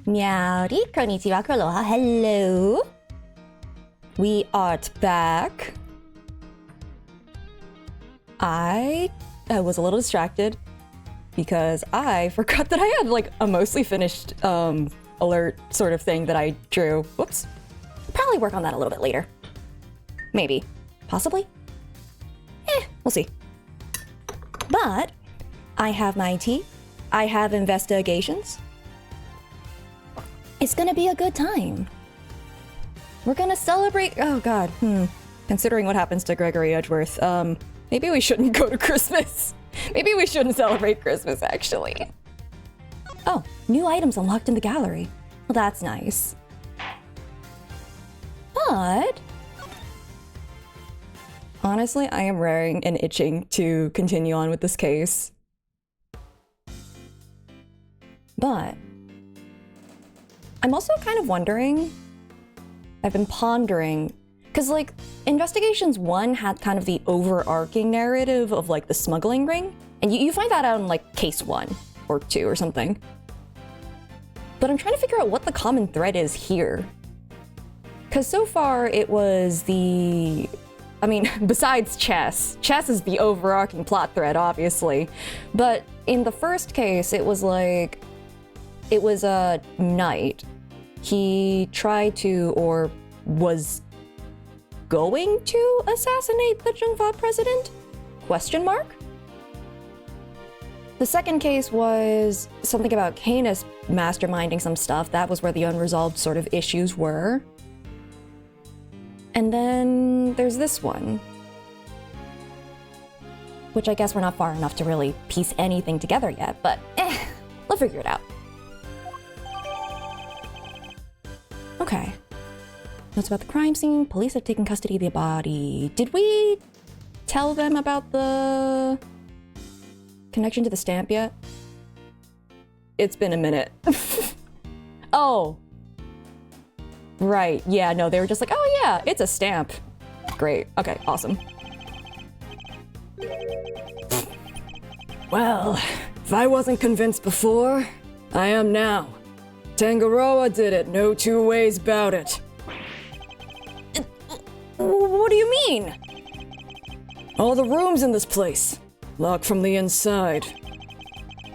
Meowdy, konnichiwa, aloha, hello. We are back. I was a little distracted because I forgot that I had like a mostly finished alert sort of thing that I drew. Whoops. I'll probably work on that a little bit later. Maybe. Possibly? We'll see. But I have my tea. I have investigations. It's gonna be a good time. We're gonna celebrate. Oh god. Considering what happens to Gregory Edgeworth, maybe we shouldn't go to Christmas. Maybe we shouldn't celebrate Christmas, actually. Oh, new items unlocked in the gallery. Well, that's nice. But honestly, I am raring and itching to continue on with this case. But I'm also kind of wondering, I've been pondering, because like Investigations 1 had kind of the overarching narrative of like the smuggling ring, and you find that out in like case 1 or 2 or something. But I'm trying to figure out what the common thread is here. Because so far it was the, I mean, besides chess is the overarching plot thread, obviously. But in the first case, it was like, it was a knight. He tried to, or was going to assassinate the Zhengfa president? Question mark? The second case was something about Canis masterminding some stuff. That was where the unresolved sort of issues were. And then there's this one, which I guess we're not far enough to really piece anything together yet, but we'll figure it out. Okay. Notes about the crime scene. Police have taken custody of the body. Did we tell them about the connection to the stamp yet? It's been a minute. Oh. Right, yeah, no, they were just like, oh yeah, it's a stamp. Great, okay, awesome. Well, if I wasn't convinced before, I am now. Tangaroa did it, no two ways about it. What do you mean? All the rooms in this place, locked from the inside.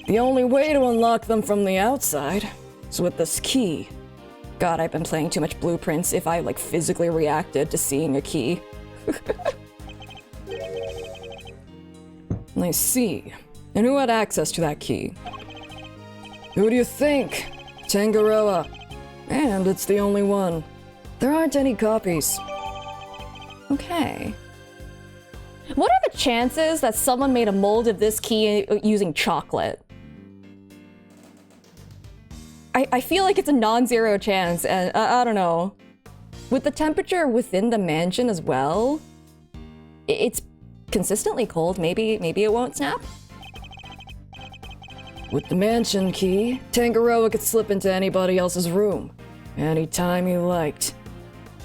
The only way to unlock them from the outside is with this key. God, I've been playing too much Blueprints if I, like, physically reacted to seeing a key. I see. And who had access to that key? Who do you think? Tangaroa. And it's the only one. There aren't any copies. Okay. What are the chances that someone made a mold of this key using chocolate? I feel like it's a non-zero chance, and I don't know. With the temperature within the mansion as well, it's consistently cold. Maybe it won't snap? With the mansion key, Tangaroa could slip into anybody else's room, anytime he liked.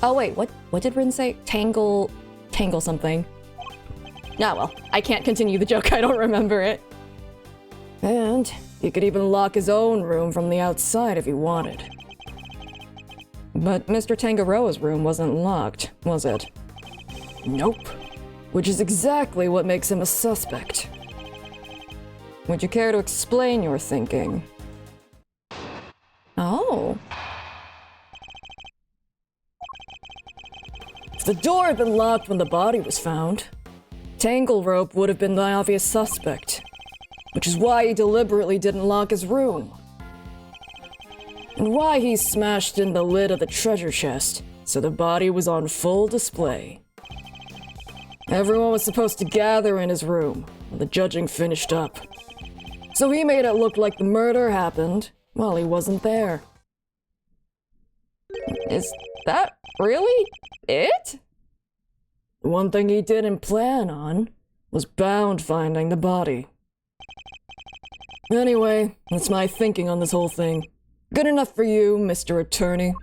Oh wait, what did Rin say? Tangle something. Nah, well, I can't continue the joke, I don't remember it. And he could even lock his own room from the outside if he wanted. But Mr. Tangaroa's room wasn't locked, was it? Nope. Which is exactly what makes him a suspect. Would you care to explain your thinking? Oh. If the door had been locked when the body was found, Tangle Rope would have been the obvious suspect. Which is why he deliberately didn't lock his room. And why he smashed in the lid of the treasure chest, so the body was on full display. Everyone was supposed to gather in his room when the judging finished up. So he made it look like the murder happened while he wasn't there. Is that really it? The one thing he didn't plan on was Bound finding the body. Anyway, that's my thinking on this whole thing. Good enough for you, Mr. Attorney.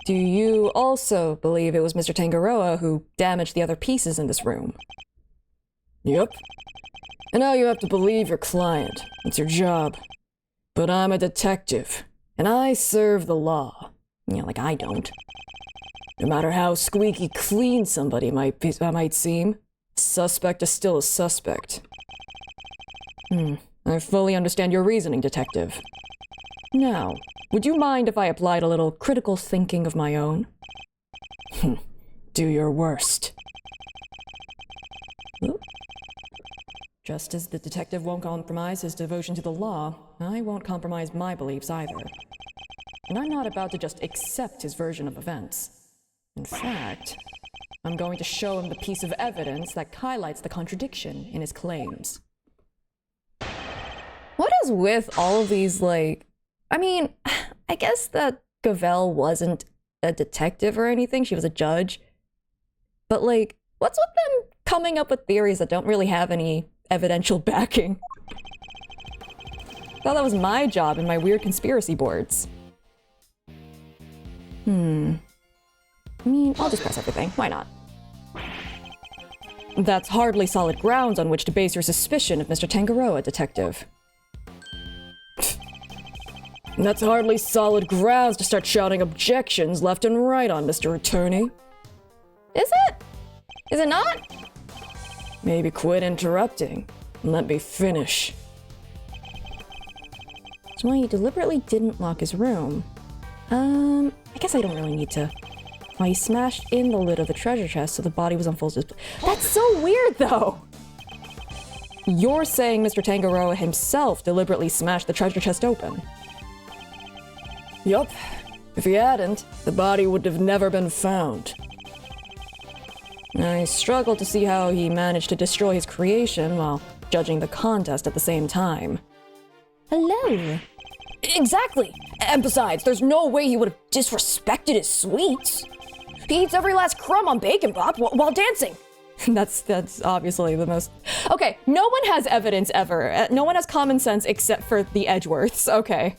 Do you also believe it was Mr. Tangaroa who damaged the other pieces in this room? Yep. And now you have to believe your client. It's your job. But I'm a detective, and I serve the law. Yeah, like I don't. No matter how squeaky clean somebody might seem, suspect is still a suspect. I fully understand your reasoning, Detective. Now, would you mind if I applied a little critical thinking of my own? Do your worst. Ooh. Just as the detective won't compromise his devotion to the law, I won't compromise my beliefs either. And I'm not about to just accept his version of events. In fact, I'm going to show him the piece of evidence that highlights the contradiction in his claims. What is with all of these, like... I mean, I guess that Gavel wasn't a detective or anything. She was a judge. But, like, what's with them coming up with theories that don't really have any evidential backing? Thought that was my job in my weird conspiracy boards. I mean, I'll just press everything. Why not? That's hardly solid grounds on which to base your suspicion of Mr. Tangaroa, Detective. That's hardly solid grounds to start shouting objections left and right on, Mr. Attorney. Is it? Is it not? Maybe quit interrupting and let me finish. So he deliberately didn't lock his room. I guess I don't really need to. Well, he smashed in the lid of the treasure chest so the body was on full display. That's so weird, though! You're saying Mr. Tangaroa himself deliberately smashed the treasure chest open? Yup. If he hadn't, the body would have never been found. I struggle to see how he managed to destroy his creation while judging the contest at the same time. Hello? Exactly! And besides, there's no way he would have disrespected his sweets. He eats every last crumb on Bacon Bop while dancing. That's obviously the most... Okay, no one has evidence ever. No one has common sense except for the Edgeworths. Okay.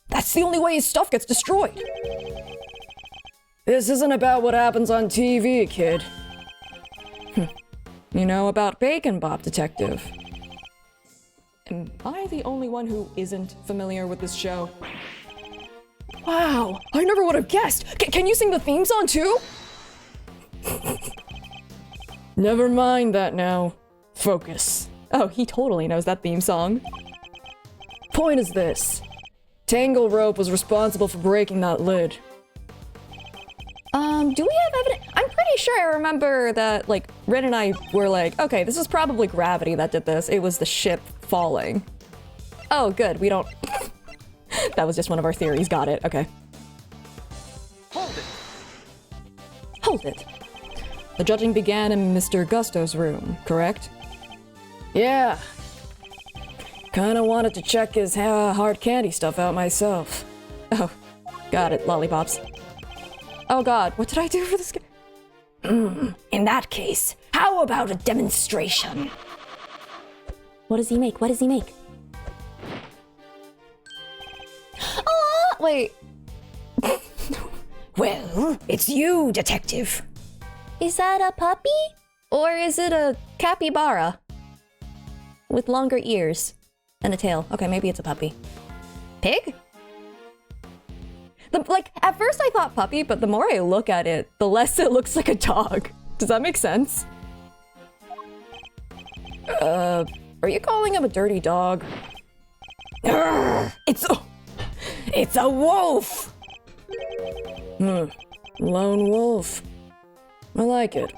That's the only way his stuff gets destroyed. This isn't about what happens on TV, kid. You know about Bacon Bop, Detective? Am I the only one who isn't familiar with this show? Wow, I never would have guessed. Can you sing the theme song too? Never mind that now. Focus. Oh, he totally knows that theme song. Point is this. Tangle Rope was responsible for breaking that lid. Do we have evidence? I'm pretty sure I remember that, like, Rin and I were like, okay, this was probably gravity that did this. It was the ship falling. Oh, good, we don't... That was just one of our theories, got it, okay. Hold it! Hold it. The judging began in Mr. Gusto's room, correct? Yeah. Kinda wanted to check his hard candy stuff out myself. Oh, got it, lollipops. Oh god, what did I do for this guy? In that case, how about a demonstration? What does he make? What does he make? Oh, wait. Well, it's you, Detective. Is that a puppy? Or is it a capybara? With longer ears and a tail. Okay, maybe it's a puppy. Pig? Like, at first I thought puppy, but the more I look at it, the less it looks like a dog. Does that make sense? Are you calling him a dirty dog? Urgh, it's a wolf! Lone wolf. I like it.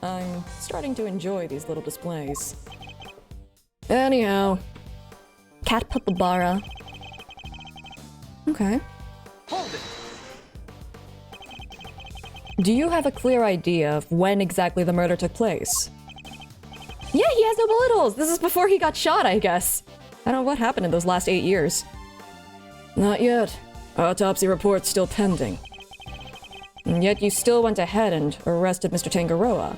I'm starting to enjoy these little displays. Anyhow. Cat Papabara. Okay. Hold it. Do you have a clear idea of when exactly the murder took place? Yeah, he has no bullet holes. This is before he got shot, I guess. I don't know what happened in those last 8 years. Not yet. Autopsy report's still pending. And yet you still went ahead and arrested Mr. Tangaroa.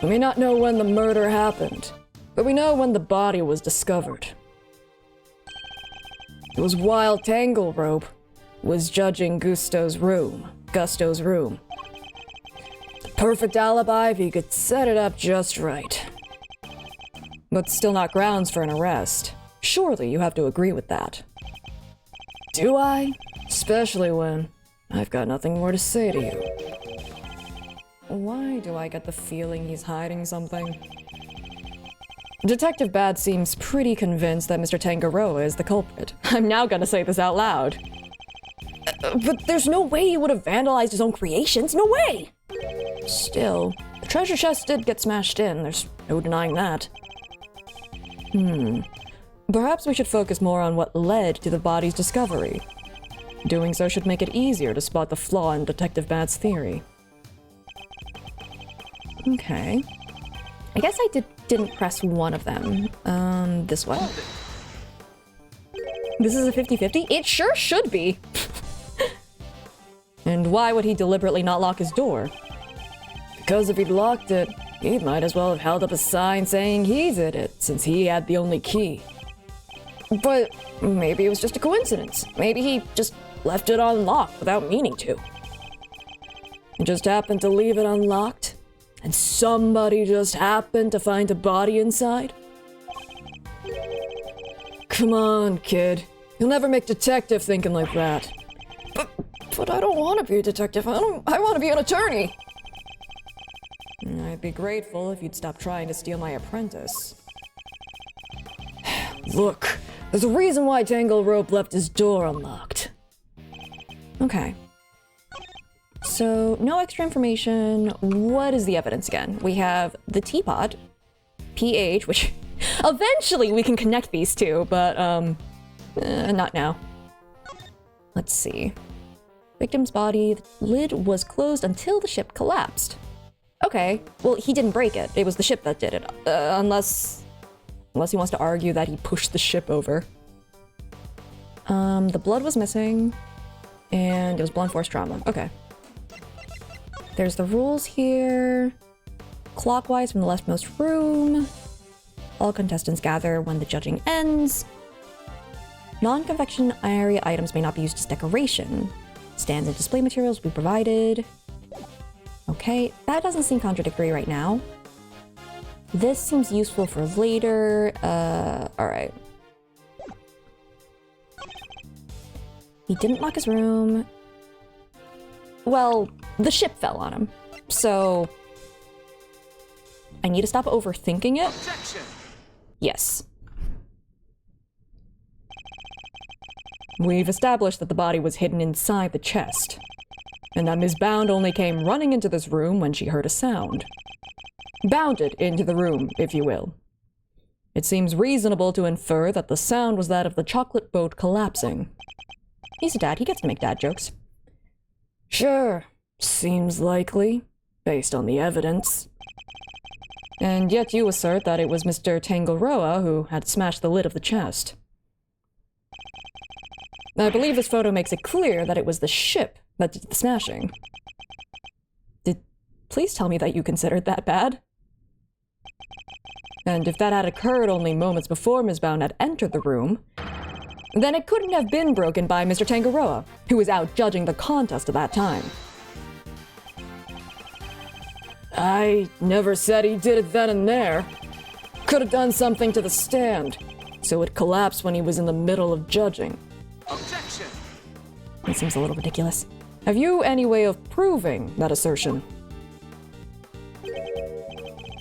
We may not know when the murder happened, but we know when the body was discovered. It was while Tangle Rope was judging Gusto's room. Perfect alibi if he could set it up just right. But still not grounds for an arrest. Surely you have to agree with that. Do I? Especially when I've got nothing more to say to you. Why do I get the feeling he's hiding something? Detective Bad seems pretty convinced that Mr. Tangaroa is the culprit. I'm now gonna say this out loud. But there's no way he would have vandalized his own creations, no way! Still, the treasure chest did get smashed in, there's no denying that. Perhaps we should focus more on what led to the body's discovery. Doing so should make it easier to spot the flaw in Detective Bad's theory. Okay. I guess I didn't press one of them. This one. This is a 50-50? It sure should be! And why would he deliberately not lock his door? Because if he'd locked it, he might as well have held up a sign saying he's in it, since he had the only key. But maybe it was just a coincidence. Maybe he just left it unlocked without meaning to. He just happened to leave it unlocked, and somebody just happened to find a body inside? Come on, kid. You'll never make detective thinking like that. But I don't want to be a detective. I want to be an attorney. I'd be grateful if you'd stop trying to steal my apprentice. Look, there's a reason why Tangle Rope left his door unlocked. Okay. So, no extra information. What is the evidence again? We have the teapot, pH, which eventually we can connect these two, but not now. Let's see. Victim's body, the lid was closed until the ship collapsed. Okay, well, he didn't break it. It was the ship that did it. Unless he wants to argue that he pushed the ship over. The blood was missing, and it was blunt force trauma. Okay. There's the rules here. Clockwise from the leftmost room. All contestants gather when the judging ends. Non-confectionery items may not be used as decoration. Stands and display materials will be provided. Okay, that doesn't seem contradictory right now. This seems useful for later. Alright. He didn't lock his room. Well, the ship fell on him. So I need to stop overthinking it. Objection. Yes. We've established that the body was hidden inside the chest, and that Ms. Bound only came running into this room when she heard a sound. Bounded into the room, if you will. It seems reasonable to infer that the sound was that of the chocolate boat collapsing. He's a dad, he gets to make dad jokes. Sure, seems likely, based on the evidence. And yet you assert that it was Mr. Tangaroa who had smashed the lid of the chest. I believe this photo makes it clear that it was the ship that did the smashing. Please tell me that you considered that bad? And if that had occurred only moments before Ms. Bound had entered the room, then it couldn't have been broken by Mr. Tangaroa, who was out judging the contest at that time. I never said he did it then and there. Could have done something to the stand, so it collapsed when he was in the middle of judging. Objection! That seems a little ridiculous. Have you any way of proving that assertion?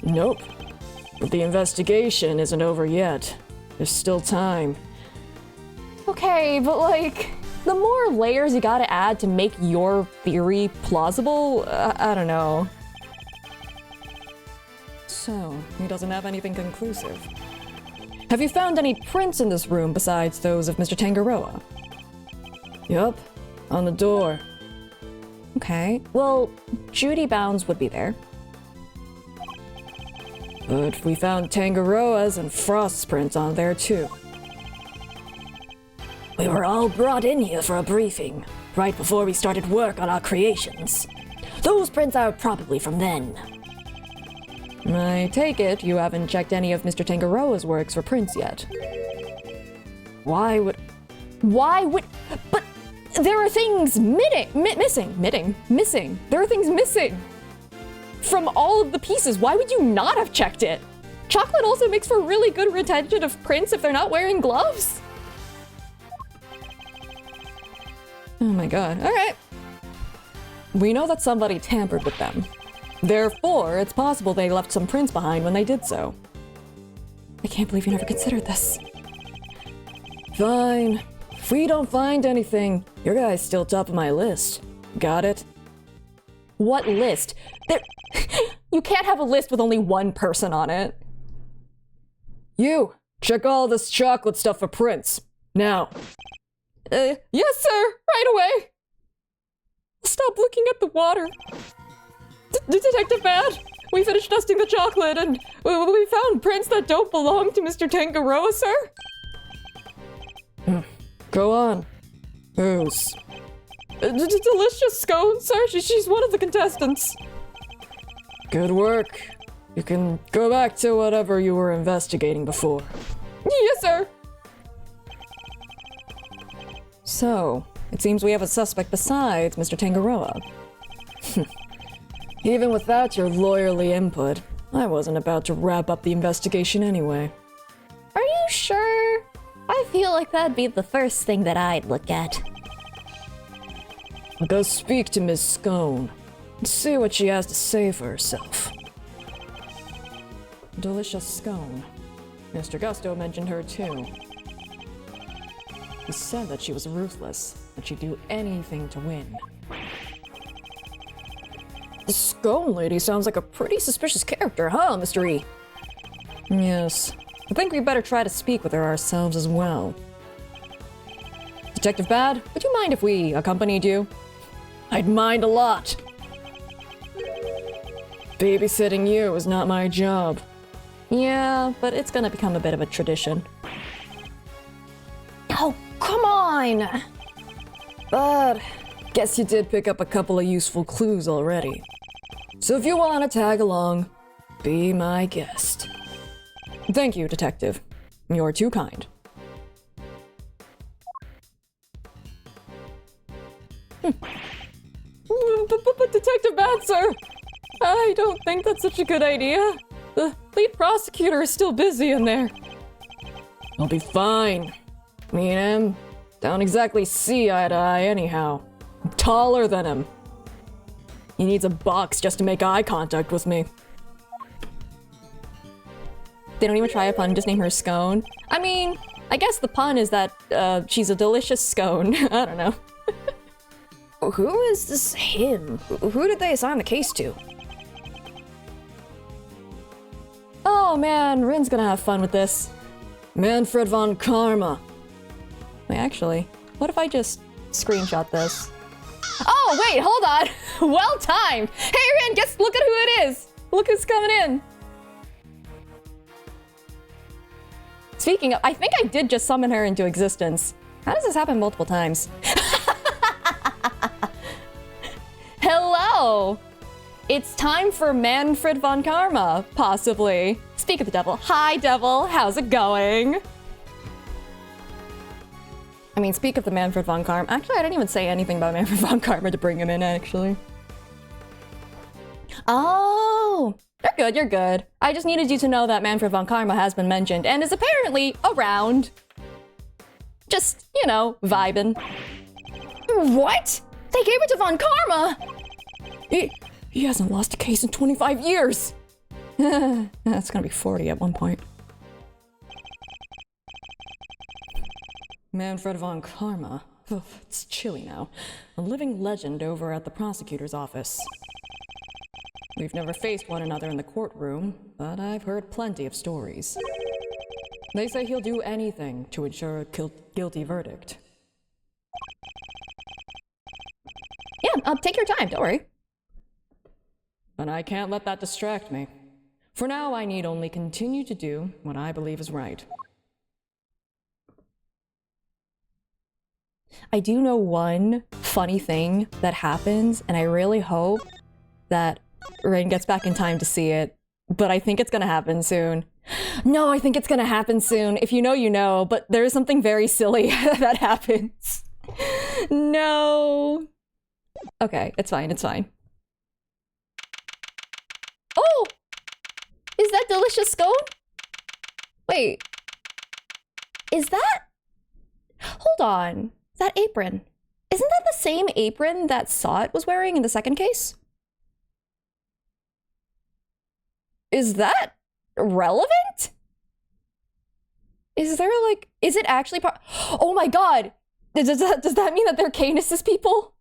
Nope. But the investigation isn't over yet. There's still time. Okay, but like, the more layers you gotta add to make your theory plausible, I don't know. So, he doesn't have anything conclusive. Have you found any prints in this room besides those of Mr. Tangaroa? Yup, on the door. Okay, well, Judy Bounds would be there. But we found Tangaroa's and Frost's prints on there too. We were all brought in here for a briefing, right before we started work on our creations. Those prints are probably from then. I take it you haven't checked any of Mr. Tangaroa's works for prints yet. Why would... But there are things missing. There are things missing from all of the pieces. Why would you not have checked it? chocolate also makes for really good retention of prints if they're not wearing gloves? Oh my god, alright. We know that somebody tampered with them. Therefore, it's possible they left some prints behind when they did so. I can't believe you never considered this. Fine. If we don't find anything, your guy's still top of my list. Got it? What list? There... You can't have a list with only one person on it. You, check all this chocolate stuff for prints. Now. Yes, sir! Right away! Stop looking at the water. Detective Bad, we finished dusting the chocolate and we found prints that don't belong to Mr. Tangaroa, sir. Go on. Whose? Delicious Scone, sir. She's one of the contestants. Good work. You can go back to whatever you were investigating before. Yes, sir. So, it seems we have a suspect besides Mr. Tangaroa. Even without your lawyerly input, I wasn't about to wrap up the investigation anyway. Are you sure? I feel like that'd be the first thing that I'd look at. I'll go speak to Ms. Scone and see what she has to say for herself. Delicious Scone. Mr. Gusto mentioned her too. He said that she was ruthless, that she'd do anything to win. The Scone lady sounds like a pretty suspicious character, huh, Mr. E? Yes. I think we better try to speak with her ourselves as well. Detective Bad, would you mind if we accompanied you? I'd mind a lot. Babysitting you is not my job. Yeah, but it's gonna become a bit of a tradition. Oh, come on! But guess you did pick up a couple of useful clues already. So if you want to tag along, be my guest. Thank you, Detective. You're too kind. But Detective Bad, sir! I don't think that's such a good idea. The lead prosecutor is still busy in there. I'll be fine. Me and him don't exactly see eye to eye anyhow. I'm taller than him. He needs a box just to make eye contact with me. They don't even try a pun, just name her Scone. I mean, I guess the pun is that she's a delicious scone. I don't know. Who is this him? Who did they assign the case to? Oh man, Rin's gonna have fun with this. Manfred von Karma. Wait, actually, what if I just screenshot this? Oh, wait, hold on. Well timed. Hey, Rin, look at who it is. Look who's coming in. Speaking of, I think I did just summon her into existence. How does this happen multiple times? Hello. It's time for Manfred von Karma, possibly. Speak of the devil. Hi, devil. How's it going? I mean, speak of the Manfred von Karma. Actually, I didn't even say anything about Manfred von Karma to bring him in, actually. Oh, you're good, you're good. I just needed you to know that Manfred von Karma has been mentioned and is apparently around. Just, you know, vibing. What? They gave it to von Karma? He hasn't lost a case in 25 years. That's gonna be 40 at one point. Manfred von Karma. Oh, it's chilly now. A living legend over at the prosecutor's office. We've never faced one another in the courtroom, but I've heard plenty of stories. They say he'll do anything to ensure a guilty verdict. Yeah, take your time, don't worry. But I can't let that distract me. For now, I need only continue to do what I believe is right. I do know one funny thing that happens, and I really hope that Rain gets back in time to see it, but I think it's gonna happen soon. No, I think it's gonna happen soon. If you know, you know, but there is something very silly that happens. No. Okay, it's fine, it's fine. Oh! Is that delicious scone? Wait. Is that... Hold on. That apron. Isn't that the same apron that Sot was wearing in the second case? Is that relevant? Is there like... Is it actually part... Oh my god! Does that mean that they're Canis's people?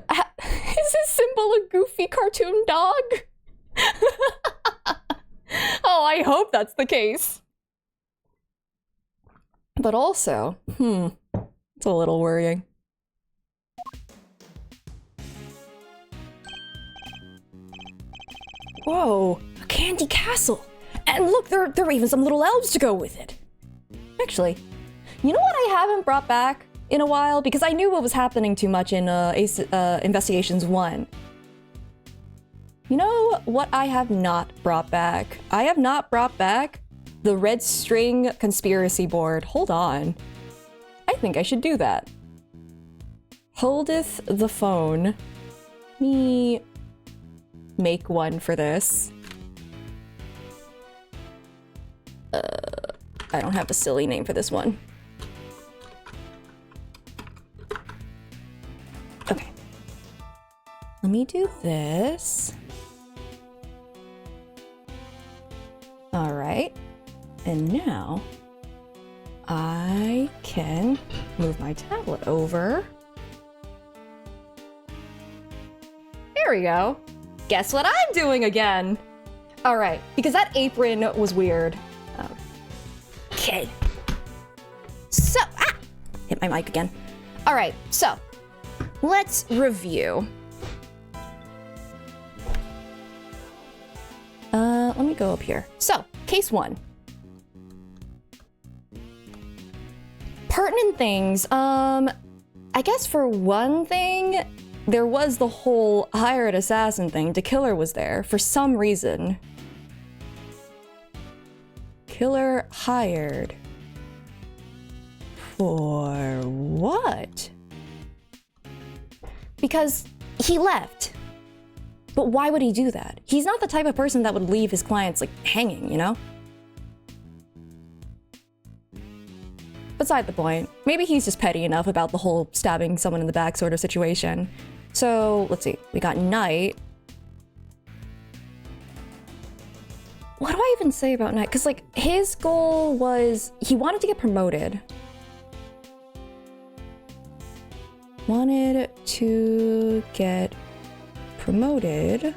Is his symbol a goofy cartoon dog? Oh, I hope that's the case. But also, it's a little worrying. Whoa, a candy castle. And look, there are even some little elves to go with it. Actually, you know what I haven't brought back in a while? Because I knew what was happening too much in Investigations 1. You know what I have not brought back? I have not brought back the red string conspiracy board. Hold on. I think I should do that. Holdeth the phone. Let me make one for this. I don't have a silly name for this one. Okay. Let me do this. All right. And now I can move my tablet over. There we go. Guess what I'm doing again? All right, because that apron was weird. Okay. So, hit my mic again. All right, so let's review. Let me go up here. So, case 1. Pertinent things. I guess for one thing, there was the whole hired assassin thing. The killer was there for some reason. Killer hired. For what? Because he left. But why would he do that? He's not the type of person that would leave his clients, like, hanging, you know? Beside the point. Maybe he's just petty enough about the whole stabbing someone in the back sort of situation. So, let's see. We got Knight. What do I even say about Knight? Because, like, his goal was... He wanted to get promoted. Wanted to get promoted.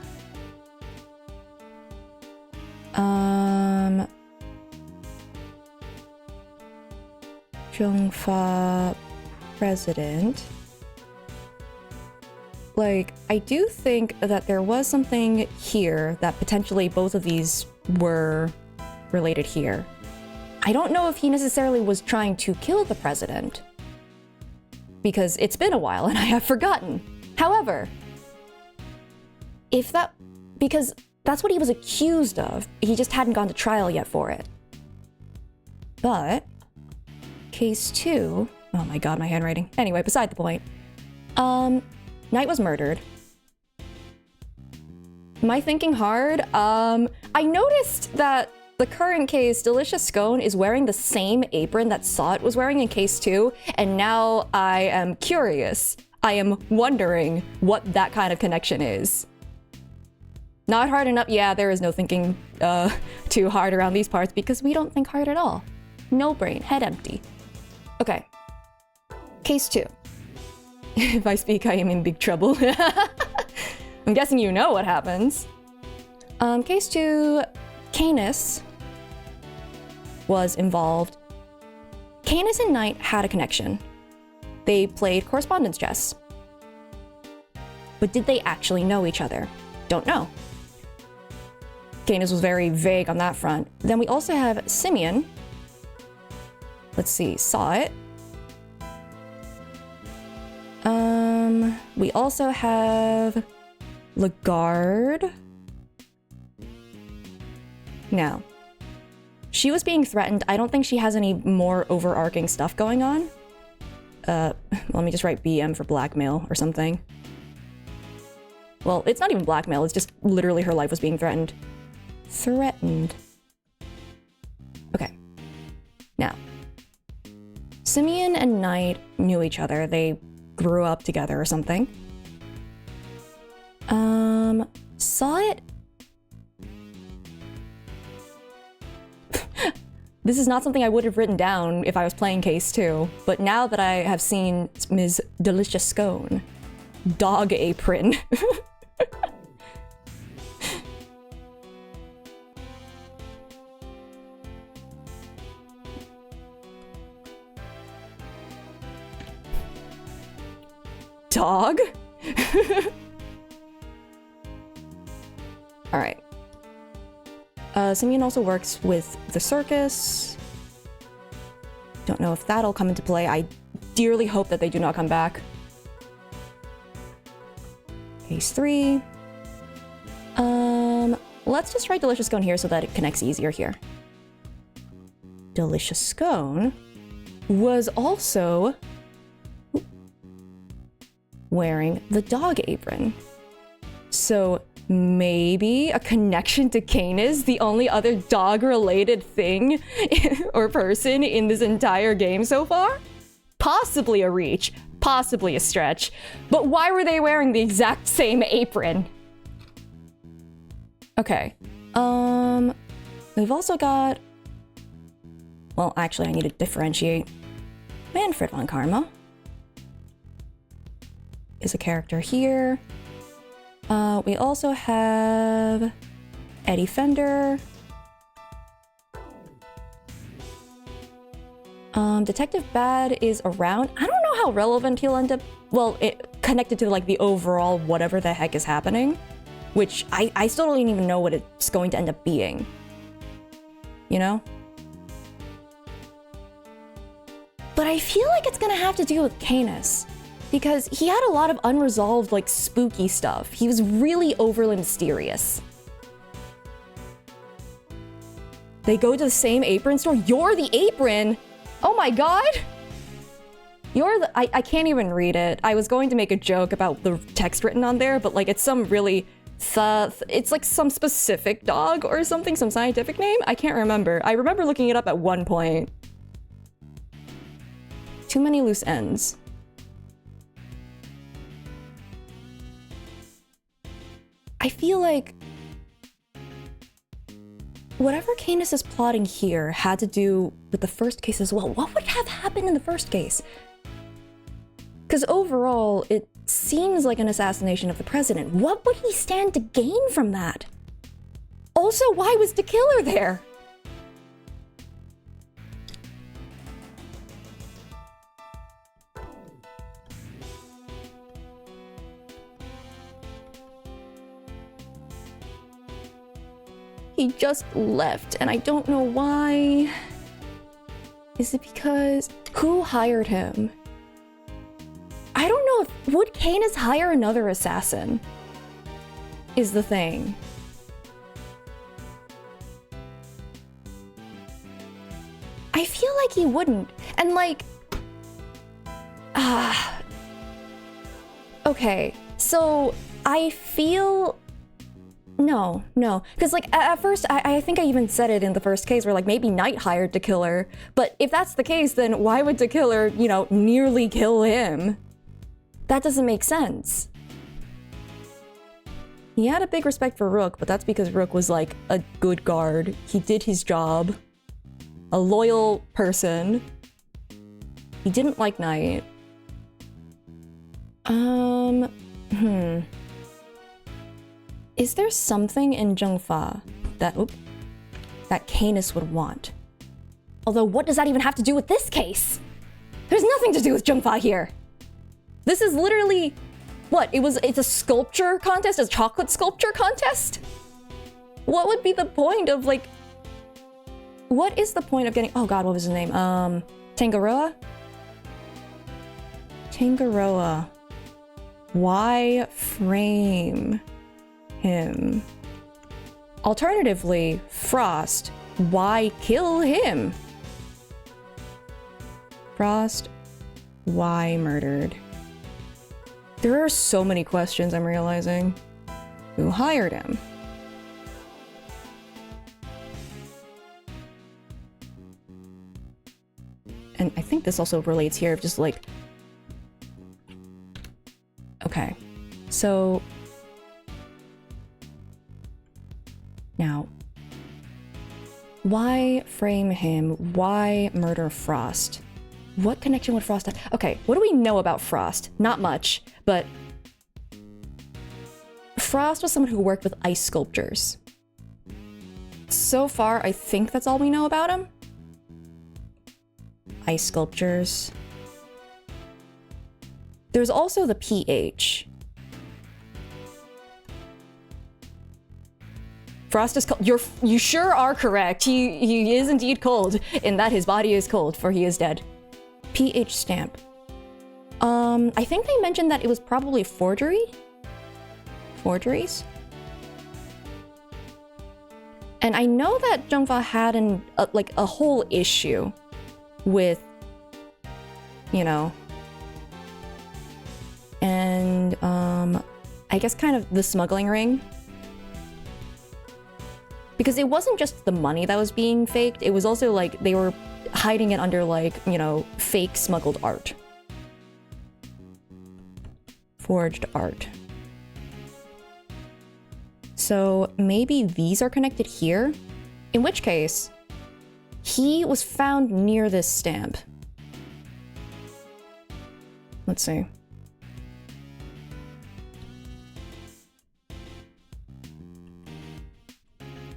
Zhongfa president. Like, I do think that there was something here that potentially both of these were related here. I don't know if he necessarily was trying to kill the president, because it's been a while and I have forgotten. However, because that's what he was accused of. He just hadn't gone to trial yet for it. But, case 2, oh my god, my handwriting. Anyway, beside the point. Knight was murdered. Am I thinking hard? I noticed that the current case, Delicious Scone, is wearing the same apron that Sot was wearing in case 2, and now I am curious. I am wondering what that kind of connection is. Not hard enough. Yeah, there is no thinking too hard around these parts because we don't think hard at all. No brain, head empty. Okay. Case 2. If I speak, I am in big trouble. I'm guessing you know what happens. Case 2, Canis was involved. Canis and Knight had a connection. They played correspondence chess. But did they actually know each other? Don't know. Canis was very vague on that front. Then we also have Simeon. Let's see, saw it. We also have Lagarde. Now, she was being threatened. I don't think she has any more overarching stuff going on. Let me just write BM for blackmail or something. Well, it's not even blackmail. It's just literally her life was being threatened. Threatened. Now, Simeon and Knight knew each other. They grew up together or something. Saw it. This is not something I would have written down if I was playing Case 2, but now that I have seen Ms. Delicious Scone, dog apron. Dog? All right. Simeon also works with the circus. Don't know if that'll come into play. I dearly hope that they do not come back. Case 3. Let's just write Delicious Scone here so that it connects easier here. Delicious Scone was also wearing the dog apron. So maybe a connection to Canis, the only other dog-related thing or person in this entire game so far? Possibly a reach, possibly a stretch. But why were they wearing the exact same apron? Okay. We've also got... Well, actually, I need to differentiate. Manfred von Karma is a character here. We also have Eddie Fender. Detective Bad is around. I don't know how relevant he'll end up. Well, connected to like the overall whatever the heck is happening, which I still don't even know what it's going to end up being. You know? But I feel like it's gonna have to do with Canis, because he had a lot of unresolved, like, spooky stuff. He was really overly mysterious. They go to the same apron store? You're the apron! Oh my god! You're the... I can't even read it. I was going to make a joke about the text written on there, but, like, it's some really... it's like some specific dog or something, some scientific name? I can't remember. I remember looking it up at one point. Too many loose ends. I feel like whatever Canis is plotting here had to do with the first case as well. What would have happened in the first case? Because overall, it seems like an assassination of the president. What would he stand to gain from that? Also, why was the killer there? He just left, and I don't know why. Is it because... Who hired him? I don't know if... Would Canis hire another assassin? Is the thing. I feel like he wouldn't. And like... Okay, so I feel... No. Because, like, at first, I think I even said it in the first case where, like, maybe Knight hired the killer. But if that's the case, then why would the killer, you know, nearly kill him? That doesn't make sense. He had a big respect for Rook, but that's because Rook was, like, a good guard. He did his job. A loyal person. He didn't like Knight. Is there something in Zhengfa that Canis would want? Although, what does that even have to do with this case? There's nothing to do with Zhengfa here. This is literally, what? It's a sculpture contest, a chocolate sculpture contest? What would be the point of, like, what is the point of getting, oh god, what was his name? Tangaroa? Tangaroa. Why frame him? Alternatively, Frost, why kill him? Frost, why murdered? There are so many questions I'm realizing. Who hired him? and I think this also relates here, just like... Okay, so... Now, why frame him? Why murder Frost? What connection would Frost have? Okay, what do we know about Frost? Not much, but... Frost was someone who worked with ice sculptures. So far, I think that's all we know about him. Ice sculptures. There's also the pH. Frost is cold. You sure are correct. He is indeed cold, in that his body is cold, for he is dead. pH stamp. I think they mentioned that it was probably forgery? Forgeries? And I know that Jungfa had a whole issue with, you know, and I guess kind of the smuggling ring. Because it wasn't just the money that was being faked, it was also like they were hiding it under like, you know, fake smuggled art. Forged art. So maybe these are connected here? In which case, he was found near this stamp. Let's see.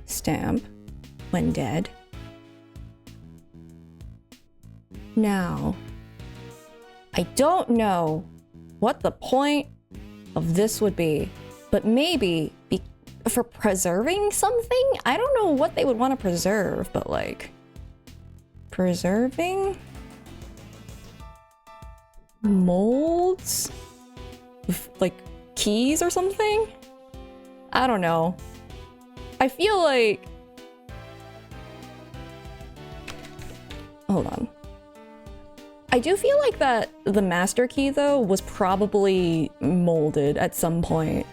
Stamp, when dead. Now, I don't know what the point of this would be, but maybe for preserving something? I don't know what they would want to preserve, but like, preserving molds? Like keys or something? I don't know. I feel like... Hold on. I do feel like that the master key, though, was probably molded at some point.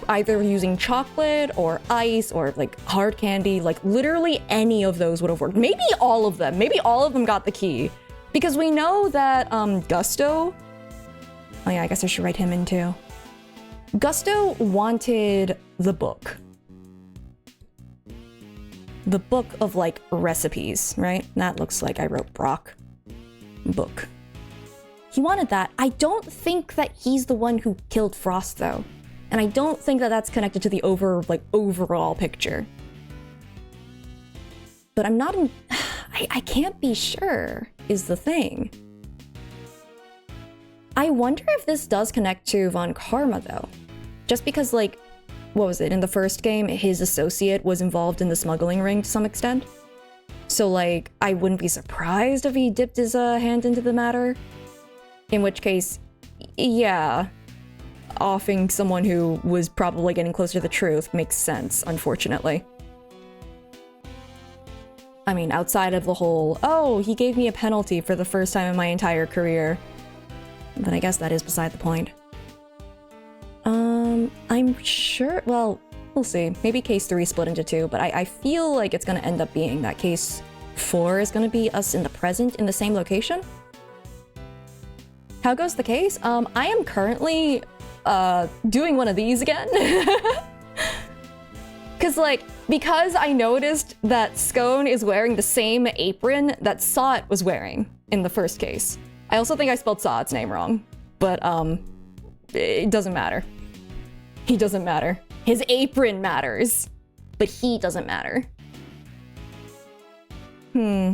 Either using chocolate or ice or like hard candy, like literally any of those would have worked. Maybe all of them. Maybe all of them got the key. Because we know that Gusto... Oh yeah, I guess I should write him in too. Gusto wanted the book. The book of like recipes, right? That looks like I wrote Brock. Book. He wanted that. I don't think that he's the one who killed Frost though. And I don't think that that's connected to the overall picture. But I'm not in... I can't be sure, is the thing. I wonder if this does connect to Von Karma though. Just because like, what was it? In the first game, his associate was involved in the smuggling ring to some extent. So like, I wouldn't be surprised if he dipped his hand into the matter. In which case, yeah. Offing someone who was probably getting closer to the truth makes sense, unfortunately. I mean, outside of the whole, oh, he gave me a penalty for the first time in my entire career. But I guess that is beside the point. I'm sure, well, we'll see. Maybe case 3 split into 2, but I feel like it's gonna end up being that case 4 is gonna be us in the present in the same location. How goes the case? I am currently doing one of these again. Because I noticed that Scone is wearing the same apron that Sot was wearing in the first case. I also think I spelled Sot's name wrong, but it doesn't matter. He doesn't matter. His apron matters, but he doesn't matter. Yeah,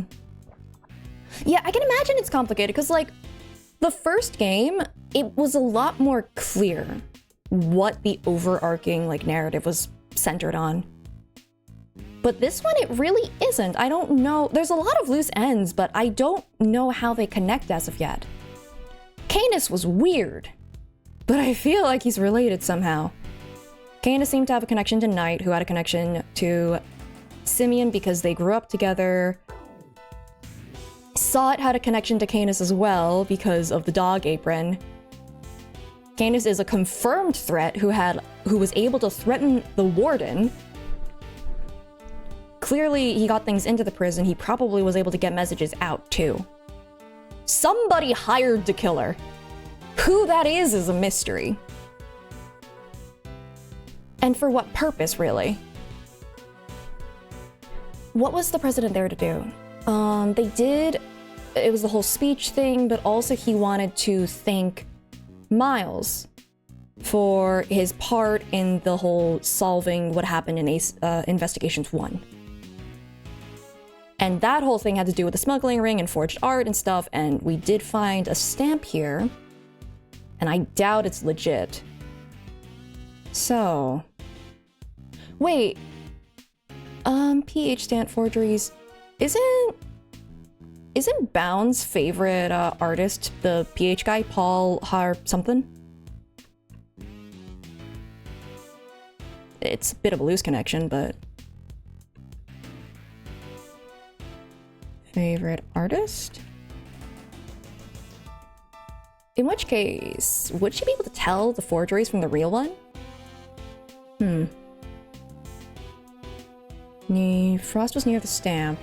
I can imagine it's complicated because like the first game, it was a lot more clear what the overarching like narrative was centered on. But this one, it really isn't. I don't know. There's a lot of loose ends, but I don't know how they connect as of yet. Canis was weird, but I feel like he's related somehow. Canis seemed to have a connection to Knight, who had a connection to Simeon because they grew up together. Sot had a connection to Canis as well because of the dog apron. Canis is a confirmed threat who was able to threaten the warden. Clearly, he got things into the prison. He probably was able to get messages out too. Somebody hired the killer. Who that is a mystery. And for what purpose, really? What was the president there to do? It was the whole speech thing, but also he wanted to thank Miles for his part in the whole solving what happened in Investigations 1. And that whole thing had to do with the smuggling ring and forged art and stuff, and we did find a stamp here, and I doubt it's legit. So... Wait. PH stamp forgeries. Isn't Bound's favorite artist the PH guy, Paul Har something? It's a bit of a loose connection, but... Favorite artist? In which case, would she be able to tell the forgeries from the real one? Frost was near the stamp.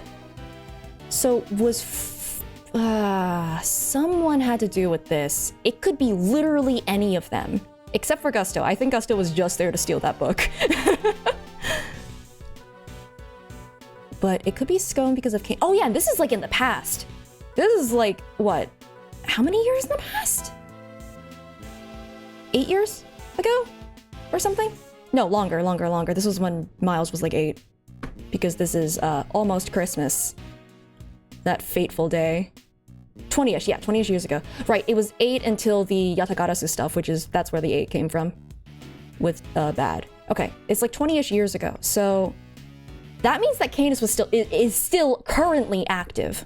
So someone had to do with this. It could be literally any of them. Except for Gusto. I think Gusto was just there to steal that book. But it could be Scone because of Kane. Oh yeah, this is like in the past. This is like, what? How many years in the past? 8 years ago? Or something? No, longer. This was when Miles was like 8. Because this is almost Christmas. That fateful day. 20-ish, yeah, 20-ish years ago. Right, it was 8 until the Yatagarasu stuff, that's where the 8 came from. With Bad. Okay, it's like 20-ish years ago. So that means that Canis is still currently active.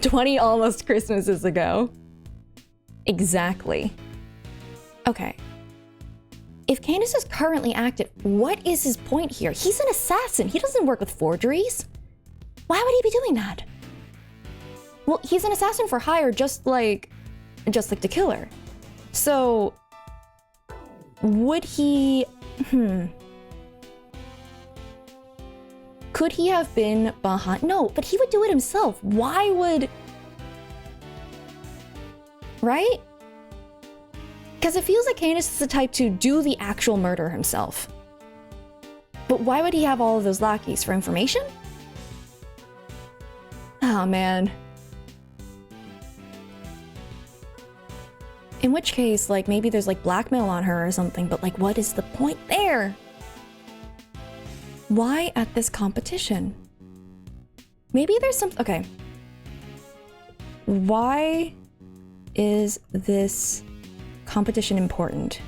20 almost Christmases ago. Exactly. Okay. If Canis is currently active, what is his point here? He's an assassin. He doesn't work with forgeries. Why would he be doing that? Well, he's an assassin for hire, just like the killer. So, would he... Could he have been behind... No, but he would do it himself. Why would... Right? Because it feels like Canis is the type to do the actual murder himself. But why would he have all of those lackeys? For information? Oh, man. In which case, like, maybe there's, like, blackmail on her or something, but, like, what is the point there? Why at this competition? Maybe there's some... Okay. Why is this competition important?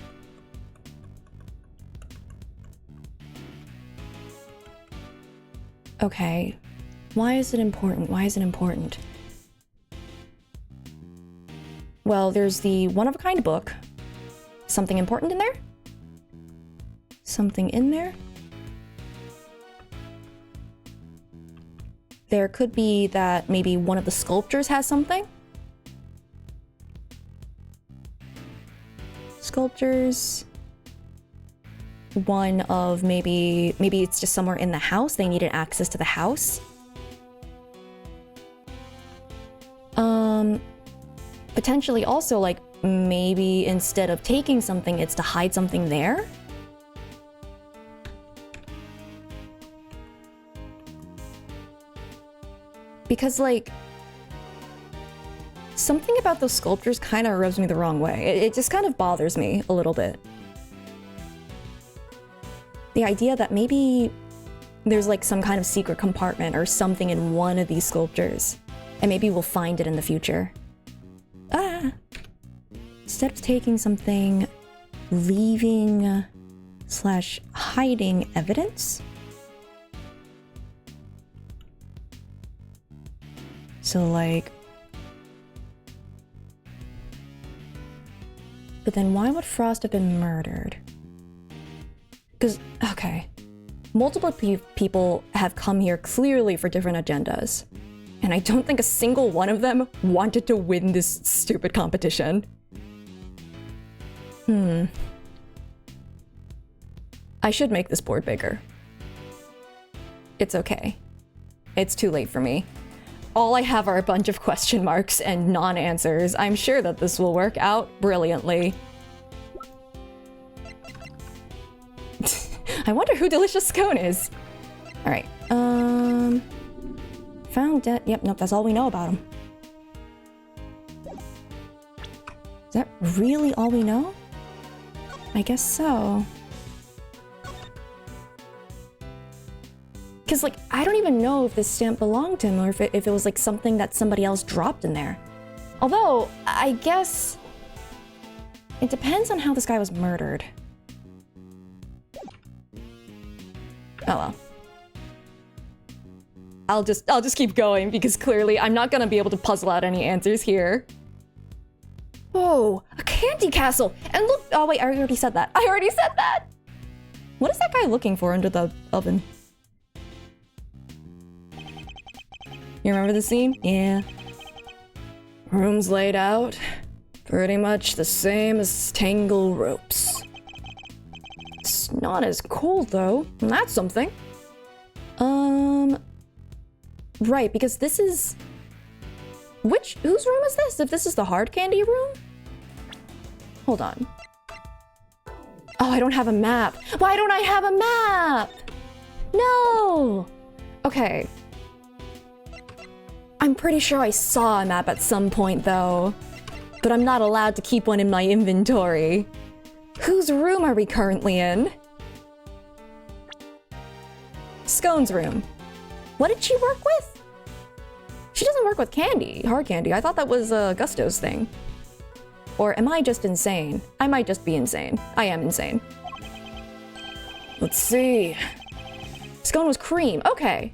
Okay. Why is it important? Why is it important? Well, there's the one-of-a-kind book. Something important in there? Something in there? There could be that maybe one of the sculptures has something. Sculptures. One of maybe it's just somewhere in the house. They needed access to the house. Potentially also, like, maybe instead of taking something, it's to hide something there. Because, like, something about those sculptures kind of rubs me the wrong way. It just kind of bothers me a little bit. The idea that maybe there's, like, some kind of secret compartment or something in one of these sculptures, and maybe we'll find it in the future. Instead of taking something, leaving / hiding evidence? So, like... But then why would Frost have been murdered? Because, okay, multiple people have come here clearly for different agendas. And I don't think a single one of them wanted to win this stupid competition. I should make this board bigger. It's okay. It's too late for me. all I have are a bunch of question marks and non-answers. I'm sure that this will work out brilliantly. I wonder who Delicious Scone is. All right. Found dead. Yep. Nope. That's all we know about him. Is that really all we know? I guess so. Because, like, I don't even know if this stamp belonged to him or if it was, like, something that somebody else dropped in there. Although, I guess it depends on how this guy was murdered. Oh well. I'll just keep going because clearly I'm not gonna be able to puzzle out any answers here. Oh, a candy castle! And look, oh wait, I already said that. I already said that! What is that guy looking for under the oven? You remember the scene? Yeah. Room's laid out. Pretty much the same as tangle ropes. It's not as cold though. And that's something. Right, because this is... Whose room is this? If this is the hard candy room? Hold on. Oh, I don't have a map. Why don't I have a map? No! Okay. I'm pretty sure I saw a map at some point though. But I'm not allowed to keep one in my inventory. Whose room are we currently in? Scone's room. What did she work with? She doesn't work with candy, hard candy. I thought that was Gusto's thing. Or am I just insane? I might just be insane. I am insane. Let's see. Scone was cream. Okay.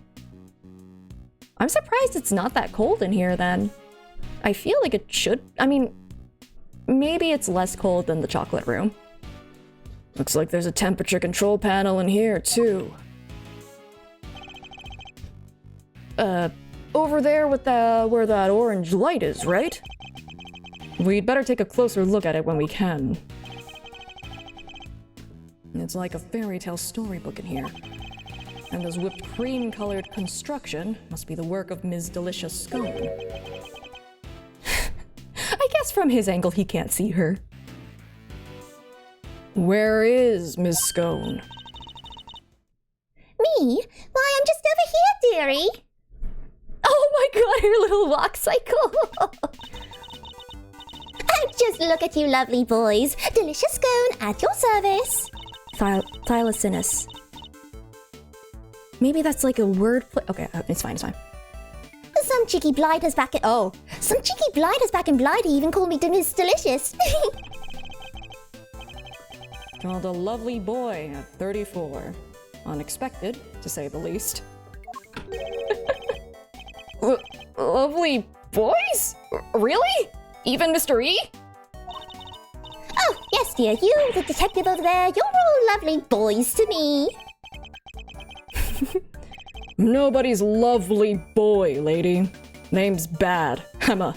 I'm surprised it's not that cold in here then. I feel like it should. I mean, maybe it's less cold than the chocolate room. Looks like there's a temperature control panel in here too. Over there with where that orange light is, right? We'd better take a closer look at it when we can. It's like a fairy tale storybook in here. And this whipped cream-colored construction must be the work of Ms. Delicious Scone. I guess from his angle he can't see her. Where is Ms. Scone? Me? Why, I'm just over here, dearie. Oh my god, her little walk cycle! Just look at you lovely boys. Delicious Scone at your service. Thylacinus. Maybe that's like a word play. Okay, it's fine, it's fine. Some cheeky blighters back in... Oh, some cheeky blighters back in Blighty even called me Miss Delicious. Called a lovely boy at 34. Unexpected, to say the least. Lovely boys? Really? Even Mr. E? Oh, yes, dear. You, the detective over there, you're all lovely boys to me. Nobody's lovely boy, lady. Name's Bad. I'm a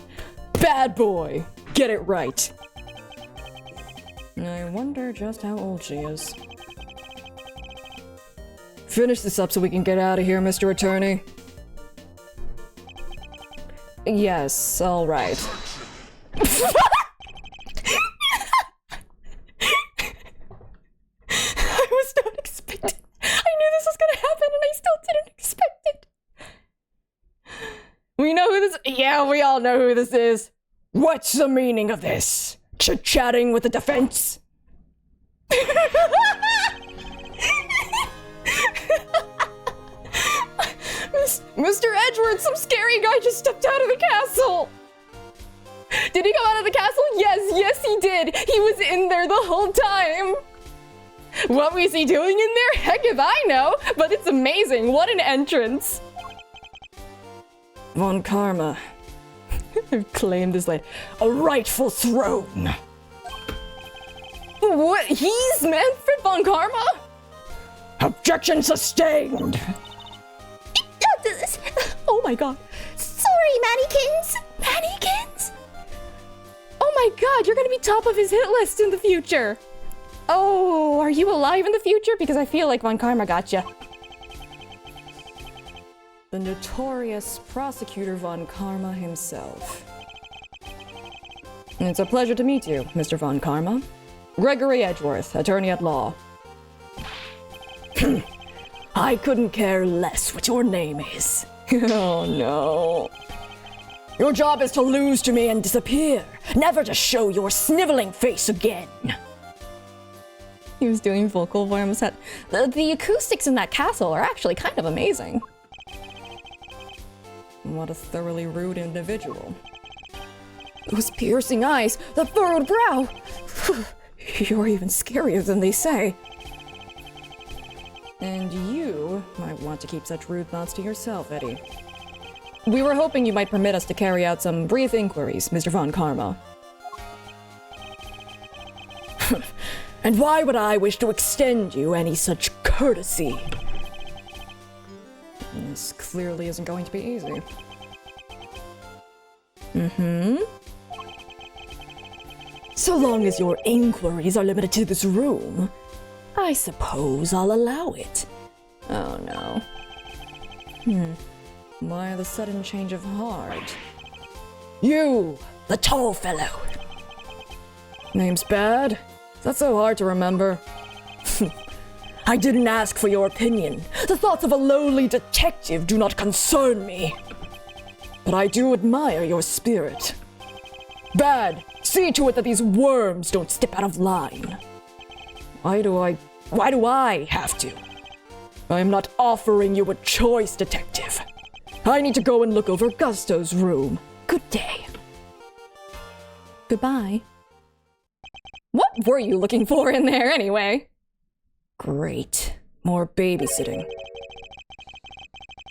bad boy. Get it right. I wonder just how old she is. Finish this up so we can get out of here, Mr. Attorney. Yes, all right. I was not expecting. I knew this was gonna happen and I still didn't expect it. We know who this. Yeah, we all know who this is. What's the meaning of this? Chit-chatting with the defense? Mr. Edgeworth, some scary guy just stepped out of the castle! Did he come out of the castle? Yes, he did! He was in there the whole time! What was he doing in there? Heck if I know! But it's amazing! What an entrance! Von Karma. I've claimed this land. A rightful throne! What? He's Manfred von Karma? Objection sustained! Oh my god. Sorry, Mannykins. Mannykins? Oh my god, you're gonna be top of his hit list in the future. Oh, are you alive in the future? Because I feel like Von Karma got you. The notorious Prosecutor Von Karma himself. It's a pleasure to meet you, Mr. Von Karma. Gregory Edgeworth, attorney at law. I couldn't care less what your name is. Oh no. Your job is to lose to me and disappear, never to show your sniveling face again. He was doing vocal voice on the set. The acoustics in that castle are actually kind of amazing. What a thoroughly rude individual. Those piercing eyes, the furrowed brow. You're even scarier than they say. And you might want to keep such rude thoughts to yourself, Eddie. We were hoping you might permit us to carry out some brief inquiries, Mr. Von Karma. And why would I wish to extend you any such courtesy? This clearly isn't going to be easy. So long as your inquiries are limited to this room, I suppose I'll allow it. Oh no. Why the sudden change of heart? You, the tall fellow. Name's bad? That's so hard to remember. I didn't ask for your opinion. The thoughts of a lowly detective do not concern me. But I do admire your spirit. Bad, see to it that these worms don't step out of line. Why do I have to? I am not offering you a choice, detective. I need to go and look over Gusto's room. Good day. Goodbye. What were you looking for in there anyway? Great. More babysitting.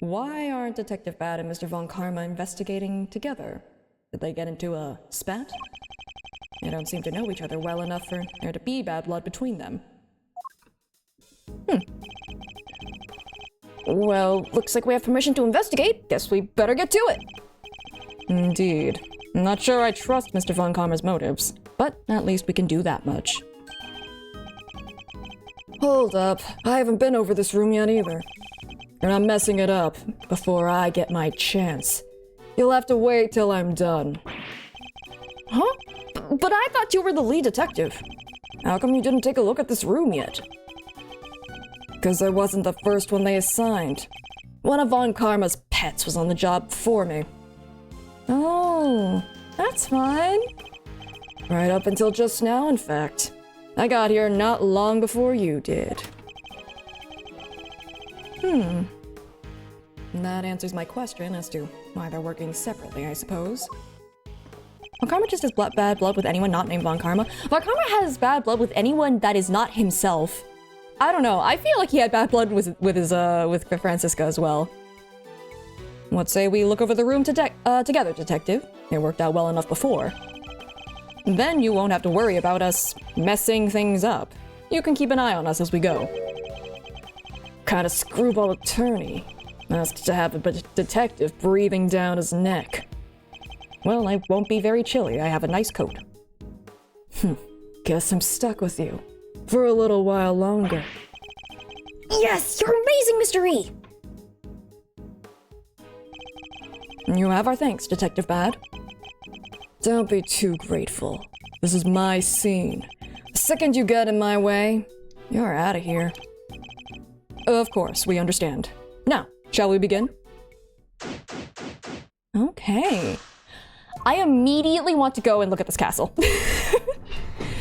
Why aren't Detective Bad and Mr. Von Karma investigating together? Did they get into a spat? They don't seem to know each other well enough for there to be bad blood between them. Well, looks like we have permission to investigate. Guess we better get to it. Indeed. I'm not sure I trust Mr. Von Karma's motives, but at least we can do that much. Hold up. I haven't been over this room yet either. You're not messing it up before I get my chance. You'll have to wait till I'm done. Huh? But I thought you were the lead detective. How come you didn't take a look at this room yet? Because I wasn't the first one they assigned. One of Von Karma's pets was on the job before me. Oh, that's fine. Right up until just now, in fact. I got here not long before you did. And that answers my question as to why they're working separately, I suppose. Von Karma just has bad blood with anyone not named Von Karma. Von Karma has bad blood with anyone that is not himself. I don't know. I feel like he had bad blood with Francisca as well. What say we look over the room together, Detective? It worked out well enough before. Then you won't have to worry about us messing things up. You can keep an eye on us as we go. Kind of screwball attorney asked to have a detective breathing down his neck. Well, I won't be very chilly. I have a nice coat. Guess I'm stuck with you. For a little while longer. Yes, you're amazing, Mr. E! You have our thanks, Detective Bad. Don't be too grateful. This is my scene. The second you get in my way, you're out of here. Of course, we understand. Now, shall we begin? Okay. I immediately want to go and look at this castle.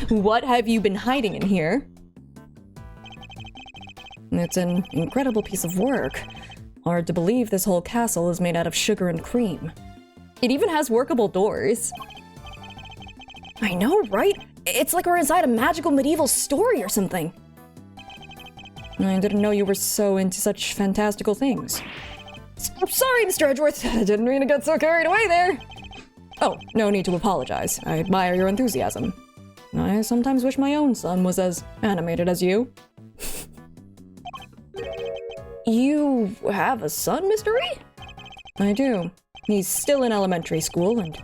What have you been hiding in here? It's an incredible piece of work. Hard to believe this whole castle is made out of sugar and cream. It even has workable doors. I know, right? It's like we're inside a magical medieval story or something. I didn't know you were so into such fantastical things. I'm sorry, Mr. Edgeworth. I didn't mean to get so carried away there. Oh, no need to apologize. I admire your enthusiasm. I sometimes wish my own son was as animated as you. You have a son, Mr. E? I do. He's still in elementary school, and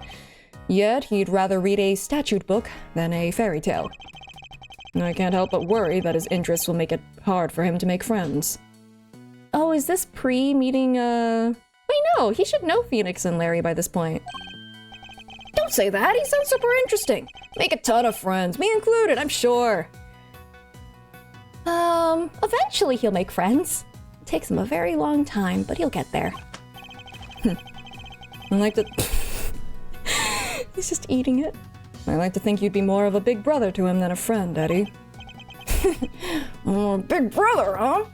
yet he'd rather read a statute book than a fairy tale. I can't help but worry that his interests will make it hard for him to make friends. Oh, is this pre-meeting, Wait, no, he should know Phoenix and Larry by this point. Don't say that, he sounds super interesting. Make a ton of friends, me included, I'm sure. Eventually he'll make friends. It takes him a very long time, but he'll get there. I like to... He's just eating it. I like to think you'd be more of a big brother to him than a friend, Eddie. Oh, big brother, huh?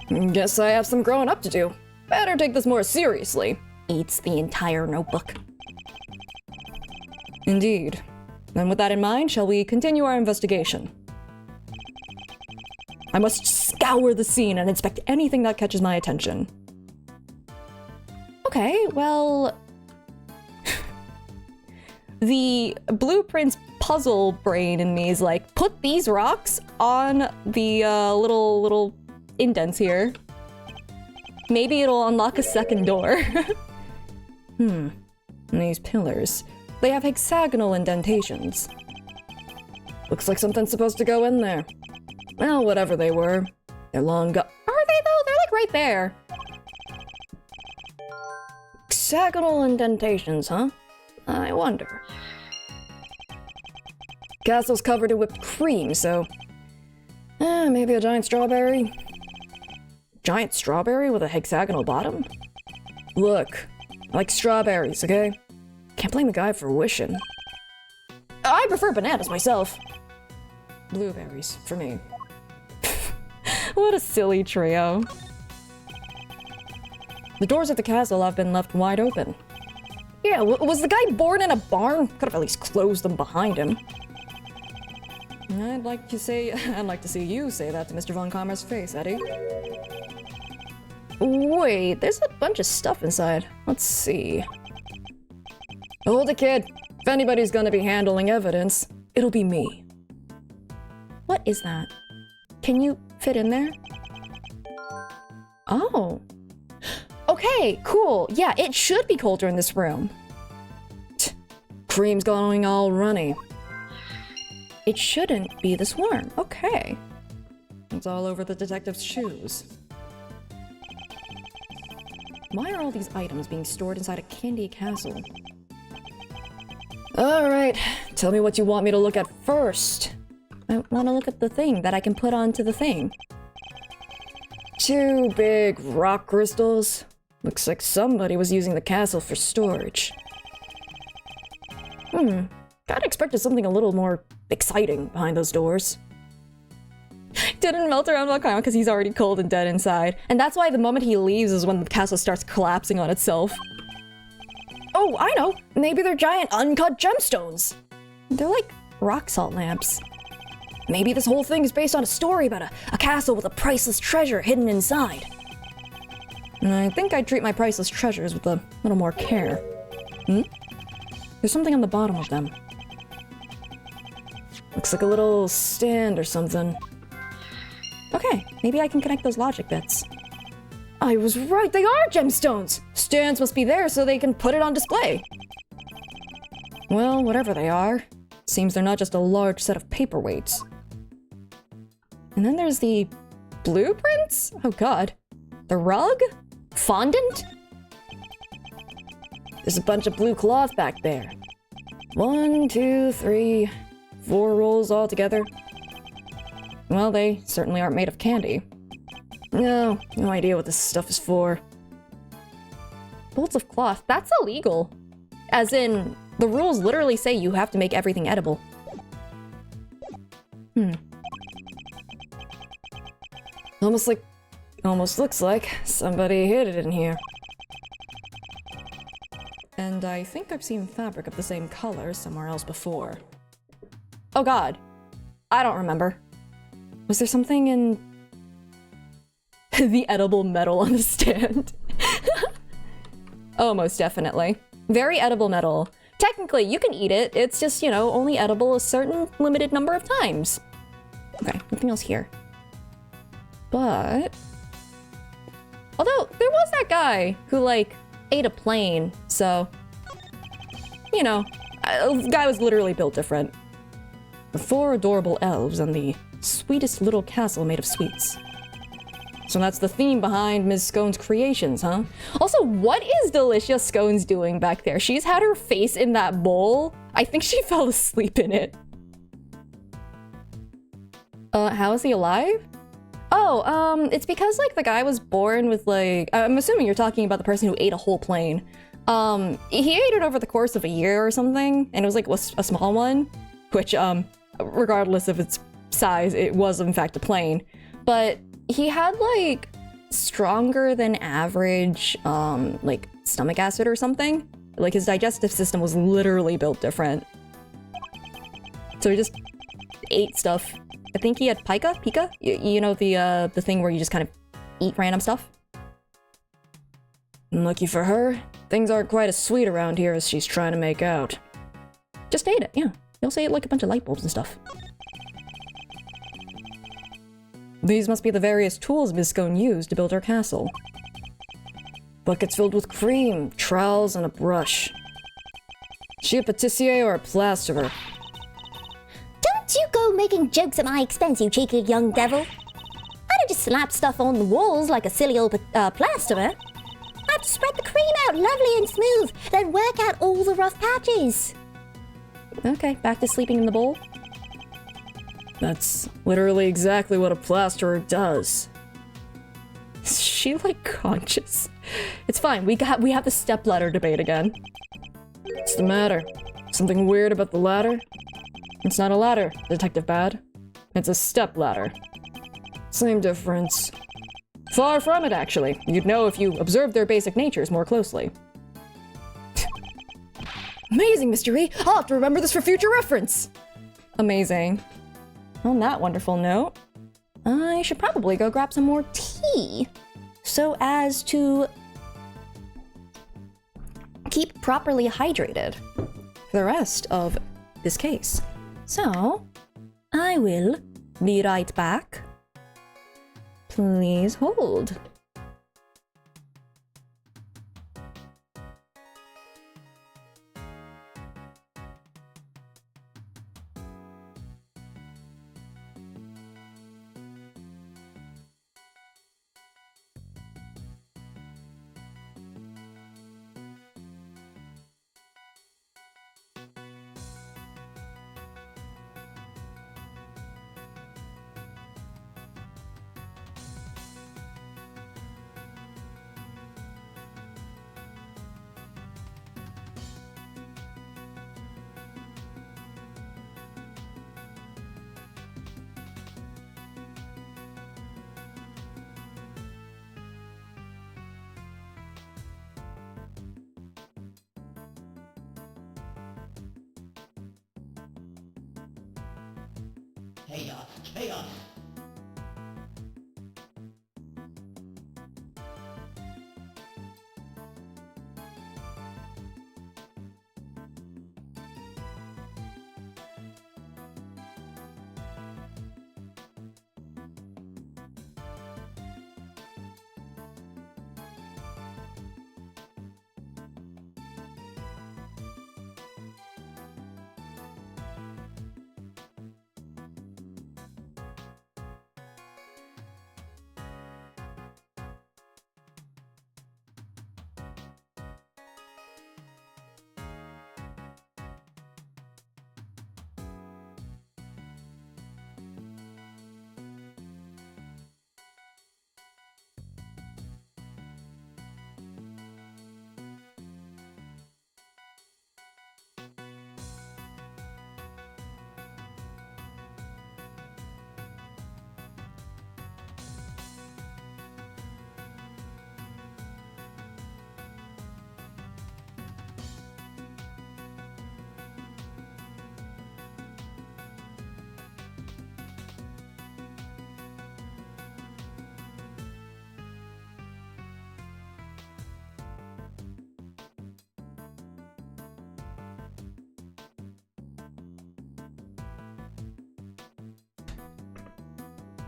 Guess I have some growing up to do. Better take this more seriously. Eats the entire notebook. Indeed. Then with that in mind, shall we continue our investigation? I must scour the scene and inspect anything that catches my attention. Okay, well... the blueprints puzzle brain in me is like, put these rocks on the little indents here. Maybe it'll unlock a second door. And these pillars, they have hexagonal indentations. Looks like something's supposed to go in there. Well, whatever they were, they're long gone. Are they though? They're like right there. Hexagonal indentations, huh? I wonder. Castle's covered in whipped cream, so... maybe a giant strawberry? Giant strawberry with a hexagonal bottom? Look, I like strawberries, okay? Can't blame the guy for wishing. I prefer bananas myself. Blueberries, for me. What a silly trio. The doors of the castle have been left wide open. Yeah, was the guy born in a barn? Could have at least closed them behind him. I'd like to see you say that to Mr. Von Kammer's face, Eddie. Wait, there's a bunch of stuff inside. Let's see. Hold it, kid. If anybody's gonna be handling evidence, it'll be me. What is that? Can you fit in there? Oh. Okay, cool. Yeah, it should be colder in this room. Cream's going all runny. It shouldn't be this warm. Okay. It's all over the detective's shoes. Why are all these items being stored inside a candy castle? Alright, tell me what you want me to look at first. I want to look at the thing that I can put onto the thing. 2 big rock crystals. Looks like somebody was using the castle for storage. Kinda expected something a little more exciting behind those doors. Didn't melt around Valkyrie because he's already cold and dead inside. And that's why the moment he leaves is when the castle starts collapsing on itself. Oh, I know! Maybe they're giant uncut gemstones! They're like rock salt lamps. Maybe this whole thing is based on a story about a castle with a priceless treasure hidden inside. I think I'd treat my priceless treasures with a little more care. There's something on the bottom of them. Looks like a little stand or something. Okay, maybe I can connect those logic bits. I was right, they are gemstones! Stands must be there so they can put it on display. Well, whatever they are, seems they're not just a large set of paperweights. And then there's the blueprints? Oh god. The rug? Fondant? There's a bunch of blue cloth back there. 1, 2, 3, 4 rolls all together. Well, they certainly aren't made of candy. No idea what this stuff is for. Bolts of cloth, that's illegal. As in, the rules literally say you have to make everything edible. Almost looks like somebody hid it in here. And I think I've seen fabric of the same color somewhere else before. Oh god. I don't remember. Was there something in... the edible metal on the stand? Oh, most definitely. Very edible metal. Technically, you can eat it. It's just, you know, only edible a certain limited number of times. Okay, nothing else here. But... although, there was that guy who, like, ate a plane, so... you know, the guy was literally built different. The 4 adorable elves and the sweetest little castle made of sweets. So that's the theme behind Ms. Scone's creations, huh? Also, what is Delicia Scones doing back there? She's had her face in that bowl. I think she fell asleep in it. How is he alive? Oh, it's because, like, the guy was born with, like... I'm assuming you're talking about the person who ate a whole plane. He ate it over the course of a year or something, and it was, like, a small one, which, regardless of its size, it was, in fact, a plane. But he had, like, stronger than average, like, stomach acid or something. Like, his digestive system was literally built different. So he just ate stuff. I think he had Pika? You know, the thing where you just kind of eat random stuff? Lucky for her, things aren't quite as sweet around here as she's trying to make out. Just ate it, yeah. You'll say it like a bunch of light bulbs and stuff. These must be the various tools Miss Scone used to build her castle. Buckets filled with cream, trowels, and a brush. She a patissier or a plasterer? Don't you go making jokes at my expense, you cheeky young devil. I don't just slap stuff on the walls like a silly old plasterer. I have to spread the cream out lovely and smooth, then work out all the rough patches. Okay, back to sleeping in the bowl. That's literally exactly what a plasterer does. Is she, like, conscious? It's fine, we have the stepladder debate again. What's the matter? Something weird about the ladder? It's not a ladder, Detective Bad. It's a step ladder. Same difference. Far from it, actually. You'd know if you observed their basic natures more closely. Amazing, Mr. E! I'll have to remember this for future reference! Amazing. On that wonderful note, I should probably go grab some more tea, so as to keep properly hydrated for the rest of this case. So, I will be right back. Please hold. Chaos.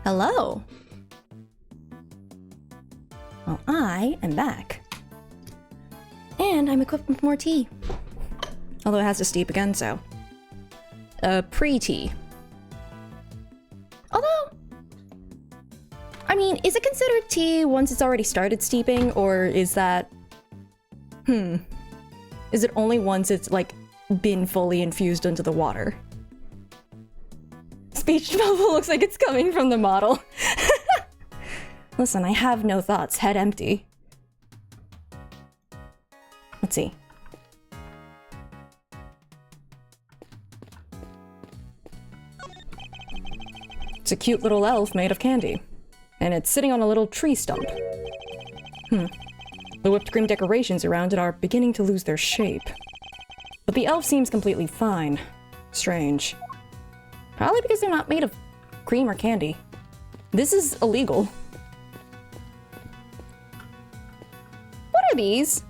Hello. Well, I am back. And I'm equipped with more tea. Although it has to steep again, so. Pre-tea. Although, I mean, is it considered tea once it's already started steeping, or is that... Is it only once it's, like, been fully infused into the water? Speech bubble looks like it's coming from the model. Listen, I have no thoughts, head empty. Let's see. It's a cute little elf made of candy. And it's sitting on a little tree stump. The whipped cream decorations around it are beginning to lose their shape. But the elf seems completely fine. Strange. Probably because they're not made of cream or candy. This is illegal. What are these?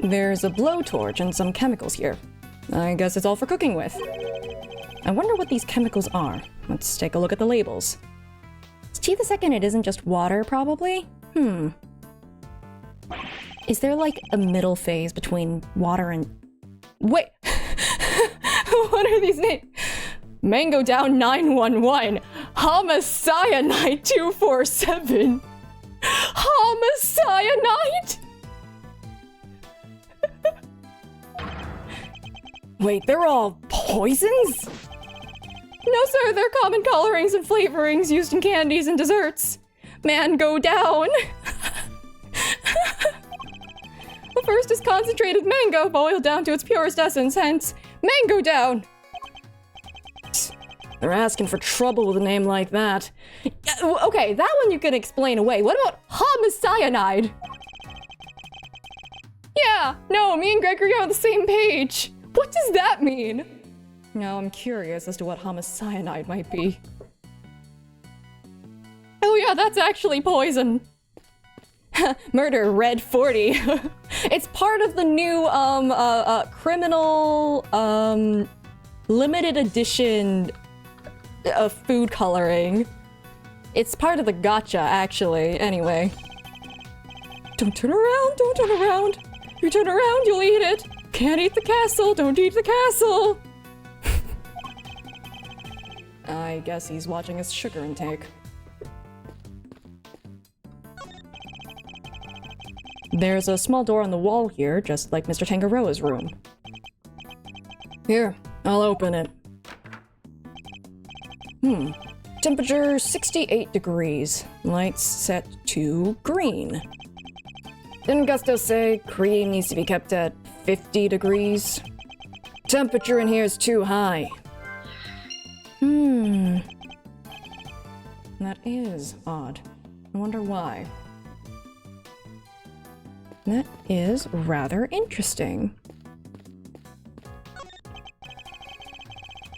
There's a blowtorch and some chemicals here. I guess it's all for cooking with. I wonder what these chemicals are. Let's take a look at the labels. Is tea the second it isn't just water, probably? Is there like a middle phase between water and... Wait! What are these names? Mango Down 911. Homicyanide 247. Homicyanide? Wait, they're all poisons? No, sir, they're common colorings and flavorings used in candies and desserts. Man, go down. The first is concentrated mango, boiled down to its purest essence, hence, mango down. They're asking for trouble with a name like that. Okay, that one you can explain away. What about homicyanide? Yeah, no, me and Gregory are on the same page. What does that mean? Now I'm curious as to what homicyanide might be. Oh yeah, that's actually poison. Murder, red 40. It's part of the new, criminal, limited edition food coloring. It's part of the gotcha, actually. Anyway. Don't turn around, don't turn around. You turn around, you'll eat it. Can't eat the castle, don't eat the castle. I guess he's watching his sugar intake. There's a small door on the wall here, just like Mr. Tangaroa's room. Here, I'll open it. Temperature 68 degrees. Lights set to green. Didn't Gusto say cream needs to be kept at 50 degrees? Temperature in here is too high. That is odd. I wonder why. That is rather interesting.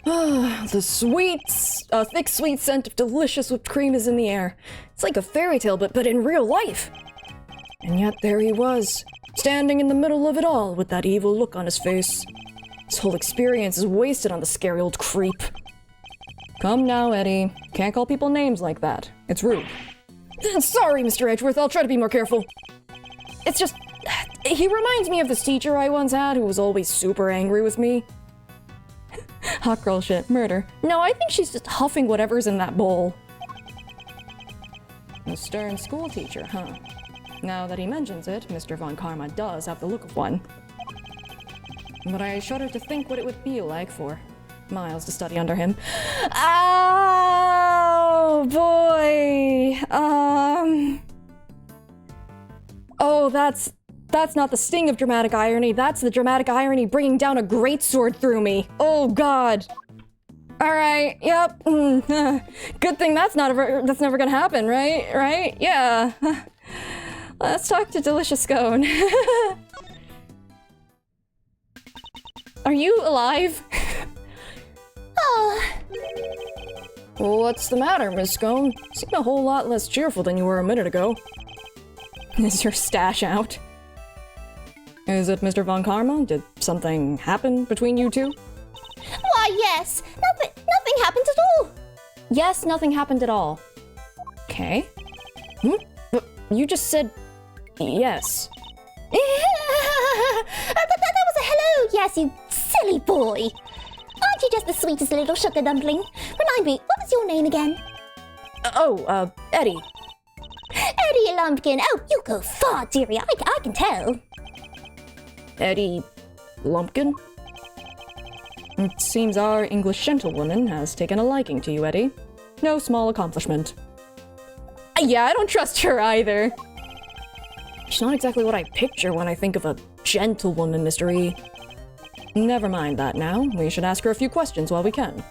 The thick sweet scent of delicious whipped cream is in the air. It's like a fairy tale, but in real life. And yet there he was, standing in the middle of it all with that evil look on his face. This whole experience is wasted on the scary old creep. Come now, Eddie. Can't call people names like that. It's rude. Sorry, Mr. Edgeworth. I'll try to be more careful. It's just... he reminds me of this teacher I once had who was always super angry with me. Hot girl shit. Murder. No, I think she's just huffing whatever's in that bowl. A stern school teacher, huh? Now that he mentions it, Mr. Von Karma does have the look of one. But I shudder to think what it would feel like for Miles to study under him. Oh, boy. Oh, that's not the sting of dramatic irony. That's the dramatic irony bringing down a greatsword through me. Oh, God. All right. Yep. Good thing that's never gonna happen, right? Right? Yeah. Let's talk to Delicious Scone. Are you alive? Oh. What's the matter, Miss Scone? Seem a whole lot less cheerful than you were a minute ago. Is your stash out? Is it Mr. Von Karma? Did something happen between you two? Why, yes. Nothing happened at all. Yes, nothing happened at all. Okay. But you just said yes. That was a hello, yes, you silly boy. Aren't you you're just the sweetest little sugar dumpling. Remind me, what was your name again? Eddie. Eddie Lumpkin. Oh, you go far, dearie. I can tell. Eddie Lumpkin? It seems our English gentlewoman has taken a liking to you, Eddie. No small accomplishment. Yeah, I don't trust her either. She's not exactly what I picture when I think of a gentlewoman, Mr. E. Never mind that now. We should ask her a few questions while we can.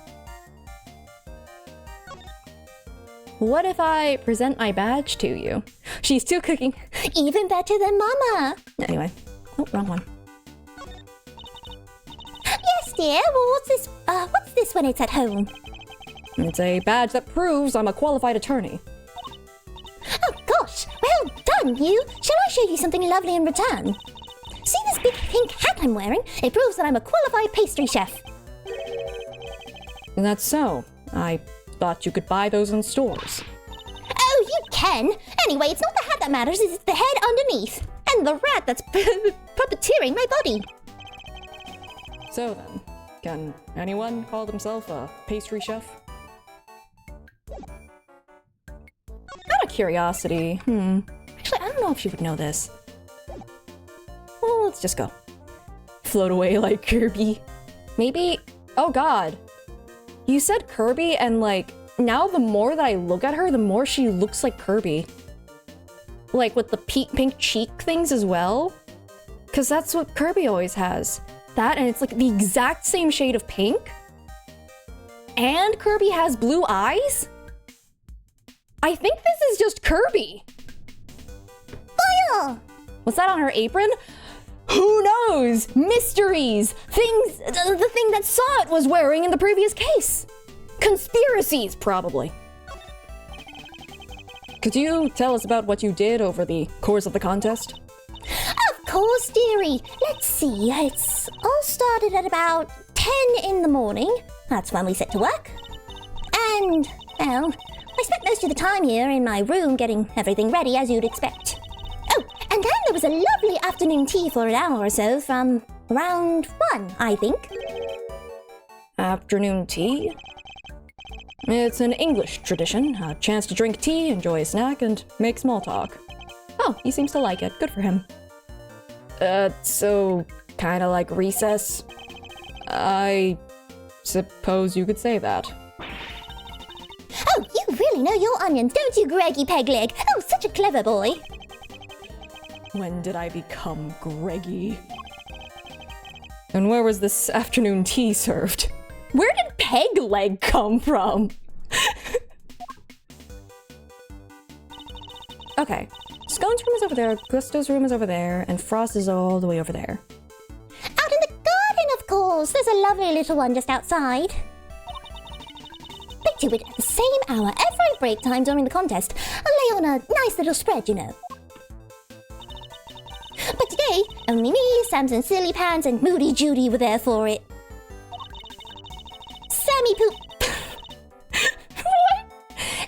What if I present my badge to you? She's still cooking. Even better than Mama. Anyway. Oh, wrong one. Yes, dear. Well, what's this when it's at home? It's a badge that proves I'm a qualified attorney. Oh, gosh. Well done, you. Shall I show you something lovely in return? See this big pink hat I'm wearing? It proves that I'm a qualified pastry chef. That's so. I thought you could buy those in stores. Oh, you can. Anyway, it's not the hat that matters, it's the head underneath. And the rat that's puppeteering my body. So then, can anyone call themselves a pastry chef? Out of curiosity, Actually, I don't know if she would know this. Well, let's just go. Float away like Kirby. Maybe... Oh god. You said Kirby and like, now the more that I look at her, the more she looks like Kirby. Like with the pink cheek things as well. Because that's what Kirby always has. That, and it's like the exact same shade of pink. And Kirby has blue eyes? I think this is just Kirby. Fire! What's that on her apron? Who knows? Mysteries! Things the thing that Saw It was wearing in the previous case. Conspiracies, probably. Could you tell us about what you did over the course of the contest? Of course, dearie. Let's see. It's all started at about 10 in the morning. That's when we set to work. And, well, I spent most of the time here in my room getting everything ready as you'd expect. Oh, and then there was a lovely afternoon tea for an hour or so from around 1, I think. Afternoon tea? It's an English tradition, a chance to drink tea, enjoy a snack, and make small talk. Oh, he seems to like it. Good for him. So kinda like recess? I suppose you could say that. Oh, you really know your onions, don't you, Greggy Pegleg? Oh, such a clever boy. When did I become Greggy? And where was this afternoon tea served? Where did Peg Leg come from? Okay, Scone's room is over there, Gusto's room is over there, and Frost is all the way over there. Out in the garden, of course. There's a lovely little one just outside. They do it at the same hour every break time during the contest. I lay on a nice little spread, you know. But today, only me, Samson Silly Pants, and Moody Judy were there for it. Sammy Poop... What?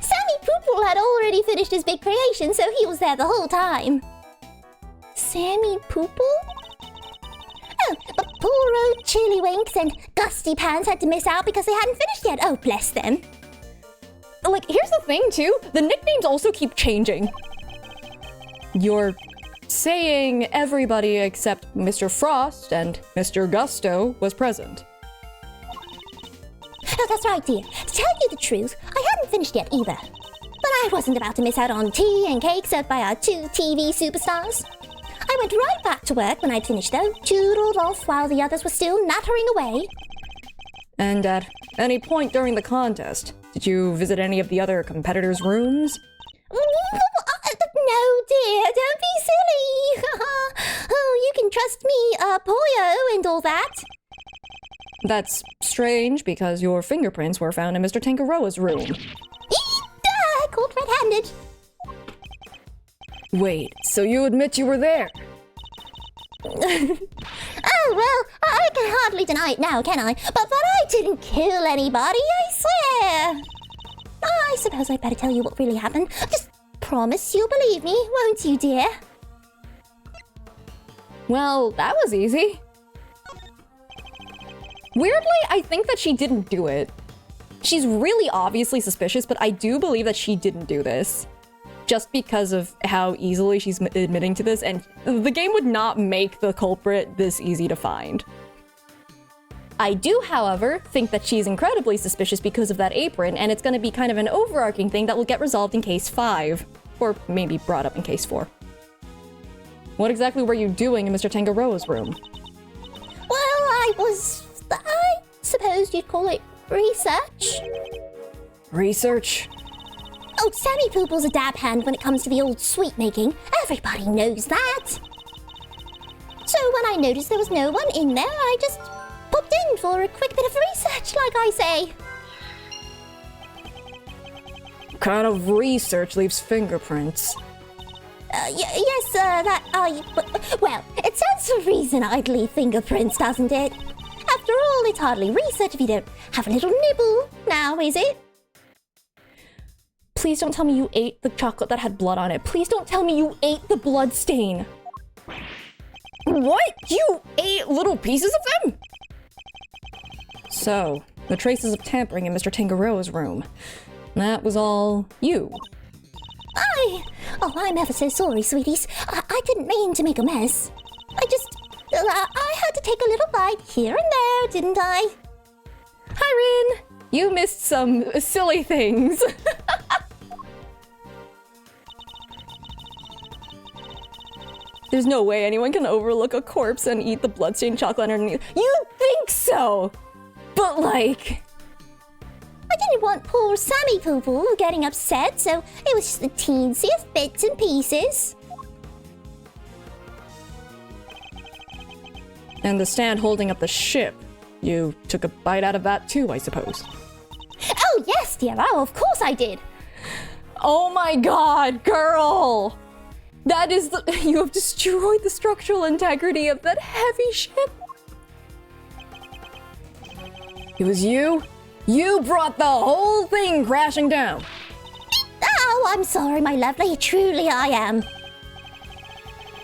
Sammy Poople had already finished his big creation, so he was there the whole time. Sammy Poople? Oh, but poor old Chili Winks and Gusty Pants had to miss out because they hadn't finished yet. Oh, bless them. Like, here's the thing, too. The nicknames also keep changing. You're saying everybody except Mr. Frost and Mr. Gusto was present. Oh, that's right, dear. To tell you the truth, I hadn't finished yet either. But I wasn't about to miss out on tea and cake served by our 2 TV superstars. I went right back to work when I'd finished, though, toodled off while the others were still nattering away. And at any point during the contest, did you visit any of the other competitors' rooms? No, dear, don't be silly. Oh, you can trust me, Poyo and all that. That's strange, because your fingerprints were found in Mr. Tangaroa's room. Caught red-handed. Wait, so you admit you were there? Oh, well, I can hardly deny it now, can I? But I didn't kill anybody, I swear. I suppose I'd better tell you what really happened. Just promise you'll believe me, won't you, dear? Well, that was easy. Weirdly, I think that she didn't do it. She's really obviously suspicious, but I do believe that she didn't do this. Just because of how easily she's admitting to this, and the game would not make the culprit this easy to find. I do, however, think that she's incredibly suspicious because of that apron, and it's going to be kind of an overarching thing that will get resolved in case 5. Or maybe brought up in case 4. What exactly were you doing in Mr. Tangaroa's room? Well, I suppose you'd call it research. Research? Old Sammy Poople's a dab hand when it comes to the old sweet making. Everybody knows that. So when I noticed there was no one in there, I just popped in for a quick bit of research, like I say. What kind of research leaves fingerprints? Yes, well, it stands to reason I'd leave fingerprints, doesn't it? After all, it's hardly research if you don't have a little nibble, now is it? Please don't tell me you ate the chocolate that had blood on it. Please don't tell me you ate the blood stain. What? You ate little pieces of them? So, the traces of tampering in Mr. Tangaroa's room. That was all you. I'm ever so sorry, sweeties. I didn't mean to make a mess. I had to take a little bite here and there, didn't I? Hi, Rin! You missed some silly things. There's no way anyone can overlook a corpse and eat the bloodstained chocolate underneath. You think so? But like... I didn't want poor Sammy Poo-Poo getting upset, so it was just the teensiest bits and pieces. And the stand holding up the ship. You took a bite out of that too, I suppose. Oh, yes, dear. Oh, of course I did. Oh my god, girl! That is the... You have destroyed the structural integrity of that heavy ship. It was you? You brought the whole thing crashing down. Oh, I'm sorry, my lovely. Truly I am.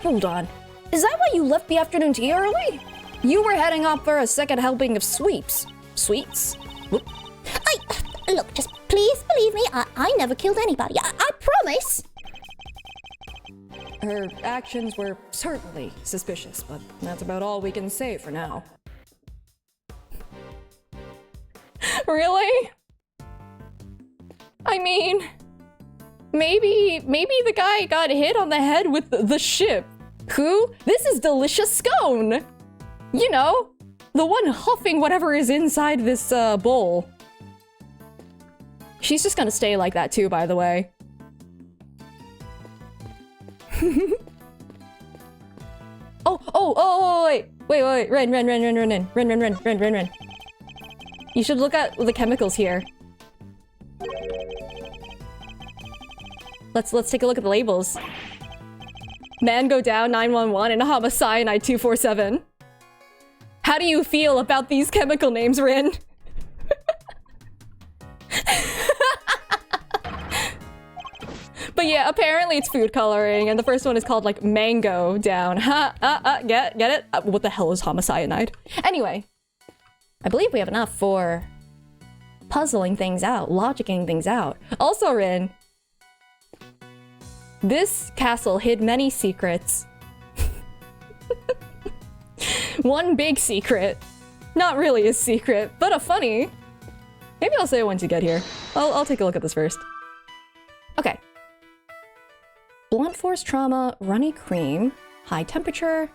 Hold on. Is that why you left the afternoon tea early? You were heading off for a second helping of sweets. Sweets? Whoop. Look, just please believe me. I never killed anybody. I promise. Her actions were certainly suspicious, but that's about all we can say for now. Really? I mean, maybe the guy got hit on the head with the ship. Who? This is delicious scone! You know, the one huffing whatever is inside this bowl. She's just gonna stay like that too, by the way. Wait, Ren. You should look at the chemicals here. Let's take a look at the labels. Mango down 911 and homicyanide 247. How do you feel about these chemical names, Rin? But yeah, apparently it's food coloring, and the first one is called like mango down. Get it? What the hell is homicyanide? Anyway, I believe we have enough for puzzling things out, logicking things out. Also, Rin, this castle hid many secrets. One big secret. Not really a secret, but a funny. Maybe I'll say it once you get here. I'll take a look at this first. Okay. Blunt force trauma, runny cream, high temperature.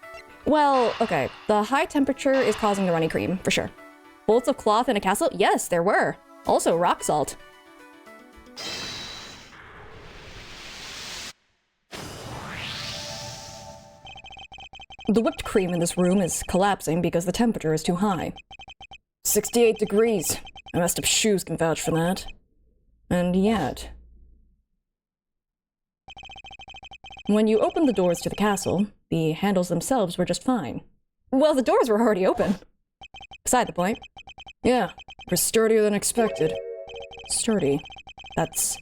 Well, okay. The high temperature is causing the runny cream, for sure. Bolts of cloth in a castle? Yes, there were. Also rock salt. The whipped cream in this room is collapsing because the temperature is too high. 68 degrees. My messed up shoes can vouch for that. And yet... when you opened the doors to the castle, the handles themselves were just fine. Well, the doors were already open. Beside the point. Yeah, we're sturdier than expected. Sturdy. That's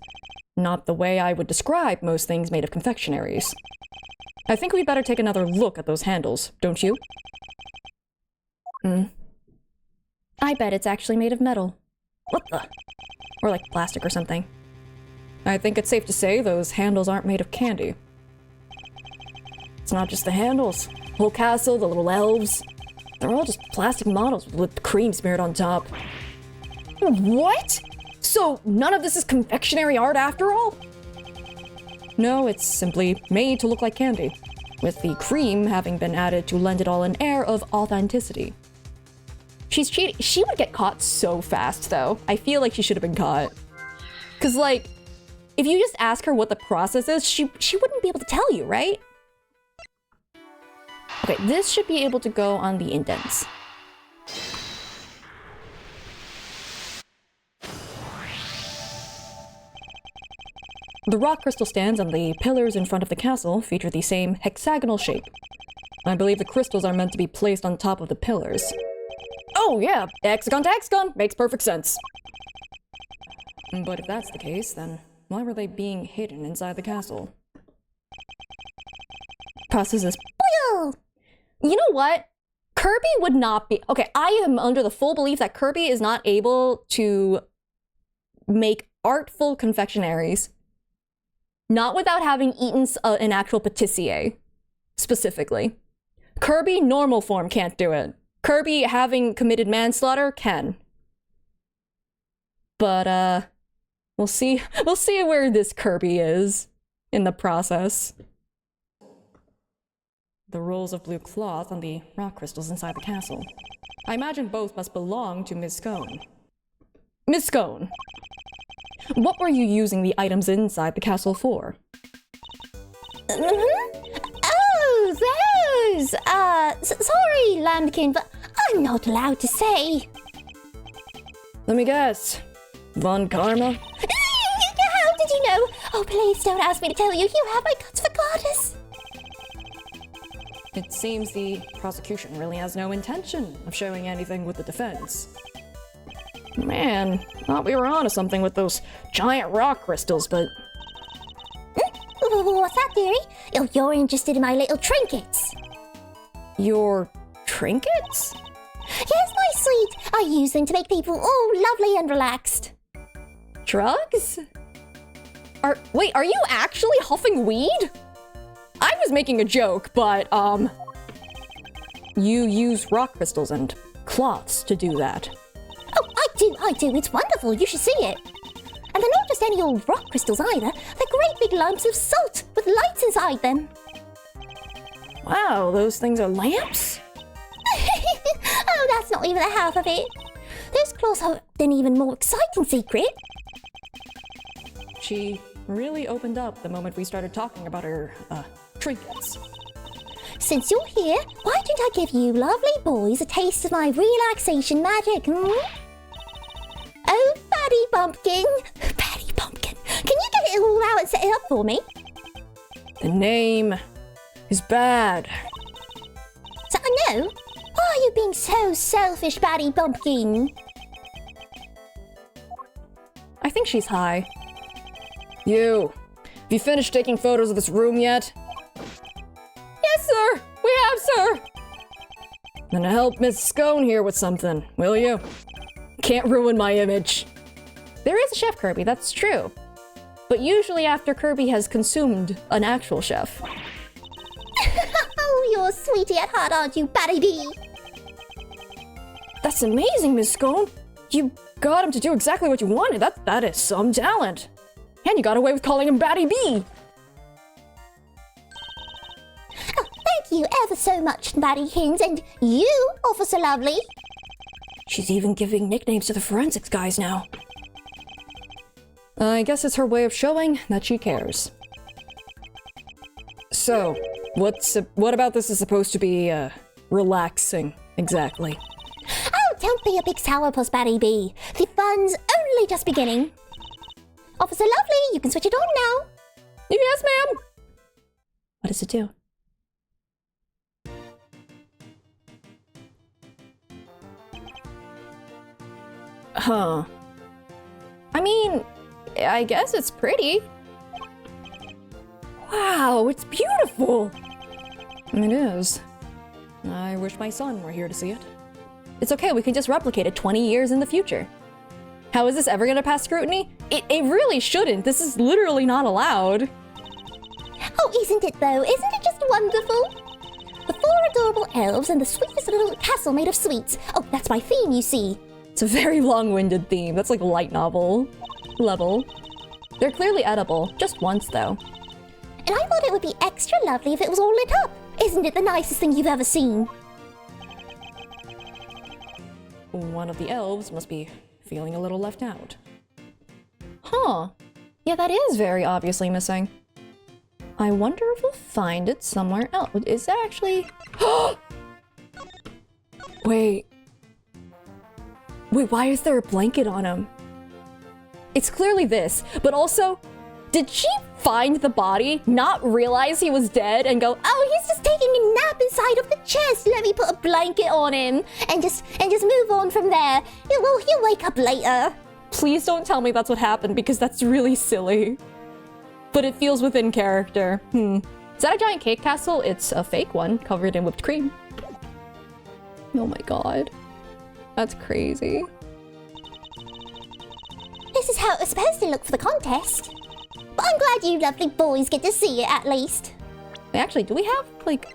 not the way I would describe most things made of confectionaries. I think we'd better take another look at those handles, don't you? I bet it's actually made of metal. What the? Or like plastic or something. I think it's safe to say those handles aren't made of candy. It's not just the handles. The whole castle, the little elves. They're all just plastic models with whipped cream smeared on top. What? So none of this is confectionery art after all? No, it's simply made to look like candy, with the cream having been added to lend it all an air of authenticity. She's cheating. She would get caught so fast, though. I feel like she should have been caught. Because, like, if you just ask her what the process is, she wouldn't be able to tell you, right? Okay, this should be able to go on the indents. The rock crystal stands and the pillars in front of the castle feature the same hexagonal shape. I believe the crystals are meant to be placed on top of the pillars. Oh yeah, hexagon to hexagon. Makes perfect sense. But if that's the case, then why were they being hidden inside the castle? Process is boil! You know what? Kirby would not be... Okay, I am under the full belief that Kirby is not able to make artful confectionaries. Not without having eaten an actual patissier, specifically. Kirby, normal form, can't do it. Kirby, having committed manslaughter, can. But, we'll see where this Kirby is in the process. The rolls of blue cloth on the rock crystals inside the castle. I imagine both must belong to Miss Scone. Miss Scone, what were you using the items inside the castle for? Oh, those! Sorry, Lambkin, but I'm not allowed to say. Let me guess. Von Karma? How did you know? Oh, please don't ask me to tell you. You have my guts for goddess. It seems the prosecution really has no intention of showing anything with the defense. Man, thought we were onto something with those giant rock crystals, but... What's that, dearie? Oh, you're interested in my little trinkets. Your trinkets? Yes, my sweet. I use them to make people all lovely and relaxed. Drugs? Wait, are you actually huffing weed? I was making a joke, but, You use rock crystals and cloths to do that. Oh, I do. It's wonderful. You should see it. And they're not just any old rock crystals either. They're great big lumps of salt with lights inside them. Wow, those things are lamps? Oh, that's not even the half of it. Those claws hold an even more exciting secret. She really opened up the moment we started talking about her, trinkets. Since you're here, why don't I give you lovely boys a taste of my relaxation magic, hmm? Oh, Patty Pumpkin! Patty Pumpkin, can you get it all out and set it up for me? The name is bad. So I know. Why are you being so selfish, Patty Pumpkin? I think she's high. You, have you finished taking photos of this room yet? Yes, sir! We have, sir! Then help Miss Scone here with something, will you? Can't ruin my image. There is a Chef Kirby, that's true. But usually after Kirby has consumed an actual chef. Oh, you're sweetie at heart, aren't you, Patty Bee? That's amazing, Miss Scone. You got him to do exactly what you wanted. That is some talent. And you got away with calling him Batty Bee. Oh, thank you ever so much, Patty Kings, and you, Officer Lovely. She's even giving nicknames to the forensics guys now. I guess it's her way of showing that she cares. So, what about this is supposed to be, relaxing, exactly? Oh, don't be a big sourpuss, Patty Bee. The fun's only just beginning. Officer Lovely, you can switch it on now. Yes, ma'am. What does it do? Huh. I mean, I guess it's pretty. Wow, it's beautiful. It is. I wish my son were here to see it. It's okay, we can just replicate it 20 years in the future. How is this ever gonna pass scrutiny? It really shouldn't. This is literally not allowed. Oh, isn't it though? Isn't it just wonderful? The 4 adorable elves and the sweetest little castle made of sweets. Oh, that's my theme, you see. It's a very long-winded theme. That's like light novel level. They're clearly edible. Just once, though. And I thought it would be extra lovely if it was all lit up. Isn't it the nicest thing you've ever seen? One of the elves must be feeling a little left out. Huh. Yeah, that is very obviously missing. I wonder if we'll find it somewhere else. Is that actually... Wait. Wait, why is there a blanket on him? It's clearly this, but also, did she find the body, not realize he was dead, and go, Oh, he's just taking a nap inside of the chest. Let me put a blanket on him and just move on from there. He'll wake up later. please don't tell me that's what happened, because that's really silly. But it feels within character. Is that a giant cake castle? It's a fake one, covered in whipped cream. Oh my god. That's crazy. This is how it was supposed to look for the contest. But I'm glad you lovely boys get to see it at least. Actually, do we have, like...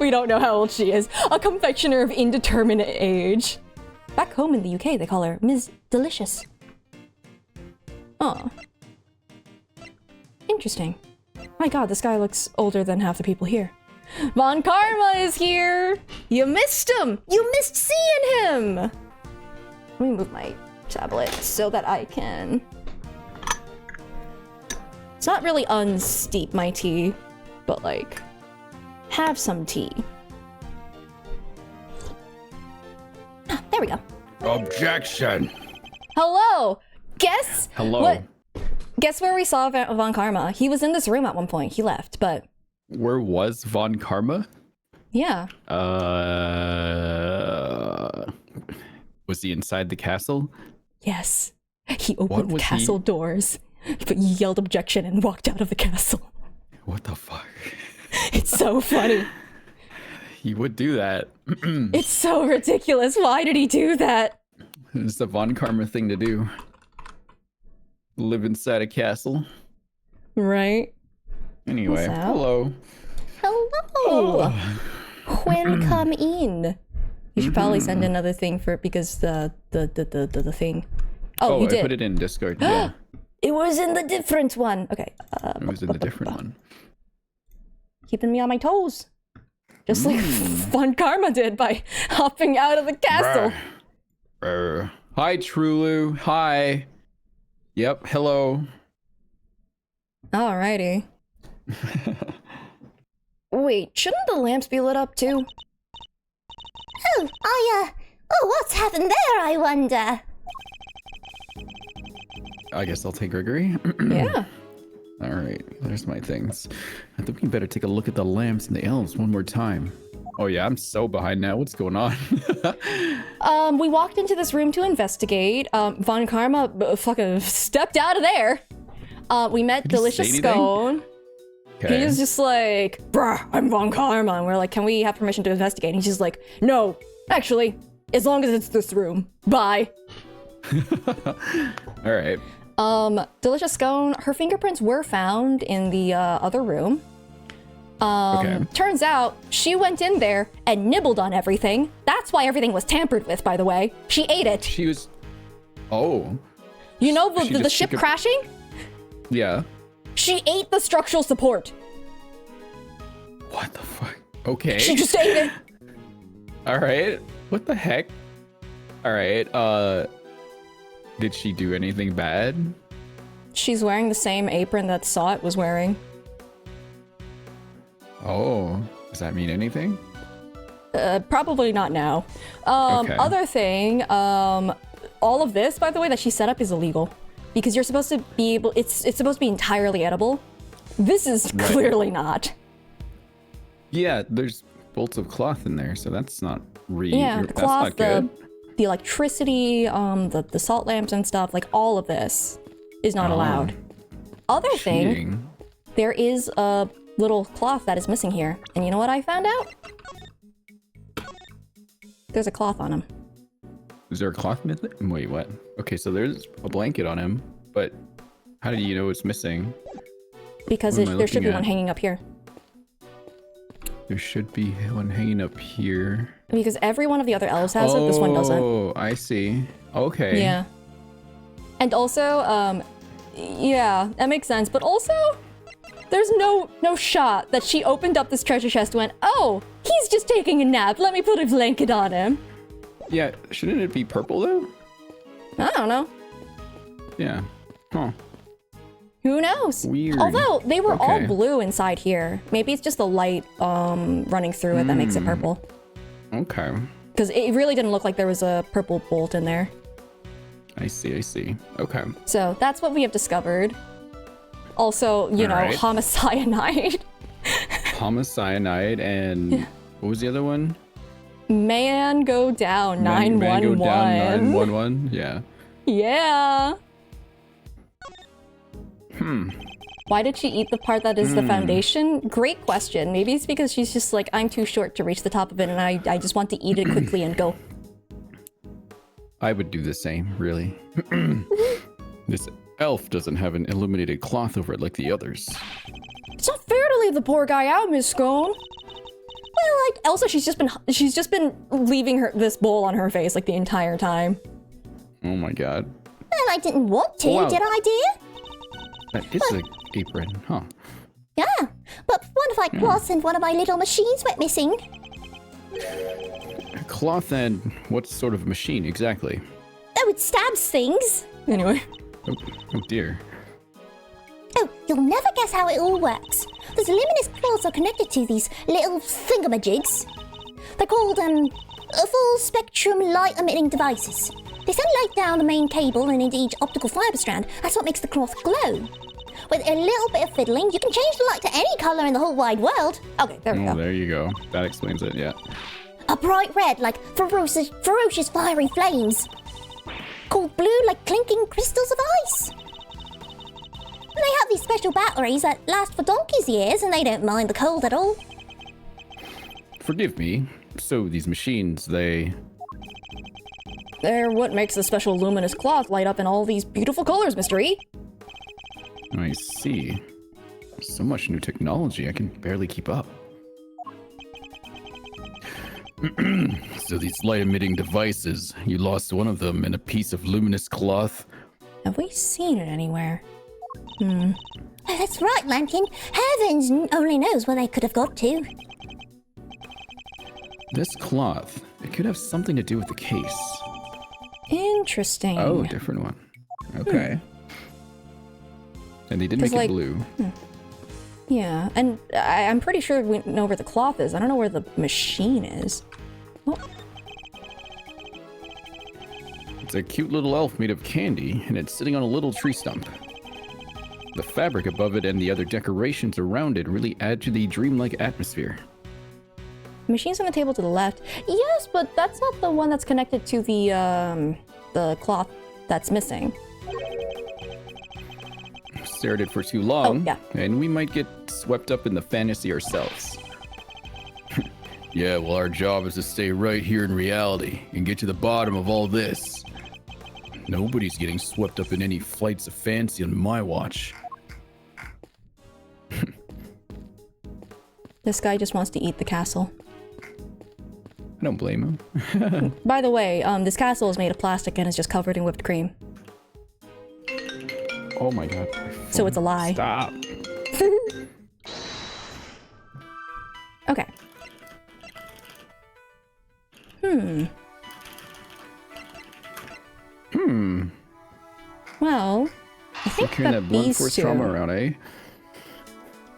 we don't know how old she is. A confectioner of indeterminate age. Back home in the UK, they call her Ms. Delicious. Oh. Interesting. My god, this guy looks older than half the people here. Von Karma is here! You missed him! You missed seeing him! Let me move my tablet so that I can... It's not really unsteep my tea, but like, have some tea. Ah, there we go. Objection. Hello! Guess Hello. what? Guess where we saw Von Karma? He was in this room at one point. He left, but Where was Von Karma? yeah. Was he inside the castle? Yes. He What opened the was castle doors, but yelled objection and walked out of the castle. What the fuck? It's so funny. He would do that. It's so ridiculous. Why did he do that? It's the Von Karma thing to do. Live inside a castle. Right? Anyway, What's up? hello. Hello. When come in. You should probably send another thing for it because the thing. Oh, you I did. put it in Discord. Yeah, It was in the different one. Okay. it was in the different one. Keeping me on my toes. Just like Von Karma did by hopping out of the castle. Hi, Trulu. Hi. Yep. Hello. Alrighty. Wait, shouldn't the lamps be lit up too? Oh, what's happened there, I wonder? I guess I'll take Gregory. Yeah. All right, there's my things. I think we better take a look at the lamps and the elves one more time. Oh yeah, I'm so behind now. What's going on? We walked into this room to investigate. Von Karma fucking stepped out of there. We met Did he Delicious say anything? Scone. Okay. He was just like, bruh, I'm Von Karma. And we're like, can we have permission to investigate? And he's just like, no, actually, as long as it's this room. Bye. All right. Delicious Scone, her fingerprints were found in the other room. Okay. Turns out she went in there and nibbled on everything. That's why everything was tampered with, by the way. She ate it. She was. Oh. You know She the just ship took a- crashing? Yeah. She ate the structural support. What the fuck? Okay. She just ate it. All right. What the heck? All right. Did she do anything bad? She's wearing the same apron that Sot was wearing. Oh. Does that mean anything? Probably not now. Okay. Other thing, all of this, by the way, that she set up is illegal. Because you're supposed to be able, it's supposed to be entirely edible. This is Right. clearly not. Yeah. There's bolts of cloth in there, so that's not Yeah, the that's cloth, not good. the electricity, the salt lamps and stuff, like all of this is not allowed. Other thing, Cheating. there is a little cloth that is missing here. And you know what I found out? There's a cloth on him. Is there a cloth missing? Wait, what? Okay, so there's a blanket on him, but how do you know it's missing? Because What am I there should looking be one at? hanging up here. There should be one hanging up here. Because every one of the other elves has it, this one doesn't. Oh, I see. Okay. Yeah. And also, yeah, that makes sense. But also, there's no shot that she opened up this treasure chest and went, oh, he's just taking a nap. Let me put a blanket on him. Yeah, shouldn't it be purple though? I don't know. Yeah. Huh. Who knows? Weird. Although they were all Okay. blue inside here. Maybe it's just the light running through it that makes it purple. Okay. Because it really didn't look like there was a purple bolt in there. I see. Okay. So that's what we have discovered. Also, you know, Alright. homicyanide. Homicyanide and what was the other one? Man go down 911. Man go down 911. Yeah. Yeah. Why did she eat the part that is the foundation? Great question. Maybe it's because she's just like, I'm too short to reach the top of it and I just want to eat it quickly and go. I would do the same, really. This elf doesn't have an illuminated cloth over it like the others. It's not fair to leave the poor guy out, Miss Scone. Well, like, Elsa, she's just been leaving this bowl on her face like the entire time. Oh my god. Well, I didn't want to, Wow. did I, dear? That is an apron, huh? Yeah, but one of my cloths and one of my little machines went missing. A cloth and what sort of machine exactly? Oh, it stabs things. Anyway. Oh dear. Oh, you'll never guess how it all works. Those luminous cloths are connected to these little thingamajigs. They're called, full spectrum light emitting devices. They send light down the main cable and into each optical fiber strand. That's what makes the cloth glow. With a little bit of fiddling, you can change the light to any color in the whole wide world. Okay, there we Oh, go. there you go. That explains it, yeah. A bright red like ferocious fiery flames. Called blue like clinking crystals of ice. And they have these special batteries that last for donkey's years and they don't mind the cold at all. Forgive me. So these machines, They're what makes the special luminous cloth light up in all these beautiful colors, Mr. E. I see. So much new technology, I can barely keep up. So these light-emitting devices, you lost one of them in a piece of luminous cloth? Have we seen it anywhere? Oh, that's right, Lambkin. Heavens only knows where they could have got to. This cloth, it could have something to do with the case. Interesting. Oh, different one. Okay. And they did make 'Cause, it like- blue. Yeah, and I'm pretty sure we know where the cloth is. I don't know where the machine is. Oh, It's a cute little elf made of candy, and it's sitting on a little tree stump. The fabric above it and the other decorations around it really add to the dreamlike atmosphere. the machine's on the table to the left. Yes, but that's not the one that's connected to the cloth that's missing. Stared at it for too long, yeah. and we might get swept up in the fantasy ourselves. Yeah, well, our job is to stay right here in reality and get to the bottom of all this. Nobody's getting swept up in any flights of fancy on my watch. This guy just wants to eat the castle. I don't blame him. By the way, this castle is made of plastic and is just covered in whipped cream. Oh my god. So it's a lie. Stop. Okay. Well, I think Carrying that blunt these force two. trauma around, eh?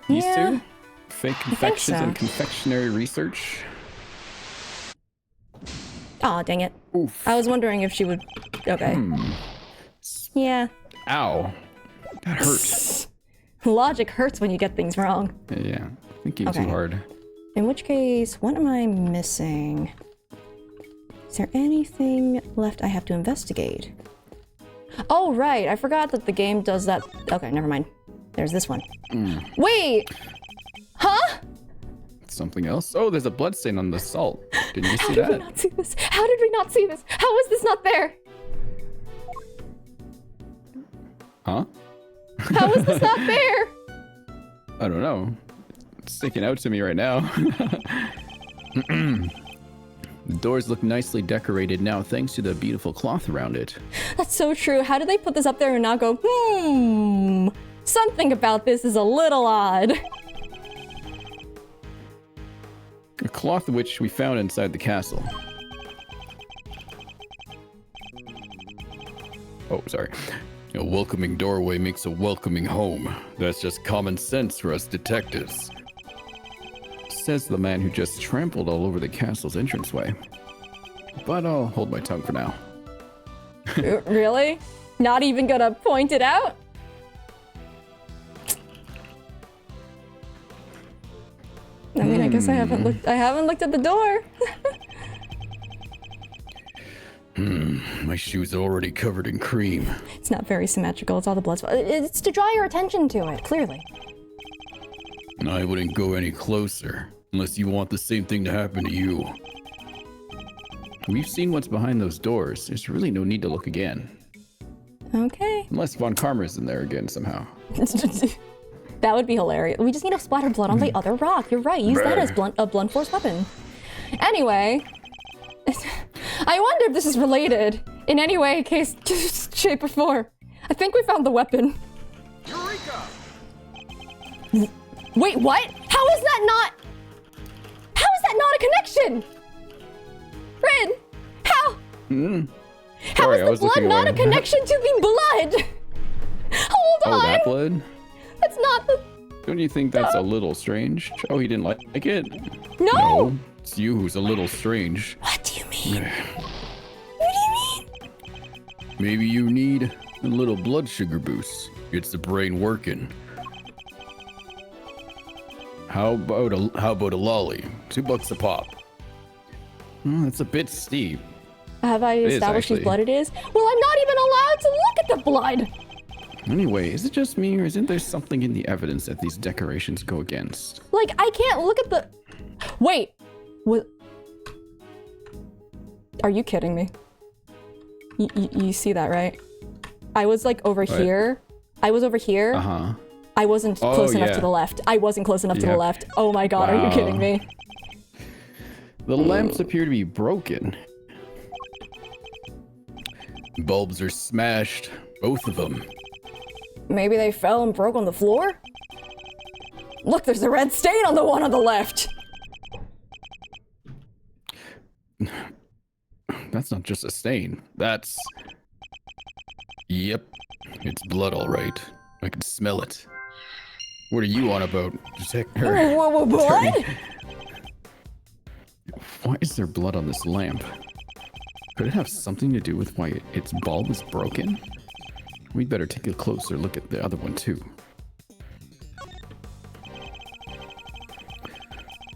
These Yeah. two? Fake confections so. and confectionery research? Aw, dang it. Oof. I was wondering if she would... Okay. Yeah. Ow. That hurt. Logic hurts when you get things wrong. Yeah. Thinking Okay. too hard. In which case, what am I missing? Is there anything left I have to investigate? Oh, right. I forgot that the game does that. Okay, never mind. There's this one. Wait! Huh? something else. Oh, there's a bloodstain on the salt. Didn't you see How did we that? not see this? How did we not see this? How is this not there? Huh? How is this not there? I don't know. It's sticking out to me right now. The doors look nicely decorated now thanks to the beautiful cloth around it. That's so true. How did they put this up there and not go, something about this is a little odd. A cloth which we found inside the castle. Oh, sorry. A welcoming doorway makes a welcoming home. That's just common sense for us detectives. Says the man who just trampled all over the castle's entranceway. But I'll hold my tongue for now. Really? Not even gonna point it out? I mean, I guess I haven't looked at the door. My shoes are already covered in cream. It's not very symmetrical. It's all the blood. It's to draw your attention to it, clearly. I wouldn't go any closer, unless you want the same thing to happen to you. We've seen what's behind those doors. There's really no need to look again. Okay. Unless Von Karma's in there again somehow. That would be hilarious. We just need to splatter blood on the other rock. You're right. Use that as a blunt force weapon. Anyway, I wonder if this is related in any way, case, shape, or form. I think we found the weapon. Eureka! Wait, what? How is that not a connection? Rin, how? How Sorry, I is was the blood looking not a away. connection to the blood? Hold Oh, on. that blood? That's not the. Don't you think that's a little strange? Oh, he didn't like it? No. No, it's you who's a little strange. What do you mean? What do you mean? Maybe you need a little blood sugar boost. Gets the brain working. How about a lolly? $2 a pop. That's a bit steep. Have I is, established whose actually. blood it is? Well, I'm not even allowed to look at the blood. Anyway, is it just me or isn't there something in the evidence that these decorations go against? Like, I can't look at the. Wait. What? Are you kidding me? You see that, right? I was like over here. I was over here. Uh-huh. I wasn't Oh, close enough yeah. to the left. I wasn't close enough to Yeah. the left. Oh my god, are you Wow. kidding me? The lamps appear to be broken. Bulbs are smashed. Both of them. Maybe they fell and broke on the floor? Look, there's a red stain on the one on the left. That's not just a stain. That's... Yep. It's blood, all right. I can smell it. What are you on about, Detective? Whoa, blood? Why is there blood on this lamp? Could it have something to do with why its bulb is broken? We'd better take a closer look at the other one, too.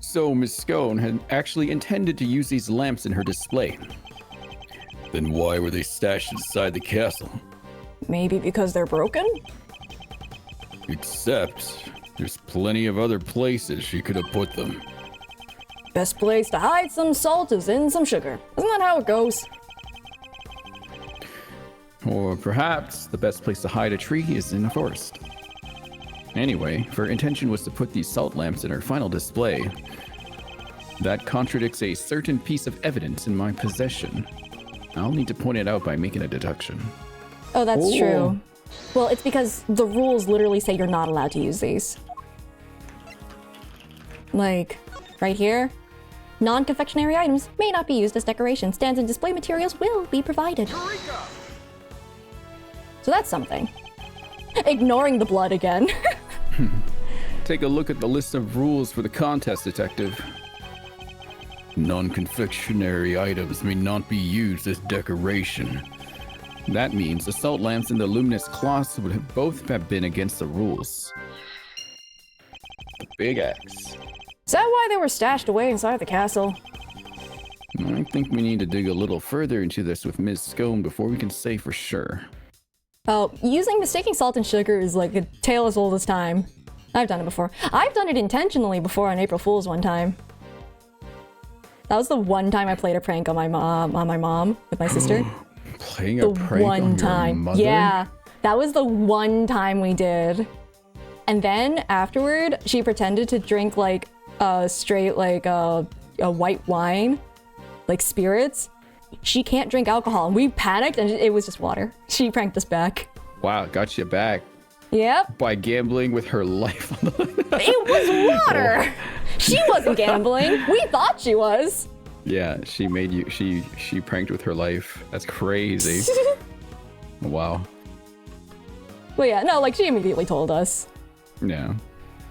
So, Miss Scone had actually intended to use these lamps in her display. Then why were they stashed inside the castle? Maybe because they're broken? Except, there's plenty of other places she could have put them. Best place to hide some salt is in some sugar. Isn't that how it goes? Or perhaps the best place to hide a tree is in a forest. Anyway, if her intention was to put these salt lamps in her final display, that contradicts a certain piece of evidence in my possession. I'll need to point it out by making a deduction. Oh, that's true. Well, it's because the rules literally say you're not allowed to use these. Like, right here. Non-confectionery items may not be used as decoration. Stands and display materials will be provided. Eureka! So that's something. Ignoring the blood again. Take a look at the list of rules for the contest, Detective. Non-confectionery items may not be used as decoration. That means the salt lamps and the luminous cloths would have both have been against the rules. The big X. Is that why they were stashed away inside the castle? I think we need to dig a little further into this with Ms. Scone before we can say for sure. Oh, mistaking salt and sugar is like a tale as old as time. I've done it before. I've done it intentionally before on April Fool's one time. That was the one time I played a prank on my mom with my sister. Playing a prank on your mother? Yeah, that was the one time we did. And then afterward, she pretended to drink like straight like a white wine, like spirits. She can't drink alcohol, and we panicked, and it was just water. She pranked us back. Wow, got you back. Yep. By gambling with her life on the line. It was water. She wasn't gambling. We thought she was. Yeah, she made you. She pranked with her life. That's crazy. Wow. Well, yeah, no, like she immediately told us. Yeah.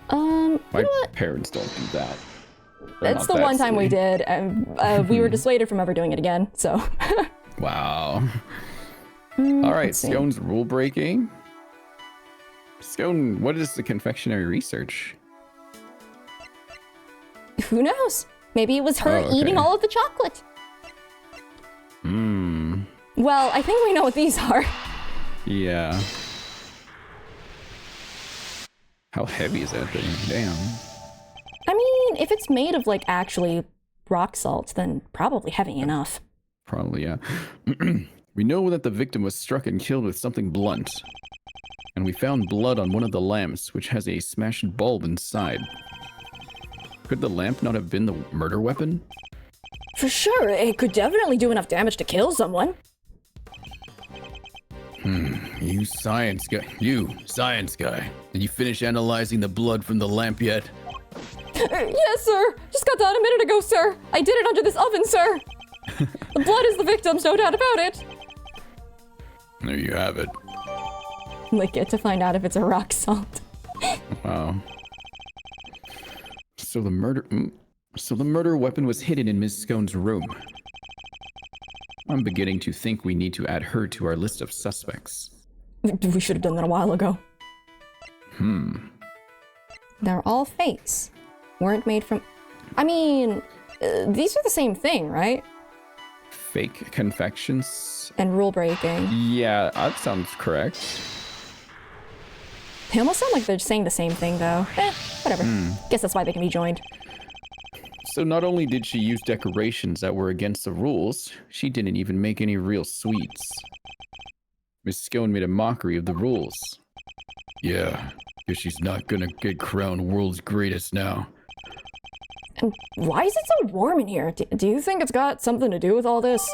My parents don't do that. It's the one time we did, and we were dissuaded from ever doing it again. So. Wow. All right, Scone's rule breaking. Scone, what is the confectionery research? Who knows? Maybe it was her eating all of the chocolate. Well, I think we know what these are. Yeah. How heavy is that thing? Damn. I mean, if it's made of, like, actually rock salt, then probably heavy enough. Probably, yeah. We know that the victim was struck and killed with something blunt. And we found blood on one of the lamps, which has a smashed bulb inside. Could the lamp not have been the murder weapon? For sure, it could definitely do enough damage to kill someone. You science guy. Did you finish analyzing the blood from the lamp yet? Yes, sir. Just got done a minute ago, sir. I did it under this oven, sir. The blood is the victim's, no doubt about it. There you have it. Lick it to find out if it's a rock salt. Wow. So the murder weapon was hidden in Miss Scone's room. I'm beginning to think we need to add her to our list of suspects. We should have done that a while ago. They're all fakes. Weren't made from... I mean, these are the same thing, right? Fake confections? And rule breaking. Yeah, that sounds correct. They almost sound like they're saying the same thing, though. Whatever. Guess that's why they can be joined. So not only did she use decorations that were against the rules, she didn't even make any real sweets. Miss Scone made a mockery of the rules. Yeah, guess she's not gonna get crowned world's greatest now. And why is it so warm in here? Do you think it's got something to do with all this?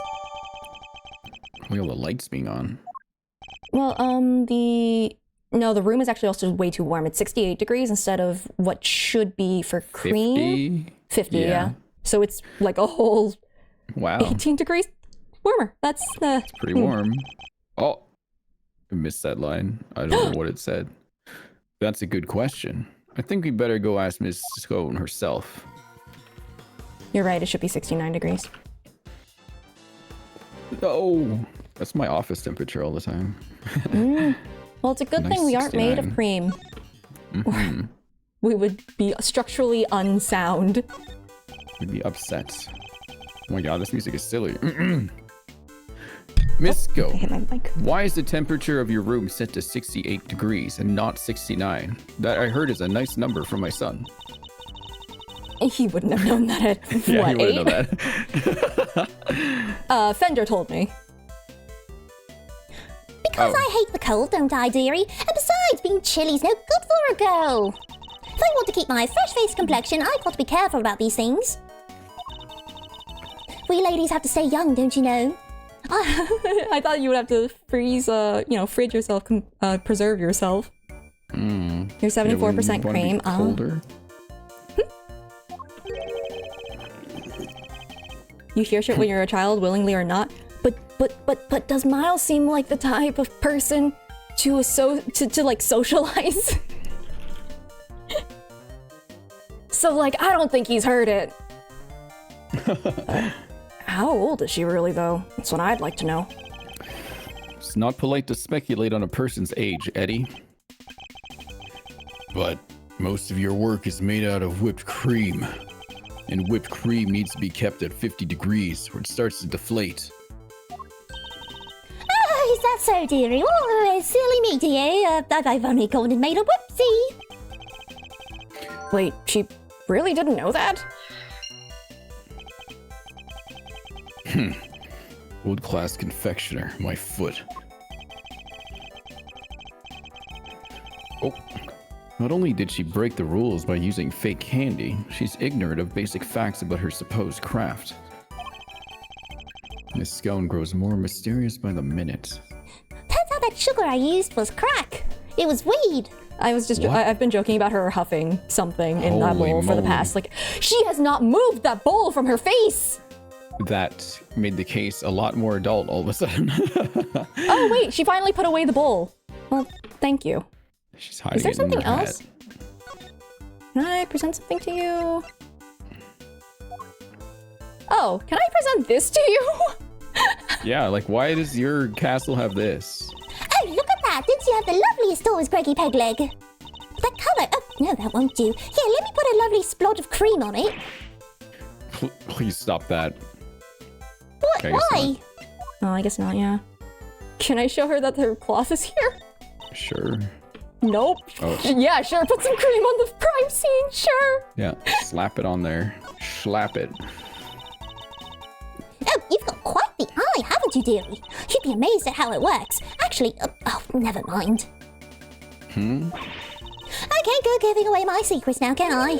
Look at all the lights being on. Well, No, the room is actually also way too warm. It's 68 degrees instead of what should be for cream. 50, yeah. So it's like a whole 18 degrees warmer. That's pretty warm. Oh, I missed that line. I don't know what it said. That's a good question. I think we better go ask Miss Scone herself. You're right, it should be 69 degrees. Oh, that's my office temperature all the time. Well, it's a good Nice thing we aren't made of 69. cream. We would be structurally unsound. We'd be upset. Oh my god, this music is silly. Miss Scone, Hit my mic. why is the temperature of your room set to 68 degrees and not 69? That I heard is a nice number for my son. He wouldn't have known that at, Yeah, what, he wouldn't 8? know that. Fender told me. Because I hate the cold, don't I, dearie? And besides, being chilly's no good for a girl. If I want to keep my fresh-faced complexion, I've got to be careful about these things. We ladies have to stay young, don't you know? I thought you would have to freeze, fridge yourself, preserve yourself. You're 74% cream. Colder. You hear shit when you're a child, willingly or not. But does Miles seem like the type of person to like socialize? So like, I don't think he's heard it. How old is she really though? That's what I'd like to know. It's not polite to speculate on a person's age, Eddie. But most of your work is made out of whipped cream. And whipped cream needs to be kept at 50 degrees or it starts to deflate. Oh, is that so, dearie? Oh, silly me, dear. I've only gone and made a whoopsie. Wait, she really didn't know that? World-class confectioner, my foot. Oh. Not only did she break the rules by using fake candy, she's ignorant of basic facts about her supposed craft. Miss Scone grows more mysterious by the minute. Turns out that sugar I used was crack. It was weed. I've been joking about her huffing something in that Holy bowl for the moly. past, like, she has not moved that bowl from her face! That made the case a lot more adult all of a sudden. Oh wait, she finally put away the bowl. Well, thank you. She's hiding Is there it in something her hat. else? Can I present something to you? Oh, can I present this to you? Yeah, like why does your castle have this? Oh, look at that. Didn't you have the loveliest toys, Greggy Pegleg? That colour. Oh, no, that won't do. Here, let me put a lovely splot of cream on it. Please stop that. What? Okay, I guess Why? Oh, I guess not, yeah. Can I show her that her cloth is here? Sure. Nope. Oh. Yeah, sure, put some cream on the crime scene, sure. Yeah, slap it on there. Slap it. Oh, you've got quite the eye, haven't you, dearie? You'd be amazed at how it works. Actually, never mind. Okay, go giving away my secrets now, can I?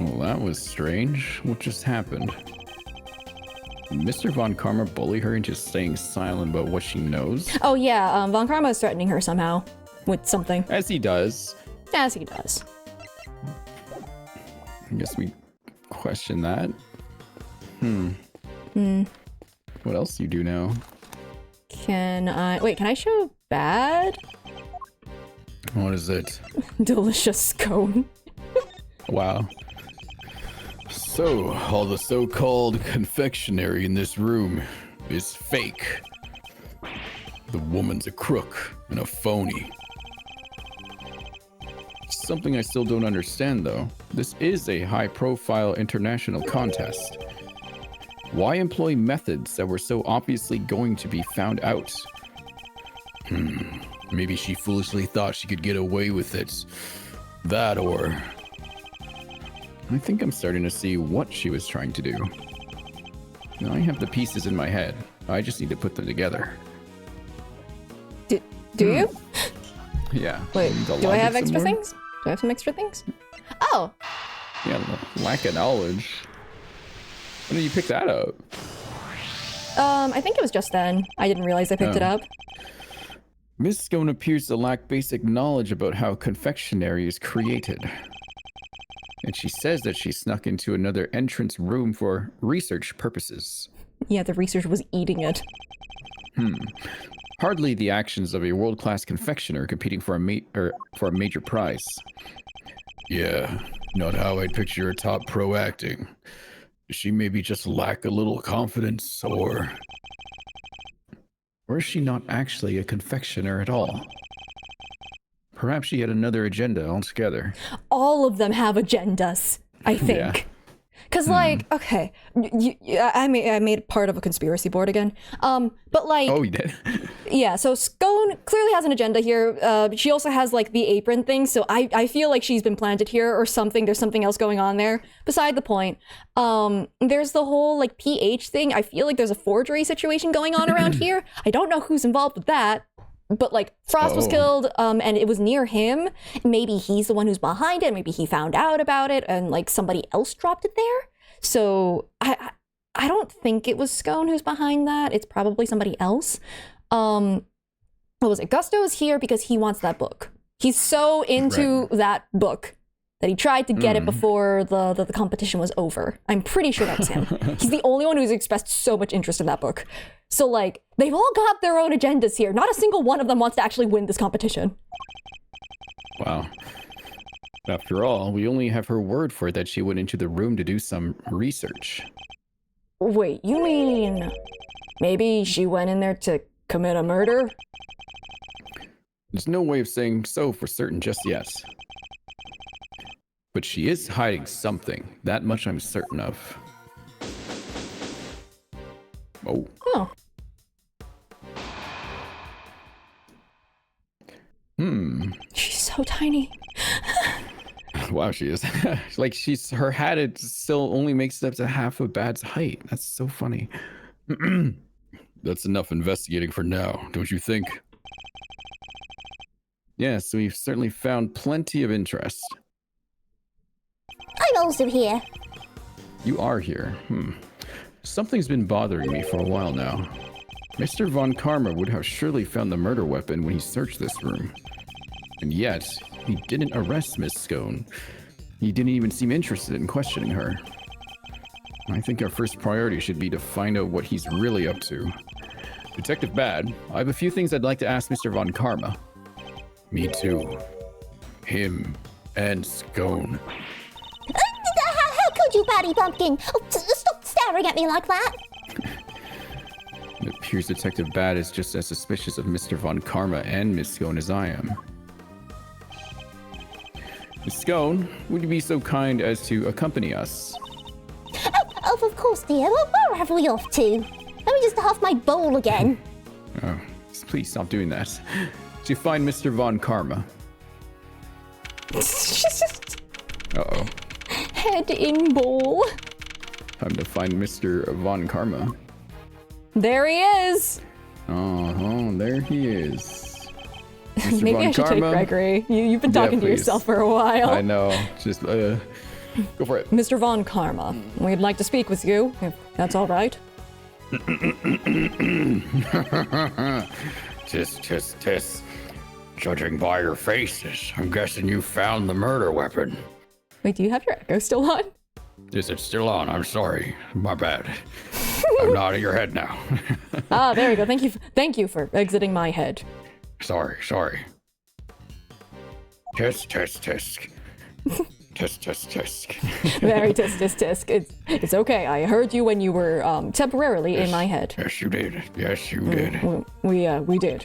Well, that was strange. What just happened? Did Mr. Von Karma bully her into staying silent about what she knows? Oh yeah, Von Karma is threatening her somehow with something. As he does. As he does. I guess we question that. What else do you do now? Can I show bad? What is it? Delicious scone. Wow. So, all the so-called confectionery in this room is fake. The woman's a crook and a phony. Something I still don't understand, though. This is a high-profile international contest. Why employ methods that were so obviously going to be found out? Maybe she foolishly thought she could get away with it. That or... I think I'm starting to see what she was trying to do. Now I have the pieces in my head. I just need to put them together. Do you? Yeah. Wait, The do I have logic extra somewhere? things? Do I have some extra things? Oh, Yeah, lack of knowledge. When did you pick that up? I think it was just then. I didn't realize I picked it Oh. up. Miss Scone appears to lack basic knowledge about how confectionery is created. And she says that she snuck into another entrance room for research purposes. Yeah, the researcher was eating it. Hardly the actions of a world-class confectioner competing for a major prize. Yeah, not how I'd picture a top pro acting. Does she maybe just lack a little confidence, or is she not actually a confectioner at all? Perhaps she had another agenda altogether. All of them have agendas, I think. Yeah. Cause like, okay, I made part of a conspiracy board again. But like, Oh, you did? yeah. So Scone clearly has an agenda here. She also has like the apron thing. So I feel like she's been planted here or something. There's something else going on there. Beside the point. There's the whole like PH thing. I feel like there's a forgery situation going on around here. I don't know who's involved with that. But like Frost was Oh. killed, and it was near him. Maybe he's the one who's behind it. Maybe he found out about it, and like somebody else dropped it there. So I don't think it was Scone who's behind that. It's probably somebody else. What was it? Gusto is here because he wants that book. He's so into that book that he tried to get it before the competition was over. I'm pretty sure that was him. He's the only one who's expressed so much interest in that book. So like, they've all got their own agendas here. Not a single one of them wants to actually win this competition. Wow. After all, we only have her word for it that she went into the room to do some research. Wait, you mean maybe she went in there to commit a murder? There's no way of saying so for certain just yet. But she is hiding something. That much I'm certain of. Oh. Oh. Hmm. She's so tiny. Wow, she is. Like her hat, it still only makes it up to half a bad's height. That's so funny. That's enough investigating for now, don't you think? Yes, we've certainly found plenty of interest. I'm also here. You are here. Something's been bothering me for a while now. Mr. Von Karma would have surely found the murder weapon when he searched this room. And yet, he didn't arrest Miss Scone. He didn't even seem interested in questioning her. I think our first priority should be to find out what he's really up to. Detective Bad, I have a few things I'd like to ask Mr. Von Karma. Me too. Him and Scone. How could you, Patty Pumpkin? Oh, stop staring at me like that. It appears Detective Bad is just as suspicious of Mr. Von Karma and Miss Scone as I am. Miss Scone, would you be so kind as to accompany us? Oh, of course, dear. Where are we off to? Let me just half my bowl again. Oh, please stop doing that. To find Mr. Von Karma. Uh-oh. Head in bowl. Time to find Mr. Von Karma. There he is. Oh, there he is. Mr. Maybe Von I should Karma. take Gregory. You've been talking to please. yourself for a while. I know. Just, go for it. Mr. Von Karma, we'd like to speak with you, if that's all right. Tisk. Judging by your faces, I'm guessing you found the murder weapon. Wait, do you have your echo still on? Is it still on? I'm sorry. My bad. I'm nodding your head now. Ah, there we go. Thank you for exiting my head. Sorry. Tisk. Tisk. Very tisk. It's okay. I heard you when you were temporarily in my head. Yes, you did. Yes, you did. We did.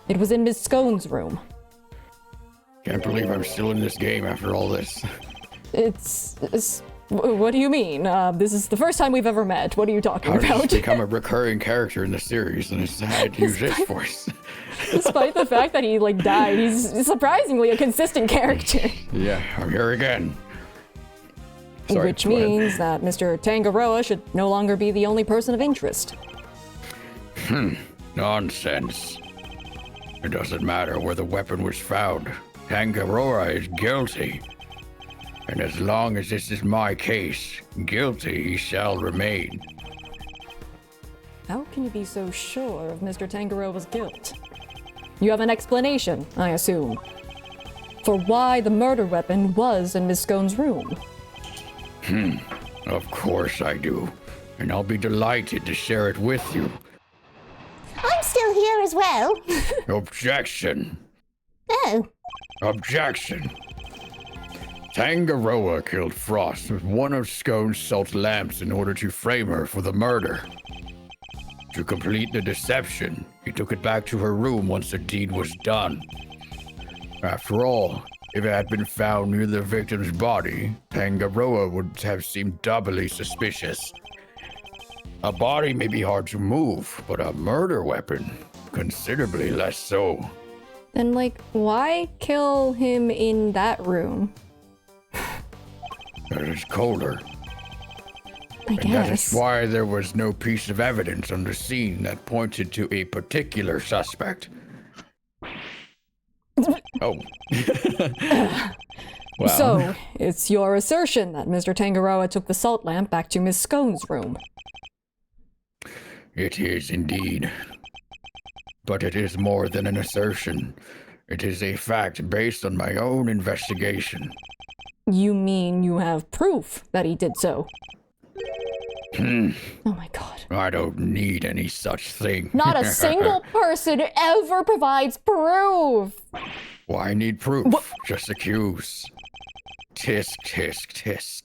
It was in Miss Scone's room. Can't believe I'm still in this game after all this. What do you mean? This is the first time we've ever met. What are you talking I've about? just become a recurring character in the series, and I had to use this voice. Despite the fact that he died, he's surprisingly a consistent character. Yeah, I'm here again. Sorry, Which go ahead. means that Mr. Tangaroa should no longer be the only person of interest. Nonsense. It doesn't matter where the weapon was found. Tangaroa is guilty. And as long as this is my case, guilty he shall remain. How can you be so sure of Mr. Tangaroa's guilt? You have an explanation, I assume, for why the murder weapon was in Miss Scone's room. Of course I do. And I'll be delighted to share it with you. I'm still here as well. Objection. Oh. Objection. Tangaroa killed Frost with one of Scone's salt lamps in order to frame her for the murder. To complete the deception, he took it back to her room once the deed was done. After all, if it had been found near the victim's body, Tangaroa would have seemed doubly suspicious. A body may be hard to move, but a murder weapon, considerably less so. Then, why kill him in that room? It is colder. I And that is guess. why there was no piece of evidence on the scene that pointed to a particular suspect. Oh. Wow. So, it's your assertion that Mr. Tangaroa took the salt lamp back to Miss Scone's room. It is indeed. But it is more than an assertion. It is a fact based on my own investigation. You mean you have proof that he did so? Oh my god. I don't need any such thing. Not a single person ever provides proof! Why need proof? Just accuse. Tisk.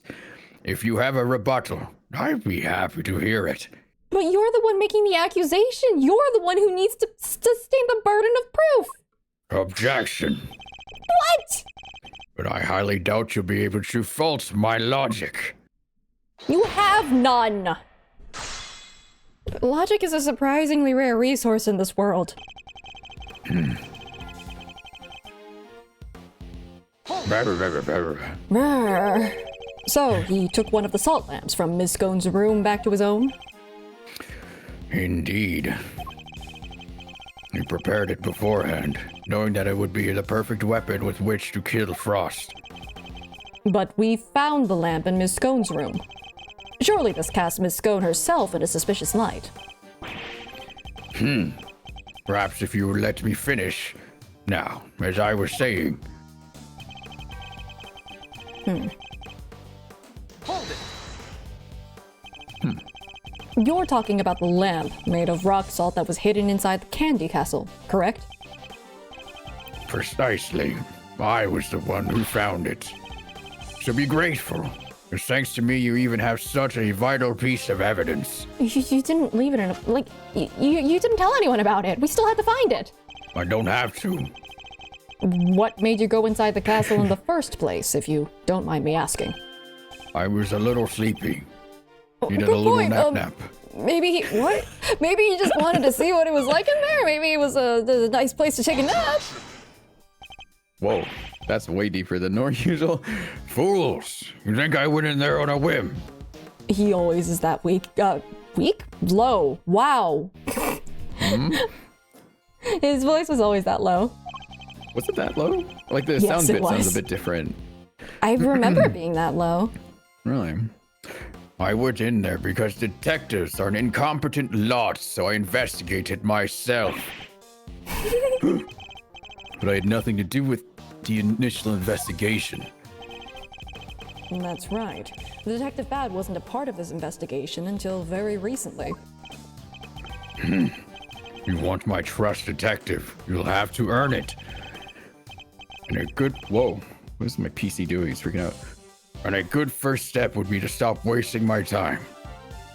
If you have a rebuttal, I'd be happy to hear it. But you're the one making the accusation! You're the one who needs to sustain the burden of proof! Objection. What? But I highly doubt you'll be able to fault my logic. You have none! Logic is a surprisingly rare resource in this world. So, he took one of the salt lamps from Miss Scone's room back to his own? Indeed. He prepared it beforehand, knowing that it would be the perfect weapon with which to kill Frost. But we found the lamp in Miss Scone's room. Surely this casts Miss Scone herself in a suspicious light. Perhaps if you would let me finish. Now, as I was saying... You're talking about the lamp made of rock salt that was hidden inside the candy castle, correct? Precisely. I was the one who found it. So be grateful. It's thanks to me you even have such a vital piece of evidence. You didn't leave it in a... Like, you didn't tell anyone about it. We still had to find it. I don't have to. What made you go inside the castle in the first place, if you don't mind me asking? I was a little sleepy. Needed Good a little point. nap. Maybe he... What? Maybe he just wanted to see what it was like in there. Maybe it was a nice place to take a nap. Whoa, that's way deeper than usual. Fools! You think I went in there on a whim? He always is that weak. Weak? Low. Wow. His voice was always that low. Was it that low? Like the Yes, sound it bit sounds was. a bit different. I remember it being that low. Really? I went in there because detectives are an incompetent lot, so I investigated myself. But I had nothing to do with the initial investigation. That's right. The Detective Bad wasn't a part of this investigation until very recently. You want my trust, detective? You'll have to earn it. And a good... Whoa. What is my PC doing? He's freaking out. And a good first step would be to stop wasting my time.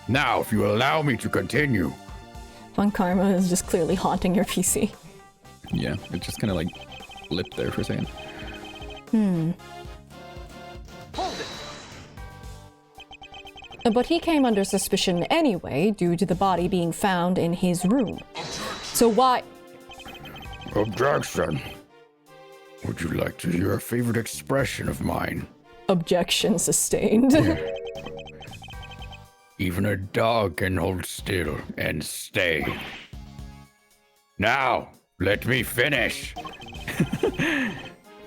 Now, if you allow me to continue... Von Karma is just clearly haunting your PC. Yeah, it just kind of like blipped there for a second. But he came under suspicion anyway, due to the body being found in his room. So why... Objection. Would you like to hear a favorite expression of mine? Objection sustained. Even a dog can hold still and stay. Now, let me finish.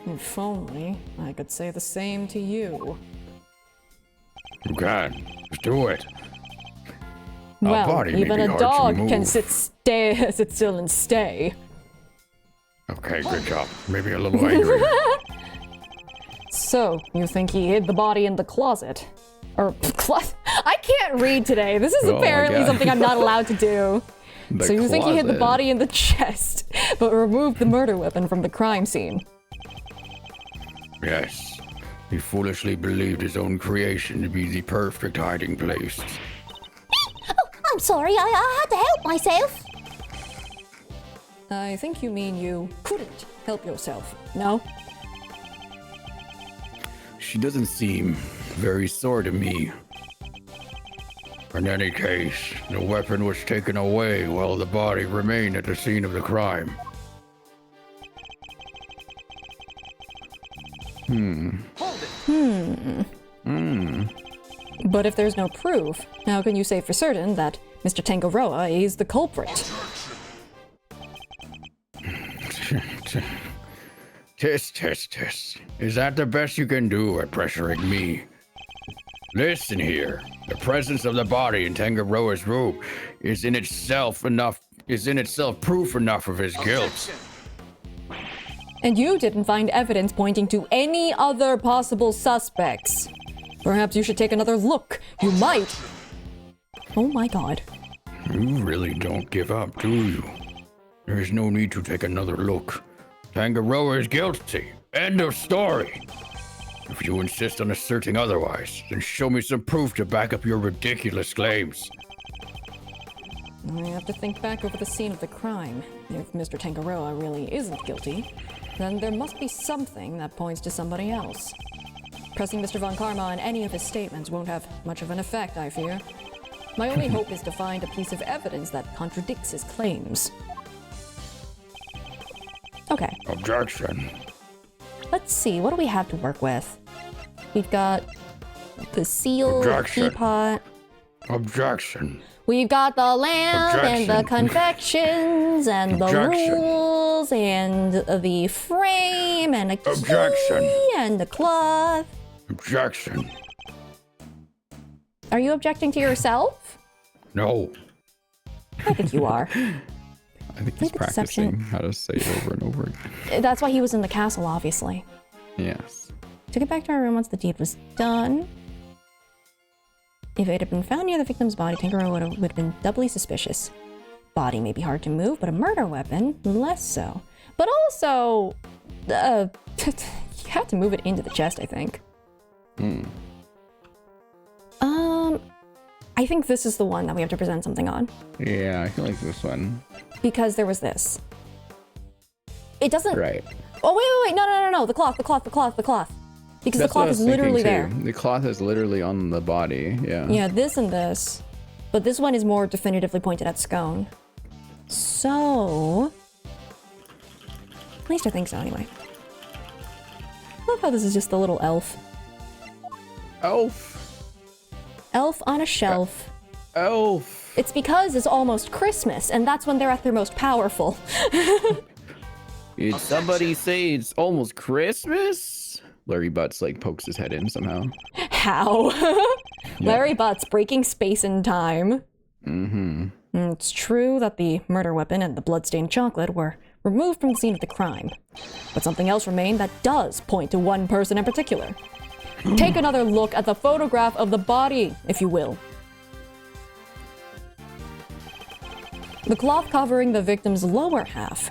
If only I could say the same to you. You can. Just do it. Well, body may even be a hard to dog can move. sit still and stay. Okay, good job. Maybe a little angry. So, you think he hid the body in the closet? Or, I can't read today. This is Oh my apparently God. something I'm not allowed to do. The So you think he hid the closet. body in the chest, but removed the murder weapon from the crime scene? Yes. He foolishly believed his own creation to be the perfect hiding place. I'm sorry, I had to help myself. I think you mean you couldn't help yourself, no? She doesn't seem very sore to me. In any case, the weapon was taken away while the body remained at the scene of the crime. But if there's no proof, how can you say for certain that Mr. Tangaroa is the culprit? Tis. Is that the best you can do at pressuring me? Listen here. The presence of the body in Tangaroa's room is in itself proof enough of his guilt. And you didn't find evidence pointing to any other possible suspects. Perhaps you should take another look. You might. Oh my god. You really don't give up, do you? There is no need to take another look. Tangaroa is guilty. End of story. If you insist on asserting otherwise, then show me some proof to back up your ridiculous claims. I have to think back over the scene of the crime. If Mr. Tangaroa really isn't guilty, then there must be something that points to somebody else. Pressing Mr. Von Karma on any of his statements won't have much of an effect, I fear. My only hope is to find a piece of evidence that contradicts his claims. Okay. Objection. let's see. What do we have to work with? We've got the seal, Objection. teapot. Objection. We've got the lamp and the Objection. confections and the Objection. rules and the frame and a key Objection. and the cloth. Objection. Are you objecting to yourself? No. I think you are. I think he's the deception. practicing how to say it over and over again. That's why he was in the castle, obviously. Yes. Took it back to our room once the deed was done. If it had been found near the victim's body, Tinkero would have been doubly suspicious. Body may be hard to move, but a murder weapon, less so. But also, you had to move it into the chest, I think. I think this is the one that we have to present something on. Yeah, I feel like this one. Because there was this. It doesn't... Right. Oh, wait. No. The cloth. Because That's the what cloth I was is literally thinking, there. too. The cloth is literally on the body. Yeah. Yeah, this and this. But this one is more definitively pointed at Scone. So... At least I think so, anyway. I love how this is just the little elf. Elf. Elf on a shelf. Elf. It's because it's almost Christmas, and that's when they're at their most powerful. Did somebody say it's almost Christmas? Larry Butts like pokes his head in somehow. How? Larry Butts breaking space and time. Mm-hmm. It's true that the murder weapon and the bloodstained chocolate were removed from the scene of the crime. But something else remained that does point to one person in particular. Take another look at the photograph of the body, if you will. The cloth covering the victim's lower half.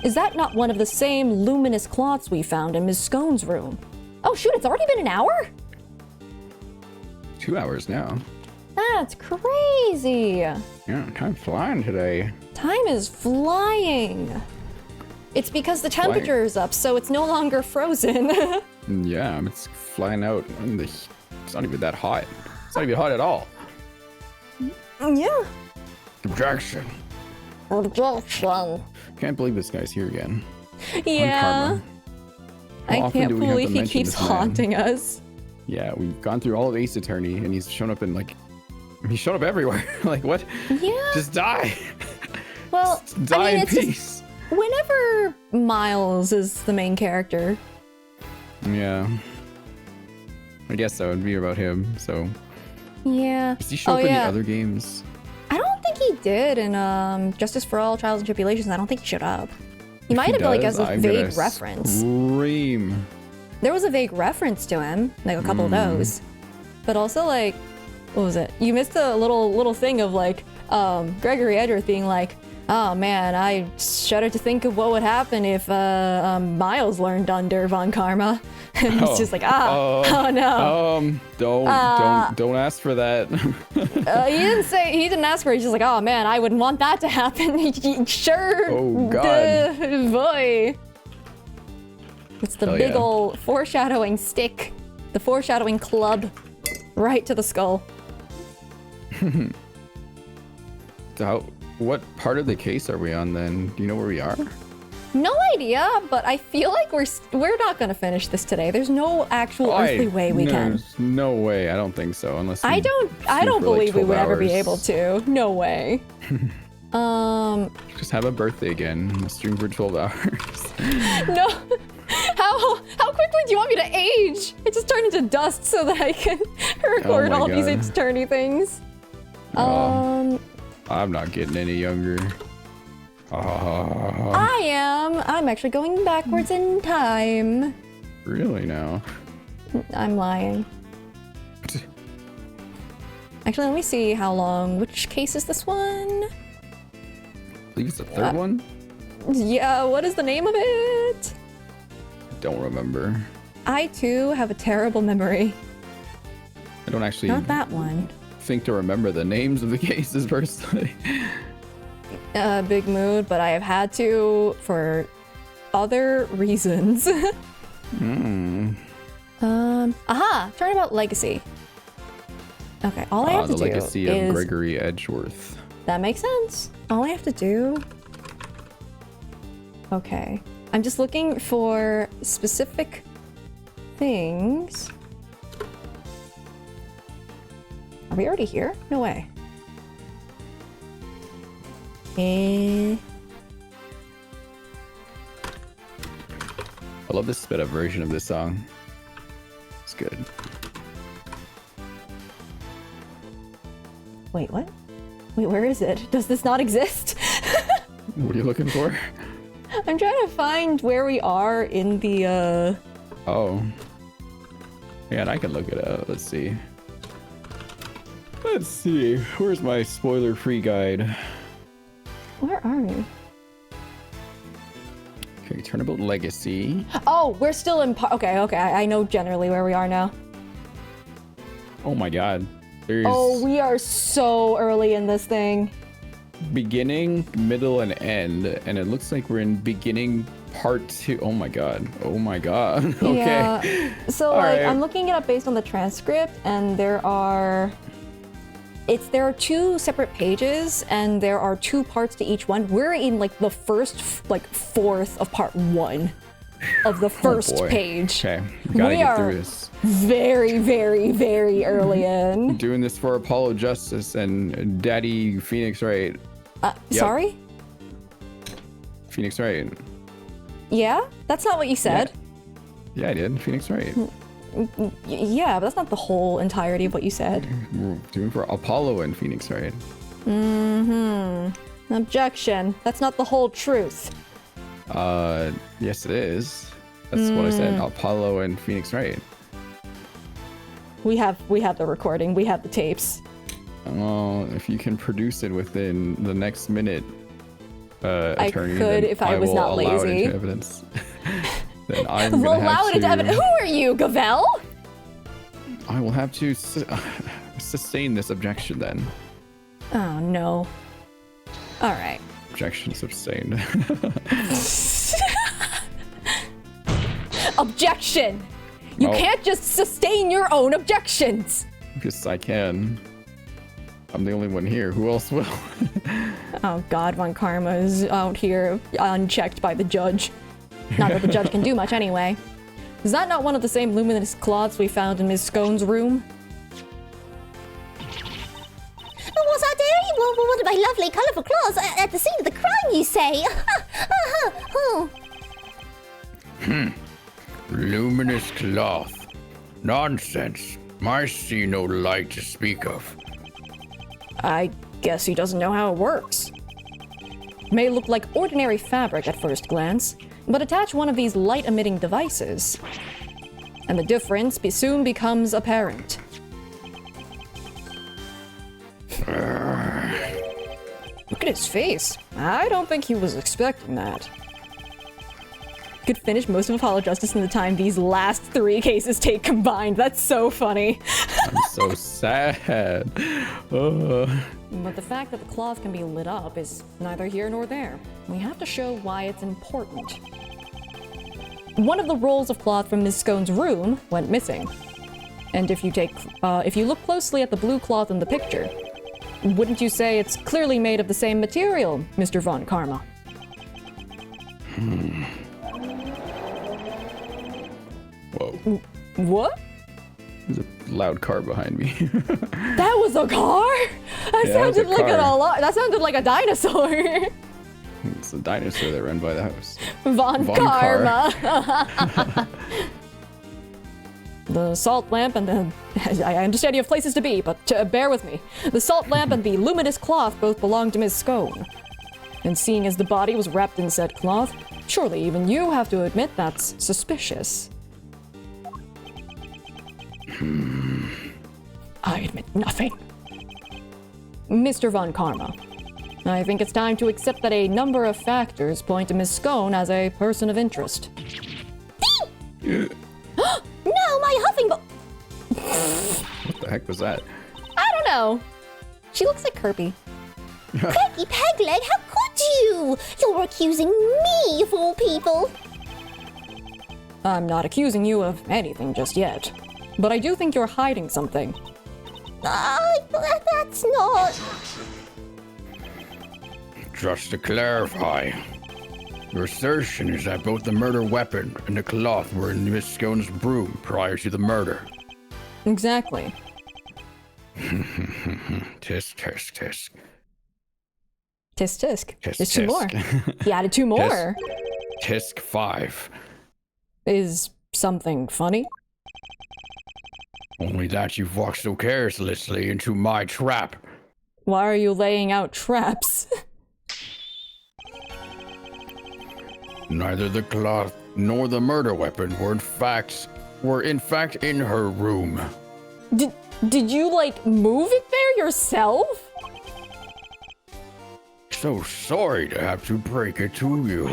Is that not one of the same luminous cloths we found in Miss Scone's room? Oh shoot, it's already been an hour? 2 hours now. That's crazy. Yeah, time's flying today. Time is flying. It's because the Flying. temperature is up, so it's no longer frozen. Yeah, it's flying out. And it's not even that hot. It's not even hot at all. Yeah. Objection. Objection. Can't believe this guy's here again. Yeah. Karma. How I often can't do we have to believe he mention keeps this man? haunting us. Yeah, we've gone through all of Ace Attorney, and he's shown up in like, he's shown up everywhere. Like what? Yeah. Just die. Well, Die I mean, in it's just peace. whenever Miles is the main character. Yeah. I guess so. It'd be about him. So Yeah. does he show up in the other games? I don't think he did in Justice for All, Trials and Tribulations. I don't think he showed up. He If might have, like, does, as a I'm vague gonna reference. Scream. There was a vague reference to him, like a couple of those. But also, like, what was it? You missed a little thing of, like, Gregory Edgeworth being like, oh man, I shudder to think of what would happen if Miles learned under Von Karma. And he's just like, oh no. Don't ask for that. He didn't ask for it. He's just like, oh man, I wouldn't want that to happen. Sure. Oh, God. Boy. It's the Hell big yeah. ol' foreshadowing stick. The foreshadowing club. Right to the skull. So what part of the case are we on then? Do you know where we are? No idea, but I feel like we're not gonna finish this today. There's no actual earthly way we can. There's no way. I don't think so. Unless I we don't stream for, believe we 12 would ever be hours. able to. No way. Just have a birthday again. and stream for 12 hours. No. How quickly do you want me to age? I just turned into dust so that I can record my all these God. externity things. I'm not getting any younger. I am. I'm actually going backwards in time. Really now? I'm lying. Actually, let me see how long. Which case is this one? I believe it's the third one? Yeah, what is the name of it? Don't remember. I too have a terrible memory. I don't actually Not that one. think to remember the names of the cases personally. Big mood, but I have had to for other reasons. Turnabout Legacy. Okay, all I have to The do legacy is of Gregory Edgeworth. that makes sense. All I have to do. Okay, I'm just looking for specific things. Are we already here? No way. I love this sped up version of this song. It's good. Wait, what? Wait, where is it? Does this not exist? What are you looking for? I'm trying to find where we are in the, Oh. Yeah, and I can look it up. Let's see. Let's see. Where's my spoiler-free guide? Where are we? Okay, Turnabout Legacy. Oh, we're still in okay, I know generally where we are now. Oh my god. There's Oh, we are so early in this thing. beginning, middle, and end. And it looks like we're in beginning part 2. Oh my god. Oh my god. Okay. Yeah. So, All like, right. I'm looking it up based on the transcript, and there are 2 separate pages, and there are 2 parts to each one. We're in, like, the first, fourth of part 1 of the first boy. page. Okay. We gotta We get are through this. very, very, very early in. Doing this for Apollo Justice and Daddy Phoenix Wright. Sorry? Phoenix Wright. Yeah? That's not what you said. Yeah, I did. Phoenix Wright. Yeah, but that's not the whole entirety of what you said. We're doing for Apollo and Phoenix Wright. Objection. That's not the whole truth. Yes it is. That's what I said. Apollo and Phoenix Wright. We have the recording. We have the tapes. Well, if you can produce it within the next minute, I attorney, could then if I was will not allow it lazy. into evidence. Then I'm gonna Allow have it into evidence. to. Who are you, Gavel? I will have to sustain this objection then. Oh no. All right. Objection sustained. Objection. You Oh. can't just sustain your own objections. Because I can. I'm the only one here. Who else will? Oh God, Von Karma is out here unchecked by the judge. Not that the judge can do much anyway. Is that not one of the same luminous cloths we found in Miss Scone's room? Was I there? One of my lovely, colourful claws at the scene of the crime, you say? Luminous cloth. Nonsense. I see no light to speak of. I guess he doesn't know how it works. May look like ordinary fabric at first glance, but attach one of these light-emitting devices, and the difference soon becomes apparent. Look at his face. I don't think he was expecting that. Could finish most of Apollo Justice in the time these last 3 cases take combined. That's so funny. I'm so sad. But the fact that the cloth can be lit up is neither here nor there. We have to show why it's important. One of the rolls of cloth from Miss Scone's room went missing. And if you look closely at the blue cloth in the picture, wouldn't you say it's clearly made of the same material, Mr. Von Karma? Whoa. What? There's a loud car behind me. That was a car? That Yeah, that was a sounded like car. that sounded like a dinosaur. It's a dinosaur that ran by the house. Von Von Karma. The salt lamp and the... I understand you have places to be, but bear with me. The salt lamp and the luminous cloth both belong to Miss Scone. And seeing as the body was wrapped in said cloth, surely even you have to admit that's suspicious. I admit nothing. Mr. Von Karma, I think it's time to accept that a number of factors point to Miss Scone as a person of interest. No, my huffing bo- What the heck was that? I don't know. She looks like Kirby. Peggy Pegleg, how could you? You're accusing me of all people. I'm not accusing you of anything just yet, but I do think you're hiding something. That's not... Just to clarify, Your assertion is that both the murder weapon and the cloth were in Miss Scone's room prior to the murder. Exactly. Tisk, tisk, tisk. Tisk tisk. Tisk, There's 2 more. tisk. He added 2 more. Tisk 5. Is something funny? Only that you've walked so carelessly into my trap. Why are you laying out traps? Neither the cloth nor the murder weapon were in fact in her room. Did you, like, move it there yourself? So sorry to have to break it to you.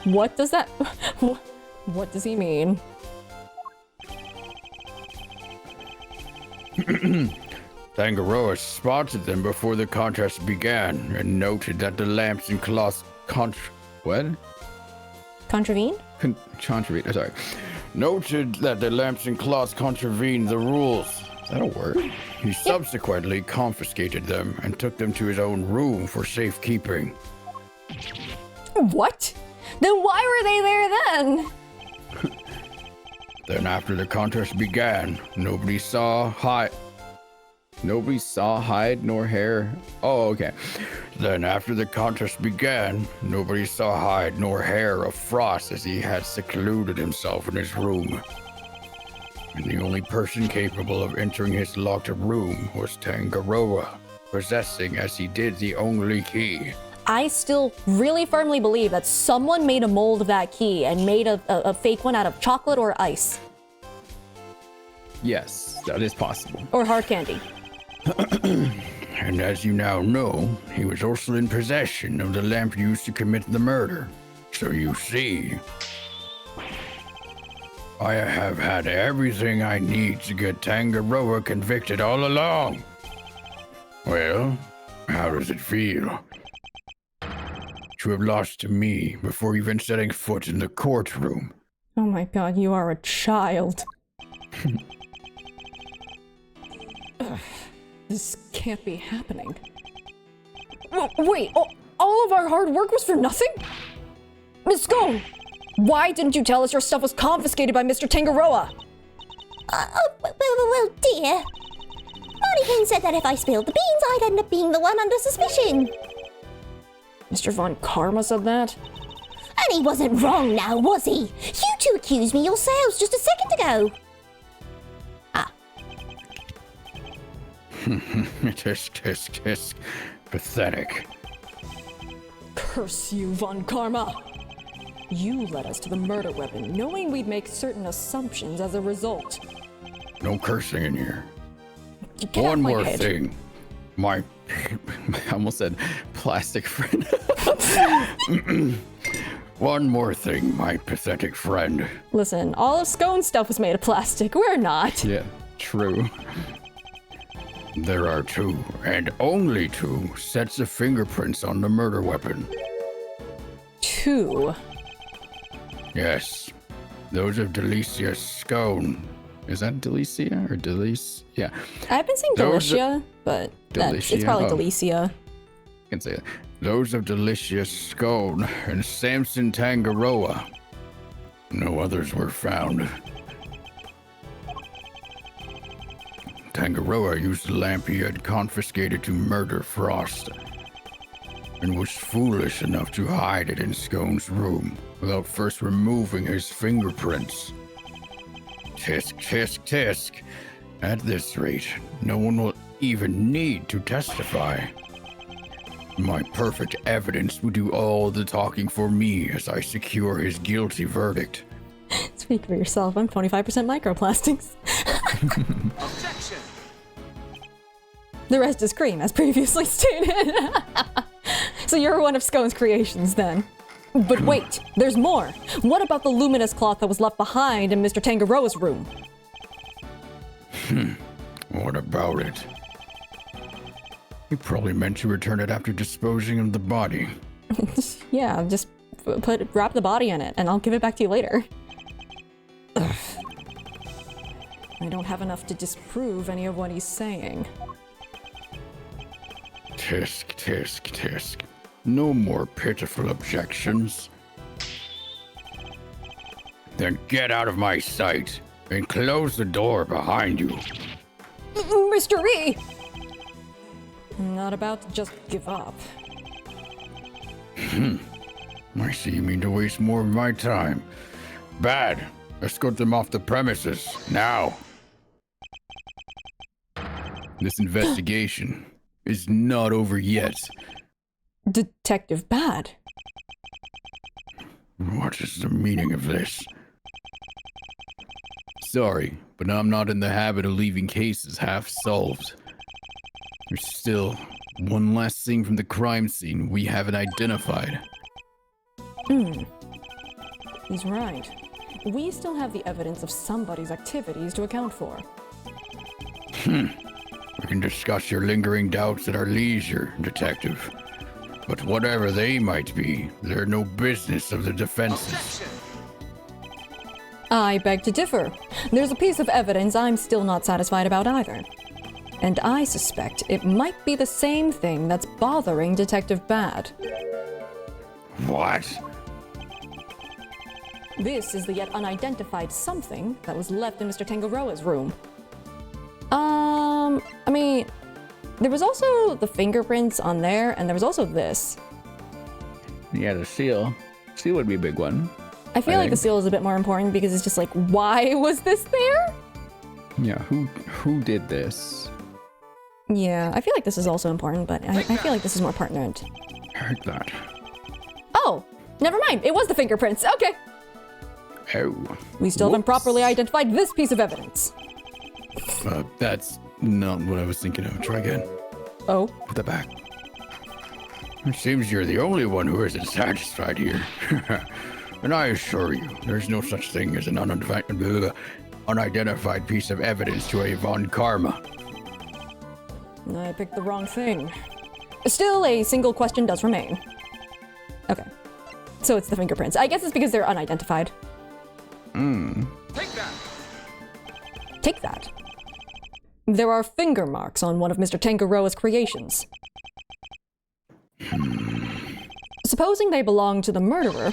What does that... What does he mean? Tangaroa spotted them before the contest began and noted that the lamps and cloths Contravene? Contravene, sorry. Noted that the lamps and cloths contravened the rules. Is that a word? He subsequently confiscated them and took them to his own room for safekeeping. What? Then why were they there then? Then after the contest began, nobody saw hide nor hair. Oh, okay. Then after the contest began, nobody saw hide nor hair of Frost as he had secluded himself in his room. And the only person capable of entering his locked room was Tangaroa, possessing as he did the only key. I still really firmly believe that someone made a mold of that key and made a fake one out of chocolate or ice. Yes, that is possible. Or hard candy. And as you now know, he was also in possession of the lamp used to commit the murder. So you see, I have had everything I need to get Tangaroa convicted all along. Well, how does it feel to have lost to me before even setting foot in the courtroom? Oh my god, you are a child. Ugh, this can't be happening. Wait, all of our hard work was for nothing? Miss Scone, why didn't you tell us your stuff was confiscated by Mr. Tangaroa? Well, dear. Moneypen said that if I spilled the beans, I'd end up being the one under suspicion. Mr. Von Karma said that? And he wasn't wrong now, was he? You two accused me yourselves just a second ago. Tisk, tisk, tisk. Pathetic. Curse you, Von Karma! You led us to the murder weapon, knowing we'd make certain assumptions as a result. No cursing in here. Get out One of my more head. thing. I almost said plastic friend. One more thing, my pathetic friend. Listen, all of Scone's stuff was made of plastic. We're not. Yeah, true. There are 2, and only 2, sets of fingerprints on the murder weapon. 2. Yes, those of Delicia Scone. Is that Delicia or Delice? Yeah, I've been saying Those Delicia, but it's Delicia? probably Oh. Delicia. I can say it. Those of Delicia Scone and Samson Tangaroa. No others were found. Tangaroa used the lamp he had confiscated to murder Frost, and was foolish enough to hide it in Scone's room without first removing his fingerprints. Tisk, tisk, tisk. At this rate, no one will even need to testify. My perfect evidence will do all the talking for me as I secure his guilty verdict. Speak for yourself, I'm 25% microplastics. Objection! The rest is cream, as previously stated. So you're one of Scone's creations, then. But wait, there's more. What about the luminous cloth that was left behind in Mr. Tangaroa's room? What about it? He probably meant to return it after disposing of the body. Yeah, just wrap the body in it, and I'll give it back to you later. Ugh. I don't have enough to disprove any of what he's saying. Tisk, tisk, tisk. No more pitiful objections. Then get out of my sight and close the door behind you. Mr. E! I'm not about to just give up. I see you mean to waste more of my time. Bad. Escort them off the premises, now. This investigation is not over yet. Detective Bad. What is the meaning of this? Sorry, but I'm not in the habit of leaving cases half solved. There's still one last thing from the crime scene we haven't identified. He's right. We still have the evidence of somebody's activities to account for. We can discuss your lingering doubts at our leisure, Detective. But whatever they might be, they're no business of the defense's. Objection. I beg to differ. There's a piece of evidence I'm still not satisfied about either. And I suspect it might be the same thing that's bothering Detective Bad. What? This is the yet unidentified something that was left in Mr. Tangaroa's room. I mean, there was also the fingerprints on there, and there was also this. Yeah, the seal. Seal would be a big one. I feel like the seal is a bit more important because it's just like, why was this there? Yeah, who did this? Yeah, I feel like this is also important, but I feel like this is more pertinent. Heard that. Oh, never mind. It was the fingerprints. Okay. Oh. We still haven't properly identified this piece of evidence. That's not what I was thinking of. Try again. Oh. Put that back. It seems you're the only one who isn't satisfied here. And I assure you, there's no such thing as an unidentified piece of evidence to a Von Karma. I picked the wrong thing. Still, a single question does remain. Okay. So it's the fingerprints. I guess it's because they're unidentified. Take that. Take that. There are finger marks on one of Mr. Tangaroa's creations. Supposing they belong to the murderer,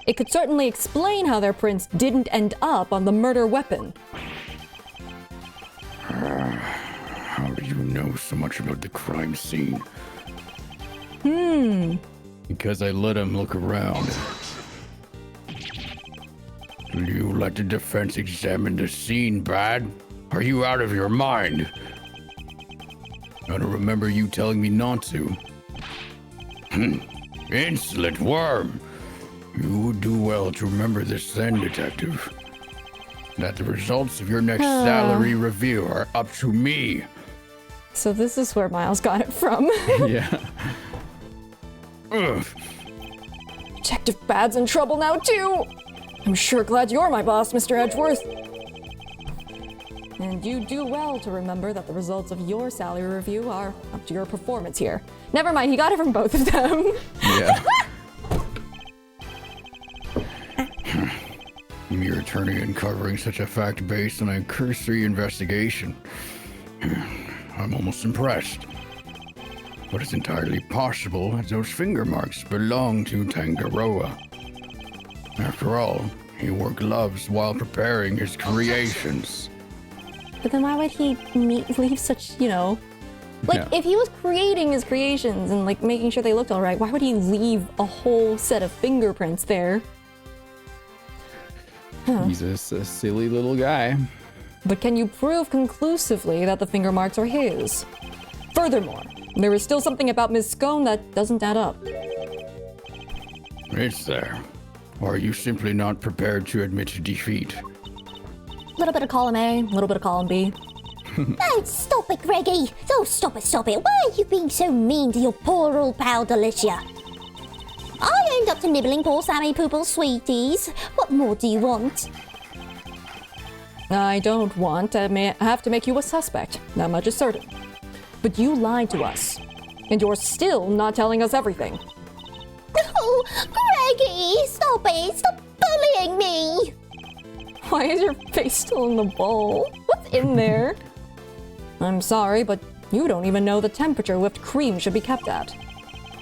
it could certainly explain how their prints didn't end up on the murder weapon. How do you know so much about the crime scene? Because I let him look around. Will you let the defense examine the scene, Bad? Are you out of your mind? I don't remember you telling me not to. Insolent worm! You would do well to remember this then, Detective. That the results of your next salary review are up to me. So this is where Miles got it from. Yeah. Ugh. Detective Bad's in trouble now, too! I'm sure glad you're my boss, Mr. Edgeworth. And you do well to remember that the results of your salary review are up to your performance here. Never mind, he got it from both of them. Yeah. Mere attorney uncovering such a fact based on a cursory investigation. I'm almost impressed. But it's entirely possible that those finger marks belong to Tangaroa. After all, he wore gloves while preparing his creations. But then why would he leave such, you know... Like, Yeah. if he was creating his creations and, like, making sure they looked all right, why would he leave a whole set of fingerprints there? He's a silly little guy. But can you prove conclusively that the finger marks are his? Furthermore, there is still something about Ms. Scone that doesn't add up. Is there? Or are you simply not prepared to admit defeat? A little bit of column A, a little bit of column B. Oh, stop it, Greggy! Oh, stop it, stop it! Why are you being so mean to your poor old pal, Delicia? I owned up to nibbling poor Sammy Poople's sweeties. What more do you want? I don't want to have to make you a suspect. That much is certain. But you lied to us. And you're still not telling us everything. Oh, Greggy! Stop it! Stop bullying me! Why is your face still in the bowl? What's in there? I'm sorry, but you don't even know the temperature whipped cream should be kept at.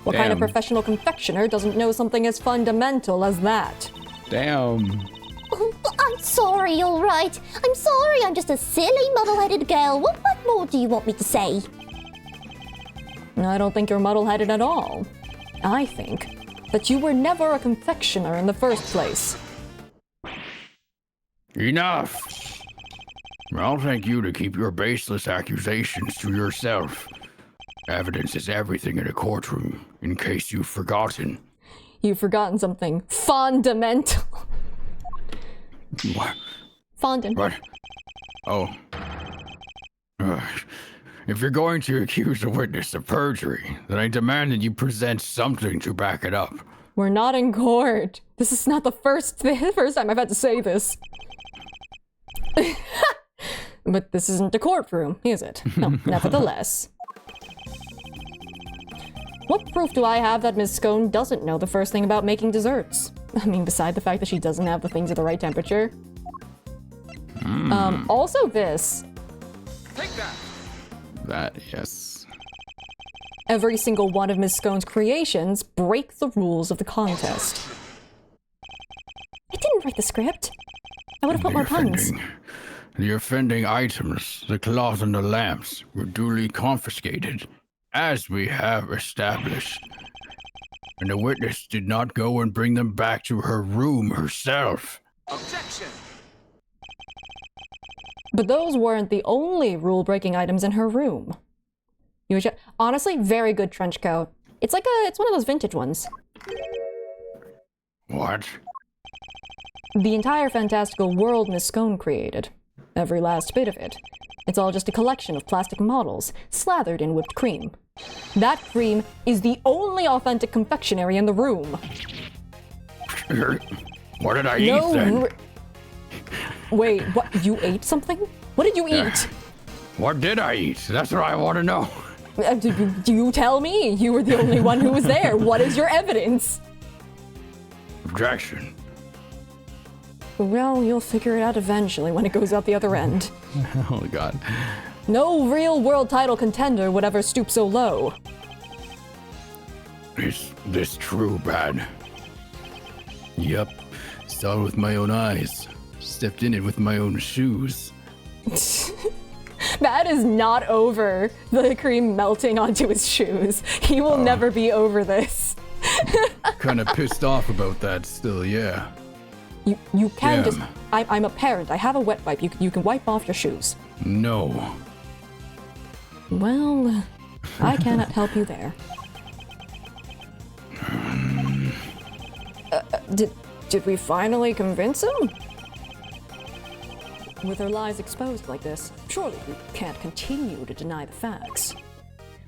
What kind of Damn. professional confectioner doesn't know something as fundamental as that? Damn. Oh, I'm sorry, all right. I'm sorry, I'm just a silly, muddle-headed girl. What more do you want me to say? I don't think you're muddle-headed at all. I think that you were never a confectioner in the first place. Enough! I'll thank you to keep your baseless accusations to yourself. Evidence is everything in a courtroom, in case you've forgotten. You've forgotten something fundamental. What? Fondant. What? Oh. If you're going to accuse a witness of perjury, then I demand that you present something to back it up. We're not in court. This is not the first time I've had to say this. But this isn't a courtroom, is it? No, nevertheless. What proof do I have that Ms. Scone doesn't know the first thing about making desserts? I mean, beside the fact that she doesn't have the things at the right temperature. Also this. Take that. That, yes. Every single one of Ms. Scone's creations break the rules of the contest. I didn't write the script. I would have put more puns. The offending items, the cloth and the lamps, were duly confiscated, as we have established. And the witness did not go and bring them back to her room herself. Objection. But those weren't the only rule-breaking items in her room. Honestly, very good trench coat. It's one of those vintage ones. What? The entire fantastical world Miss Scone created. Every last bit of it. It's all just a collection of plastic models, slathered in whipped cream. That cream is the only authentic confectionery in the room. What did I eat then? Wait, what? You ate something? What did you eat? What did I eat? That's what I want to know. Do you tell me? You were the only one who was there. What is your evidence? Objection. Well, you'll figure it out eventually when it goes out the other end. Oh, God. No real world title contender would ever stoop so low. Is this true, Bad? Yep. Saw it with my own eyes. Stepped in it with my own shoes. Bad is not over the cream melting onto his shoes. He will never be over this. Kind of pissed off about that still, yeah. You can Damn. just... I'm a parent. I have a wet wipe. You can wipe off your shoes. No. Well, I cannot help you there. Did we finally convince him? With her lies exposed like this, surely we can't continue to deny the facts.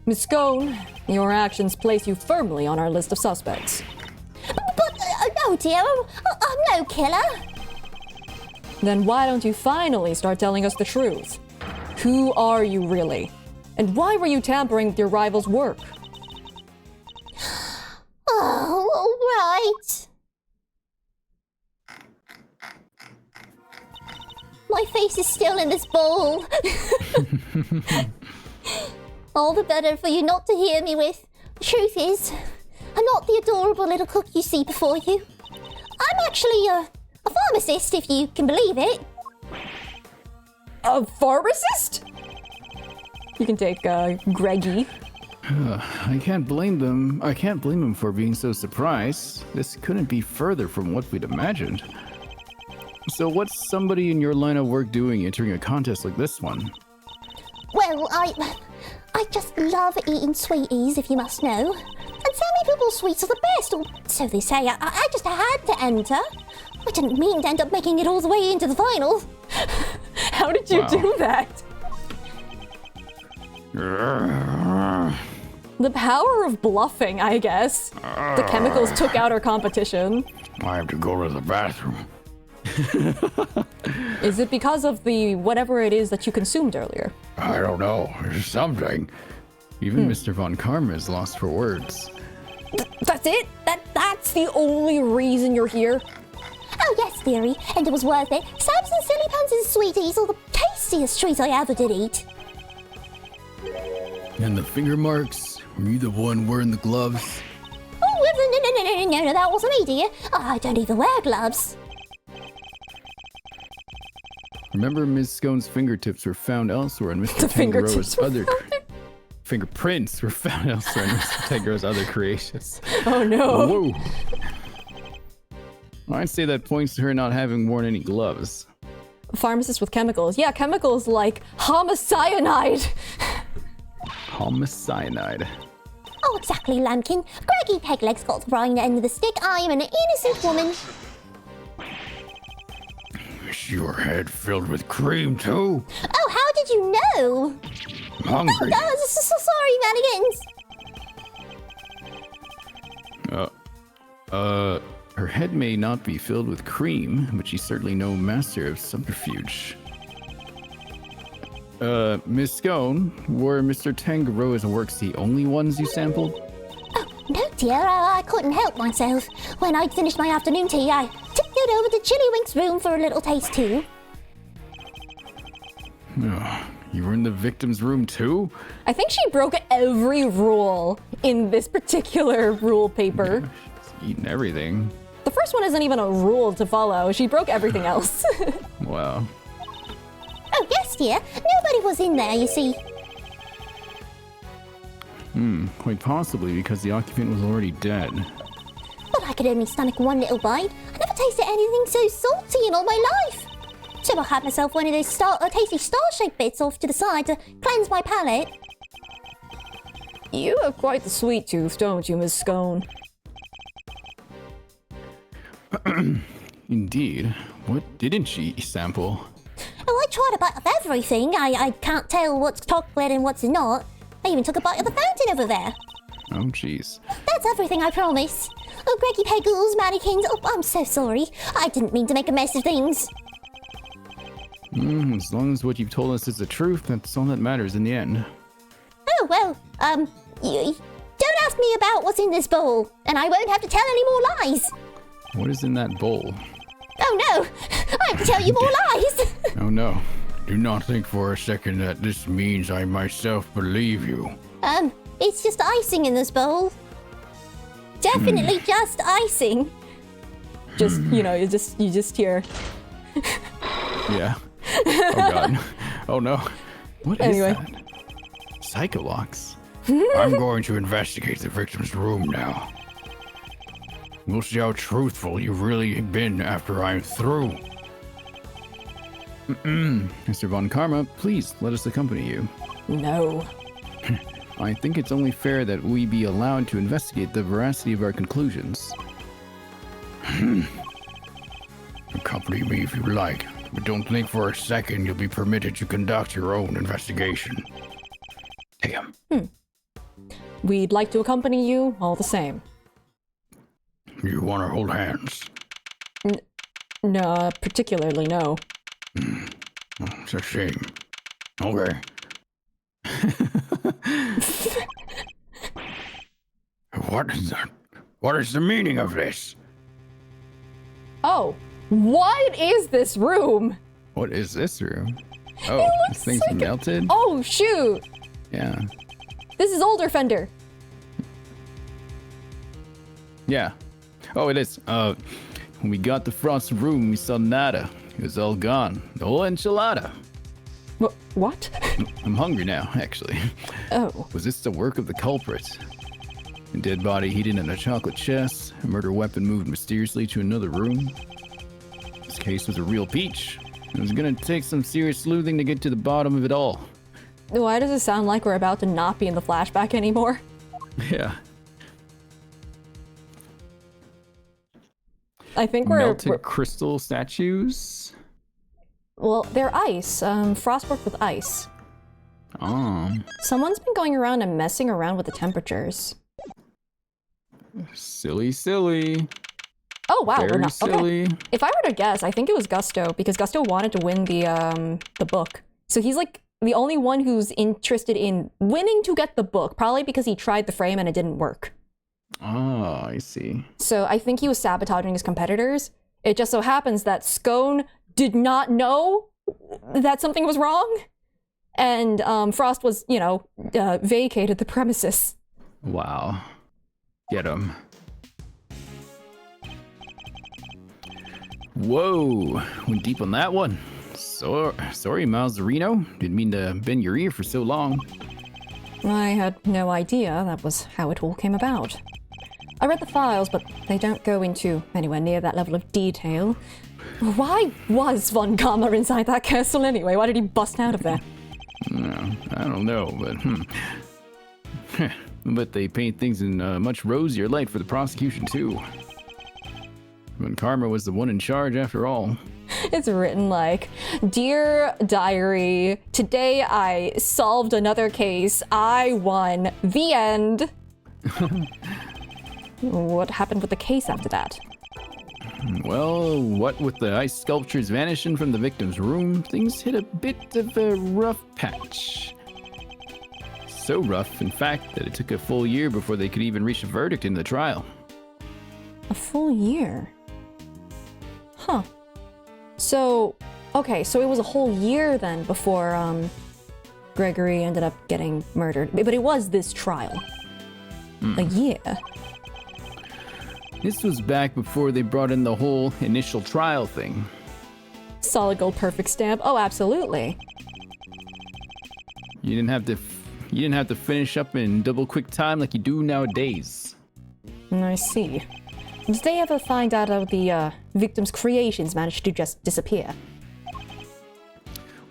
Miss Scone, your actions place you firmly on our list of suspects. But no, dear, I'm no killer. Then why don't you finally start telling us the truth? Who are you really? And why were you tampering with your rival's work? Oh, all right. My face is still in this bowl. All the better for you not to hear me with. The truth is, I'm not the adorable little cook you see before you. I'm actually a pharmacist, if you can believe it. A pharmacist? You can take Greggy. I can't blame them. I can't blame them for being so surprised. This couldn't be further from what we'd imagined. So what's somebody in your line of work doing entering a contest like this one? Well, I just love eating sweeties, if you must know. And Sammy Poople sweets are the best, or so they say. I just had to enter. I didn't mean to end up making it all the way into the final. How did you do that? The power of bluffing, I guess. The chemicals took out our competition. I have to go to the bathroom. Is it because of the whatever it is that you consumed earlier? I don't know. There's something. Even Mr. Von Karma is lost for words. That's it? That's the only reason you're here? Oh yes, dearie, and it was worth it. Sam's and Silly Pants' sweeties are the tastiest treats I ever did eat. And the finger marks? Were you the one wearing the gloves? Oh, no, that wasn't me, dear. I don't even wear gloves. Remember, Ms. Scone's fingertips were found elsewhere in Mr. The fingertips Tangaroa's were other... Fingerprints were found elsewhere in Mr. Tangaroa's other creations. Oh no. Whoa! I'd say that points to her not having worn any gloves. Pharmacist with chemicals. Yeah, chemicals like homicyanide. Homicyanide. Oh, exactly, Lambkin. Greggy Pegleg's got the wrong end of the stick. I am an innocent woman. Is your head filled with cream, too? Oh, how did you know? I'm hungry. Oh, so sorry, Manigans. Her head may not be filled with cream, but she's certainly no master of subterfuge. Miss Scone, were Mr. Tangaroa's works the only ones you sampled? No, dear, I couldn't help myself. When I'd finished my afternoon tea, I tiptoed over to Chillywink's room for a little taste too. Oh, you were in the victim's room too? I think she broke every rule in this particular rule paper. She's eating everything. The first one isn't even a rule to follow. She broke everything else. Wow. Oh, yes, dear. Nobody was in there, you see. Quite possibly because the occupant was already dead. But I could only stomach one little bite. I never tasted anything so salty in all my life. So I had myself one of those tasty star-shaped bits off to the side to cleanse my palate. You have quite the sweet tooth, don't you, Miss Scone? Indeed. What didn't she sample? Oh, I tried a bite of everything. I can't tell what's chocolate and what's not. I even took a bite of the fountain over there. Oh, jeez. That's everything, I promise. Oh, Greggy Pegles, Mannequins. Oh, I'm so sorry. I didn't mean to make a mess of things. As long as what you've told us is the truth, that's all that matters in the end. Oh, well, don't ask me about what's in this bowl, and I won't have to tell any more lies. What is in that bowl? Oh, no. I have to tell you more lies. Oh no. Do not think for a second that this means I myself believe you. It's just icing in this bowl. Definitely just icing. Just, you know, you just hear. Yeah. Oh god. Oh no. What is Anyway. that? Psycholocks. I'm going to investigate the victim's room now. We'll see how truthful you've really been after I'm through. Mr. Von Karma, please let us accompany you. No. I think it's only fair that we be allowed to investigate the veracity of our conclusions. Accompany me if you like, but don't think for a second you'll be permitted to conduct your own investigation. Damn. We'd like to accompany you all the same. You want to hold hands? No, particularly no. It's a shame. Okay. What is that? What is the meaning of this? Oh, what is this room? What is this room? Oh, this thing's like melted? Oh, shoot. Yeah. This is Older Fender. Yeah. Oh, it is. When we got the frosted room, we saw nada. It was all gone. The whole enchilada. What? I'm hungry now, actually. Oh. Was this the work of the culprit? A dead body hidden in a chocolate chest, a murder weapon moved mysteriously to another room. This case was a real peach. It was gonna take some serious sleuthing to get to the bottom of it all. Why does it sound like we're about to not be in the flashback anymore? Yeah. I think Melted crystal statues? Well, they're ice. Frostwork with ice. Oh. Someone's been going around and messing around with the temperatures. Silly. Oh wow, we're Very not silly. okay. If I were to guess, I think it was Gusto because Gusto wanted to win the book. So he's like the only one who's interested in winning to get the book, probably because he tried the frame and it didn't work. Oh, I see. So I think he was sabotaging his competitors. It just so happens that Scone did not know that something was wrong, and Frost was, vacated the premises. Wow. Get him. Whoa. Went deep on that one. Sorry, Mazarino. Didn't mean to bend your ear for so long. I had no idea that was how it all came about. I read the files, but they don't go into anywhere near that level of detail. Why was Von Karma inside that castle anyway? Why did he bust out of there? I don't know, but but they paint things in a much rosier light for the prosecution too. Von Karma was the one in charge after all. It's written like, "Dear Diary, today I solved another case. I won. The end." What happened with the case after that? Well, what with the ice sculptures vanishing from the victim's room, things hit a bit of a rough patch. So rough, in fact, that it took a full year before they could even reach a verdict in the trial. A full year? Huh. So, okay, so it was a whole year then before, Gregory ended up getting murdered. But it was this trial. A year. This was back before they brought in the whole initial trial thing. Solid gold perfect stamp. Oh, absolutely. You didn't have to finish up in double quick time like you do nowadays. I see. Did they ever find out how the victim's creations managed to just disappear?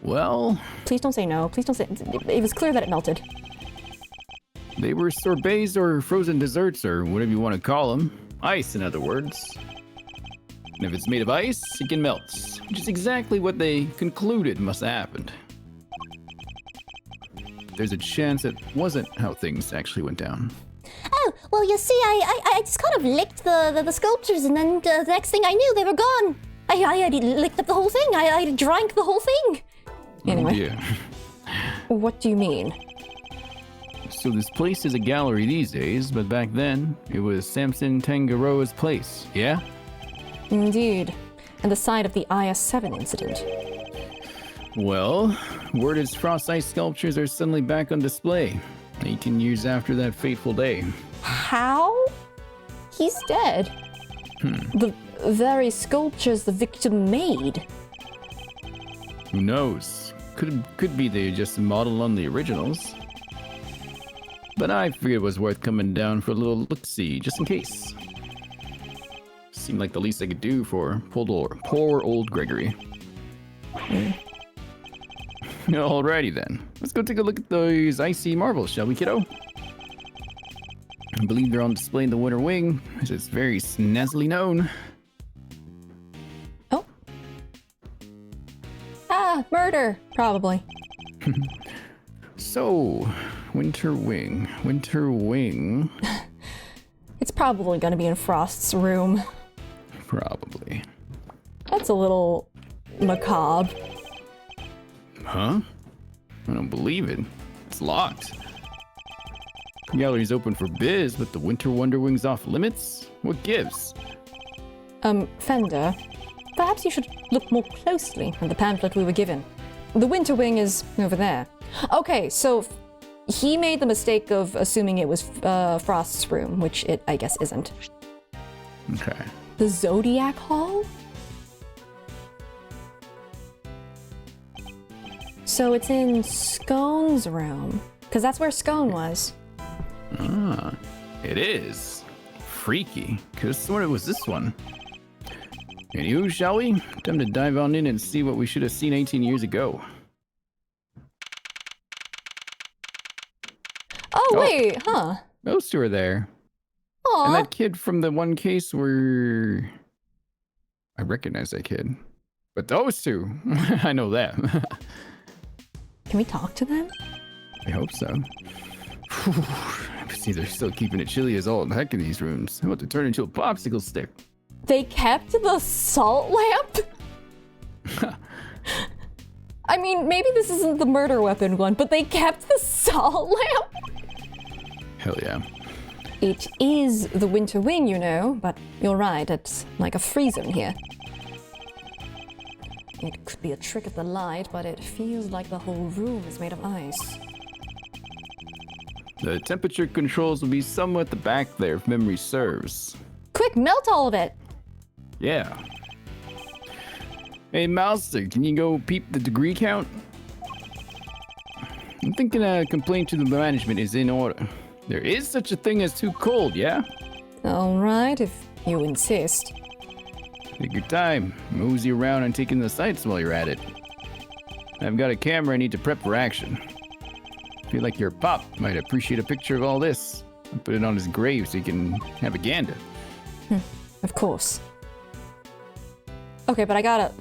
Well, Please don't say no. Please don't say... It was clear that it melted. they were sorbets or frozen desserts or whatever you want to call them. Ice, in other words. And if it's made of ice, it can melt, which is exactly what they concluded must have happened. There's a chance it wasn't how things actually went down. Oh, well, you see, I just kind of licked the sculptures, and then the next thing I knew, they were gone. I licked up the whole thing. I drank the whole thing. Anyway. Yeah. What do you mean? So this place is a gallery these days, but back then, it was Samson Tangaroa's place, yeah? Indeed. And the site of the IS-7 incident. Well, word is Frost Ice sculptures are suddenly back on display, 18 years after that fateful day. How? He's dead. The very sculptures the victim made. Who knows? Could be they just modeled on the originals. But I figured it was worth coming down for a little look-see, just in case. Seemed like the least I could do for poor old Gregory. Alrighty then. Let's go take a look at those icy marbles, shall we, kiddo? I believe they're on display in the Winter Wing, as it's very snazzily known. Oh. Ah, murder, probably. So, Winter Wing. It's probably gonna be in Frost's room. Probably. That's a little macabre. Huh? I don't believe it. It's locked. The gallery's open for biz, but the Winter Wonder Wing's off limits? What gives? Fender, perhaps you should look more closely at the pamphlet we were given. The Winter Wing is over there. Okay, so he made the mistake of assuming it was Frost's room, which it, I guess, isn't. Okay. The Zodiac Hall? So it's in Scone's room, because that's where Scone was. Ah, it is. Freaky. Could've sworn it was this one. Anywho, shall we? Time to dive on in and see what we should have seen 18 years ago. Oh, wait, huh? Those two are there. Aw. And that kid from the one case where... I recognize that kid. But those two, I know that. Can we talk to them? I hope so. See, they're still keeping it chilly as all heck in these rooms. I'm about to turn into a popsicle stick. They kept the salt lamp? I mean, maybe this isn't the murder weapon one, but they kept the salt lamp? Hell yeah. It is the Winter Wing, you know, but you're right, it's like a freezer in here. It could be a trick of the light, but it feels like the whole room is made of ice. The temperature controls will be somewhat the back there if memory serves. Quick, melt all of it! Yeah. Hey, Mouser, can you go peep the degree count? I'm thinking a complaint to the management is in order. There is such a thing as too cold, yeah? All right, if you insist. Take your time. Mosey around and taking the sights while you're at it. I've got a camera I need to prep for action. Feel like your pop might appreciate a picture of all this. I'll put it on his grave so he can have a gander. Of course. Okay, but I gotta...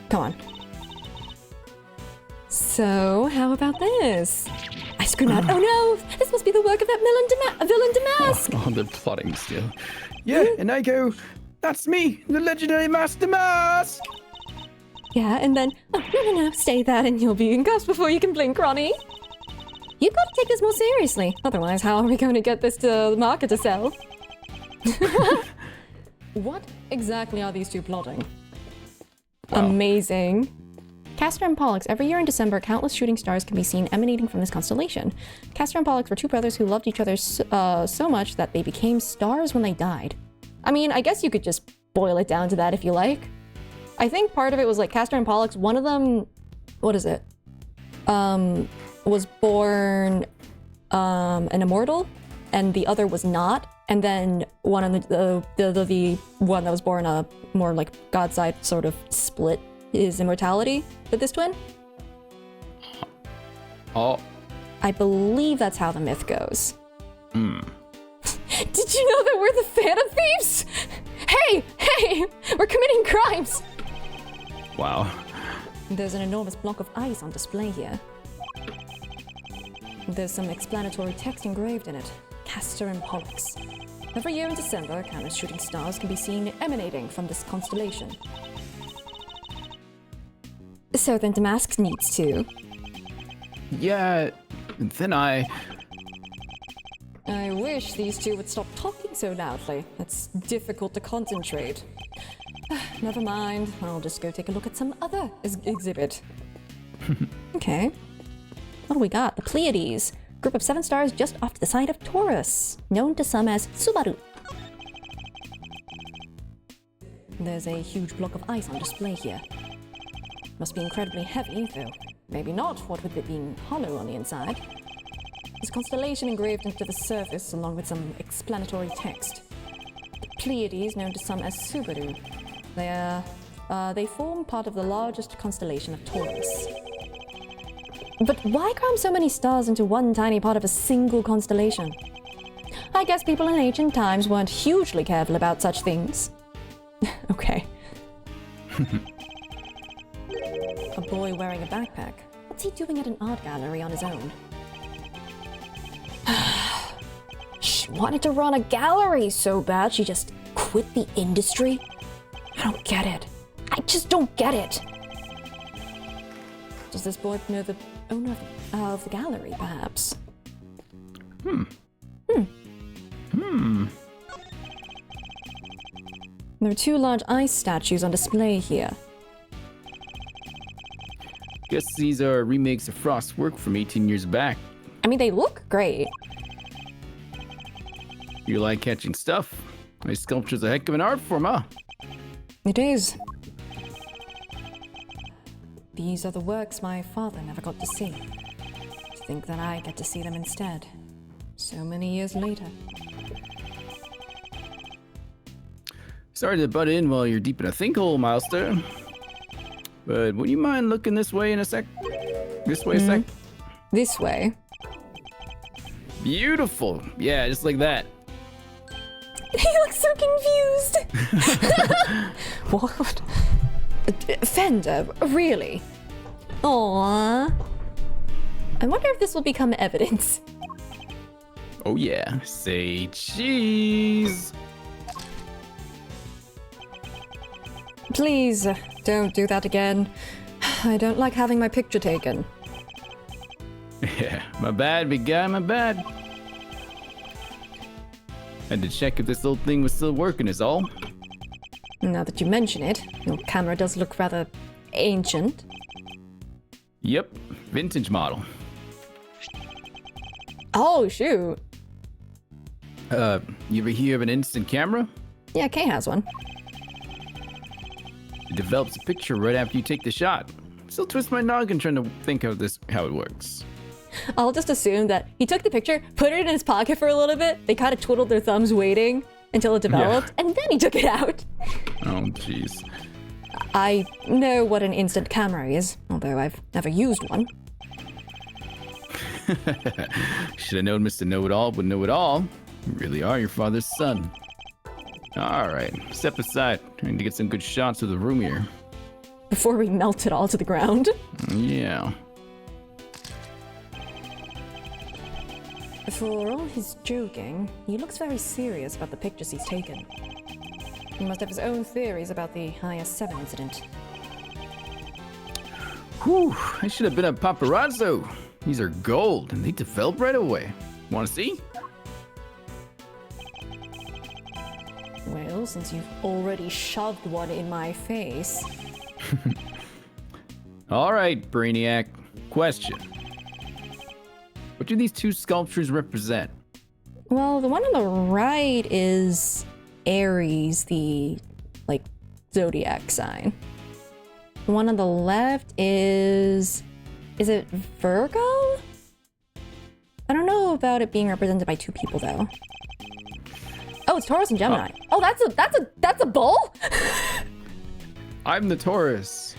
Come on. So, how about this? I scream out, oh no! This must be the work of that villain Damask! Oh, they're plotting still. Yeah, and I go, that's me, the legendary Master Mask! Yeah, and then, oh, no, stay that and you'll be in cuffs before you can blink, Ronnie. You've got to take this more seriously. Otherwise, how are we going to get this to the market to sell? What exactly are these two plotting? Wow. Amazing. Castor and Pollux. Every year in December, countless shooting stars can be seen emanating from this constellation. Castor and Pollux were two brothers who loved each other so much that they became stars when they died. I mean, I guess you could just boil it down to that if you like. I think part of it was like Castor and Pollux, one of them, what is it? Was born an immortal, and the other was not. And then one of the one that was born a more like god side sort of split his immortality with this twin. Oh. I believe that's how the myth goes. Hmm. Did you know that we're the Phantom Thieves? Hey, we're committing crimes. Wow. There's an enormous block of ice on display here. There's some explanatory text engraved in it. Castor and Pollux. Every year in December, countless shooting stars can be seen emanating from this constellation. So then Damask needs to. Yeah, and then I wish these two would stop talking so loudly. It's difficult to concentrate. Never mind, I'll just go take a look at some other exhibit. Okay. What do we got? The Pleiades. Group of 7 stars just off to the side of Taurus, known to some as Subaru. There's a huge block of ice on display here. Must be incredibly heavy, though maybe not, what with it being hollow on the inside. There's a constellation engraved into the surface along with some explanatory text. The Pleiades, known to some as Subaru. They form part of the largest constellation of Taurus. But why cram so many stars into one tiny part of a single constellation? I guess people in ancient times weren't hugely careful about such things. Okay. A boy wearing a backpack. What's he doing at an art gallery on his own? She wanted to run a gallery so bad she just quit the industry? I don't get it. I just don't get it. Does this boy know the owner of the gallery, perhaps? There are 2 large ice statues on display here. guess these are remakes of Frost's work from 18 years back. I mean, they look great. You like catching stuff? My sculpture's a heck of an art form, huh? It is. These are the works my father never got to see. To think that I get to see them instead. So many years later. Sorry to butt in while you're deep in a think hole, Milester. But would you mind looking this way in a sec? This way a sec? This way. Beautiful. Yeah, just like that. He looks so confused. What? Fender, really? Aww. I wonder if this will become evidence. Oh yeah, say cheese. Please, don't do that again. I don't like having my picture taken. Yeah, my bad, big guy, my bad. Had to check if this little thing was still working is all. Now that you mention it, your camera does look rather ancient. Yep, vintage model. Oh, shoot. You ever hear of an instant camera? Yeah, Kay has one. It develops a picture right after you take the shot. Still twist my noggin trying to think how it works. I'll just assume that he took the picture, put it in his pocket for a little bit, they kind of twiddled their thumbs waiting until it developed, and then he took it out. Oh, jeez. I know what an instant camera is, although I've never used one. Should have known Mr. Know-It-All would know it all. You really are your father's son. Alright, step aside. I need to get some good shots of the room here. Before we melt it all to the ground. Yeah. For all his joking, he looks very serious about the pictures he's taken. He must have his own theories about the IS-7 incident. Whew, I should have been a paparazzo. These are gold, and they develop right away. Want to see? Well, since you've already shoved one in my face. All right, Brainiac. Question. What do these two sculptures represent? Well, the one on the right is Aries, the, zodiac sign. The one on the left is it Virgo? I don't know about it being represented by two people, though. Oh, it's Taurus and Gemini. Oh, that's a bull? I'm the Taurus.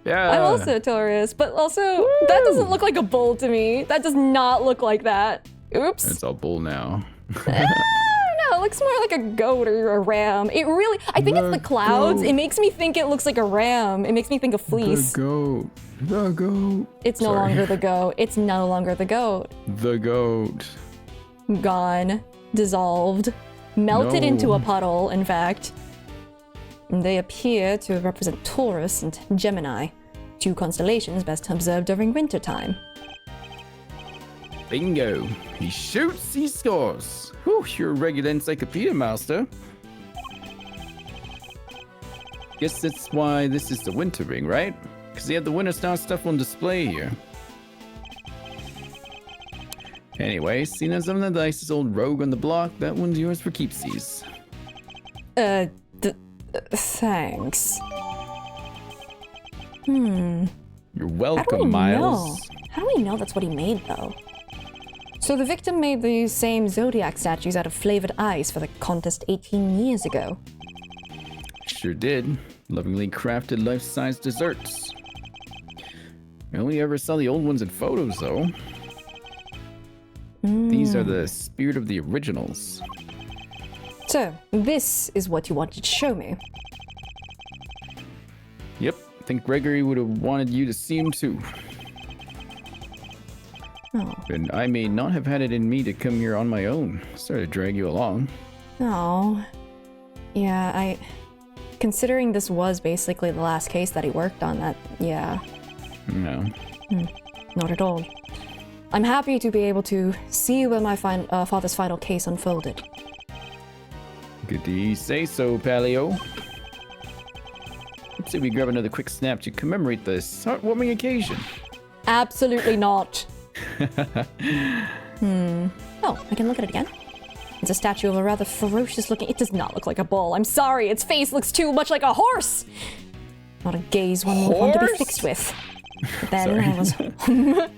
Yeah. I'm also a Taurus, but also that doesn't look like a bull to me. That does not look like that. Oops. It's all bull now. No, it looks more like a goat or a ram. It really, I think it's the clouds. goat. It makes me think it looks like a ram. It makes me think of fleece. The goat. The goat. It's no longer the goat. It's no longer the goat. The goat. Gone. Dissolved. Melted No. into a puddle, in fact. They appear to represent Taurus and Gemini, two constellations best observed during wintertime. Bingo. He shoots, he scores. Whew, you're a regular encyclopedia master. Guess that's why this is the winter ring, right? Because they have the winter star stuff on display here. Anyway, seeing as I'm the nicest old rogue on the block, that one's yours for keepsies. Thanks. You're How do welcome, we Miles. know? How do we know that's what he made, though? So the victim made the same zodiac statues out of flavored ice for the contest 18 years ago. Sure did. Lovingly crafted life-size desserts. I only ever saw the old ones in photos, though. These are the spirit of the originals. So, this is what you wanted to show me. Yep, I think Gregory would have wanted you to see him too. Oh. And I may not have had it in me to come here on my own. Sorry to drag you along. Oh. Yeah, considering this was basically the last case that he worked on, yeah. No. Not at all. I'm happy to be able to see where my father's final case unfolded. Good to say so, Paleo. Let's say we grab another quick snap to commemorate this heartwarming occasion. Absolutely not. Oh, I can look at it again. It's a statue of a rather ferocious looking... It does not look like a bull. I'm sorry, its face looks too much like a horse! Not a gaze one would want to be fixed with. But then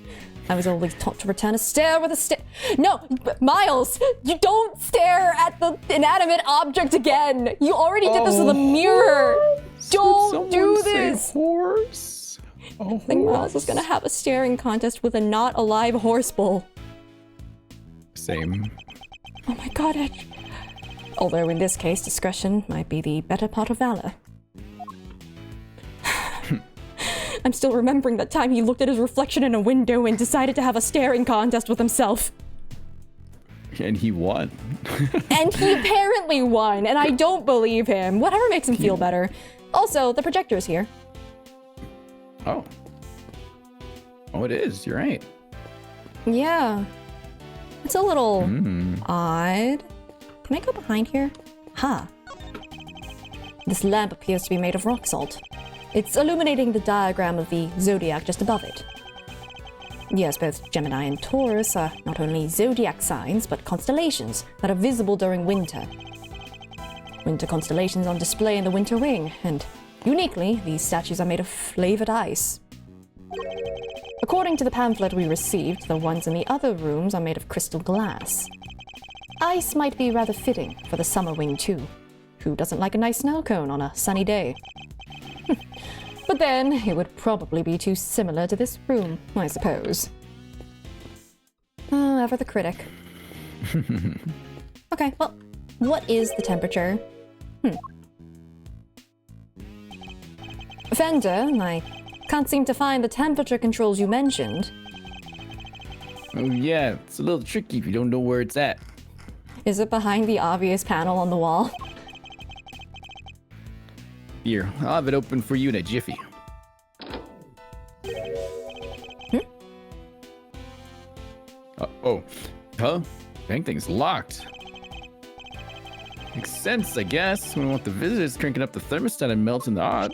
I was always taught to return a stare with a stare. No, Miles, you don't stare at the inanimate object again. You already did this with a mirror. Don't do this. Horse. I think Miles is gonna have a staring contest with a not alive horse bull. Same. Oh my god, Edge. Although in this case, discretion might be the better part of valor. I'm still remembering that time he looked at his reflection in a window and decided to have a staring contest with himself. And he won. And he apparently won, and I don't believe him. Whatever makes him feel better. Also, the projector's here. Oh. Oh, it is. You're right. Yeah. It's a little odd. Can I go behind here? Ha. This lamp appears to be made of rock salt. It's illuminating the diagram of the zodiac just above it. Yes, both Gemini and Taurus are not only zodiac signs, but constellations that are visible during winter. Winter constellations on display in the winter ring, and Uniquely, these statues are made of flavored ice. According to the pamphlet we received, the ones in the other rooms are made of crystal glass. Ice might be rather fitting for the summer wing too. Who doesn't like a nice snow cone on a sunny day? But then, it would probably be too similar to this room, I suppose. Oh, ever the critic. Okay, well, what is the temperature? Fender, I can't seem to find the temperature controls you mentioned. Oh yeah, it's a little tricky if you don't know where it's at. Is it behind the obvious panel on the wall? Here, I'll have it open for you in a jiffy. Oh. Huh? Dang thing's locked. Makes sense, I guess. We don't want the visitors cranking up the thermostat and melting the odd.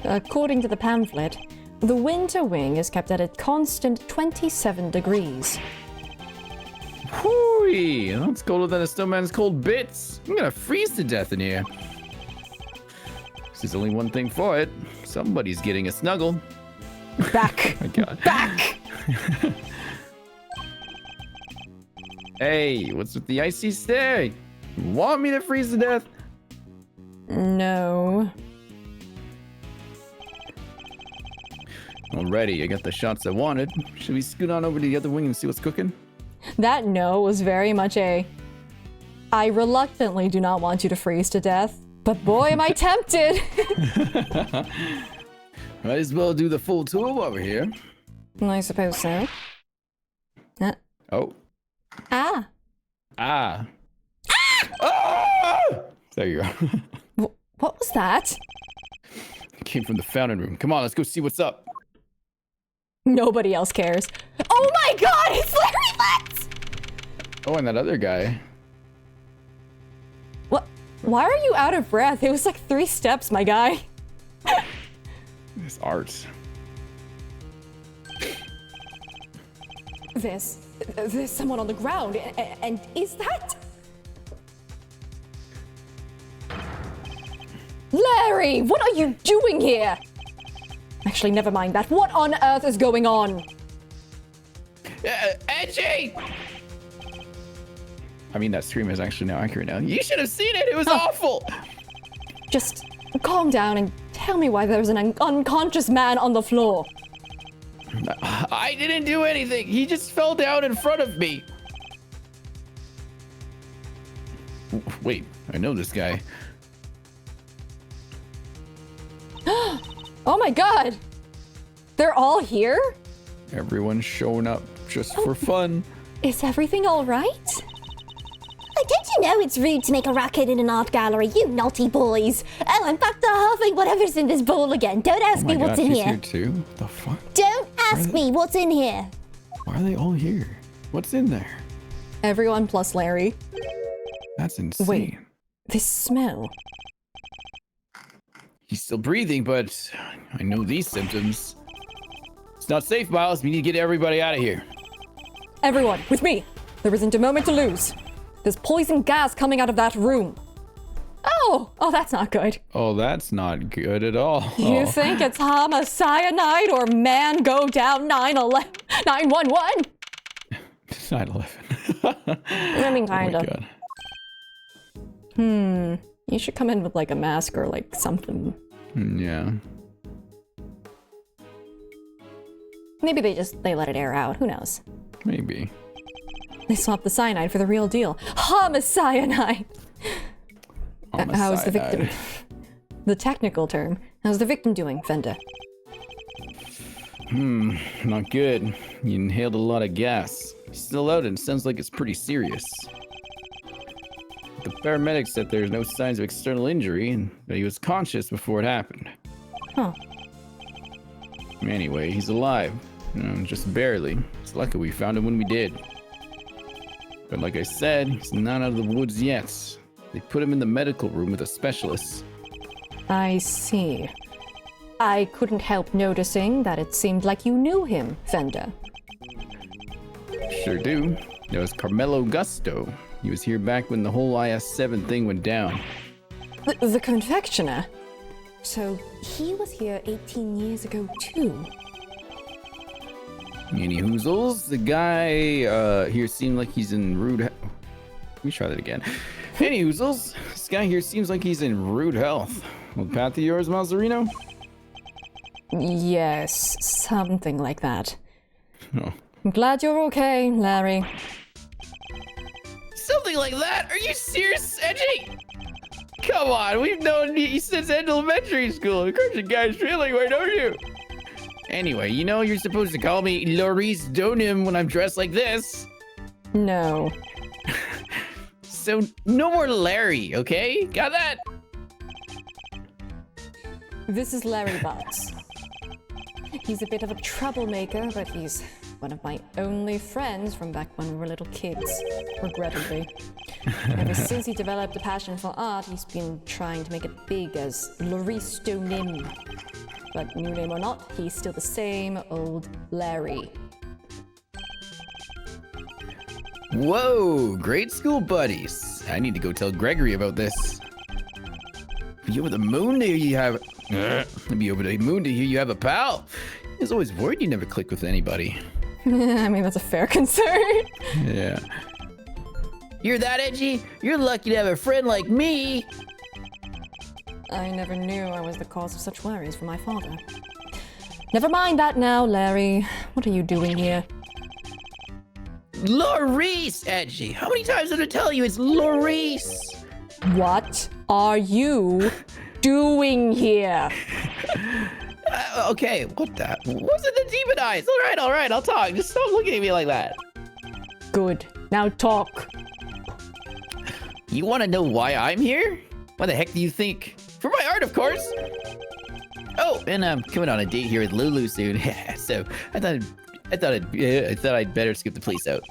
According to the pamphlet, the winter wing is kept at a constant 27 degrees. Whoo! That's colder than a snowman's cold bits. I'm gonna freeze to death in here. There's only one thing for it. Somebody's getting a snuggle. Back! My God. Back! Hey, what's with the icy stare? You want me to freeze to death? No. Alrighty, I got the shots I wanted. Should we scoot on over to the other wing and see what's cooking? That no was very much a... I reluctantly do not want you to freeze to death, but boy am I tempted! Might as well do the full tour while we're here. I suppose so. Oh. Ah! Ah. Ah! There you go. What was that? It came from the fountain room. Come on, let's go see what's up. Nobody else cares. Oh my god, it's Larry Letts! Oh, and that other guy. What? Why are you out of breath? It was like 3 steps, my guy. This art. There's someone on the ground, and is that... Larry, what are you doing here? Actually, never mind that. What on earth is going on? Edgy! I mean, that scream is actually now accurate now. You should have seen it! It was awful! Just calm down and tell me why there's an unconscious man on the floor. I didn't do anything. He just fell down in front of me. Wait, I know this guy. Oh my god! They're all here? Everyone's showing up just for fun. Is everything all right? Don't you know it's rude to make a racket in an art gallery, you naughty boys? Oh, I'm back to halving whatever's in this bowl again. Don't ask me what's in she's here. here too? What the fuck? Don't ask me what's in here. Why are they all here? What's in there? Everyone plus Larry. That's insane. Wait. This smell. He's still breathing, but I know these symptoms. It's not safe, Miles. We need to get everybody out of here. Everyone, with me. There isn't a moment to lose. There's poison gas coming out of that room. Oh, that's not good. Oh, that's not good at all. You think it's homicyanide or man go down 911? 911? 9/11. I mean, kind of. God. You should come in with like a mask or like something. Yeah. Maybe they let it air out. Who knows? Maybe. They swapped the cyanide for the real deal. Homicyanide! How's the victim? The technical term. How's the victim doing, Fenda? Not good. You inhaled a lot of gas. He's still out and sounds like it's pretty serious. The paramedics said there's no signs of external injury and that he was conscious before it happened. Huh. Anyway, he's alive. Just barely. It's lucky we found him when we did. But like I said, he's not out of the woods yet. They put him in the medical room with a specialist. I see. I couldn't help noticing that it seemed like you knew him, Fenda. Sure do. That was Carmelo Gusto. He was here back when the whole IS-7 thing went down. The confectioner? So he was here 18 years ago too. Any hoozles? The guy here seemed like he's in rude. Let me try that again. Any hoozles? This guy here seems like he's in rude health. Old path of yours, Mazzarino? Yes, something like that. Oh. I'm glad you're okay, Larry. Something like that? Are you serious, Edgy? Come on, we've known you since elementary school. Of course, you guys feeling, why don't you? Anyway, you know you're supposed to call me Loris Donim when I'm dressed like this. No. So no more Larry, okay? Got that? This is Larry Butts. He's a bit of a troublemaker, but he's one of my only friends from back when we were little kids, regrettably. Ever since he developed a passion for art, he's been trying to make it big as Loris Donim. But new name or not, he's still the same old Larry. Whoa, grade school buddies. I need to go tell Gregory about this. Be over the moon to hear you have. Be over the moon to hear you have a pal. I was always worried you never click with anybody. I mean, that's a fair concern. Yeah. You're that edgy? You're lucky to have a friend like me. I never knew I was the cause of such worries for my father. Never mind that now, Larry. What are you doing here? Loris, Edgy. How many times did I tell you it's Loris? What are you doing here? Okay, what the? Wasn't the demon eyes? All right, I'll talk. Just stop looking at me like that. Good. Now talk. You want to know why I'm here? Why the heck do you think? For my art, of course. Oh, and I'm coming on a date here with Lulu soon. So I thought I'd better skip the place out.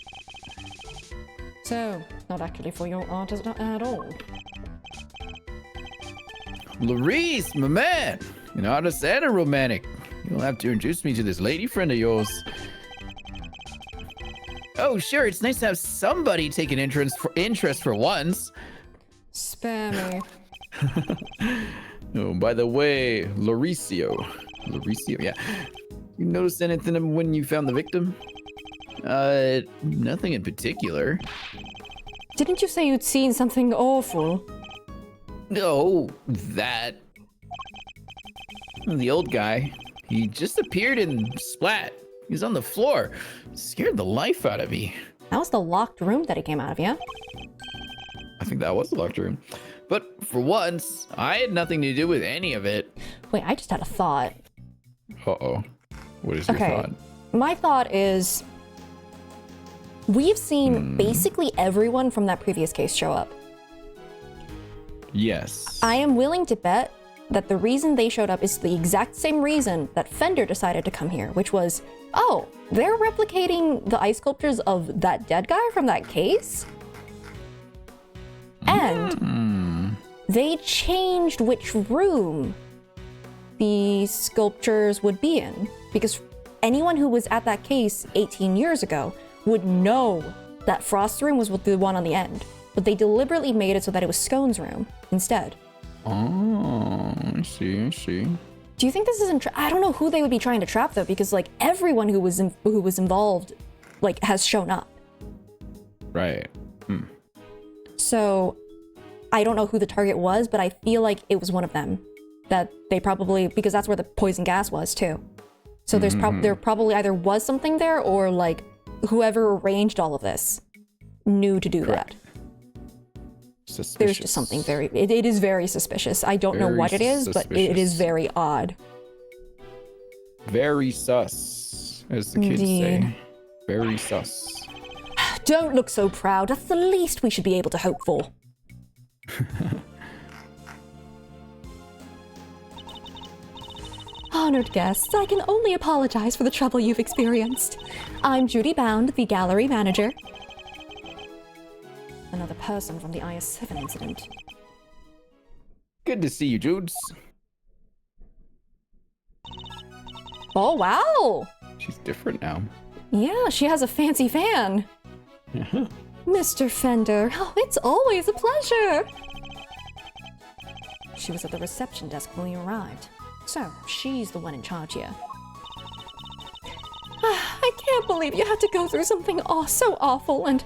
So, not actually for your art at all. Loris, my man, an artist and a romantic. You'll have to introduce me to this lady friend of yours. Oh, sure, it's nice to have somebody take an interest for once. Spare me. Oh, by the way, Lorisio, yeah. You noticed anything when you found the victim? Nothing in particular. Didn't you say you'd seen something awful? No, that. The old guy, he just appeared and splat. He's on the floor. Scared the life out of me. That was the locked room that he came out of, yeah? I think that was the locked room. But for once, I had nothing to do with any of it. Wait, I just had a thought. Uh-oh. What is your thought? My thought is, we've seen basically everyone from that previous case show up. Yes. I am willing to bet that the reason they showed up is the exact same reason that Fender decided to come here, which was, oh, they're replicating the ice sculptures of that dead guy from that case? And they changed which room the sculptures would be in, because anyone who was at that case 18 years ago would know that Frost's room was the one on the end, but they deliberately made it so that it was Scone's room instead. Oh, I see. Do you think this is I don't know who they would be trying to trap though, because like everyone who was involved like has shown up. Right. So I don't know who the target was, but I feel like it was one of them. That they probably, because that's where the poison gas was too. So there probably either was something there, or like whoever arranged all of this knew to do that. Suspicious. There's just something it is very suspicious. I don't know what it is, but it is very odd. Very sus, as the kids say. Very sus. Don't look so proud. That's the least we should be able to hope for. Honored guests, I can only apologize for the trouble you've experienced. I'm Judy Bound, the gallery manager. Another person from the IS-7 incident. Good to see you, Judes. Oh, wow! She's different now. Yeah, she has a fancy fan. Mr. Fender, oh, it's always a pleasure. she was at the reception desk when we arrived. So, she's the one in charge here. I can't believe you had to go through something so awful and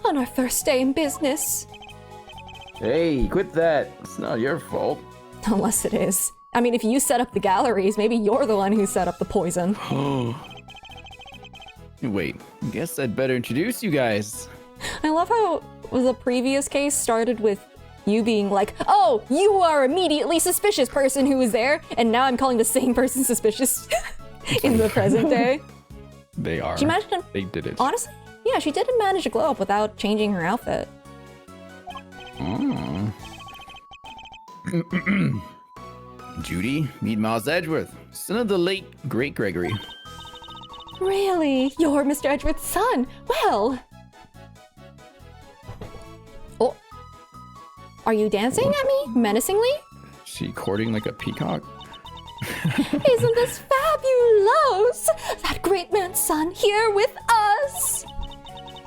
on our first day in business. Hey, quit that. It's not your fault. Unless it is. I mean, if you set up the galleries, maybe you're the one who set up the poison. Wait, guess I'd better introduce you guys. I love how the previous case started with you being like, oh, you are immediately suspicious person who was there, and now I'm calling the same person suspicious in the present day. They are. She managed to, They did it. honestly, yeah, she didn't manage to glow up without changing her outfit. Judy, meet Miles Edgeworth, son of the late great Gregory. Really? You're Mr. Edgeworth's son? Well... Oh. Are you dancing at me? Menacingly? She courting like a peacock? Isn't this fabulous? That great man's son here with us!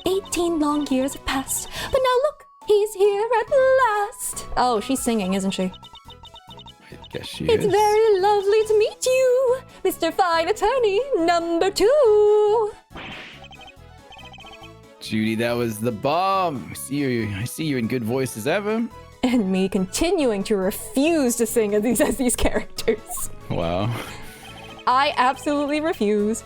18 long years have passed, but now look, he's here at last. Oh, she's singing, isn't she? I guess she It's is. very lovely to meet you, Mr. Fine Attorney number 2. Judy, that was the bomb. I see you in good voice as ever. And me continuing to refuse to sing as these characters. Wow. I absolutely refuse.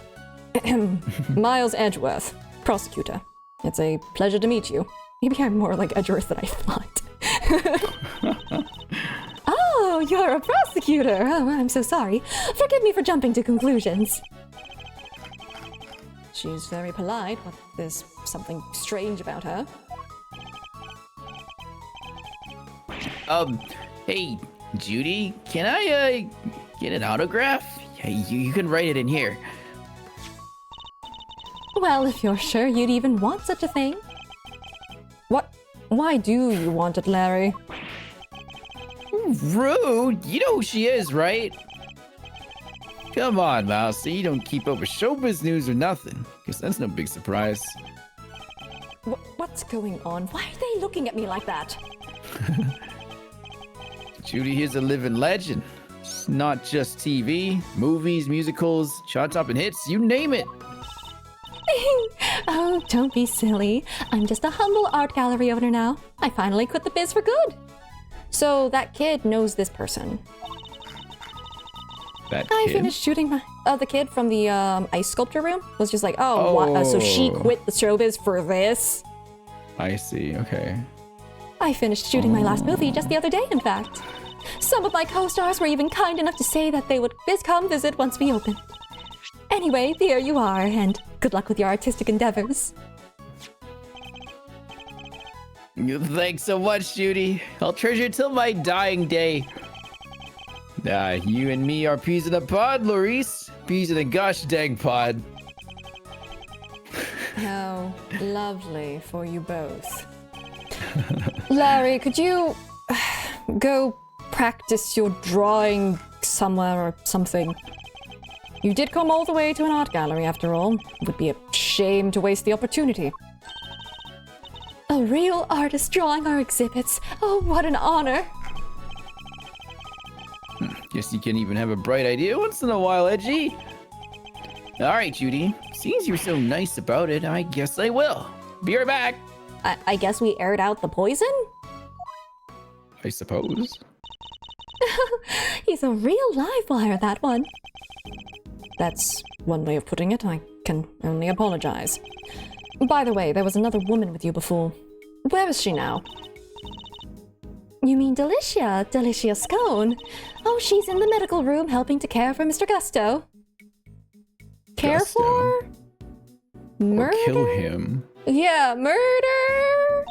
Miles Edgeworth, prosecutor. It's a pleasure to meet you. Maybe I'm more like Edgeworth than I thought. Oh, you're a prosecutor. Oh, I'm so sorry. Forgive me for jumping to conclusions. She's very polite, but there's something strange about her. Hey, Judy, can I, get an autograph? Yeah, you can write it in here. Well, if you're sure you'd even want such a thing. What? Why do you want it, Larry? Rude! You know who she is, right? Come on, Mouse, you don't keep up with showbiz news or nothing. Guess that's no big surprise. What's going on? Why are they looking at me like that? Judy here's a living legend. It's not just TV, movies, musicals, chart-topping hits, you name it. Oh, don't be silly. I'm just a humble art gallery owner now. I finally quit the biz for good. So that kid knows this person. That I kid? finished shooting my... the kid from the ice sculpture room was just like, oh, what? So she quit the showbiz for this? I see, okay. I finished shooting my last movie just the other day, in fact. Some of my co-stars were even kind enough to say that they would come visit once we open. Anyway, there you are, and good luck with your artistic endeavors. Thanks so much, Judy. I'll treasure it till my dying day. You and me are peas in a pod, Maurice. Peas in a gosh dang pod. How lovely for you both. Larry, could you go practice your drawing somewhere or something? You did come all the way to an art gallery after all. It would be a shame to waste the opportunity. A real artist drawing our exhibits. Oh, what an honor. Guess you can even have a bright idea once in a while, Edgy. Alright, Judy. Since you're so nice about it, I guess I will. Be right back. I guess we aired out the poison? I suppose. He's a real live wire, that one. That's one way of putting it. I can only apologize. By the way, there was another woman with you before. Where is she now? You mean Delicia Scone? Oh, she's in the medical room helping to care for Mr. Gusto. Care Gusto? for? Murder? Or kill him. Yeah, murder!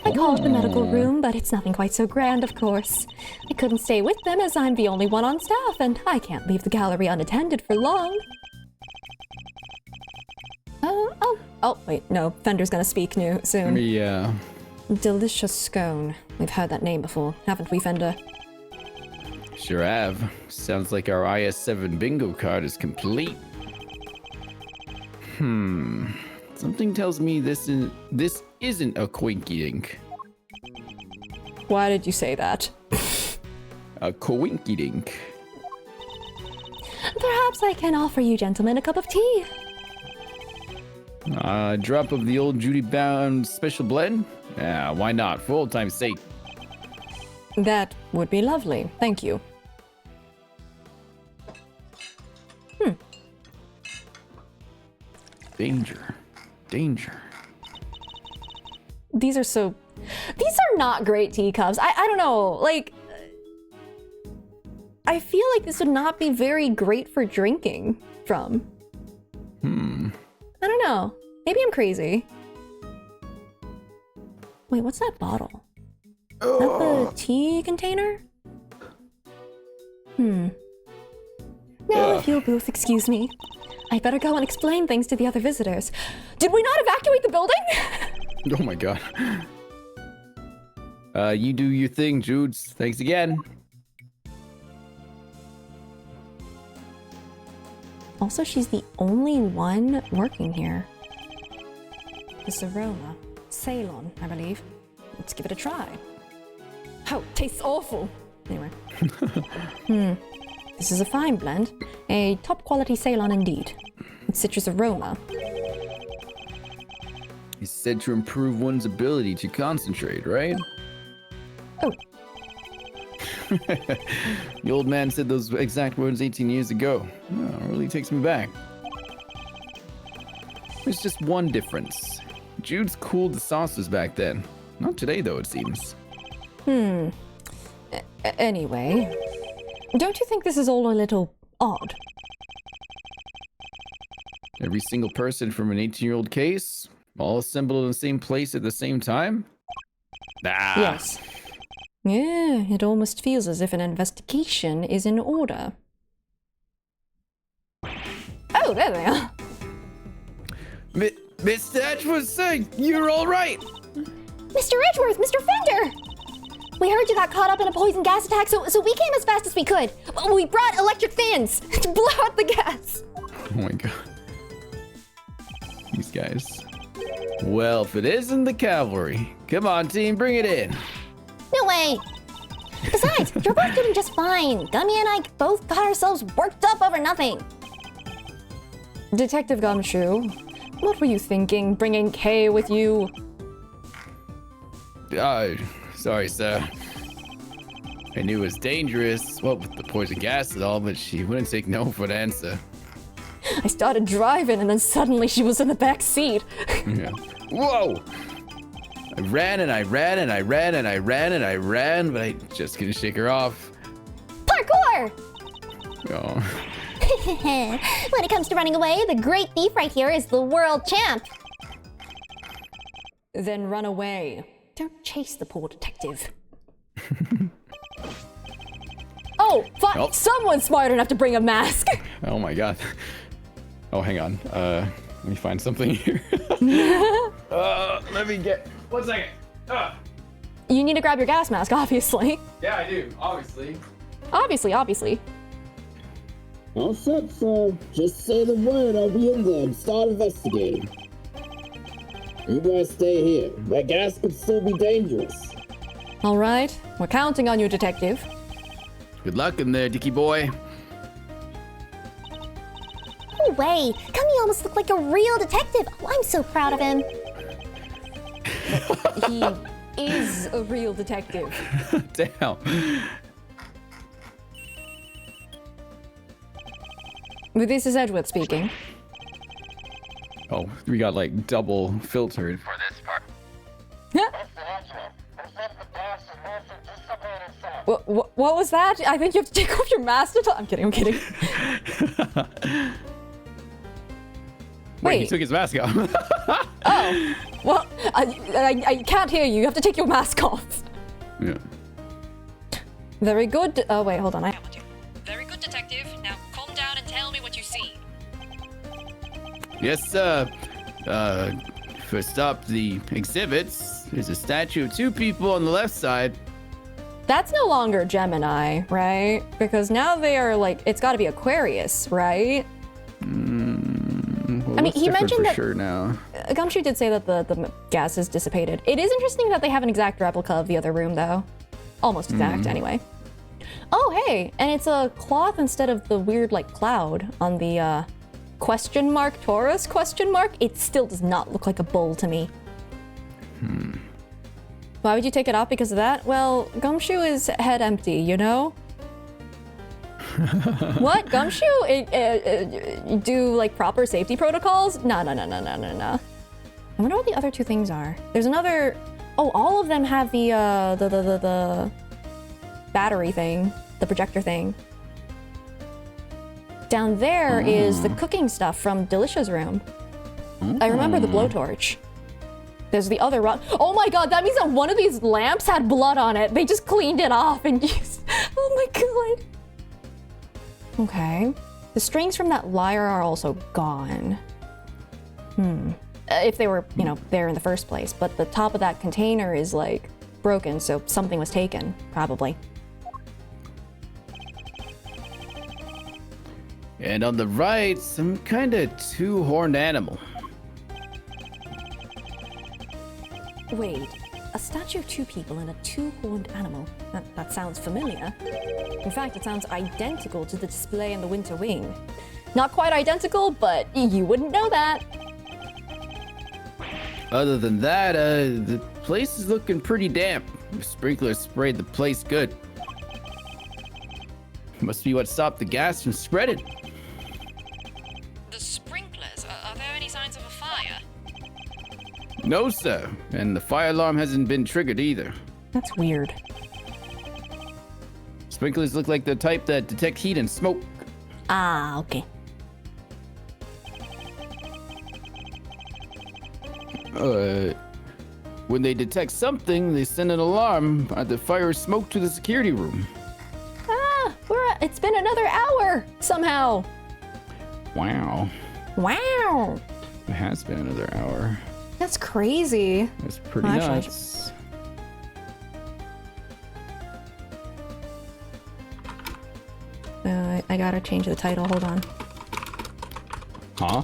I called the medical room, but it's nothing quite so grand, of course. I couldn't stay with them as I'm the only one on staff, and I can't leave the gallery unattended for long. Oh, wait, no, Fender's gonna speak soon. Yeah. Delicious Scone. We've heard that name before, haven't we, Fender? Sure have. Sounds like our IS-7 bingo card is complete. Something tells me this isn't a quinky dink. Why did you say that? A coinky-dink. Perhaps I can offer you gentlemen a cup of tea. A drop of the old Judy Bound special blend? Yeah, why not? For old time's sake. That would be lovely. Thank you. Danger. Danger. These are not great teacups. I don't know, like, I feel like this would not be very great for drinking from. I don't know. Maybe I'm crazy. Wait, what's that bottle? Is that the tea container? Now, if you'll both excuse me, I better go and explain things to the other visitors. Did we not evacuate the building? Oh my god. You do your thing, Judes. Thanks again. Also, she's the only one working here. This aroma. Ceylon, I believe. Let's give it a try. Oh, tastes awful. Anyway. This is a fine blend. A top quality Ceylon indeed. With citrus aroma. It's said to improve one's ability to concentrate, right? Oh, The old man said those exact words 18 years ago. Oh, it really takes me back. There's just one difference. Jude's cooled the sauces back then. Not today, though, it seems. anyway. Don't you think this is all a little odd? Every single person from an 18-year-old case, all assembled in the same place at the same time? Ah. Yes. Yeah, it almost feels as if an investigation is in order. Oh, there they are. Mr. Edgeworth, sir, you're all right. Mr. Edgeworth, Mr. Fender! We heard you got caught up in a poison gas attack, so we came as fast as we could. We brought electric fans to blow out the gas. Oh my god. These guys. Well, if it isn't the cavalry, come on, team, bring it in. No way! Besides, you're both doing just fine. Gummy and I both got ourselves worked up over nothing. Detective Gumshoe, what were you thinking, bringing Kay with you? Sorry, sir. I knew it was dangerous, what with the poison gas and all, but she wouldn't take no for an answer. I started driving and then suddenly she was in the back seat. Yeah. Whoa! I ran and I ran and I ran and I ran and I ran, but I just couldn't shake her off. Parkour! Oh. When it comes to running away, the great thief right here is the world champ. Then run away. Don't chase the poor detective. Oh, fuck! Oh. Someone's smart enough to bring a mask! Oh my god. Oh, hang on. Let me find something here. Let me get 1 second. You need to grab your gas mask, obviously. Yeah, I do, obviously. Obviously. All set, sir. Just say the word, I'll be in there and start investigating. You guys stay here. That gas could still be dangerous. All right, we're counting on you, detective. Good luck in there, Dicky boy. No way! Gummy almost looked like a real detective. Oh, I'm so proud of him. He is a real detective. Damn. But this is Edward speaking. Oh, we got like double filtered for this part. What was that? I think you have to take off your mask to talk. I'm kidding. Wait, he took his mask off. Oh, well, I can't hear you. You have to take your mask off. Yeah. Very good. Oh, wait, hold on. Very good, detective. Now calm down and tell me what you see. Yes, sir. First up, the exhibits. There's a statue of 2 people on the left side. That's no longer Gemini, right? Because now they are like, it's got to be Aquarius, right? Well, I mean, he mentioned for that- sure now. Gumshoe did say that the gas is dissipated. It is interesting that they have an exact replica of the other room, though. Almost exact, anyway. Oh, hey! And it's a cloth instead of the weird, like, cloud on the, question mark, Taurus question mark. It still does not look like a bull to me. Why would you take it off because of that? Well, Gumshoe is head empty, you know? What? Gumshoe? Do, like, proper safety protocols? No. I wonder what the other two things are. There's another... Oh, all of them have the battery thing. The projector thing. Down there is the cooking stuff from Delicia's room. I remember the blowtorch. There's the other rock. Oh my god, that means that one of these lamps had blood on it. They just cleaned it off and used... Oh my god. Okay. The strings from that lyre are also gone. If they were, you know, there in the first place. But the top of that container is, like, broken, so something was taken, probably. And on the right, some kind of two-horned animal. Wait, a statue of two people and a two-horned animal. That sounds familiar. In fact, it sounds identical to the display in the Winter Wing. Not quite identical, but you wouldn't know that. Other than that, the place is looking pretty damp. The sprinklers sprayed the place good. Must be what stopped the gas from spreading. The sprinklers? Are there any signs of a fire? No, sir. And the fire alarm hasn't been triggered either. That's weird. Sprinklers look like the type that detect heat and smoke. Ah, okay. When they detect something, they send an alarm to fire smoke to the security room. Ah, it's been another hour, somehow. Wow. Wow. It has been another hour. That's crazy. That's pretty Well, actually, nuts. I gotta change the title, hold on. Huh?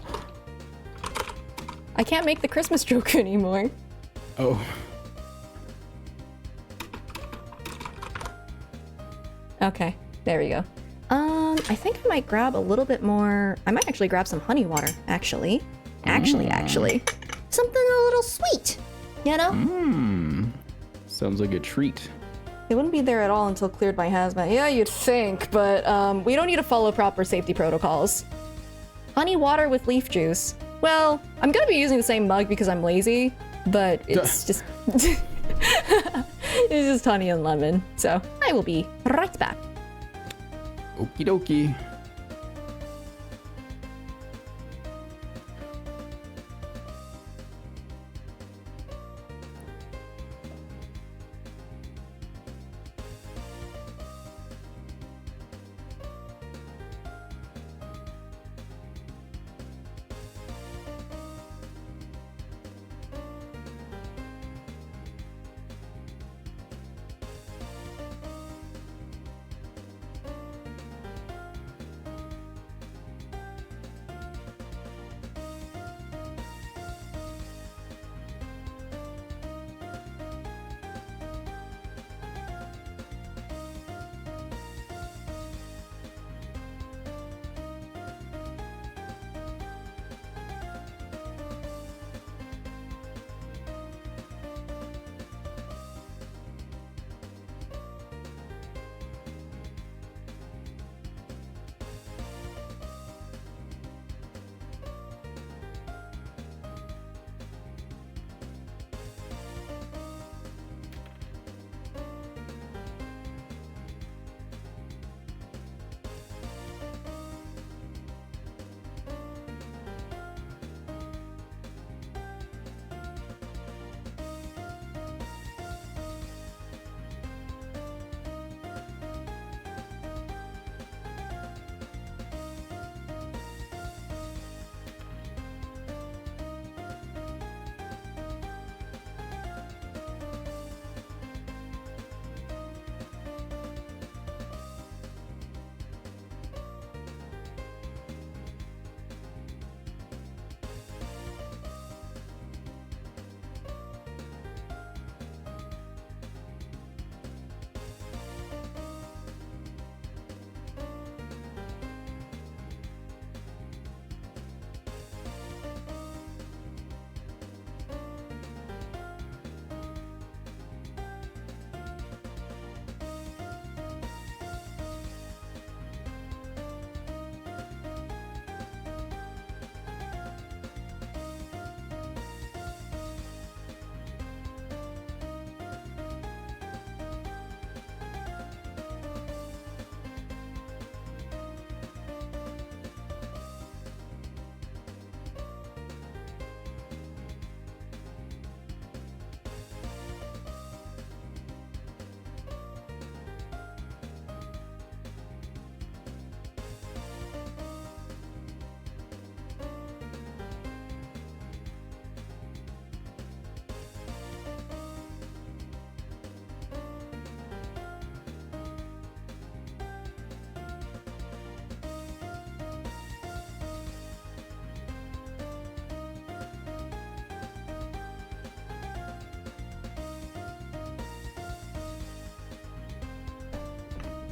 I can't make the Christmas joke anymore. Oh. Okay, there we go. I think I might grab a little bit more. I might actually grab some honey water, actually. Actually. Something a little sweet, you know? Sounds like a treat. It wouldn't be there at all until cleared by hazmat. Yeah, you'd think, but we don't need to follow proper safety protocols. Honey water with leaf juice. Well, I'm gonna be using the same mug because I'm lazy, but it's just... it's just honey and lemon. So, I will be right back. Okie dokie.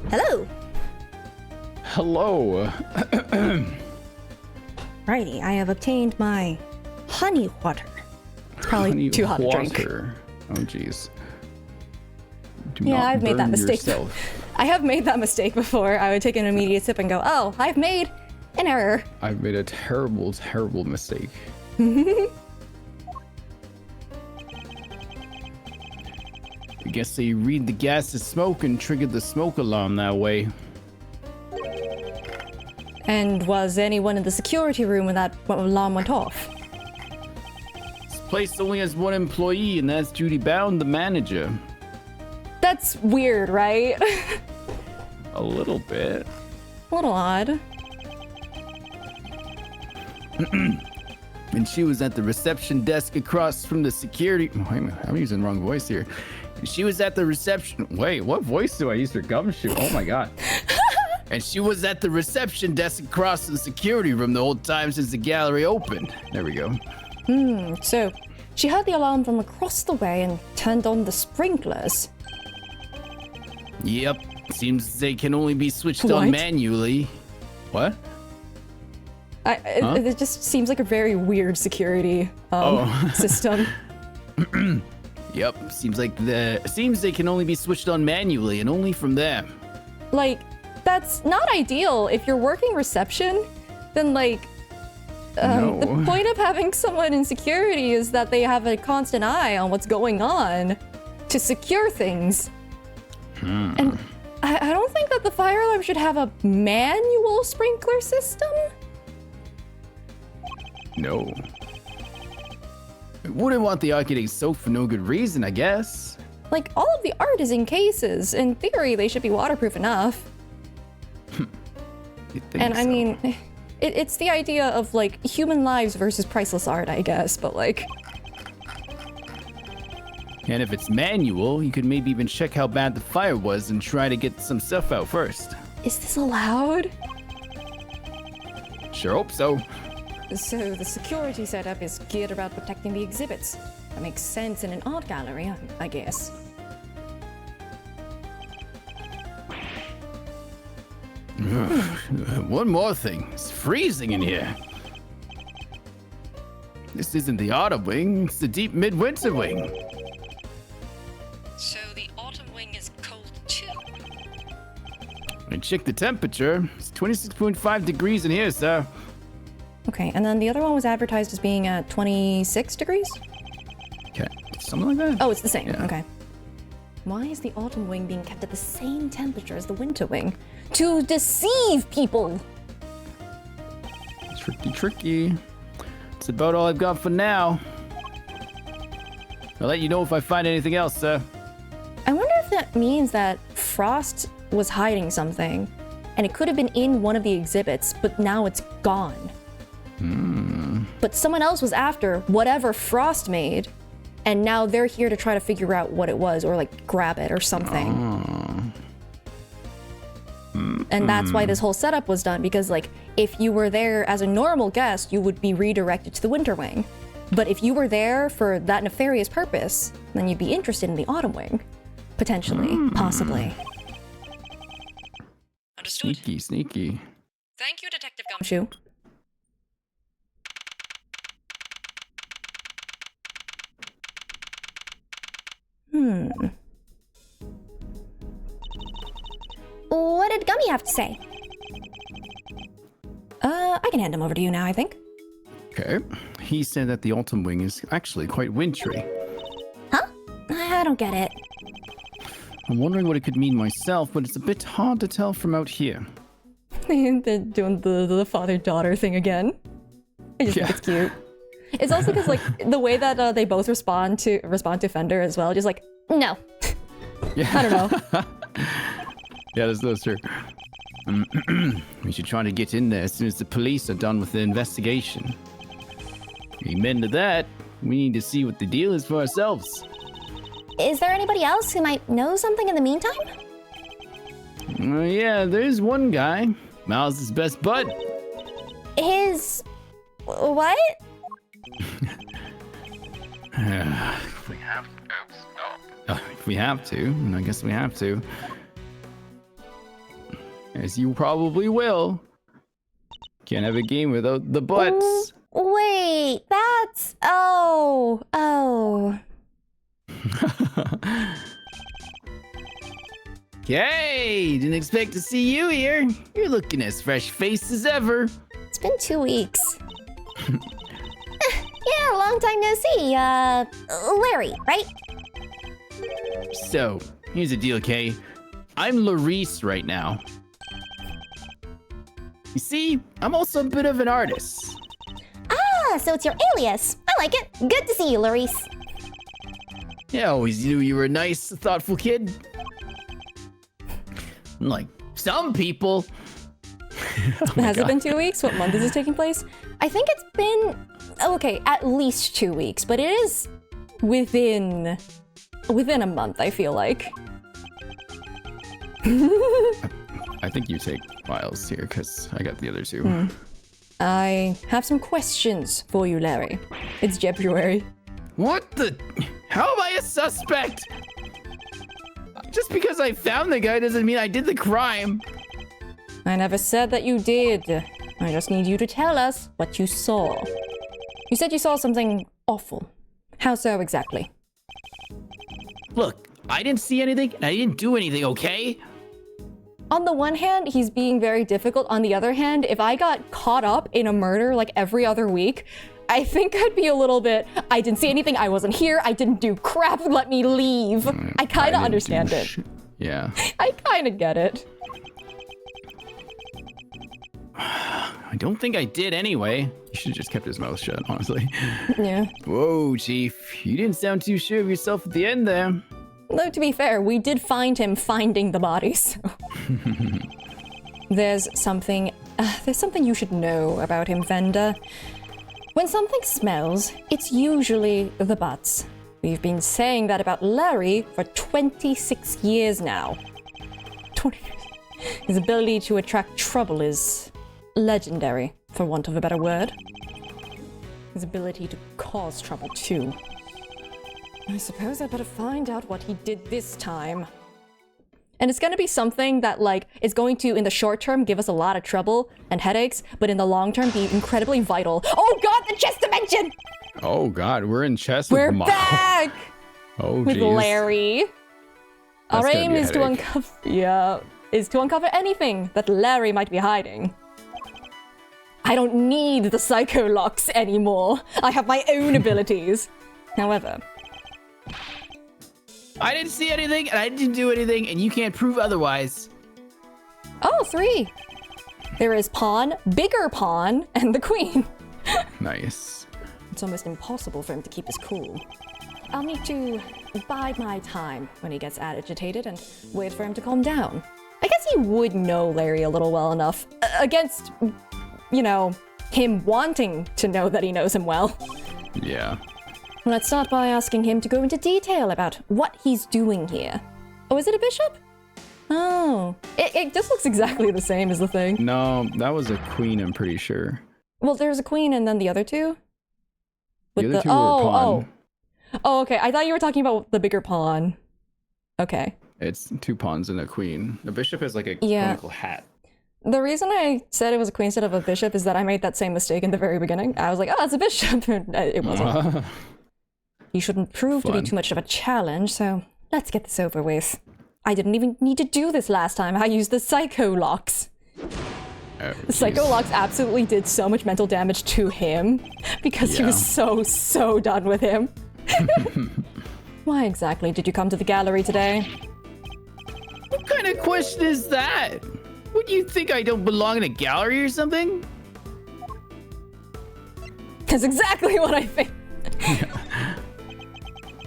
Hello. Hello. Righty, I have obtained my honey water. It's probably Honey too hot to drink. water. Oh, jeez. Do Yeah, not I've made that burn mistake. yourself. I have made that mistake before. I would take an immediate sip and go, oh, I've made an error. I've made a terrible, terrible mistake. I guess they read the gas as smoke and triggered the smoke alarm that way. And was anyone in the security room when that alarm went off? This place only has one employee, and that's Judy Bound, the manager. That's weird, right? A little bit. A little odd. And she was at the reception desk across from the security. Wait a minute, I'm using the wrong voice here. And she was at the reception. Wait, what voice do I use for Gumshoe? Oh my god. And she was at the reception desk across from the security room the whole time since the gallery opened. There we go. So, she heard the alarm from across the way and turned on the sprinklers. Yep. Seems they can only be switched What? on manually. What? It just seems like a very weird security system. Yep. Seems they can only be switched on manually and only from there. Like, that's not ideal. If you're working reception, then like, No. the point of having someone in security is that they have a constant eye on what's going on to secure things. And I don't think that the fire alarm should have a manual sprinkler system. No. I wouldn't want the arcade soaked for no good reason, I guess. Like, all of the art is in cases. In theory, they should be waterproof enough. You'd think And I so. mean, it's the idea of like human lives versus priceless art, I guess, but like, And if it's manual, you could maybe even check how bad the fire was and try to get some stuff out first. is this allowed? Sure hope so. So the security setup is geared around protecting the exhibits. That makes sense in an art gallery, I guess. One more thing. It's freezing in here. This isn't the autumn wing, it's the deep midwinter wing. So the autumn wing is cold too. I checked the temperature. It's 26.5 degrees in here, sir. Okay, and then the other one was advertised as being at 26 degrees? Okay, something like that. Oh, it's the same. Yeah. Okay. Why is the autumn wing being kept at the same temperature as the winter wing? To deceive people! Tricky, tricky. That's about all I've got for now. I'll let you know if I find anything else, sir. I wonder if that means that Frost was hiding something, and it could have been in one of the exhibits, but now it's gone. But someone else was after whatever Frost made, and now they're here to try to figure out what it was, or like grab it or something. And that's why this whole setup was done, because like if you were there as a normal guest, you would be redirected to the winter wing. But if you were there for that nefarious purpose, then you'd be interested in the autumn wing. Potentially, possibly. Understood. Sneaky, sneaky. Thank you, Detective Gumshoe. What did Gummy have to say? I can hand him over to you now, I think. Okay. He said that the autumn wing is actually quite wintry. Huh? I don't get it. I'm wondering what it could mean myself, but it's a bit hard to tell from out here. They're doing the father-daughter thing again. I just think it's cute. It's also because like the way that they both respond to Fender as well, just like no, Yeah. I don't know. Yeah, that's true. We should try to get in there as soon as the police are done with the investigation. Amen to that. We need to see what the deal is for ourselves. Is there anybody else who might know something in the meantime? Yeah, there's one guy. Miles' best bud. His... what? If we have to, and I guess we have to. as you probably will. Can't have a game without the butts. Wait, that's... Oh. Yay! Didn't expect to see you here. You're looking as fresh-faced as ever. It's been 2 weeks. Yeah, long time no see. Larry, right? So, here's the deal, Kay. I'm Larice right now. You see, I'm also a bit of an artist. Ah, so it's your alias. I like it. Good to see you, Larice. Yeah, I always knew you were a nice, thoughtful kid. Like some people. Has it been 2 weeks? What month is this taking place? I think it's been... Okay, at least 2 weeks, but it is within a month, I feel like. I think you take files here, because I got the other two. I have some questions for you, Larry. It's February. What the? How am I a suspect? Just because I found the guy doesn't mean I did the crime. I never said that you did. I just need you to tell us what you saw. You said you saw something awful. How so exactly? Look, I didn't see anything, and I didn't do anything, okay? On the one hand, he's being very difficult. On the other hand, if I got caught up in a murder like every other week, I think I'd be a little bit, I didn't see anything, I wasn't here, I didn't do crap, let me leave. I kind of understand it. Yeah. I kind of get it. I don't think I did anyway. You should have just kept his mouth shut, honestly. Yeah. Whoa, Chief. You didn't sound too sure of yourself at the end there. Though, to be fair, we did find him finding the bodies. So. There's something you should know about him, Venda. When something smells, it's usually the butts. We've been saying that about Larry for 26 years now. 20 years. His ability to attract trouble is legendary, for want of a better word. His ability to cause trouble, too. I suppose I better find out what he did this time. And it's gonna be something that, like, is going to, in the short term, give us a lot of trouble and headaches, but in the long term, be incredibly vital. Oh god, the chess dimension! Oh god, we're in chess We're with Mom. back! Oh, With geez. Larry. That's Our gonna aim be a is to headache. uncover anything that Larry might be hiding. I don't need the psycho locks anymore. I have my own abilities. However, I didn't see anything, and I didn't do anything, and you can't prove otherwise. oh, 3. There is pawn, bigger pawn, and the queen. Nice. It's almost impossible for him to keep his cool. I'll need to bide my time when he gets agitated and wait for him to calm down. I guess he would know Larry a little well enough against, you know, him wanting to know that he knows him well. Yeah. Let's start by asking him to go into detail about what he's doing here. Oh, is it a bishop? Oh, it just looks exactly the same as the thing. No, that was a queen, I'm pretty sure. Well, there's a queen and then the other two? The other two were a pawn. Oh, okay. I thought you were talking about the bigger pawn. Okay. It's 2 pawns and a queen. A bishop is like a Yeah. conical hat. The reason I said it was a queen instead of a bishop is that I made that same mistake in the very beginning. I was like, oh, it's a bishop. It wasn't. You shouldn't prove to be Fun. too much of a challenge, so let's get this over with. I didn't even need to do this last time. I used the psycho locks. Oh, The psycho jeez. locks absolutely did so much mental damage to him because he was so done with him. Why exactly did you come to the gallery today? What kind of question is that? What do you think, I don't belong in a gallery or something? That's exactly what I think.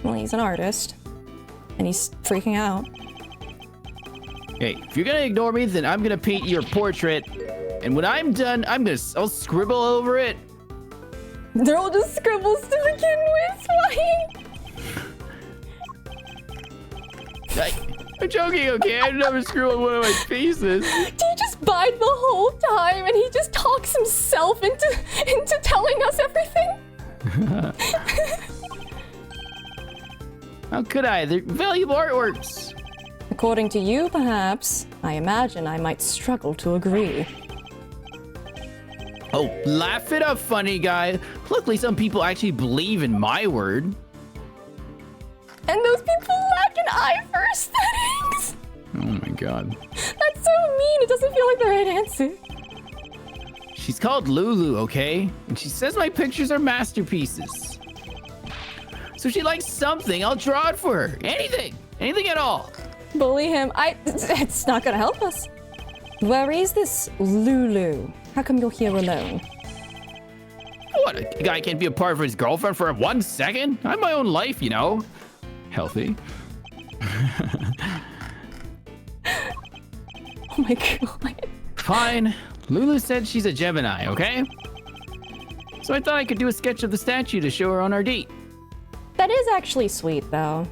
Well, he's an artist, and he's freaking out. Hey, if you're gonna ignore me, then I'm gonna paint your portrait. And when I'm done, I'll scribble over it. They're all just scribbles to begin with, I'm joking, okay? I've never scribbled one of my faces. Do you just bide the whole time, and he just talks himself into telling us everything? How could I? They're valuable artworks. Of according to you, perhaps, I imagine I might struggle to agree. Oh, laugh it up, funny guy. Luckily, some people actually believe in my word. And those people lack an eye for aesthetics! Oh my god. That's so mean, it doesn't feel like the right answer. She's called Lulu, okay? And she says my pictures are masterpieces. So if she likes something, I'll draw it for her. Anything. Anything at all. Bully him. It's not gonna help us. Where is this Lulu? How come you're here alone? What, a guy can't be a part of his girlfriend for 1 second? I have my own life, you know. Healthy. Oh my god. Fine. Lulu said she's a Gemini, okay? So I thought I could do a sketch of the statue to show her on our date. That is actually sweet, though.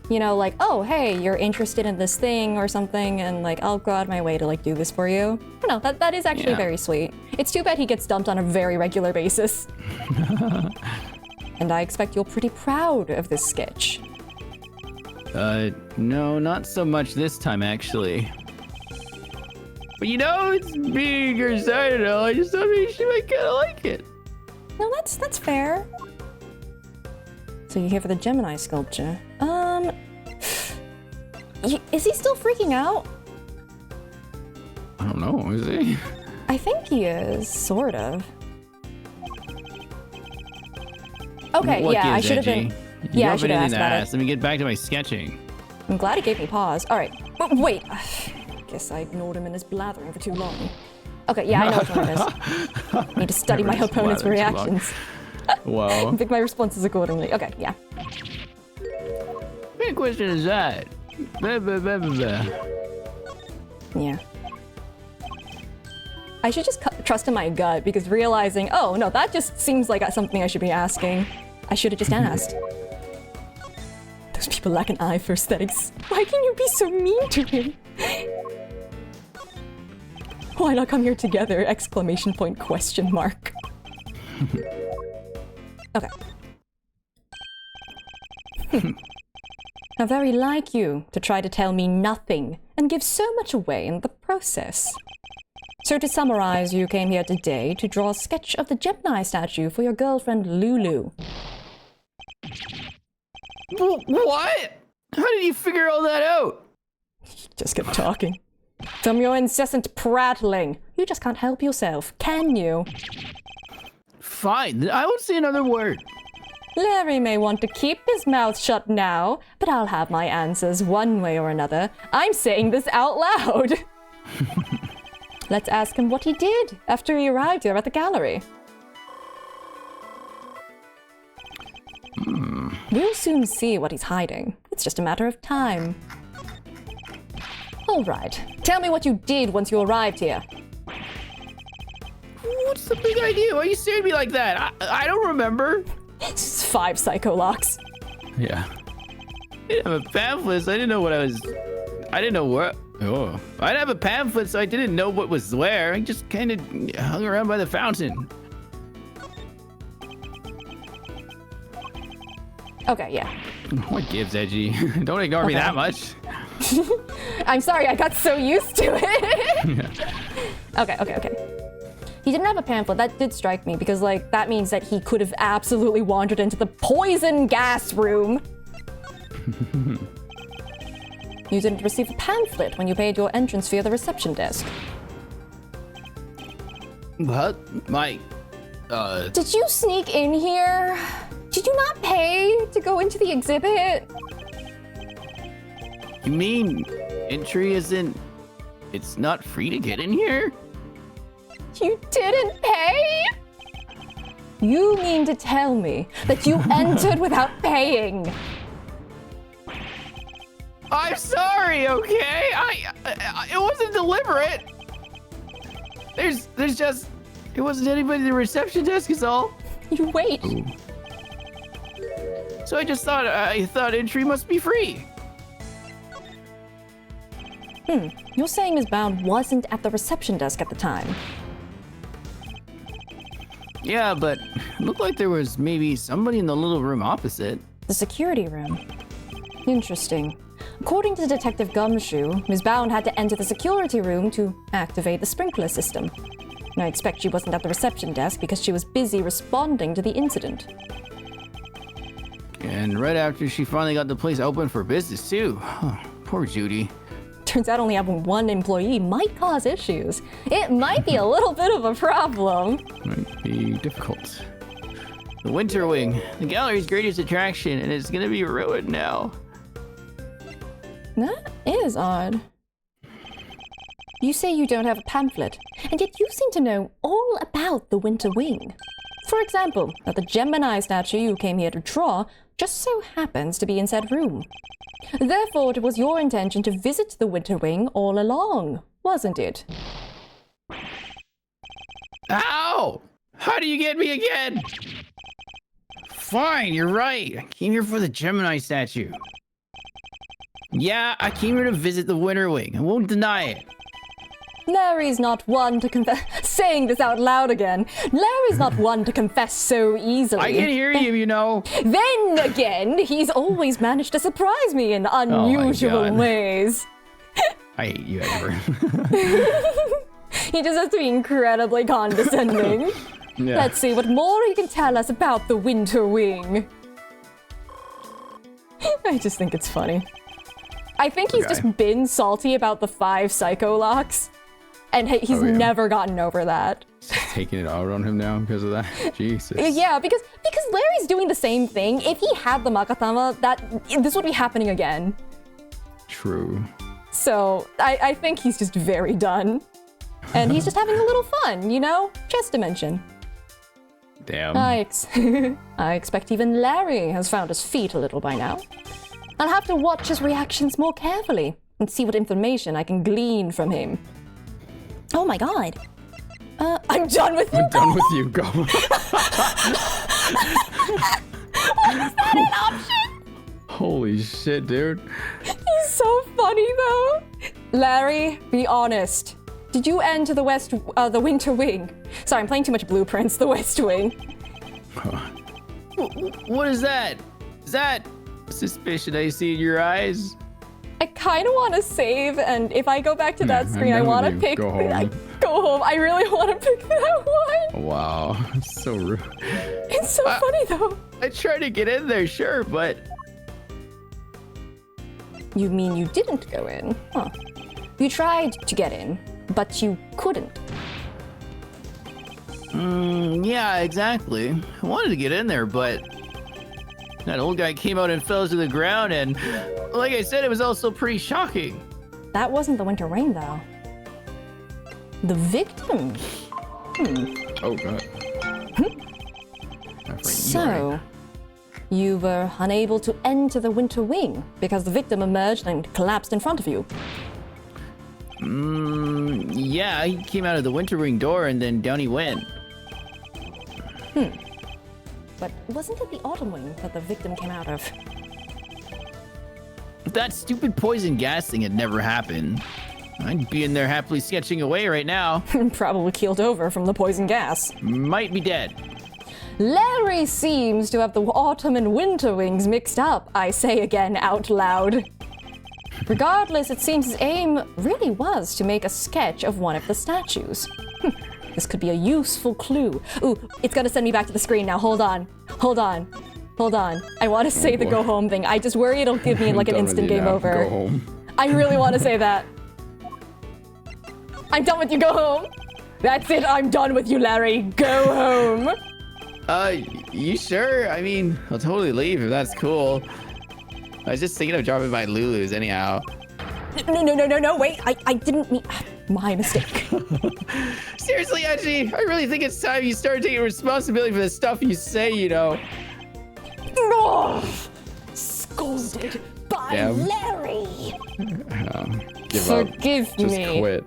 You know, like, oh, hey, you're interested in this thing or something, and like, I'll go out of my way to like do this for you. I don't know, that is actually very sweet. It's too bad he gets dumped on a very regular basis. And I expect you're pretty proud of this sketch. No, not so much this time, actually. But you know, it's being your side and all. I just thought maybe she might kind of like it. No, that's fair. So you're here for the Gemini sculpture. Is he still freaking out? I don't know, is he? I think he is, sort of. Okay, What yeah, I gives, should have Edgy? been. You Yeah, I don't should have have asked anything to about ask. Let me get back to my sketching. I'm glad he gave me pause. All right, but wait. Guess I ignored him in his blathering for too long. Okay, yeah, I know which one it is. Need to study my Never opponent's blathered too long. reactions. Wow. Pick my responses accordingly. Okay, yeah. What kind of question is that? Blah, blah, blah, blah, blah. Yeah. I should just trust in my gut because realizing, oh no, that just seems like something I should be asking. I should have just asked. Those people lack an eye for aesthetics. Why can you be so mean to him? Why not come here together? Exclamation point, question mark. Okay. How very like you to try to tell me nothing and give so much away in the process. So to summarize, you came here today to draw a sketch of the Gemini statue for your girlfriend Lulu. What? How did you figure all that out? Just kept talking. From your incessant prattling, you just can't help yourself, can you? Fine, I won't say another word. Larry may want to keep his mouth shut now, but I'll have my answers one way or another. I'm saying this out loud. Let's ask him what he did after he arrived here at the gallery. We'll soon see what he's hiding. It's just a matter of time. All right, tell me what you did once you arrived here. What's the big idea? Why are you staring at me like that? I don't remember. It's 5 psycho locks. Yeah. I didn't have a pamphlet, so I didn't know what I didn't know what. Oh. I didn't have a pamphlet, so I didn't know what was where. I just kind of hung around by the fountain. Okay, yeah. What gives, Edgy? Don't ignore me that much. I'm sorry, I got so used to it. Okay. He didn't have a pamphlet. That did strike me because, like, that means that he could have absolutely wandered into the poison gas room. You didn't receive a pamphlet when you paid your entrance fee at the reception desk. What? Did you sneak in here? Did you not pay to go into the exhibit? You mean entry isn't... It's not free to get in here? You didn't pay? You mean to tell me that you entered without paying? I'm sorry, okay? It wasn't deliberate. There's just... It wasn't anybody at the reception desk is all. You wait. Ooh. So I thought entry must be free. You're saying Ms. Bound wasn't at the reception desk at the time. Yeah, but it looked like there was maybe somebody in the little room opposite. The security room. Interesting. According to Detective Gumshoe, Ms. Bound had to enter the security room to activate the sprinkler system. And I expect she wasn't at the reception desk because she was busy responding to the incident. And right after she finally got the place open for business, too. Oh, poor Judy. Turns out only having one employee might cause issues. It might be a little bit of a problem. Might be difficult. The Winter Wing, the gallery's greatest attraction, and it's gonna be ruined now. That is odd. You say you don't have a pamphlet, and yet you seem to know all about the Winter Wing. For example, that the Gemini statue you came here to draw just so happens to be in said room. Therefore, it was your intention to visit the Winter Wing all along, wasn't it? Ow! How do you get me again? Fine, you're right. I came here for the Gemini statue. Yeah, I came here to visit the Winter Wing. I won't deny it. Larry's not one to confess. Saying this out loud again. Larry's not one to confess so easily. I can hear you, you know. Then again, he's always managed to surprise me in unusual ways. I hate you, Edward. He just has to be incredibly condescending. Yeah. Let's see what more he can tell us about the Winter Wing. I just think it's funny. I think he's just been salty about the 5 psycho locks, and he's never gotten over that. Taking it out on him now because of that? Jesus. Yeah, because Larry's doing the same thing. If he had the Makatama, this would be happening again. True. So I think he's just very done. And he's just having a little fun, you know? Just to mention. Damn. I expect even Larry has found his feet a little by now. I'll have to watch his reactions more carefully and see what information I can glean from him. Oh my god. I'm done with you. I'm done with you. Go. Is that an option? Holy shit, dude. He's so funny though. Larry, be honest. Did you enter the Winter Wing? Sorry, I'm playing too much Blueprints, the West Wing. What is that? Is that suspicion I see in your eyes? I kind of want to save, and if I go back to that screen, I want to pick. Go home. Go home. I really want to pick that one. Wow, so rude. It's so funny though. I tried to get in there, sure, but... You mean you didn't go in? Huh. You tried to get in, but you couldn't. Yeah, exactly. I wanted to get in there, but... that old guy came out and fell to the ground, and... like I said, it was also pretty shocking. That wasn't the Winter Wing, though. The victim. Oh, God. So, you were unable to enter the Winter Wing because the victim emerged and collapsed in front of you. Yeah, he came out of the Winter Wing door and then down he went. But wasn't it the Autumn Wing that the victim came out of? If that stupid poison gas thing had never happened, I'd be in there happily sketching away right now. Probably keeled over from the poison gas. Might be dead. Larry seems to have the Autumn and Winter Wings mixed up, I say again out loud. Regardless, it seems his aim really was to make a sketch of one of the statues. This could be a useful clue. Ooh, it's gonna send me back to the screen now. Hold on. I want to say the go home thing. I just worry it'll give me like an instant game over. Go home. I really want to say that. I'm done with you, go home. That's it, I'm done with you, Larry. Go home. You sure? I mean, I'll totally leave if that's cool. I was just thinking of dropping my Lulus anyhow. No, wait, I didn't mean... My mistake. Seriously, Edgy, I really think it's time you start taking responsibility for the stuff you say, you know. Scolded by Larry. Give Forgive up. me. Just quit.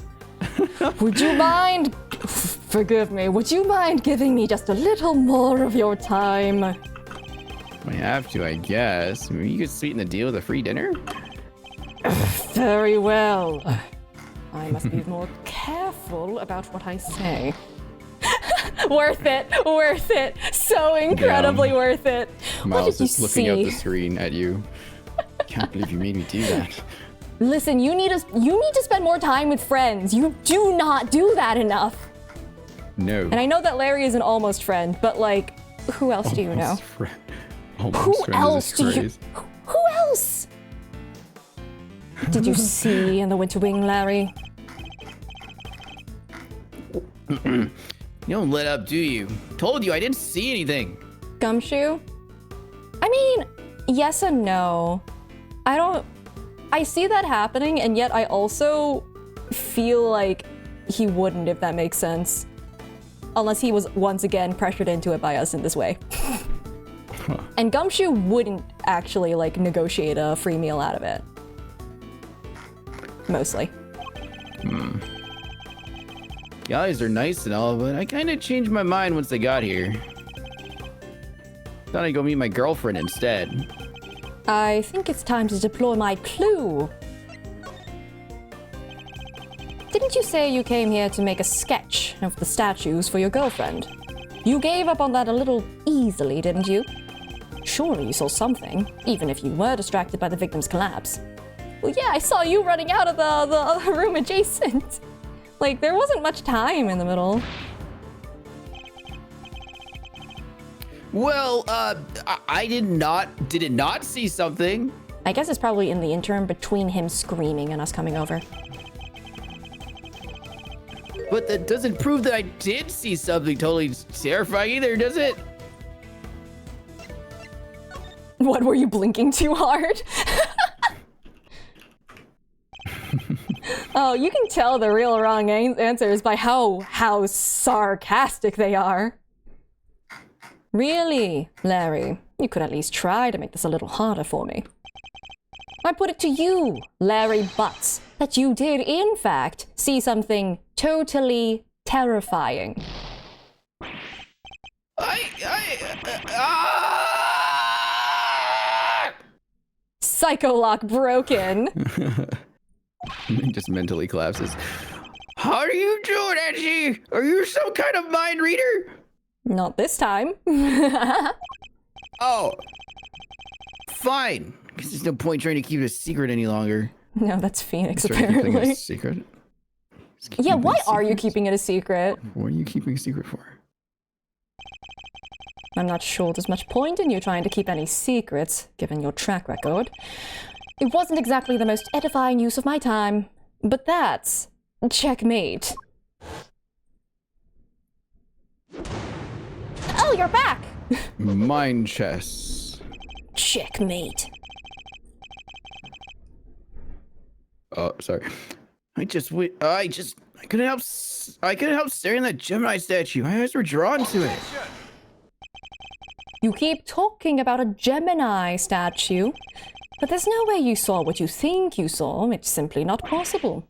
Would you mind... Forgive me. Would you mind giving me just a little more of your time? I have to, I guess. I mean, you could sweeten the deal with a free dinner? Very well. I must be more careful about what I say. Worth it. So incredibly worth it. Miles what did just you looking see? out the screen at you. Can't believe you made me do that. Listen, you need to spend more time with friends. You do not do that enough. No. And I know that Larry is an almost friend, but like, who else do you know? Who else do you? Who else? Did you see in the Winter Wing, Larry? You don't let up, do you? Told you I didn't see anything. Gumshoe? I mean, yes and no. I see that happening, and yet I also feel like he wouldn't, if that makes sense. Unless he was once again pressured into it by us in this way. And Gumshoe wouldn't actually like negotiate a free meal out of it. Mostly. Guys are nice and all, but I kind of changed my mind once they got here. Thought I'd go meet my girlfriend instead. I think it's time to deploy my clue. Didn't you say you came here to make a sketch of the statues for your girlfriend? You gave up on that a little easily, didn't you? Surely you saw something, even if you were distracted by the victim's collapse. Well, yeah, I saw you running out of the other room adjacent. Like, there wasn't much time in the middle. Well, I did it not see something? I guess it's probably in the interim between him screaming and us coming over. But that doesn't prove that I did see something totally terrifying either, does it? What, were you blinking too hard? Oh, you can tell the real wrong answers by how sarcastic they are. Really, Larry, you could at least try to make this a little harder for me. I put it to you, Larry Butts, that you did, in fact, see something totally terrifying. Psycholock broken. He just mentally collapses. How do you do it, Edgy? Are you some kind of mind reader? Not this time. Oh. Fine. Because there's no point trying to keep it a secret any longer. No, that's Phoenix, Trying to keep things apparently. a secret? Yeah, why are you keeping it a secret? What are you keeping a secret for? I'm not sure there's much point in you trying to keep any secrets, given your track record. It wasn't exactly the most edifying use of my time, but that's checkmate. Oh, you're back! Mind chess. Checkmate. Oh, sorry. I couldn't help staring at that Gemini statue. My eyes were drawn to it. You keep talking about a Gemini statue, but there's no way you saw what you think you saw. It's simply not possible.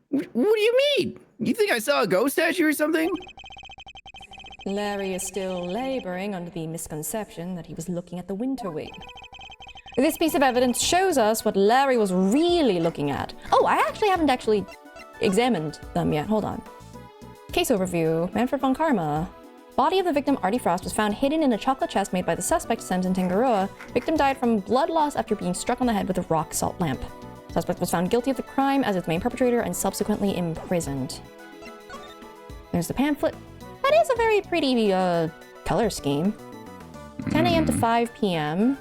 What do you mean? You think I saw a ghost statue or something? Larry is still laboring under the misconception that he was looking at the Winter Wing. This piece of evidence shows us what Larry was really looking at. Oh, I haven't examined them yet. Hold on. Case overview. Manfred von Karma. Body of the victim, Artie Frost, was found hidden in a chocolate chest made by the suspect, Samson Tangaroa. Victim died from blood loss after being struck on the head with a rock salt lamp. Suspect was found guilty of the crime as its main perpetrator and subsequently imprisoned. There's the pamphlet. That is a very pretty color scheme. 10 a.m. to 5 p.m.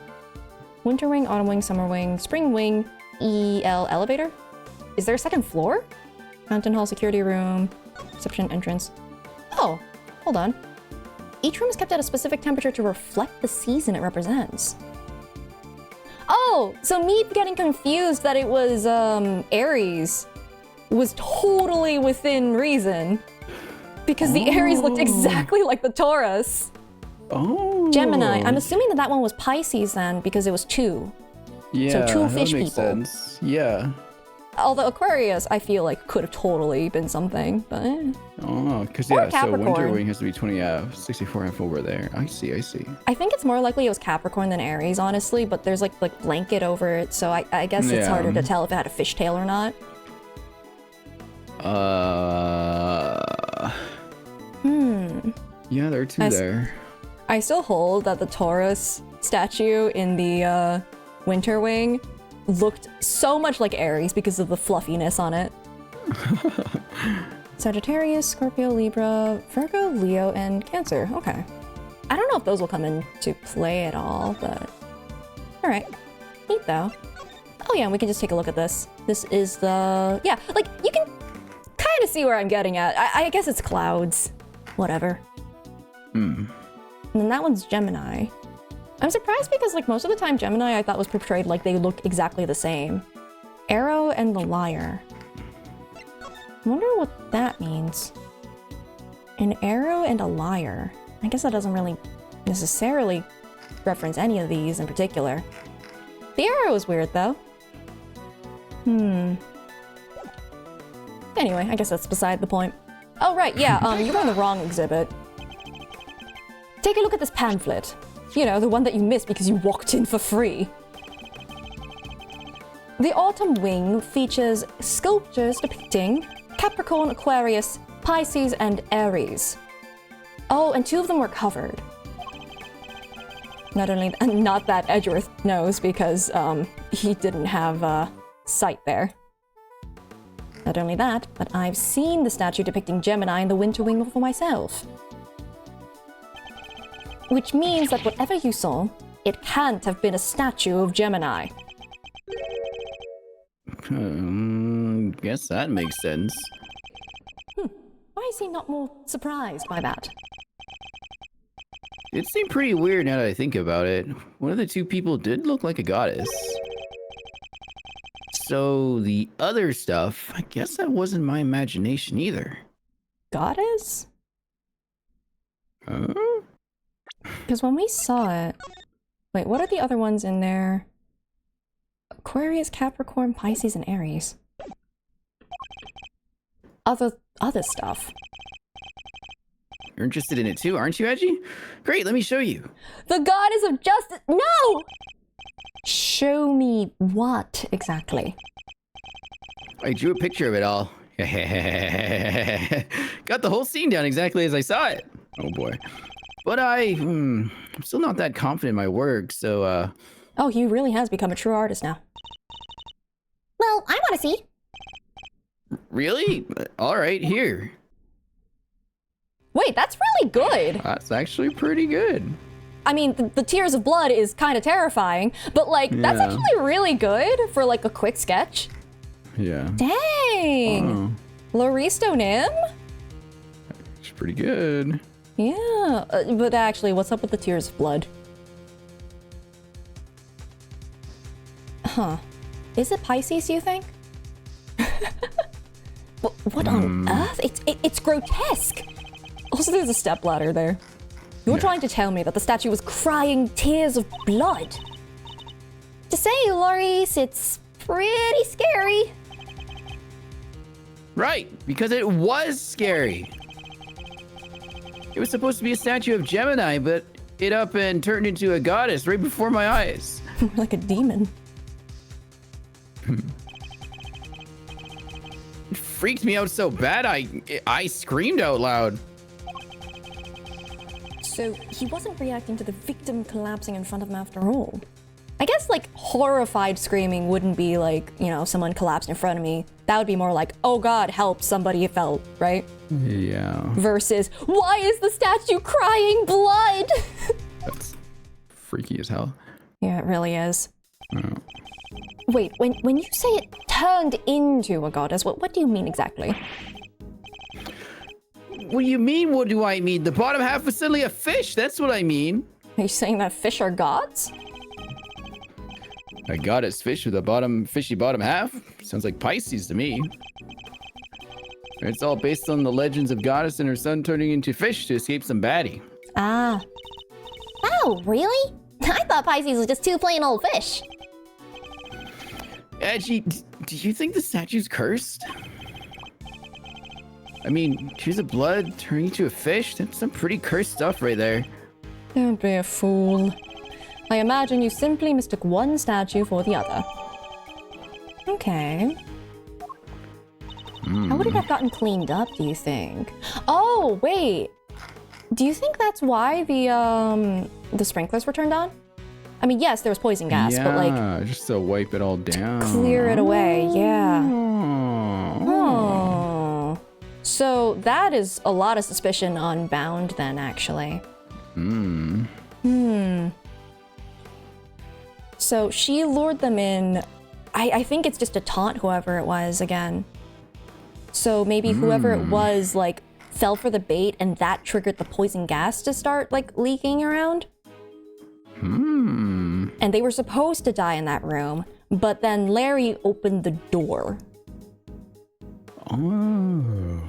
Winter Wing, Autumn Wing, Summer Wing, Spring Wing, EL elevator? Is there a second floor? Mountain Hall security room, reception entrance. Oh, hold on. Each room is kept at a specific temperature to reflect the season it represents. Oh, so me getting confused that it was Aries was totally within reason. Because the Aries looked exactly like the Taurus. Oh. Gemini. I'm assuming that one was Pisces then, because it was 2. Yeah, so 2 fish that makes people. sense. Yeah. Although Aquarius, I feel like could have totally been something, but Oh, because Or yeah, so Winter Capricorn. Wing has to be 20 64 over there. I see. I think it's more likely it was Capricorn than Aries, honestly. But there's like blanket over it, so I guess it's Yeah. harder to tell if it had a fishtail or not. Yeah, there are two there. I still hold that the Taurus statue in the winter wing looked so much like Aries because of the fluffiness on it. Sagittarius, Scorpio, Libra, Virgo, Leo, and Cancer. Okay. I don't know if those will come into play at all, but... Alright. Neat, though. Oh yeah, we can just take a look at this. This is the... Yeah, like, you can kind of see where I'm getting at. I guess it's clouds. Whatever. And then that one's Gemini. I'm surprised because, like, most of the time Gemini I thought was portrayed like they look exactly the same. Arrow and the Liar. I wonder what that means. An arrow and a liar. I guess that doesn't really necessarily reference any of these in particular. The arrow is weird, though. Anyway, I guess that's beside the point. Oh, right, yeah, you're on the wrong exhibit. Take a look at this pamphlet. You know, the one that you missed because you walked in for free. The Autumn Wing features sculptures depicting Capricorn, Aquarius, Pisces, and Aries. Oh, and 2 of them were covered. Not that Edgeworth knows because he didn't have sight there. Not only that, but I've seen the statue depicting Gemini in the Winter Wing for myself. Which means that whatever you saw, it can't have been a statue of Gemini. Guess that makes sense. Why is he not more surprised by that? It seemed pretty weird now that I think about it. One of the 2 people did look like a goddess. So the other stuff, I guess that wasn't my imagination either. Goddess? Huh? Because when we saw it... Wait, what are the other ones in there? Aquarius, Capricorn, Pisces, and Aries. Other stuff. You're interested in it too, aren't you, Edgy? Great, let me show you. The goddess of justice... No! Show me what, exactly? I drew a picture of it all. Got the whole scene down exactly as I saw it. Oh boy. But I'm still not that confident in my work, so Oh, he really has become a true artist now. Well, I want to see. Really? Alright, here. Wait, that's really good! That's actually pretty good. I mean, the Tears of Blood is kind of terrifying, but like, that's Yeah. actually really good for like a quick sketch. Yeah. Dang! Loristo Nim? It's pretty good. Yeah, but actually, what's up with the Tears of Blood? Huh. Is it Pisces, you think? What on earth? It's grotesque! Also, there's a stepladder there. You're trying to tell me that the statue was crying tears of blood? To say, Loris, it's pretty scary. Right, because it was scary. It was supposed to be a statue of Gemini, but it up and turned into a goddess right before my eyes. Like a demon. It freaked me out so bad, I screamed out loud. So he wasn't reacting to the victim collapsing in front of him after all. I guess like horrified screaming wouldn't be like, you know, someone collapsed in front of me. That would be more like, oh God, help, somebody fell, right? Yeah. Versus, why is the statue crying blood? That's freaky as hell. Yeah, it really is. Oh. Wait, when you say it turned into a goddess, what do you mean exactly? What do you mean, what do I mean? The bottom half was suddenly a fish, that's what I mean. Are you saying that fish are gods? A goddess fish with a fishy bottom half? Sounds like Pisces to me. It's all based on the legends of goddess and her son turning into fish to escape some baddie. Ah. Oh, really? I thought Pisces was just 2 plain old fish. Edgy, do you think the statue's cursed? I mean, tears of blood turning into a fish? That's some pretty cursed stuff right there. Don't be a fool. I imagine you simply mistook one statue for the other. Okay. How would it have gotten cleaned up, do you think? Oh, wait. Do you think that's why the sprinklers were turned on? I mean, yes, there was poison gas, but like Yeah, just to wipe it all down. clear it away. Yeah. Oh. Oh. So that is a lot of suspicion unbound then, actually. So she lured them in. I think it's just a taunt, whoever it was, again. So maybe whoever it was, like, fell for the bait and that triggered the poison gas to start, like, leaking around. And they were supposed to die in that room, but then Larry opened the door. Oh.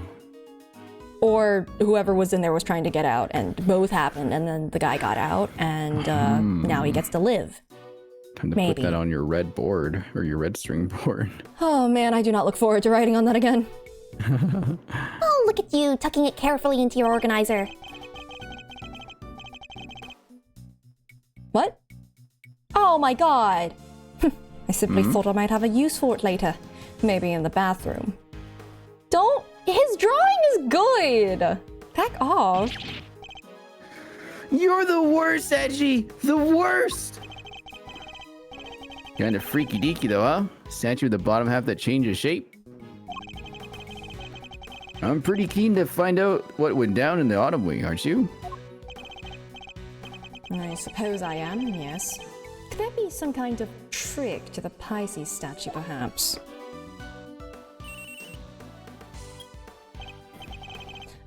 Or whoever was in there was trying to get out, and both happened, and then the guy got out, and now he gets to live. Time to Maybe. put that on your red board, or your red string board. Oh man, I do not look forward to writing on that again. Oh, look at you, tucking it carefully into your organizer. What? Oh my god! I simply thought I might have a use for it later. Maybe in the bathroom. Don't... His drawing is good! Back off. You're the worst, Edgy! The worst! Kinda freaky deaky though, huh? Statue with the bottom half that changes shape? I'm pretty keen to find out what went down in the autumn wing, aren't you? I suppose I am, yes. Could there be some kind of trick to the Pisces statue, perhaps?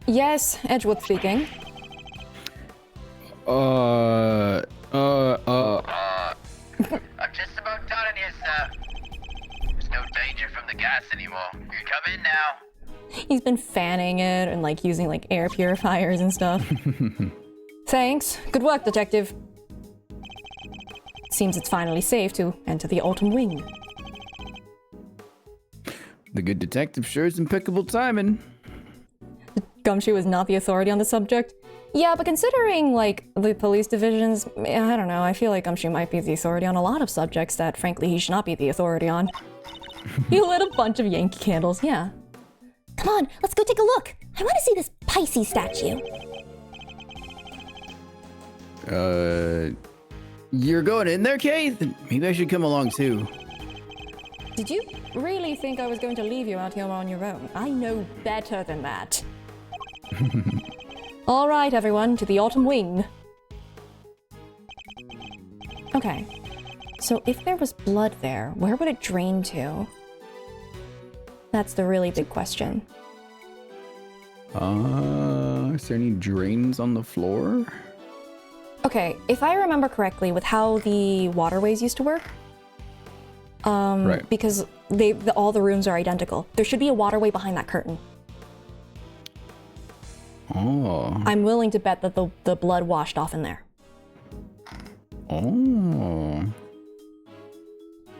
Yes, Edgeworth speaking. I'm just about done in here, sir. There's no danger from the gas anymore. You can come in now. He's been fanning it and like using like air purifiers and stuff. Thanks. Good work, detective. Seems it's finally safe to enter the autumn wing. The good detective sure is impeccable timing. Gumshoe is not the authority on the subject. Yeah, but considering, like, the police divisions, I don't know, I feel like Gumshoe might be the authority on a lot of subjects that, frankly, he should not be the authority on. He lit a bunch of Yankee candles, yeah. Come on, let's go take a look. I want to see this Pisces statue. You're going in there, Kate? Maybe I should come along too. Did you really think I was going to leave you out here on your own? I know better than that. All right, everyone, to the autumn wing. Okay, so if there was blood there, where would it drain to? That's the really big question. Is there any drains on the floor? Okay, if I remember correctly, with how the waterways used to work, Right. because all the rooms are identical, there should be a waterway behind that curtain. Oh. I'm willing to bet that the blood washed off in there. Oh.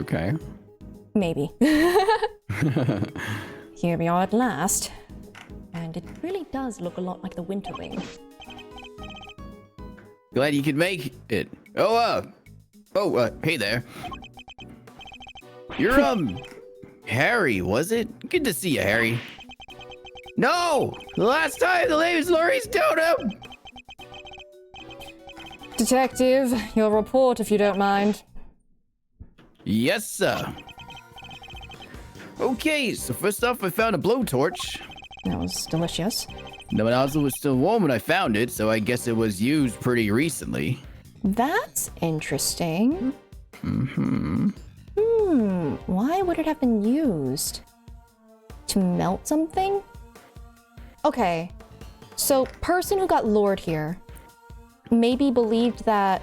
Okay. Maybe. Here we are at last. And it really does look a lot like the winter wing. Glad you could make it. Hey there. You're, Harry, was it? Good to see you, Harry. No! The last time the name is Laurie's Totem! Detective, your report if you don't mind. Yes, sir. Okay, so first off, I found a blowtorch. That was delicious. The nozzle was still warm when I found it, so I guess it was used pretty recently. That's interesting. Why would it have been used? To melt something? Okay, so person who got lured here maybe believed that,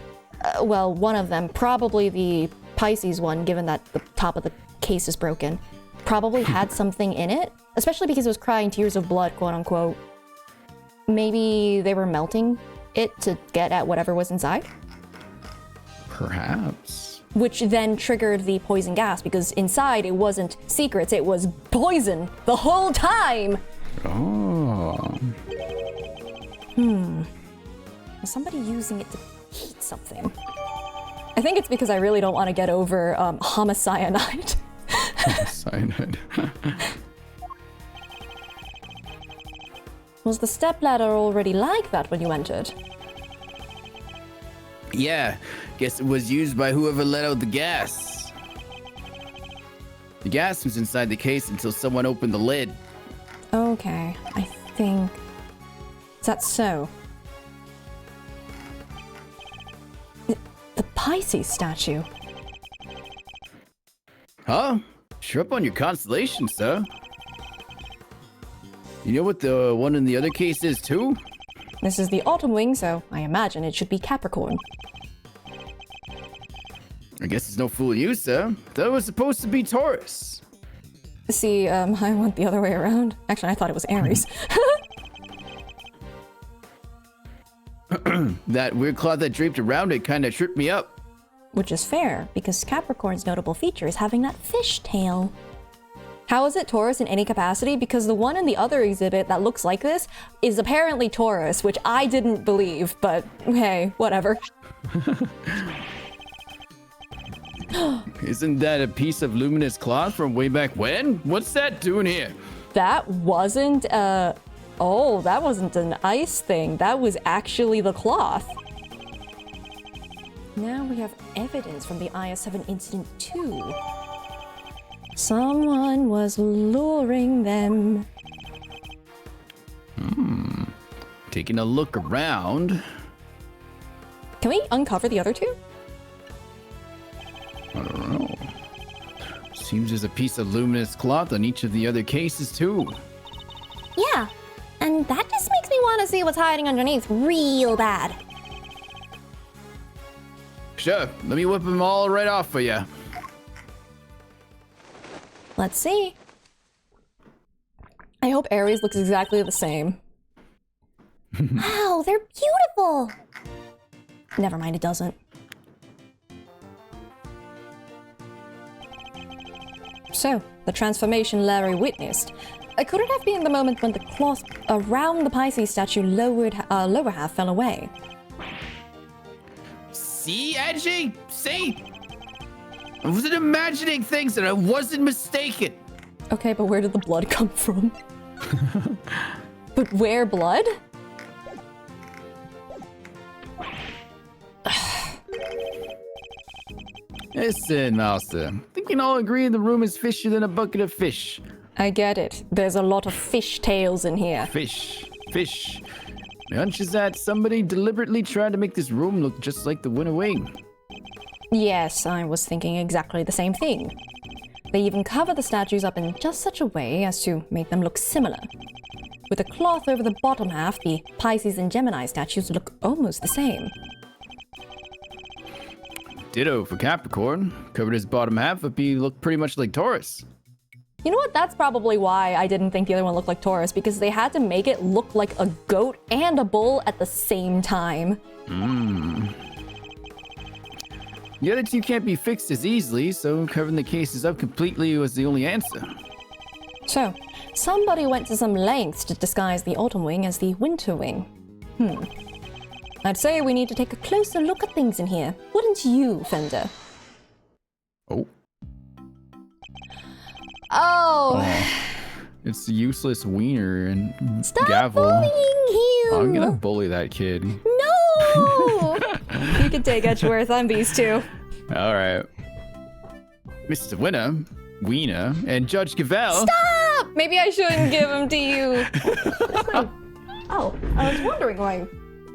well, one of them, probably the Pisces one, given that the top of the case is broken, probably had something in it, especially because it was crying tears of blood, quote unquote. Maybe they were melting it to get at whatever was inside? Perhaps. Which then triggered the poison gas, because inside it wasn't secrets, it was poison the whole time! Oh. Was somebody using it to heat something? I think it's because I really don't want to get over homicyanide. Cyanide. Was the stepladder already like that when you entered? Yeah, Guess it was used by whoever let out the gas. The gas was inside the case until someone opened the lid. Okay, I think... Is that so? The Pisces statue. Huh? Sure up on your constellation, sir. You know what the one in the other case is, too? This is the autumn wing, so I imagine it should be Capricorn. I guess it's no fool you, sir. Thought it was supposed to be Taurus. See, I went the other way around. Actually, I thought it was Aries. That weird cloth that draped around it kind of tripped me up. Which is fair, because Capricorn's notable feature is having that fish tail. How is it Taurus in any capacity? Because the one in the other exhibit that looks like this is apparently Taurus, which I didn't believe, but hey, whatever. Isn't that a piece of luminous cloth from way back when? What's that doing here? That wasn't, oh, that wasn't an ice thing. That was actually the cloth. Now we have evidence from the IS-7 incident too. Someone was luring them. Taking a look around. Can we uncover the other two? I don't know. Seems there's a piece of luminous cloth on each of the other cases, too. Yeah, and that just makes me want to see what's hiding underneath real bad. Sure, let me whip them all right off for you. Let's see. I hope Aries looks exactly the same. Wow, they're beautiful. Never mind, it doesn't. So, the transformation Larry witnessed. Could it have been the moment when the cloth around the Pisces statue lower half fell away? See, Angie? See? I wasn't imagining things and I wasn't mistaken. Okay, but where did the blood come from? But where blood? Listen, Master. I think we can all agree the room is fishier than a bucket of fish. I get it. There's a lot of fish tails in here. Fish. My hunch is that somebody deliberately tried to make this room look just like the Winter Wing. Yes, I was thinking exactly the same thing. They even cover the statues up in just such a way as to make them look similar. With a cloth over the bottom half, the Pisces and Gemini statues look almost the same. Ditto for Capricorn. Covered his bottom half, but he looked pretty much like Taurus. You know what? That's probably why I didn't think the other one looked like Taurus, because they had to make it look like a goat and a bull at the same time. The other two can't be fixed as easily, so covering the cases up completely was the only answer. So, somebody went to some lengths to disguise the Autumn Wing as the Winter Wing. I'd say we need to take a closer look at things in here. Wouldn't you, Fender? Oh. It's useless wiener and Stop gavel. bullying him. I'm gonna bully that kid. No! You can take Edgeworth, I'm these two. Alright. Mr. Wiener, and Judge Cavell. Stop! Maybe I shouldn't give them to you. Oh, I was wondering why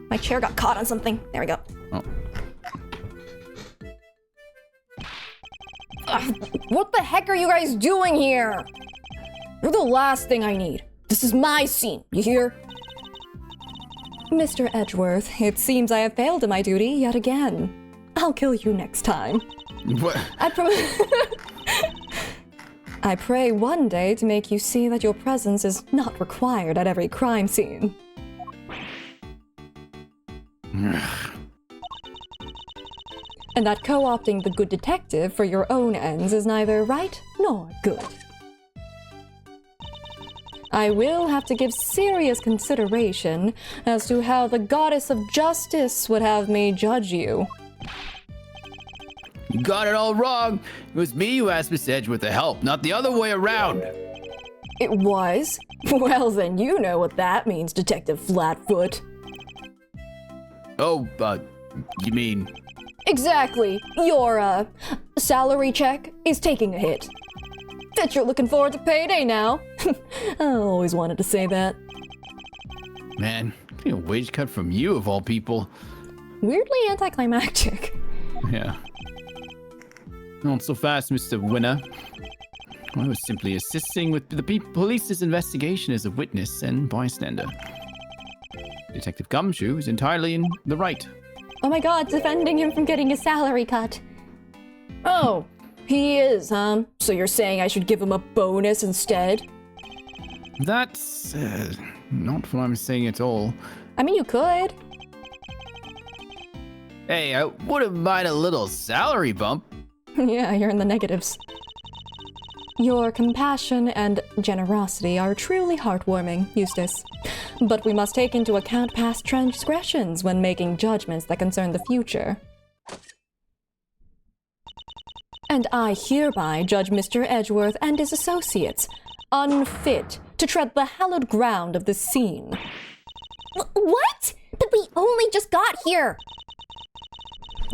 my chair got caught on something. There we go. Oh. What the heck are you guys doing here? You're the last thing I need. This is my scene, you hear? Mr. Edgeworth, it seems I have failed in my duty yet again. I'll kill you next time. What? I pray one day to make you see that your presence is not required at every crime scene. And that co-opting the good detective for your own ends is neither right nor good. I will have to give serious consideration as to how the goddess of justice would have me judge you. You got it all wrong. It was me who asked Miss Edgeworth to help, not the other way around. It was? Well, then you know what that means, Detective Flatfoot. Oh, you mean Exactly. Your, salary check is taking a hit. Bet you're looking forward to payday now. I always wanted to say that. Man, getting a wage cut from you of all people. Weirdly anticlimactic. Yeah. Not so fast, Mr. Winner. I was simply assisting with the police's investigation as a witness and bystander. Detective Gumshoe is entirely in the right. Oh my god, defending him from getting a salary cut. Oh, he is, huh? So you're saying I should give him a bonus instead? That's not what I'm saying at all. I mean, you could. Hey, I wouldn't mind a little salary bump. Yeah, you're in the negatives. Your compassion and generosity are truly heartwarming, Eustace. But we must take into account past transgressions when making judgments that concern the future. And I hereby judge Mr. Edgeworth and his associates unfit to tread the hallowed ground of this scene. What? But we only just got here.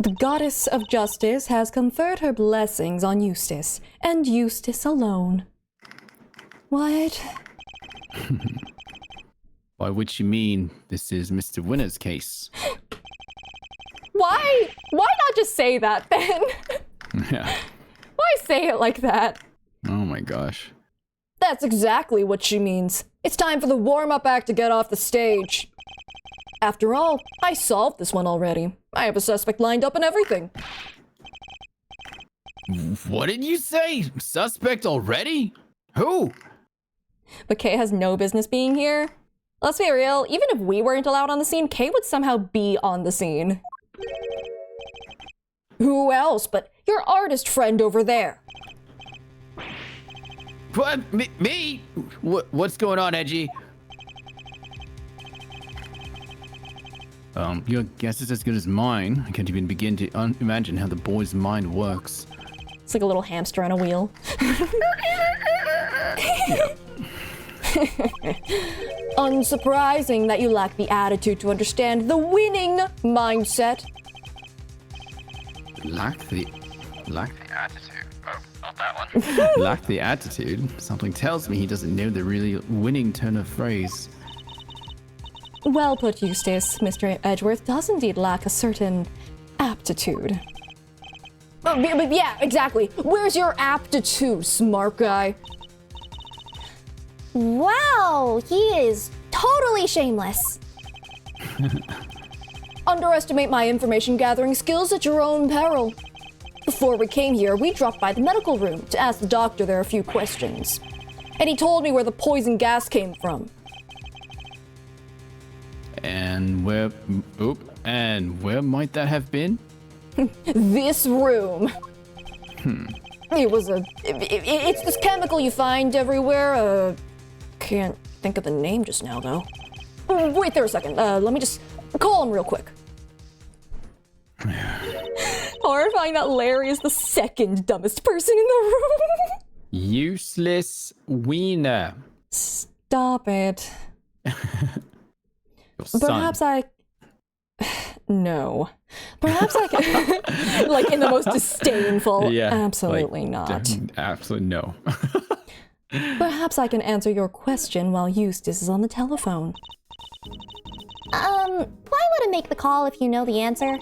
The goddess of justice has conferred her blessings on Eustace, and Eustace alone. What? By which you mean this is Mr. Winner's case. Why not just say that then? Yeah. Why say it like that? Oh my gosh. That's exactly what she means. It's time for the warm-up act to get off the stage. After all, I solved this one already. I have a suspect lined up and everything. What did you say? Suspect already? Who? But Kay has no business being here. Let's be real, even if we weren't allowed on the scene, Kay would somehow be on the scene. Who else but your artist friend over there? What? Me? What's going on, Edgy? Your guess is as good as mine. I can't even begin to imagine how the boy's mind works. It's like a little hamster on a wheel. Unsurprising that you lack the attitude to understand the winning mindset. Lack the Attitude. Oh, not that one. lack the attitude. Something tells me he doesn't know the really winning turn of phrase. Well put, Eustace. Mr. Edgeworth does indeed lack a certain aptitude. But yeah, exactly. Where's your aptitude, smart guy? Wow, he is totally shameless. Underestimate my information gathering skills at your own peril. Before we came here, we dropped by the medical room to ask the doctor there a few questions. And he told me where the poison gas came from. And where might that have been? This room. It's this chemical you find everywhere. Can't think of the name just now, though. Wait there a second. Let me just call him real quick. Horrifying that Larry is the second dumbest person in the room. Useless wiener. Stop it. Your Perhaps son. No. Perhaps I can... like, in the most disdainful... Absolutely not. Absolutely no. Perhaps I can answer your question while Eustace is on the telephone. Why would I make the call if you know the answer?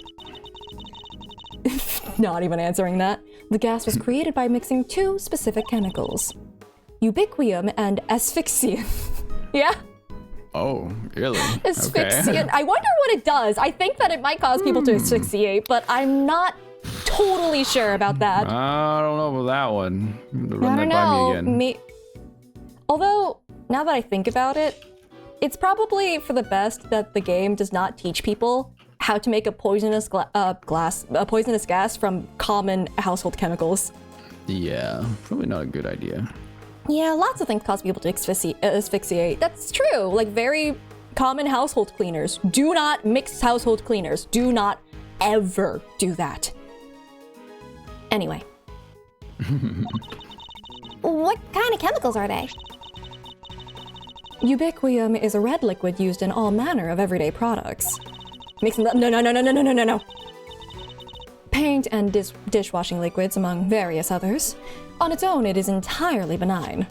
Not even answering that. The gas was created by mixing two specific chemicals. Ubiquium and asphyxiant. Yeah? Oh, really? Asphyxiant. Okay. I wonder what it does. I think that it might cause people to asphyxiate, but I'm not totally sure about that. I don't know about that one. Run I that don't by me know. again. Although, now that I think about it, it's probably for the best that the game does not teach people how to make a poisonous gas from common household chemicals. Yeah, probably not a good idea. Yeah, lots of things cause people to asphyxiate. That's true. Like, very common household cleaners. Do not mix household cleaners. Do not ever do that. Anyway. What kind of chemicals are they? Ubiquium is a red liquid used in all manner of everyday products. Mixing the... No. and dishwashing liquids, among various others. On its own, it is entirely benign.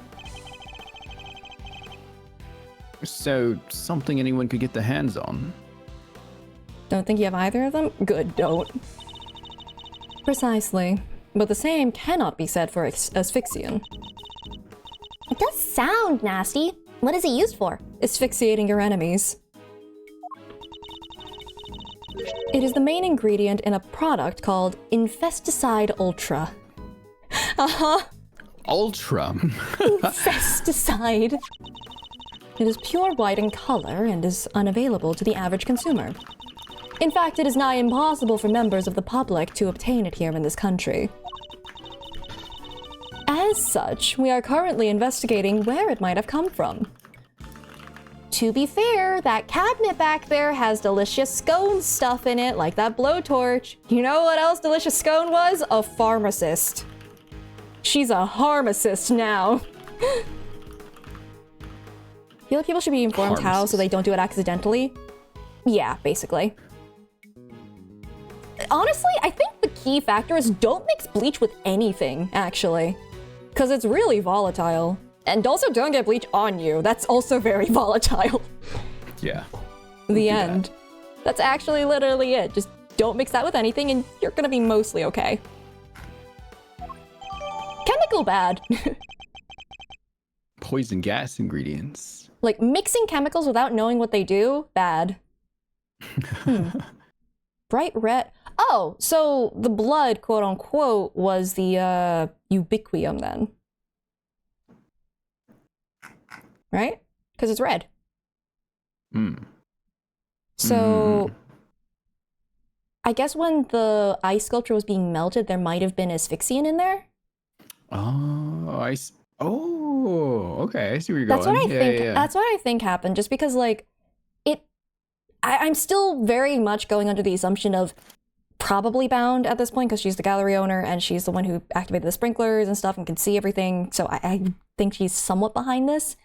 So, something anyone could get their hands on. Don't think you have either of them? Good, don't. Precisely. But the same cannot be said for asphyxian. It does sound nasty. What is it used for? Asphyxiating your enemies. It is the main ingredient in a product called Infesticide Ultra. Uh-huh. Ultra? Infesticide. It is pure white in color and is unavailable to the average consumer. In fact, it is nigh impossible for members of the public to obtain it here in this country. As such, we are currently investigating where it might have come from. To be fair, that cabinet back there has delicious scone stuff in it, like that blowtorch. You know what else delicious scone was? A pharmacist. She's a pharmacist now. I feel like people should be informed how so they don't do it accidentally. Yeah, basically. Honestly, I think the key factor is don't mix bleach with anything, actually. Because it's really volatile. And also don't get bleach on you. That's also very volatile. Yeah. The end. That's actually literally it. Just don't mix that with anything and you're gonna be mostly okay. Chemical bad. Poison gas ingredients. Like, mixing chemicals without knowing what they do? Bad. Bright red. Oh, so the blood, quote unquote, was the ubiquium then. Right? Because it's red. So, I guess when the ice sculpture was being melted, there might have been asphyxian in there? Oh, oh, okay. I see where you're That's going. what I think. Yeah. That's what I think happened. Just because, like, I'm still very much going under the assumption of probably bound at this point because she's the gallery owner and she's the one who activated the sprinklers and stuff and can see everything. So I think she's somewhat behind this.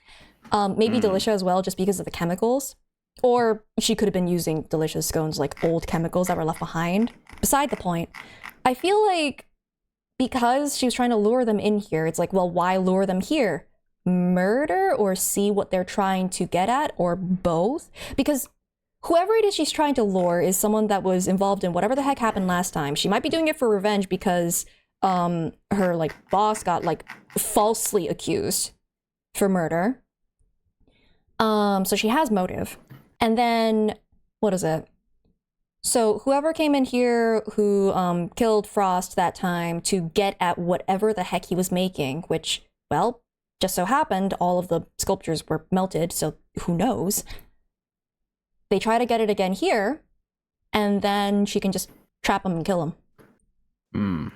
Maybe Delicia as well, just because of the chemicals. Or she could have been using Delicia's scones like old chemicals that were left behind. Beside the point, I feel like because she was trying to lure them in here, it's like, well, why lure them here? Murder or see what they're trying to get at, or both? Because whoever it is she's trying to lure is someone that was involved in whatever the heck happened last time. She might be doing it for revenge because her like boss got like falsely accused for murder. So she has motive. And then what is it? So whoever came in here who killed Frost that time to get at whatever the heck he was making, which, well, just so happened all of the sculptures were melted, so who knows? They try to get it again here, and then she can just trap him and kill him.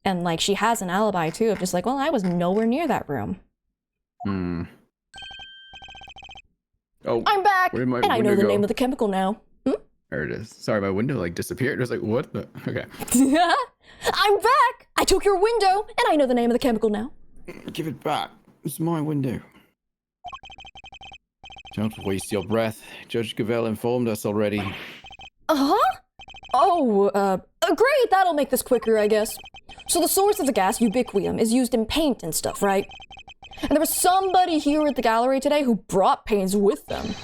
And, like, she has an alibi, too, of just like, well, I was nowhere near that room. Oh, I'm back! And I know the name of the chemical now. There it is. Sorry, my window, like, disappeared. I was like, what the? Okay. I'm back! I took your window, and I know the name of the chemical now. Give it back. It's my window. Don't waste your breath. Judge Gavel informed us already. Uh-huh? Oh, great, that'll make this quicker, I guess. So the source of the gas, ubiquium, is used in paint and stuff, right? And there was somebody here at the gallery today who brought paints with them.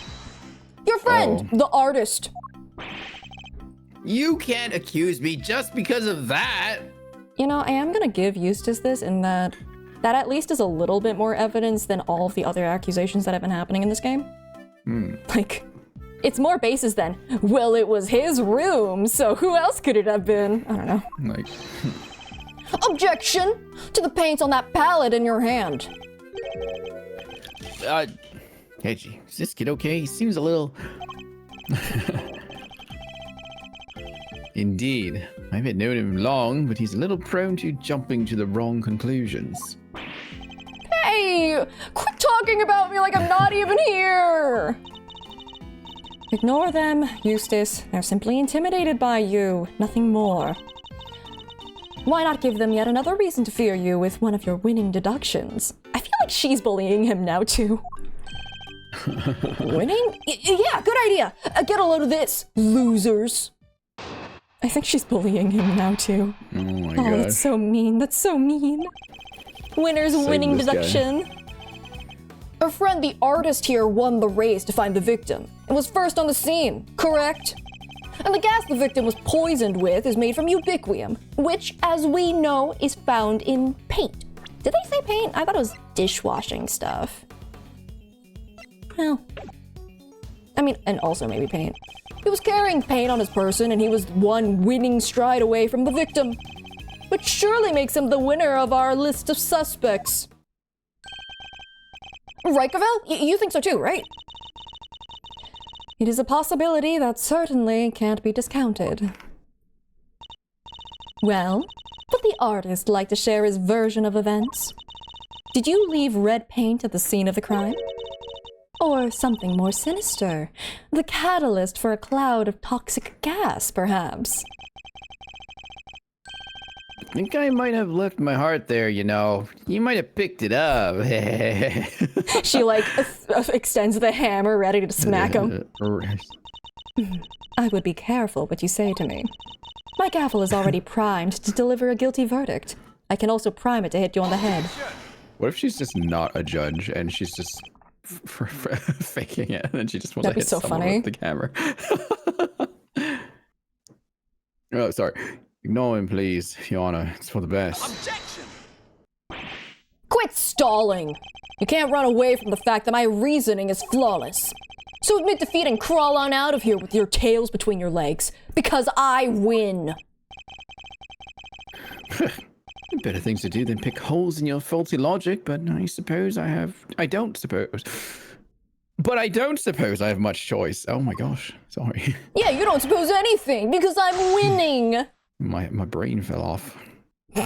Your friend, the artist. You can't accuse me just because of that. You know, I am gonna give Eustace this in that at least is a little bit more evidence than all of the other accusations that have been happening in this game. Like, it's more bases than, well, it was his room, so who else could it have been? I don't know. Like, Objection to the paint on that palette in your hand. Hedgie, is this kid okay? He seems a little... Indeed. I haven't known him long, but he's a little prone to jumping to the wrong conclusions. Hey, quit talking about me like I'm not even here. Ignore them, Eustace. They're simply intimidated by you, nothing more. Why not give them yet another reason to fear you with one of your winning deductions? I feel like she's bullying him now, too. Winning? Yeah, good idea. Get a load of this, losers. I think she's bullying him now too. Oh my Oh, god. that's so mean. That's so mean. Winner's Save winning this guy. deduction. Our friend the artist here won the race to find the victim and was first on the scene, correct? And the gas the victim was poisoned with is made from ubiquium, which, as we know, is found in paint. Did they say paint? I thought it was dishwashing stuff. Well, I mean, and also maybe paint. He was carrying paint on his person and he was one winning stride away from the victim, which surely makes him the winner of our list of suspects. Right, Gravel? You think so too, right? It is a possibility that certainly can't be discounted. Well, would the artist like to share his version of events? Did you leave red paint at the scene of the crime? Or something more sinister? The catalyst for a cloud of toxic gas, perhaps? I think I might have left my heart there, you know. You might have picked it up. She, like, extends the hammer, ready to smack him. I would be careful what you say to me. My gavel is already primed to deliver a guilty verdict. I can also prime it to hit you on the head. What if she's just not a judge and she's just faking it and then she just wants That'd to be hit so someone funny. with the camera? Oh, sorry. Ignore him, please, Your Honor. It's for the best. Objection! Quit stalling! You can't run away from the fact that my reasoning is flawless. So admit defeat and crawl on out of here with your tails between your legs, because I win! Better things to do than pick holes in your faulty logic, but I don't suppose I have much choice. Oh my gosh, sorry. Yeah, you don't suppose anything, because I'm winning! My brain fell off. You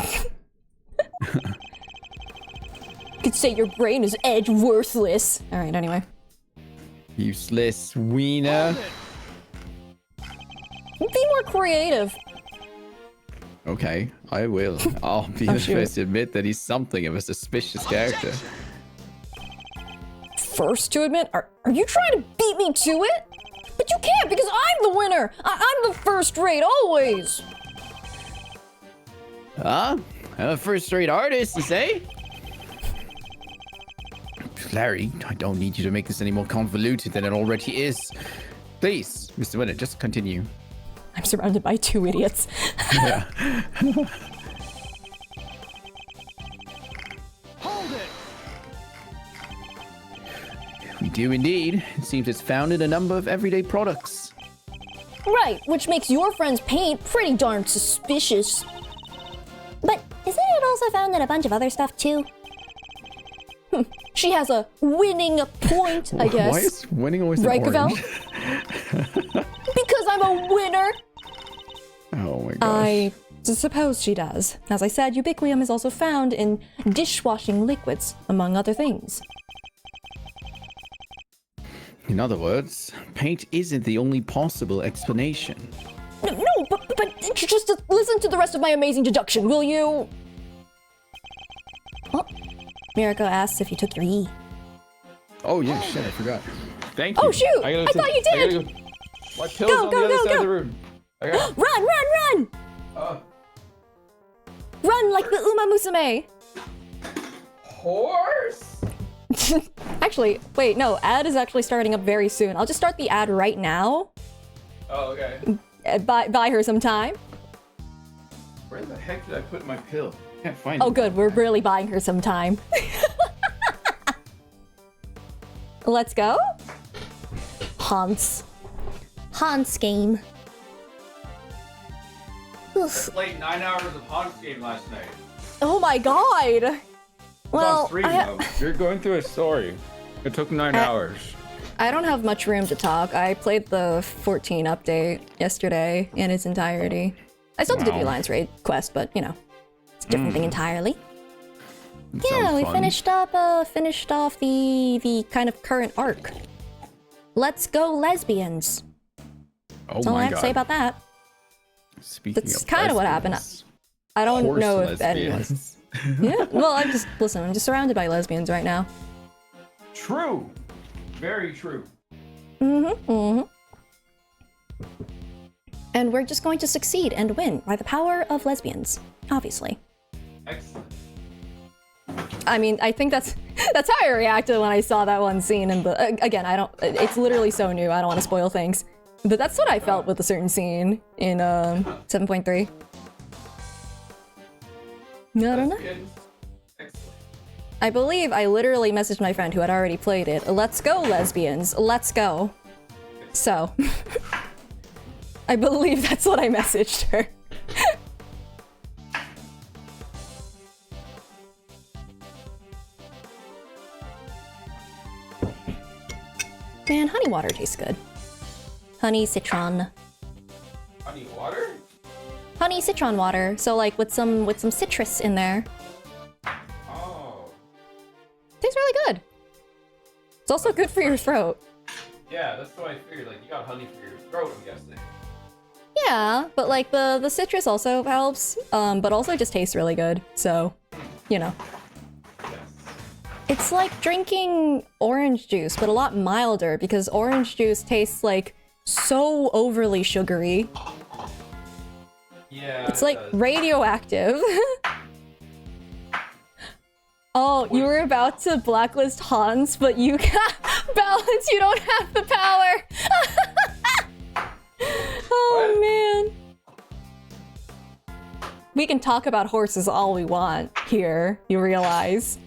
could say your brain is edge worthless. Alright, anyway. Useless wiener. Be more creative. Okay, I will. I'll be the first to admit that he's something of a suspicious character. First to admit? Are you trying to beat me to it? But you can't, because I'm the winner! I'm the first rate, always! Huh? I'm a first-rate artist, you say? Larry, I don't need you to make this any more convoluted than it already is. Please, Mr. Winner, just continue. I'm surrounded by two idiots. Yeah. Hold it! We do indeed. It seems it's found in a number of everyday products. Right, which makes your friend's paint pretty darn suspicious. But isn't it also found in a bunch of other stuff too? She has a winning point, I guess. Why is winning always Right, an Gavel? orange? Because I'm a winner! Oh my gosh. I suppose she does. As I said, ubiquium is also found in dishwashing liquids, among other things. In other words, paint isn't the only possible explanation. No, but just listen to the rest of my amazing deduction, will you? Oh, Mirko asks if you took your E. Oh yeah, shit, I forgot. Thank you. Oh shoot! I thought you did! My pill's Go, on go, the other go, side go. of the room. Okay. Run! Run like the Uma Musume! Horse? Actually, wait, no, ad is actually starting up very soon. I'll just start the ad right now. Oh, okay. Buy her some time. Where the heck did I put my pill? Can't find Oh it. good, we're really buying her some time. Let's go. Hans game. Played 9 hours of Hans game last night. Oh my god! Well, You're going through a story. It took 9 hours. I don't have much room to talk. I played the 14 update yesterday in its entirety. I still have to do the Alliance Raid quest, but you know, it's a different thing entirely. Yeah, we finished off the kind of current arc. Let's go lesbians. Oh That's all I my have to say god. about that. Speaking That's of kind of what happened. lesbians, I don't horse know if anyone's. lesbians. Yeah, well, I'm just surrounded by lesbians right now. True. Very true. And we're just going to succeed and win by the power of lesbians, obviously. Excellent. I mean, I think that's how I reacted when I saw that one scene. And again, it's literally so new. I don't want to spoil things, but that's what I felt with a certain scene in 7.3. No, I don't know. Excellent. I believe I literally messaged my friend who had already played it. Let's go, lesbians. Let's go. So, I believe that's what I messaged her. Man, honey water tastes good. Honey citron. Honey water? Honey citron water. So like with some citrus in there. Oh. Tastes really good. It's also good for your throat. Yeah, that's what I figured. Like, you got honey for your throat, I'm guessing. Yeah, but like the citrus also helps, but also just tastes really good. So, you know. Yes. It's like drinking orange juice, but a lot milder because orange juice tastes like so overly sugary. Yeah. It's it like does. radioactive. Oh, you were about to blacklist Hans, but you got balance. You don't have the power. Oh, man. We can talk about horses all we want here, you realize.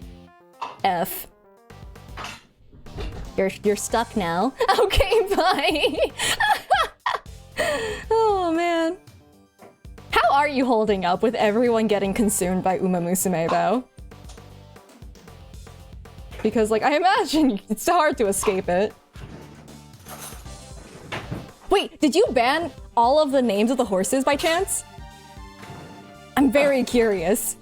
F. You're stuck now. Okay, bye. Oh, man. How are you holding up with everyone getting consumed by Uma Musume, though? Because, like, I imagine it's hard to escape it. Wait, did you ban all of the names of the horses by chance? I'm very curious.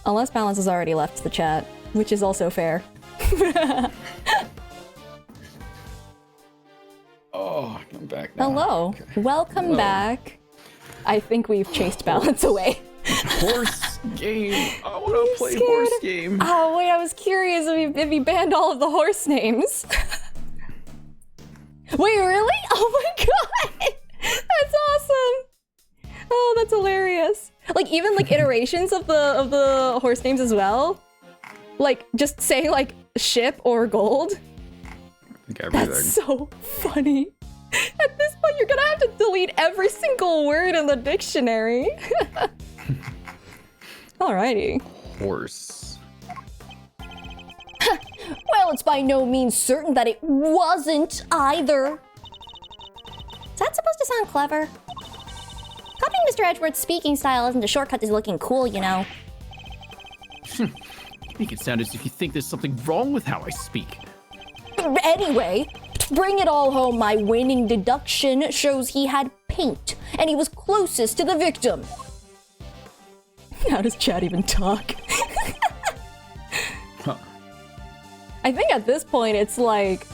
Unless Balance has already left the chat, which is also fair. Oh, I'm back now. Hello. Okay. Welcome Hello. back. I think we've chased Balance away. Horse game. I want to play scared. horse game. Oh, wait, I was curious if he banned all of the horse names. Wait, really? Oh my god! That's awesome! Oh, that's hilarious. Like, even, like, iterations of the horse names as well? Like, just say, like, ship or gold? I think everything. That's so funny. At this point, you're gonna have to delete every single word in the dictionary. Alrighty. Horse. Well, it's by no means certain that it wasn't either. Is that supposed to sound clever? Copying Mr. Edgeworth's speaking style isn't a shortcut to looking cool, you know. Make it sound as if you think there's something wrong with how I speak. Anyway, to bring it all home, my winning deduction shows he had paint, and he was closest to the victim. How does Chad even talk? Huh. I think at this point it's like,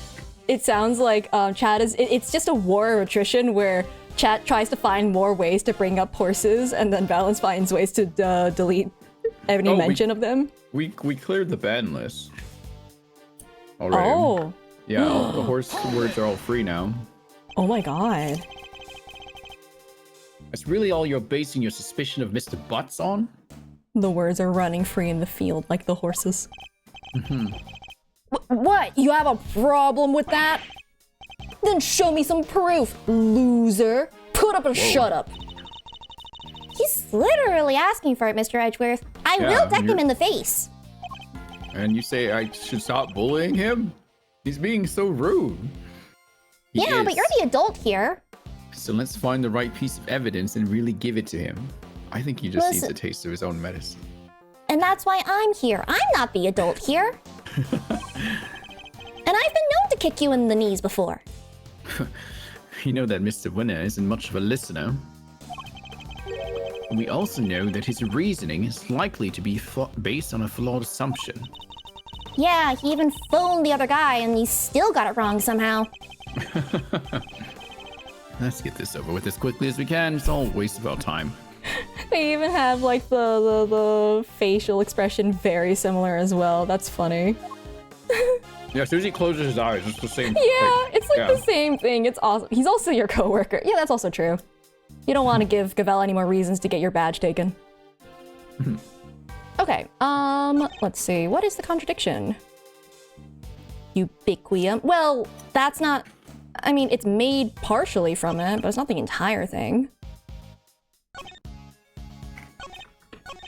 it sounds like Chad is, it's just a war of attrition where Chad tries to find more ways to bring up horses and then Balance finds ways to delete any mention of them. We cleared the ban list already. Oh. Yeah, all the horse words are all free now. Oh my god. That's really all you're basing your suspicion of Mr. Butts on? The words are running free in the field like the horses. What? You have a problem with that? Then show me some proof, loser. Put up or shut up. He's literally asking for it, Mr. Edgeworth. I Yeah, will deck him you're- in the face. And you say I should stop bullying him? He's being so rude. He Yeah, but is. you're the adult here. So let's find the right piece of evidence and really give it to him. I think he just needs Listen. a taste of his own medicine. And that's why I'm here. I'm not the adult here. And I've been known to kick you in the knees before. You know that Mr. Winner isn't much of a listener. And we also know that his reasoning is likely to be based on a flawed assumption. Yeah, he even phoned the other guy and he still got it wrong somehow. Let's get this over with as quickly as we can. It's all a waste of our time. They even have like the facial expression very similar as well. That's funny. Yeah, as soon as he closes his eyes, it's the same. Yeah, it's like yeah. the same thing. It's awesome. He's also your coworker. Yeah, that's also true. You don't want to give Gavel any more reasons to get your badge taken. Okay, let's see. What is the contradiction? Ubiquium. Well, that's not... I mean, it's made partially from it, but it's not the entire thing.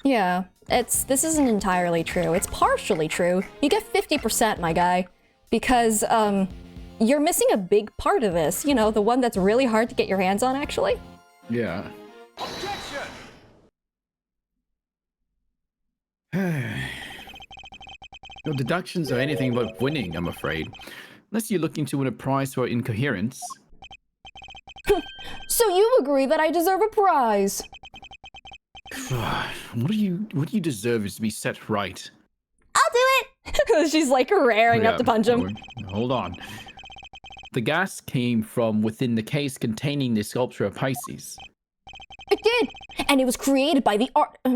Yeah, this isn't entirely true. It's partially true. You get 50%, my guy. Because, you're missing a big part of this. You know, the one that's really hard to get your hands on, actually. Yeah. Objection! Your deductions are anything but winning, I'm afraid. Unless you're looking to win a prize for incoherence. So you agree that I deserve a prize? What do you deserve is to be set right. I'll do it! She's like raring up to punch him. Hold on. The gas came from within the case containing the sculpture of Pisces. It did! And it was created by the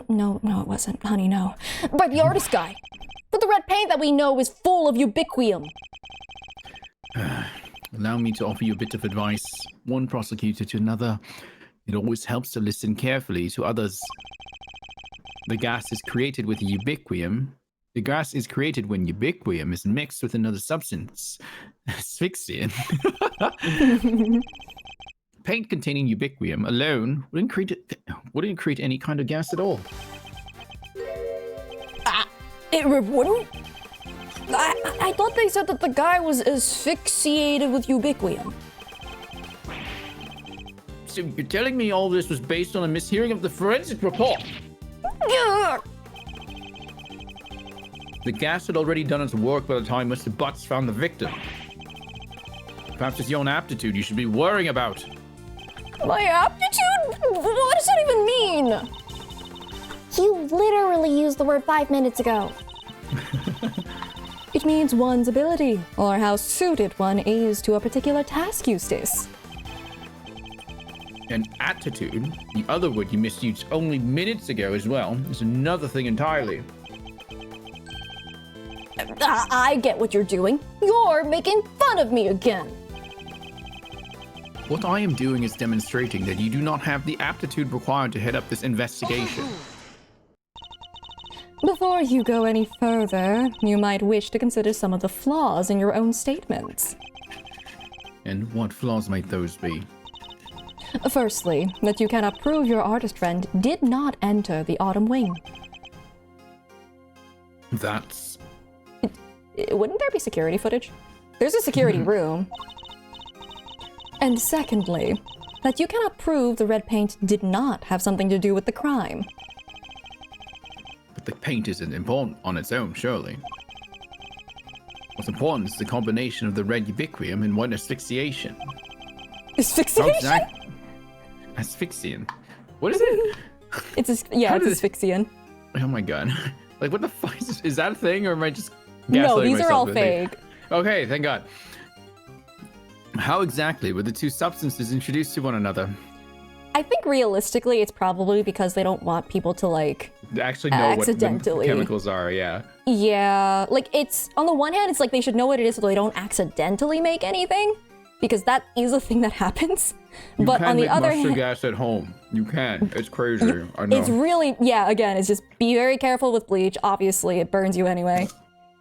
no, it wasn't, honey, no. By the artist guy. But the red paint that we know is full of ubiquium. Allow me to offer you a bit of advice. One prosecutor to another. It always helps to listen carefully to others. The gas is created with ubiquium. The gas is created when ubiquium is mixed with another substance. Asphyxiant. Paint containing ubiquium alone wouldn't create any kind of gas at all. It wouldn't? I thought they said that the guy was asphyxiated with ubiquium. So you're telling me all this was based on a mishearing of the forensic report? The gas had already done its work by the time Mr. Butts found the victim. Perhaps it's your own aptitude you should be worrying about. My aptitude? What does that even mean? You literally used the word 5 minutes ago. It means one's ability, or how suited one is to a particular task, Eustace. And attitude, the other word you misused only minutes ago as well, is another thing entirely. I get what you're doing. You're making fun of me again. What I am doing is demonstrating that you do not have the aptitude required to head up this investigation. Before you go any further, you might wish to consider some of the flaws in your own statements. And what flaws might those be? Firstly, that you cannot prove your artist friend did not enter the Autumn Wing. That's... Wouldn't there be security footage? There's a security room. And secondly, that you cannot prove the red paint did not have something to do with the crime. But the paint isn't important on its own, surely. What's important is the combination of the red ubiquium and white asphyxiation. Asphyxiation? Asphyxiant. What is it? It's How it's did- asphyxian. Oh my god. Like, what the fuck? Is that a thing, or am I just No, gaslighting these are all myself to think- fake. Okay, thank god. How exactly were the two substances introduced to one another? I think realistically, it's probably because they don't want people to like. Actually know Accidentally. what the chemicals are, yeah. Yeah, like it's on the one hand, it's like they should know what it is so they don't accidentally make anything, because that is a thing that happens. You but can on the make other mustard hand, gas at home. You can. It's crazy. I know. it's really again, it's just be very careful with bleach. Obviously, it burns you anyway.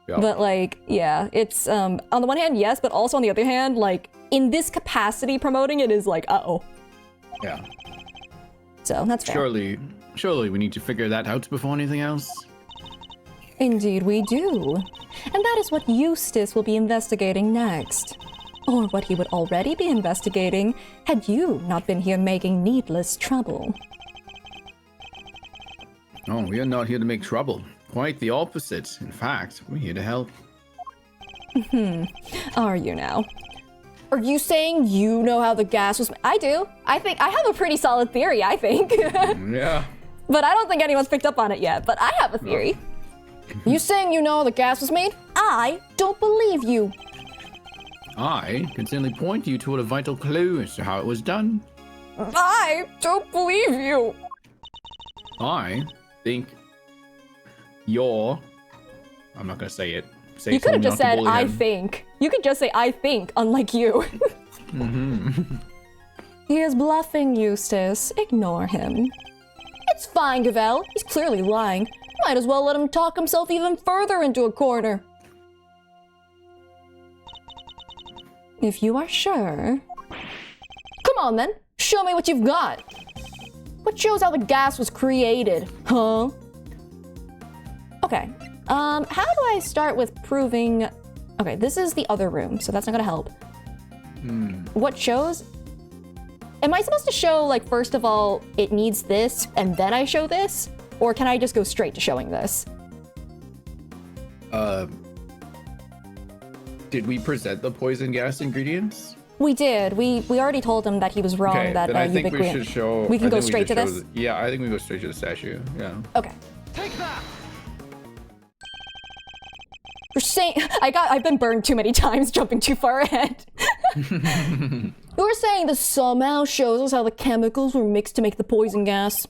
Yeah. But like, yeah, it's on the one hand, yes, but also on the other hand, like in this capacity, promoting it is like, uh-oh. Yeah. So that's fair. Surely we need to figure that out before anything else. Indeed we do. And that is what Eustace will be investigating next. Or what he would already be investigating had you not been here making needless trouble. Oh, we are not here to make trouble. Quite the opposite. In fact, we're here to help. Are you now? Are you saying you know how the gas was? I do. I think I have a pretty solid theory, I think. Yeah. But I don't think anyone's picked up on it yet, but I have a theory. You saying you know how the gas was made? I don't believe you. I can certainly point you toward a vital clue as to how it was done. I don't believe you. I think you're... I'm not going to say it. Say You could have something just not to said, bully I him. think. You could just say, I think, unlike you. He is bluffing, Eustace. Ignore him. It's fine, Gavel. He's clearly lying. Might as well let him talk himself even further into a corner. If you are sure... Come on, then. Show me what you've got. What shows how the gas was created, huh? Okay. How do I start with proving... Okay, this is the other room, so that's not gonna help. What shows... Am I supposed to show, like, first of all, it needs this, and then I show this? Or can I just go straight to showing this? Did we present the poison gas ingredients? We did. We already told him that he was wrong, Okay, that then I think we ubiquitin- should show... We can I go think straight to should this? show yeah, I think we go straight to the statue, yeah. Okay. Take that! You're saying... I've been burned too many times jumping too far ahead. You're saying this somehow shows us how the chemicals were mixed to make the poison gas.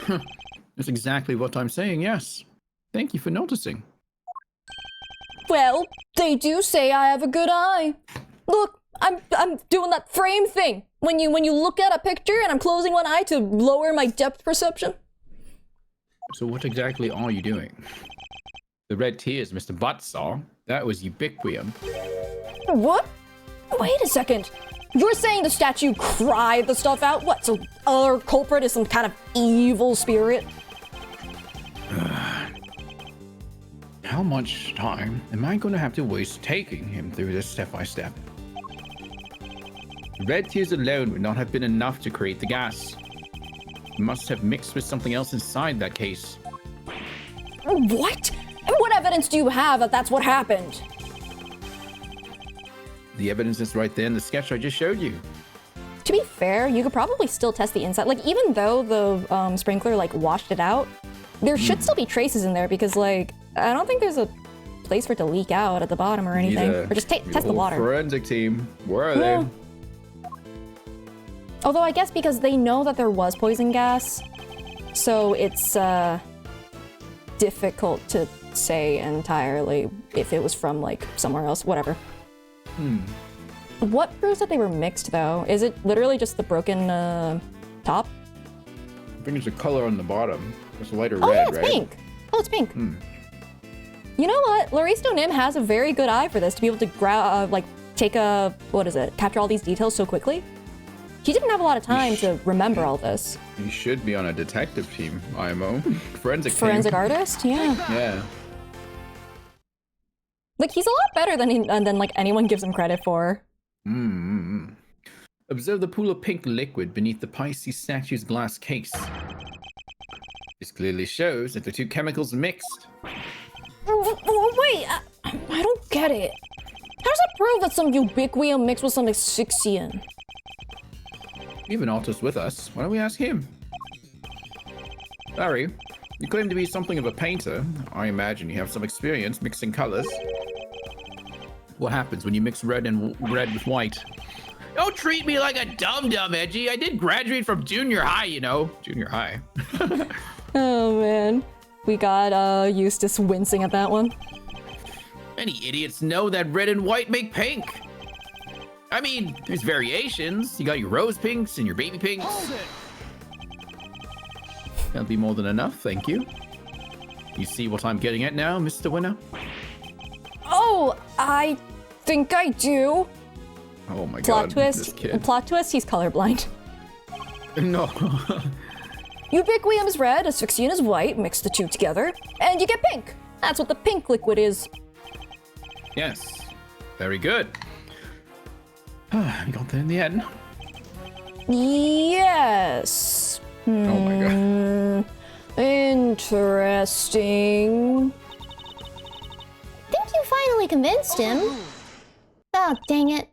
That's exactly what I'm saying, yes. Thank you for noticing. Well, they do say I have a good eye. Look, I'm doing that frame thing. When you look at a picture and I'm closing one eye to lower my depth perception. So what exactly are you doing? The red tears Mr. Butt saw, that was ubiquium. What? Wait a second. You're saying the statue cried the stuff out? What, so our culprit is some kind of evil spirit? How much time am I going to have to waste taking him through this step-by-step? Red tears alone would not have been enough to create the gas. It must have mixed with something else inside that case. What? And what evidence do you have that that's what happened? The evidence is right there in the sketch I just showed you. To be fair, you could probably still test the inside. Like, even though the sprinkler, like, washed it out, there should still be traces in there because, like, I don't think there's a place for it to leak out at the bottom or anything. Or just test the water. Forensic team, where are they? Although I guess because they know that there was poison gas, so it's difficult to say entirely if it was from, like, somewhere else, whatever. What proves that they were mixed, though? Is it literally just the broken top? I think there's a color on the bottom. It's lighter Oh, red, yeah, it's right? pink. Oh, it's pink. You know what? Laristo Nim has a very good eye for this, to be able to capture all these details so quickly. He didn't have a lot of time to remember all this. He should be on a detective team, IMO. Forensic Forensic team. artist? Yeah. Yeah. Like, he's a lot better than like, anyone gives him credit for. Observe the pool of pink liquid beneath the Pisces statue's glass case. This clearly shows that the two chemicals mixed. Wait, I don't get it. How does that prove that some ubiquium mixed with some asphyxian? We have an artist with us. Why don't we ask him? Barry, you claim to be something of a painter. I imagine you have some experience mixing colors. What happens when you mix red with white? Don't treat me like a dum-dum, Edgy. I did graduate from junior high, you know. Junior high. Oh, man. We got Eustace wincing at that one. Many idiots know that red and white make pink. I mean, there's variations. You got your rose pinks and your baby pinks. Hold it! That'll be more than enough, thank you. You see what I'm getting at now, Mr. Winner? Oh, I think I do. Oh my Plot god, twist. this kid. Plot twist, he's colorblind. No. Ubiquium is red, asphyxian is white, mix the two together, and you get pink. That's what the pink liquid is. Yes. Very good. We got there in the end. Yes. Oh my god. Interesting. Think you finally convinced him? Oh, dang it.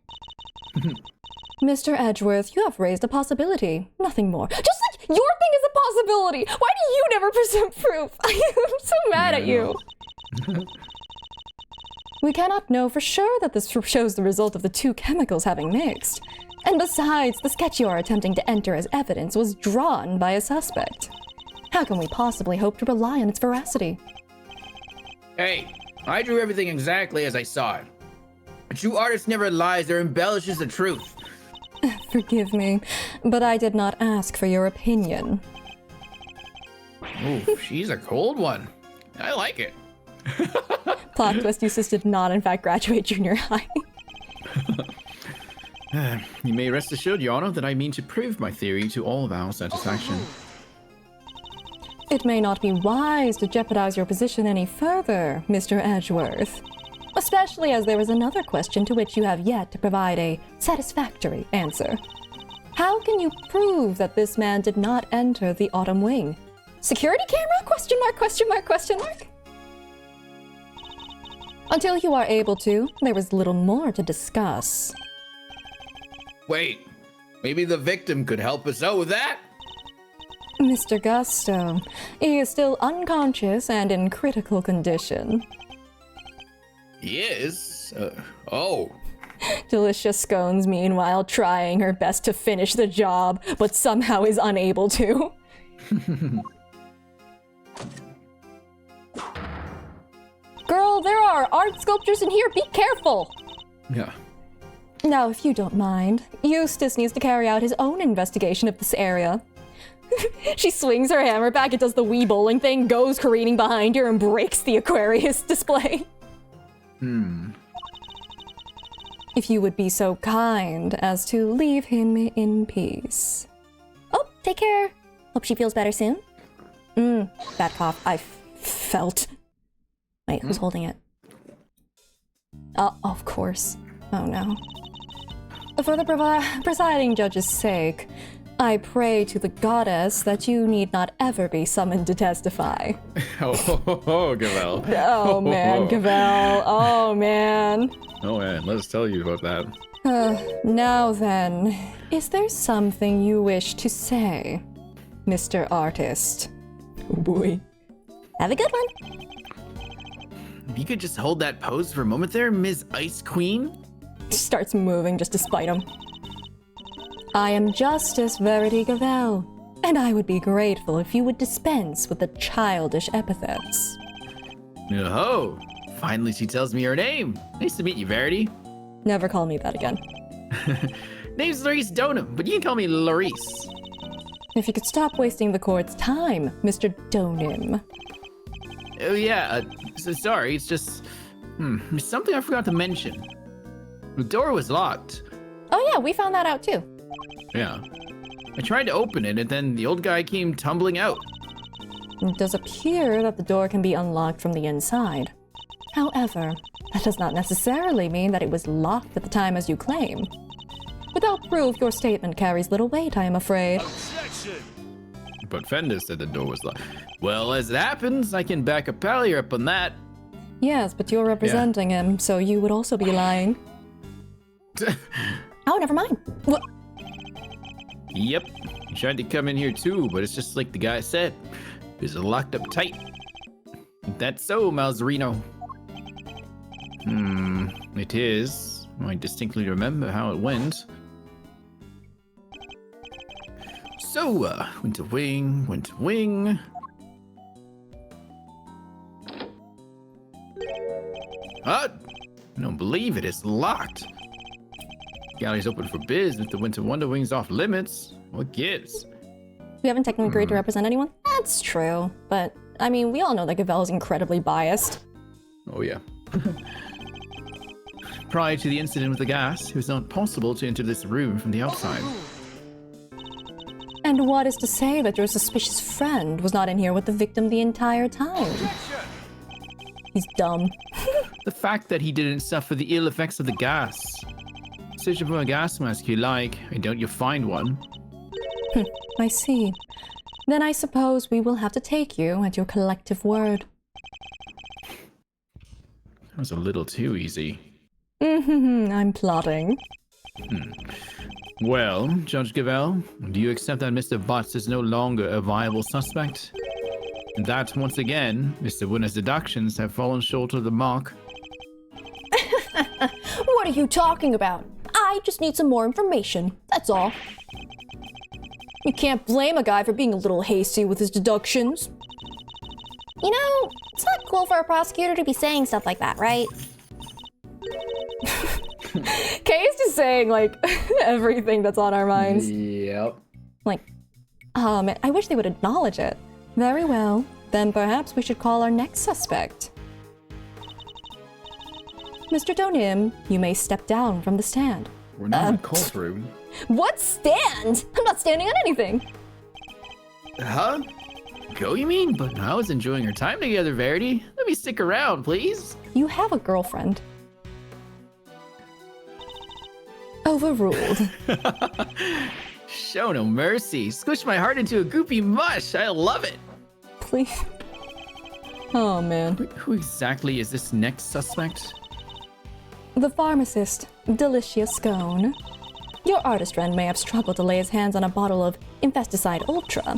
Mr. Edgeworth, you have raised a possibility. Nothing more. Just like your thing is a possibility. Why do you never present proof? I'm so mad at you. We cannot know for sure that this shows the result of the two chemicals having mixed. And besides, the sketch you are attempting to enter as evidence was drawn by a suspect. How can we possibly hope to rely on its veracity? Hey, I drew everything exactly as I saw it. A true artist never lies or embellishes the truth. Forgive me, but I did not ask for your opinion. Ooh, she's a cold one. I like it. Plot twist, Eustace did not in fact graduate junior high. You may rest assured, Your Honor, that I mean to prove my theory to all of our satisfaction. It may not be wise to jeopardize your position any further, Mr. Edgeworth. Especially as there is another question to which you have yet to provide a satisfactory answer. How can you prove that this man did not enter the Autumn Wing? Security camera? Question mark, question mark, question mark? Until you are able to, there is little more to discuss. Wait, maybe the victim could help us out with that? Mr. Gusto, he is still unconscious and in critical condition. He is? Oh. Delicious Scones, meanwhile, trying her best to finish the job, but somehow is unable to. Girl, there are art sculptures in here, be careful! Yeah. Now, if you don't mind, Eustace needs to carry out his own investigation of this area. She swings her hammer back, it does the wee bowling thing, goes careening behind her, and breaks the Aquarius display. If you would be so kind as to leave him in peace. Oh, take care. Hope she feels better soon. Bad cough. I felt. Wait, who's holding it? Of course. Oh no. For the presiding judge's sake, I pray to the goddess that you need not ever be summoned to testify. Gavel. Oh man, Gavel. Oh man. Oh man, let's tell you about that. Now then, is there something you wish to say, Mr. Artist? Oh boy. Have a good one. If you could just hold that pose for a moment there, Ms. Ice Queen. Starts moving just to spite him. I am Justice Verity Gavel, and I would be grateful if you would dispense with the childish epithets. Oh, finally she tells me her name. Nice to meet you, Verity. Never call me that again. Name's Larice Donham, but you can call me Larice. If you could stop wasting the court's time, Mr. Donim. Oh yeah, sorry, it's just... something I forgot to mention. The door was locked. Oh yeah, we found that out too. Yeah. I tried to open it, and then the old guy came tumbling out. It does appear that the door can be unlocked from the inside. However, that does not necessarily mean that it was locked at the time as you claim. Without proof, your statement carries little weight, I am afraid. Objection! But Fender said the door was locked. Well, as it happens, I can back a Pallier up on that. Yes, but you're representing him, so you would also be lying. Oh, never mind. What? Yep. He tried to come in here too, but it's just like the guy said. It's locked up tight. That's so, Malzerino. It is. I distinctly remember how it went. So, went to wing, went to wing. I don't believe it, it's locked. Gallery's open for business. The Winter Wonder Wing's off limits. What gives? We haven't technically agreed to represent anyone? That's true, but I mean, we all know that Gavel is incredibly biased. Oh yeah. Prior to the incident with the gas, it was not possible to enter this room from the outside. And what is to say that your suspicious friend was not in here with the victim the entire time? He's dumb. The fact that he didn't suffer the ill effects of the gas. Search for a gas mask you like. I doubt you'll find one. I see. Then I suppose we will have to take you at your collective word. That was a little too easy. I'm plotting. Well, Judge Gavel, do you accept that Mr. Butts is no longer a viable suspect? And that, once again, Mr. Winner's deductions have fallen short of the mark. What are you talking about? I just need some more information, that's all. You can't blame a guy for being a little hasty with his deductions. You know, it's not cool for a prosecutor to be saying stuff like that, right? Kay is just saying, like, everything that's on our minds. Yep. Like, man, I wish they would acknowledge it. Very well. Then perhaps we should call our next suspect. Mr. Donim, you may step down from the stand. We're not in a courtroom. What stand? I'm not standing on anything. Huh? Go, you mean? But I was enjoying our time together, Verity. Let me stick around, please. You have a girlfriend. Overruled. Show no mercy. Squish my heart into a goopy mush. I love it. Please. Oh, man. Who exactly is this next suspect? The pharmacist, Delicia Scone. Your artist friend may have struggled to lay his hands on a bottle of Infesticide Ultra,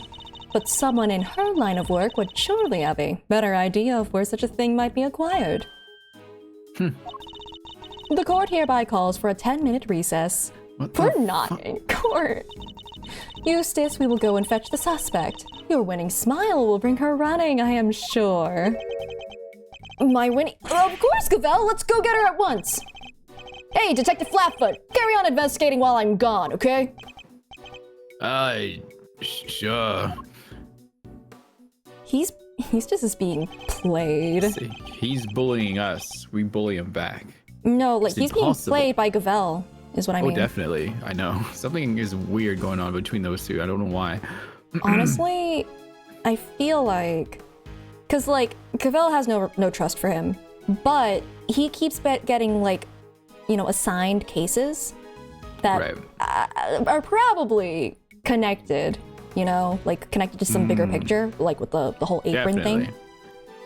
but someone in her line of work would surely have a better idea of where such a thing might be acquired. The court hereby calls for a 10-minute recess. We're not in court. Eustace, we will go and fetch the suspect. Your winning smile will bring her running, I am sure. My winning... Of course, Cavell, let's go get her at once. Hey, Detective Flatfoot, carry on investigating while I'm gone, okay? Sure. He's just being played. See, he's bullying us. We bully him back. No, like, It's he's impossible. being played by Gavel, is what I mean. Oh, definitely. I know. Something is weird going on between those two. I don't know why. Honestly, I feel like... Because, like, Cavell has no trust for him, but he keeps getting, like, you know, assigned cases that are probably connected, you know? Like, connected to some bigger picture, like with the whole apron thing.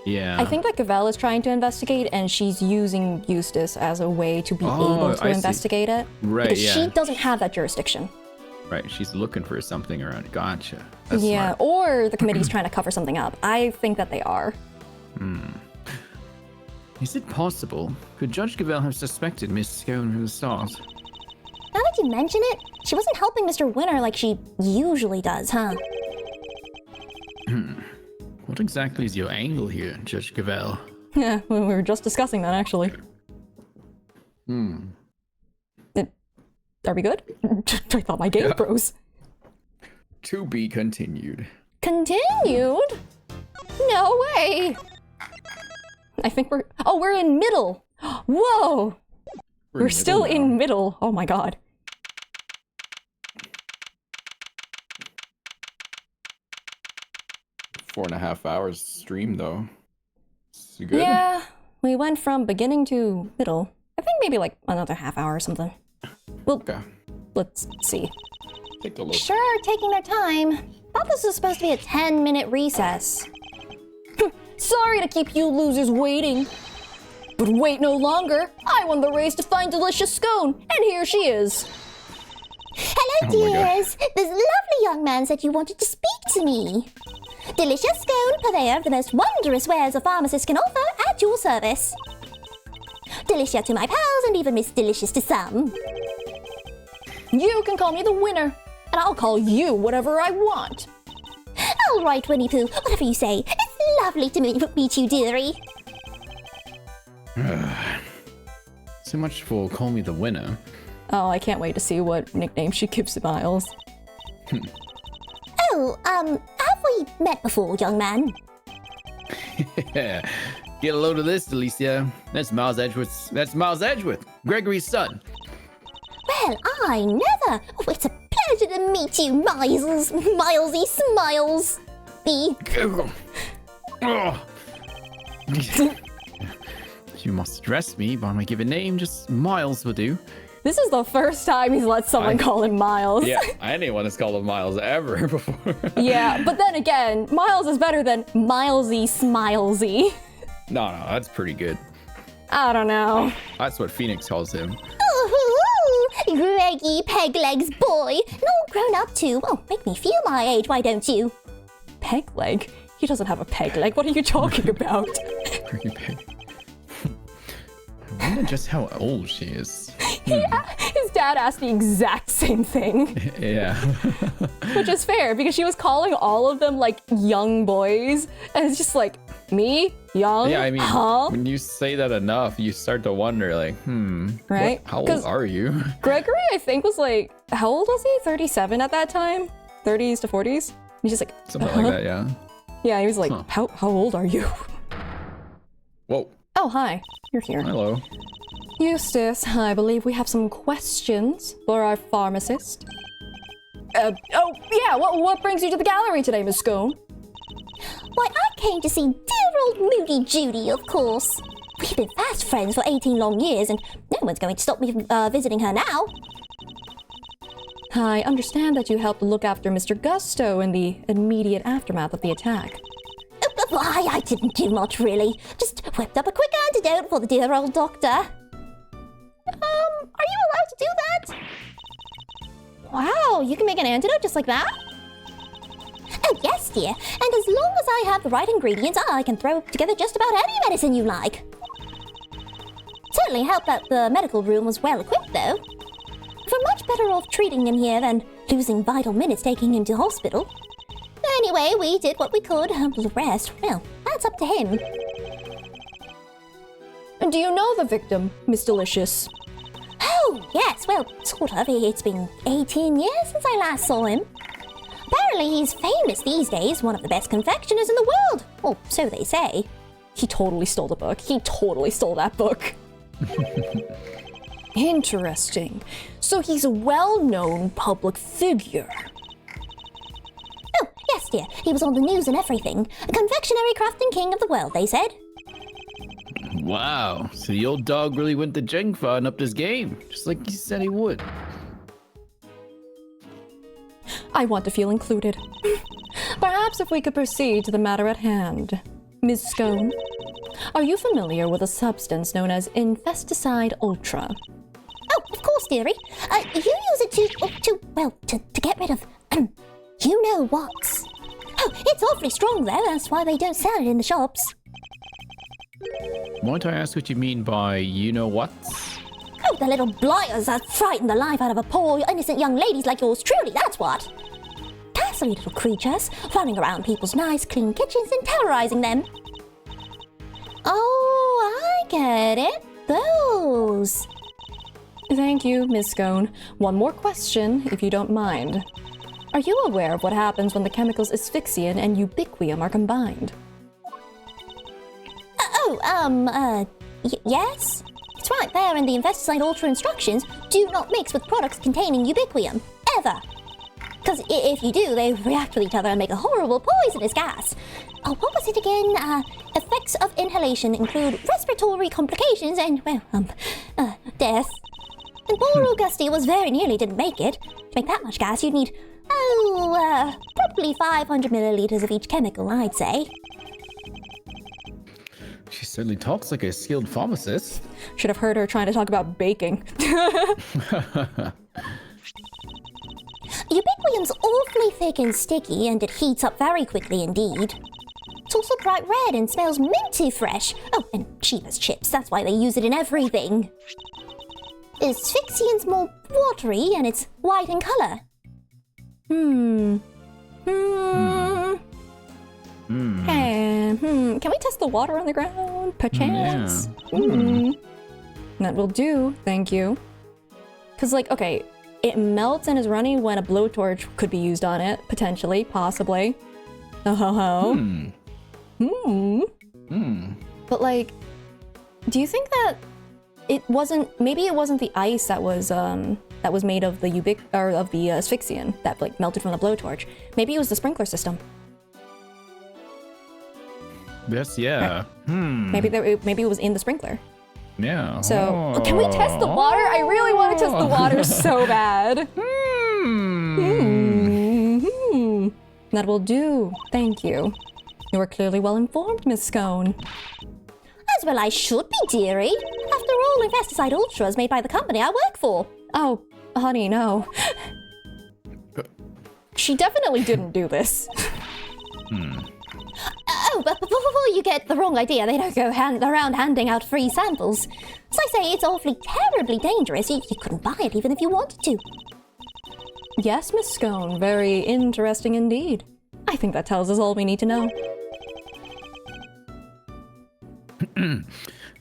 Yeah. I think that Cavell is trying to investigate, and she's using Eustace as a way to be able to investigate it. Right, because yeah. she doesn't have that jurisdiction. Right, she's looking for something around. Gotcha. That's Yeah, smart. or the committee's trying to cover something up. I think that they are. Is it possible? Could Judge Gavell have suspected Miss Scone from the start? Now that you mention it, she wasn't helping Mr. Winter like she usually does, huh? What exactly is your angle here, Judge Gavell? Yeah, we were just discussing that, actually. Are we good? I thought my game froze. To be continued. Continued? No way! I think we're in middle! Whoa! We're still in middle. Oh my god. Four and a half hours stream, though. Is it good? Yeah, we went from beginning to middle. I think maybe like another half hour or something. Well, Okay. let's see. Take a look. Sure, taking their time. Thought this was supposed to be a 10-minute recess. Sorry to keep you losers waiting. But wait no longer. I won the race to find Delicious Scone, and here she is. Hello, Oh my God. dears. This lovely young man said you wanted to speak to me. Delicious Scone, purveyor of the most wondrous wares a pharmacist can offer, at your service. Delicia to my pals, and even Miss Delicious to some. You can call me the winner, and I'll call you whatever I want. All right, Winnie Pooh, whatever you say. It's lovely to meet you, dearie. So much for call me the winner. Oh, I can't wait to see what nickname she gives to Miles. Oh, have we met before, young man? Get a load of this, Delicia. That's Miles Edgeworth, Gregory's son. Well, I never. Oh, it's a pleasure to meet you, Milesy Smiles. You must address me by my given name, just Miles will do. This is the first time he's let someone call him Miles. Yeah, anyone has called him Miles ever before. Yeah, but then again, Miles is better than Milesy Smilesy. No, that's pretty good. I don't know. That's what Phoenix calls him. Ooh, Greggy Pegleg's boy. And all grown up too. Oh, make me feel my age, why don't you? Peg leg? He doesn't have a peg leg. What are you talking about? Pretty big. I wonder just how old she is. Yeah, his dad asked the exact same thing, Yeah. which is fair because she was calling all of them like young boys, and it's just like, me? Young? Yeah, I mean, huh? when you say that enough, you start to wonder, like, Right? how old 'Cause- are you? Gregory, I think, was like, how old was he? 37 at that time? 30s to 40s? He's just like, Something like that, yeah. Yeah, he was like, Huh. how old are you? Whoa. Oh, hi. You're here. Hello. Eustace, I believe we have some questions for our pharmacist. Oh, yeah, what brings you to the gallery today, Miss Scone? Why, I came to see dear old Moody Judy, of course. We've been fast friends for 18 long years, and no one's going to stop me from visiting her now. I understand that you helped look after Mr. Gusto in the immediate aftermath of the attack. Why, I didn't do much, really. Just whipped up a quick antidote for the dear old doctor. Are you allowed to do that? Wow, you can make an antidote just like that? Oh, yes, dear. And as long as I have the right ingredients, I can throw together just about any medicine you like. Certainly helped that the medical room was well equipped, though. We're much better off treating him here than losing vital minutes taking him to hospital. Anyway, we did what we could. The rest, well, that's up to him. And do you know the victim, Miss Delicious? Oh, yes, well, sort of. It's been 18 years since I last saw him. Apparently he's famous these days, one of the best confectioners in the world. Or so they say. He totally stole the book. He totally stole that book. Interesting. So he's a well-known public figure. Oh, yes, dear. He was on the news and everything. A confectionery crafting king of the world, they said. Wow. So the old dog really went to Jenga and upped his game, just like he said he would. I want to feel included. Perhaps if we could proceed to the matter at hand. Ms. Scone, are you familiar with a substance known as Infesticide Ultra? Oh, of course, dearie. You use it to get rid of, you know what. Oh, it's awfully strong, though. That's why they don't sell it in the shops. Might I ask what you mean by you-know-what? Oh, the little blighters that frighten the life out of a poor, innocent young ladies like yours truly, that's what. Ghastly little creatures, running around people's nice, clean kitchens and terrorizing them. Oh, I get it. Those. Thank you, Ms. Scone. One more question, if you don't mind. Are you aware of what happens when the chemicals asphyxian and ubiquium are combined? Yes? It's right there in the Infesticide Ultra instructions. Do not mix with products containing ubiquium. Ever. Because if you do, they react with each other and make a horrible poisonous gas. Oh, what was it again? Effects of inhalation include respiratory complications and, death. And poor Augusti was very nearly didn't make it. To make that much gas, you'd need, probably 500 milliliters of each chemical, I'd say. She certainly talks like a skilled pharmacist. Should have heard her trying to talk about baking. Ubiquium's awfully thick and sticky, and it heats up very quickly indeed. It's also bright red and smells minty fresh. Oh, and cheap as chips, that's why they use it in everything. Asphyxian's more watery, and it's white in color. Can we test the water on the ground? Perchance? That will do, thank you. Because, like, okay, it melts and is runny when a blowtorch could be used on it, potentially, possibly. But, like, do you think that maybe it wasn't the ice that was made of the asphyxian that, like, melted from the blowtorch. Maybe it was the sprinkler system. Yes, yeah. Maybe it was in the sprinkler. Yeah. So, can we test the water? I really want to test the water so bad. That will do. Thank you. You are clearly well informed, Miss Scone. As well I should be, dearie. After all, Infesticide Ultra is made by the company I work for. Oh, honey, no. She definitely didn't do this. Oh, but before you get the wrong idea, they don't go around handing out free samples. As I say, it's awfully terribly dangerous. You couldn't buy it even if you wanted to. Yes, Miss Scone, very interesting indeed. I think that tells us all we need to know.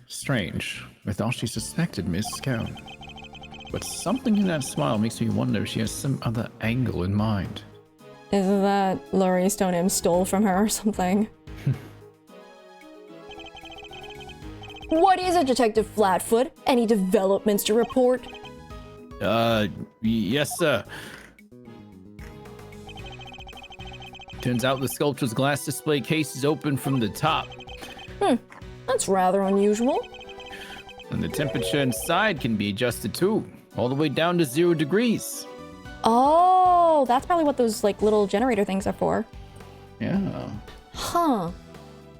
Strange. I thought she suspected Miss Scone. But something in that smile makes me wonder if she has some other angle in mind. Is that Laurie Stoneham stole from her or something? What is it, Detective Flatfoot? Any developments to report? Yes, sir. Turns out the sculpture's glass display case is open from the top. That's rather unusual. And the temperature inside can be adjusted too, all the way down to 0 degrees. Oh, that's probably what those like little generator things are for. Yeah. Huh.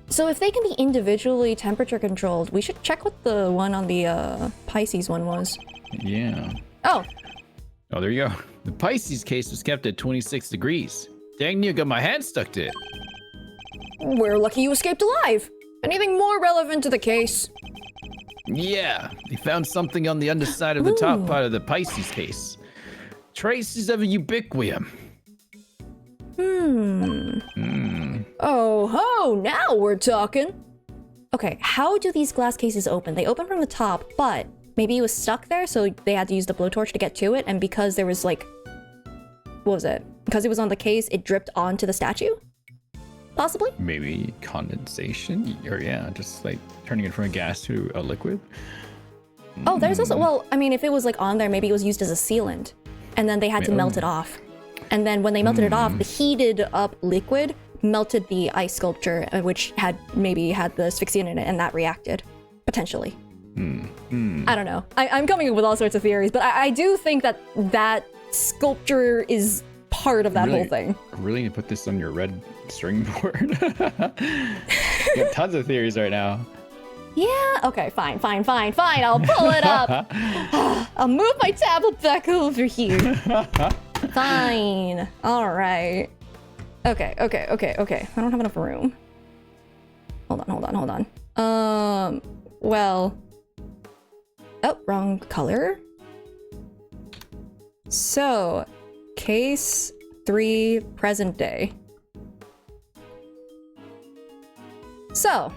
So if they can be individually temperature controlled, we should check what the one on the Pisces one was. Yeah. Oh. Oh, there you go. The Pisces case was kept at 26 degrees. Dang near got my hand stuck to it. We're lucky you escaped alive. Anything more relevant to the case? Yeah, they found something on the underside of the top part of the Pisces case. Traces of a ubiquium. Oh ho, now we're talking. Okay, how do these glass cases open? They open from the top, but maybe it was stuck there, so they had to use the blowtorch to get to it, and because there was like... What was it? Because it was on the case, it dripped onto the statue? Possibly? Maybe condensation? Or yeah, just like turning it from a gas to a liquid. Oh, there's also... Well, I mean, if it was like on there, maybe it was used as a sealant. And then they had to melt it off. And then when they melted it off, the heated up liquid melted the ice sculpture, which had maybe had the asphyxiant in it, and that reacted. Potentially. I don't know. I'm coming up with all sorts of theories, but I do think that that sculpture is part of that whole thing. I really need to put this on your red string board. You have tons of theories right now. Yeah, okay, fine. I'll pull it up. I'll move my tablet back over here. Fine. All right. Okay. I don't have enough room. Hold on. Well. Oh, wrong color. So, case 3, present day. So,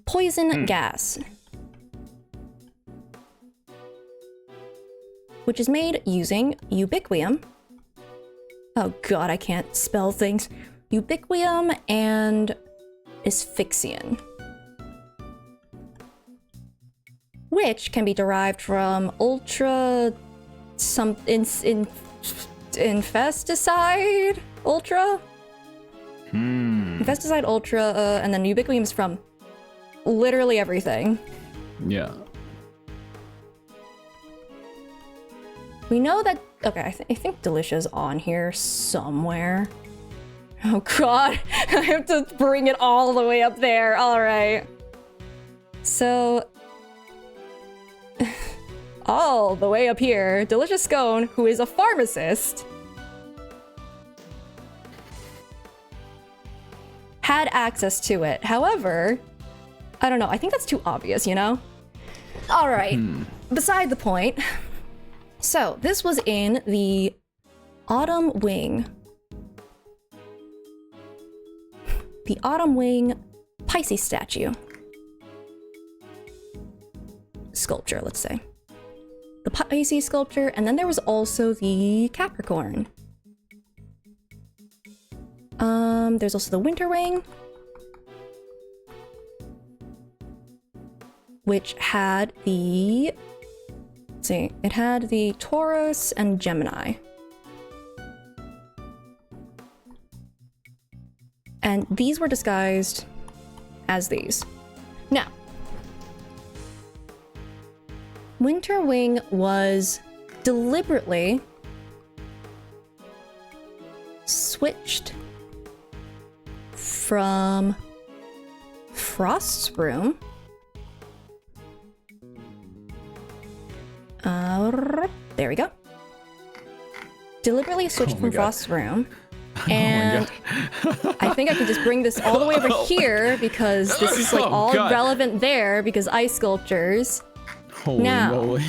poison gas, which is made using ubiquium. Oh god, I can't spell things. Ubiquium and asphyxian, which can be derived from infesticide ultra. Infesticide ultra, and then ubiquium is from literally everything. Yeah. We know that... Okay, I think Delicia's on here somewhere. Oh god, I have to bring it all the way up there. All right. So... all the way up here, Delicious Scone, who is a pharmacist, had access to it. However, I don't know, I think that's too obvious, you know? All right, beside the point. So, this was in the Autumn Wing. The Autumn Wing Pisces statue. Sculpture, let's say. The Pisces sculpture, and then there was also the Capricorn. There's also the Winter Wing, which had the... Let's see, it had the Taurus and Gemini. And these were disguised as these. Now, Winter Wing was deliberately switched from Frost's room. There we go. Deliberately switched from Frost's room And I think I could just bring this all the way over here because this is like all God. relevant there because ice sculptures. Holy Now. moly.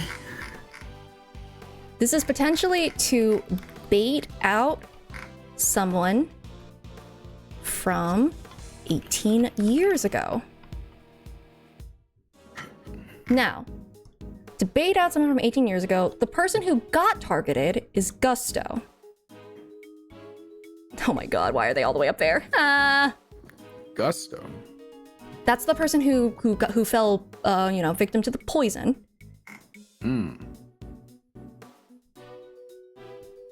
This is potentially to bait out someone from 18 years ago. Now, to bait out someone from 18 years ago, the person who got targeted is Gusto. Oh my god, why are they all the way up there? Gusto. That's the person who fell, victim to the poison.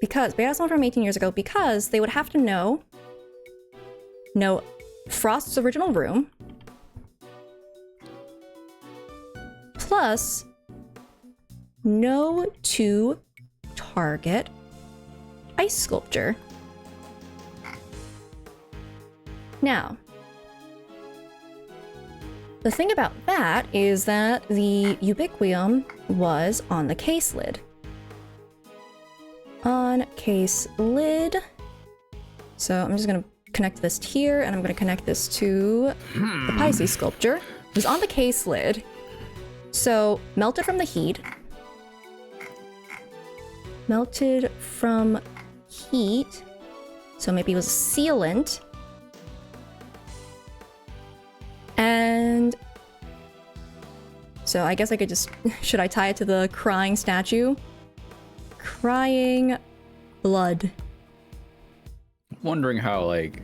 Because bait out someone from 18 years ago because they would have to know Frost's original room, plus know to target ice sculpture. Now, the thing about that is that the Ubiquium was on the case lid. On case lid. So I'm just gonna connect this here, and I'm gonna connect this to the Pisces sculpture. It was on the case lid. So melted from the heat. Melted from heat. So maybe it was a sealant. And so I guess I could just, should I tie it to the crying statue? Crying blood. Wondering how, like,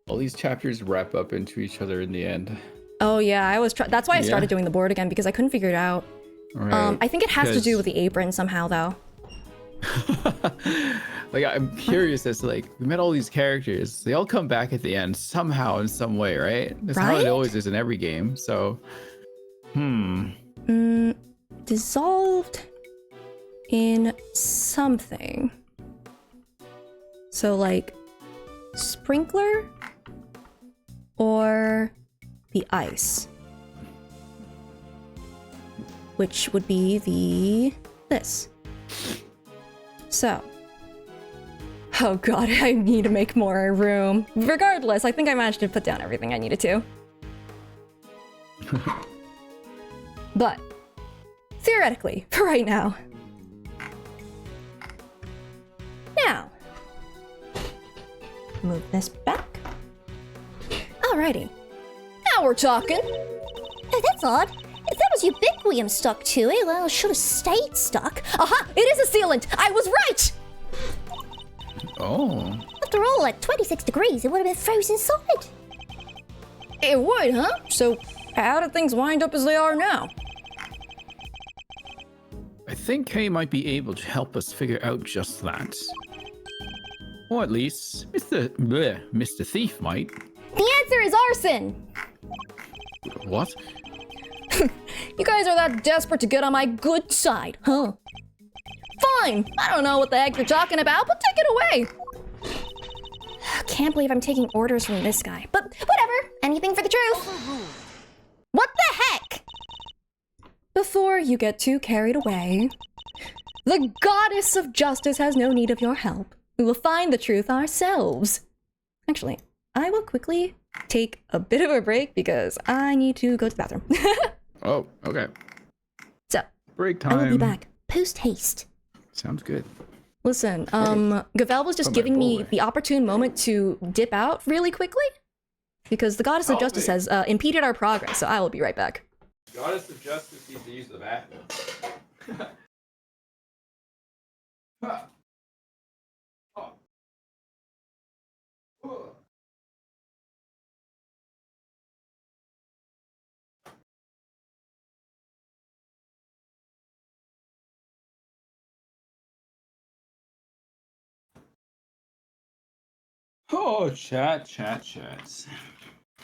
all these chapters wrap up into each other in the end. Oh yeah, I was that's why I started doing the board again, because I couldn't figure it out. Right. I think it has to do with the apron somehow, though. Like, I'm curious as to, like, we met all these characters. They all come back at the end somehow in some way, right? That's how it always is in every game. So, Dissolved in something. So, like, sprinkler or the ice, which would be this. So, oh god, I need to make more room. Regardless, I think I managed to put down everything I needed to. But, theoretically, for right now. Now, move this back. Alrighty. Now we're talking. Oh, that's odd. If that was Ubiquium stuck to it, well, it should have stayed stuck. Aha! It is a sealant! I was right! oh. After all, at 26 degrees, it would have been frozen solid. It would, huh? So, how did things wind up as they are now? I think Kay might be able to help us figure out just that. Or at least, Mr. Thief might. The answer is arson! What? You guys are that desperate to get on my good side, huh? Fine! I don't know what the heck you're talking about, but take it away! Can't believe I'm taking orders from this guy, but whatever! Anything for the truth! What the heck? Before you get too carried away, the goddess of justice has no need of your help. We will find the truth ourselves. Actually, I will quickly take a bit of a break because I need to go to the bathroom. Oh, okay. So, Break time. I will be back. Post haste. Sounds good. listen, Gavel was just giving me the opportune moment to dip out really quickly because the goddess of justice has impeded our progress, so I will be right back. Goddess of Justice needs to use the bathroom. Huh. Oh. Oh. Oh, chat. Chat, chat,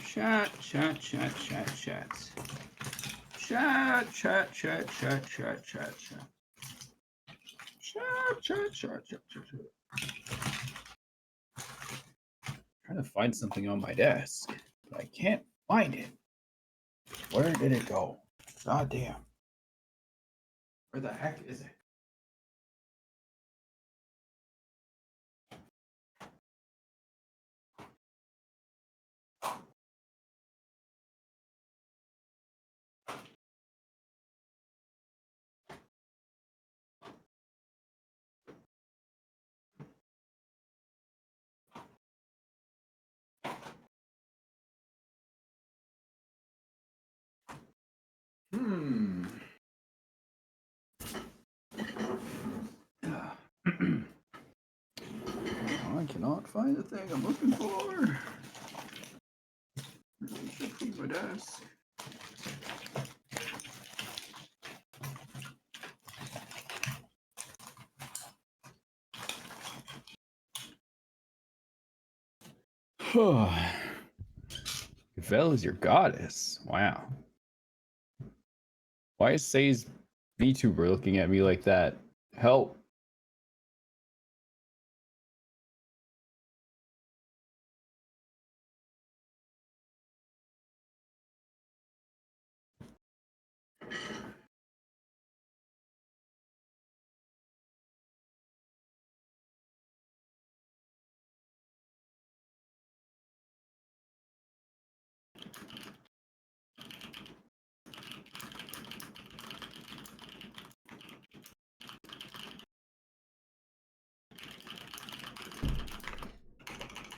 chat, chat, chat. Chat, chat, chat, chat, chat, chat, chat. Chat. Trying to find something on my desk, but I can't find it. Where did it go? God damn. Where the heck is it? I cannot find the thing I'm looking for. Really should be my desk. Vel is your goddess. Wow. Why is Sei's VTuber looking at me like that? Help.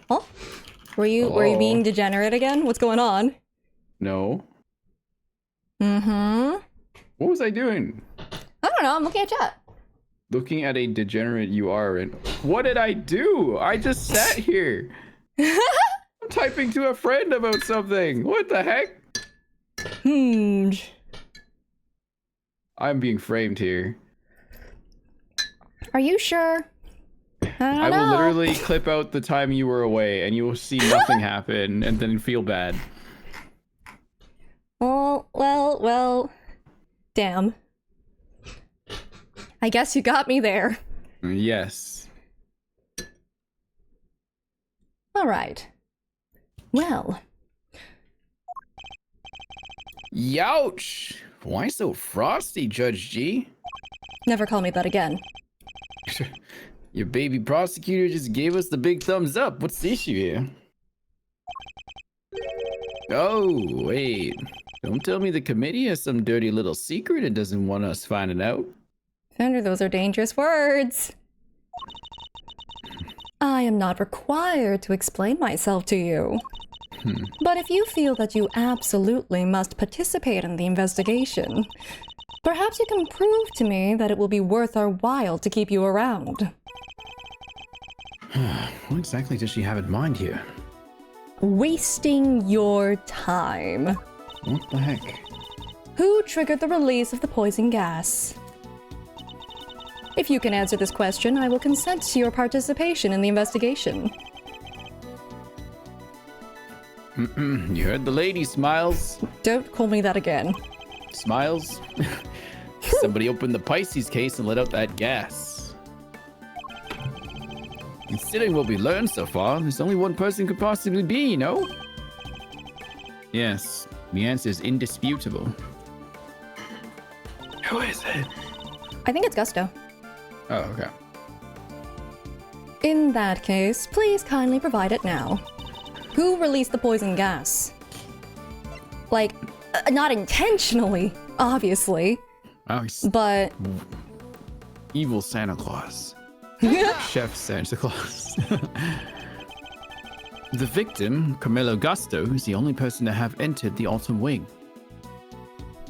Huh? Were you being degenerate again? What's going on? No. Mm-hmm. What was I doing? I don't know, I'm looking at chat. Looking at a degenerate you are, and what did I do? I just sat here. I'm typing to a friend about something. What the heck? I'm being framed here. Are you sure? I will don't know. literally clip out the time you were away, and you will see nothing happen, and then feel bad. Well. Damn. I guess you got me there. Yes. Alright. Well. Youch! Why so frosty, Judge G? Never call me that again. Your baby prosecutor just gave us the big thumbs up. What's the issue here? Oh, wait. Don't tell me the committee has some dirty little secret and doesn't want us finding out. Fender, those are dangerous words. I am not required to explain myself to you. But if you feel that you absolutely must participate in the investigation, perhaps you can prove to me that it will be worth our while to keep you around. What exactly does she have in mind here? Wasting your time. What the heck? Who triggered the release of the poison gas? If you can answer this question, I will consent to your participation in the investigation. You heard the lady, Smiles. Don't call me that again. Smiles? Somebody opened the Pisces case and let out that gas. Considering what we learned so far, there's only one person could possibly be, you know? Yes, the answer is indisputable. Who is it? I think it's Gusto. Oh, okay. In that case, please kindly provide it now. Who released the poison gas? Like, not intentionally, obviously, Oh, he's but... evil Santa Claus. Chef Santa Claus. The victim, Carmelo Gusto, is the only person to have entered the Autumn Wing.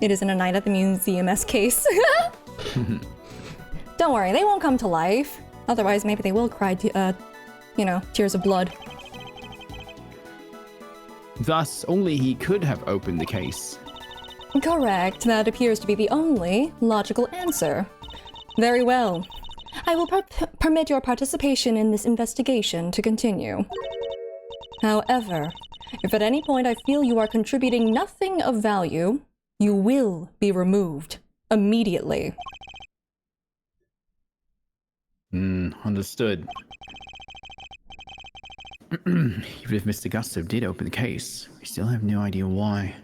It isn't a night at the museum-esque case. Don't worry, they won't come to life. Otherwise, maybe they will cry, tears of blood. Thus, only he could have opened the case. Correct. That appears to be the only logical answer. Very well. I will permit your participation in this investigation to continue. However, if at any point I feel you are contributing nothing of value, you will be removed immediately. Understood. Even if Mr. Gusto did open the case, we still have no idea why.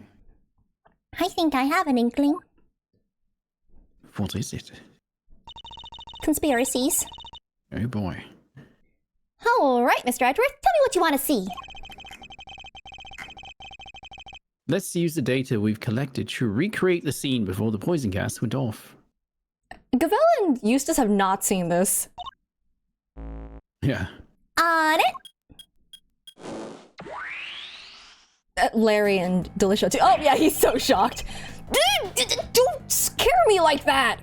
I think I have an inkling. What is it? Conspiracies. Oh boy. All right, Mr. Edgeworth, tell me what you want to see. Let's use the data we've collected to recreate the scene before the poison gas went off. Gavel and Eustace have not seen this. Yeah. On it. Larry and Delicia too. Oh yeah, he's so shocked. Don't scare me like that!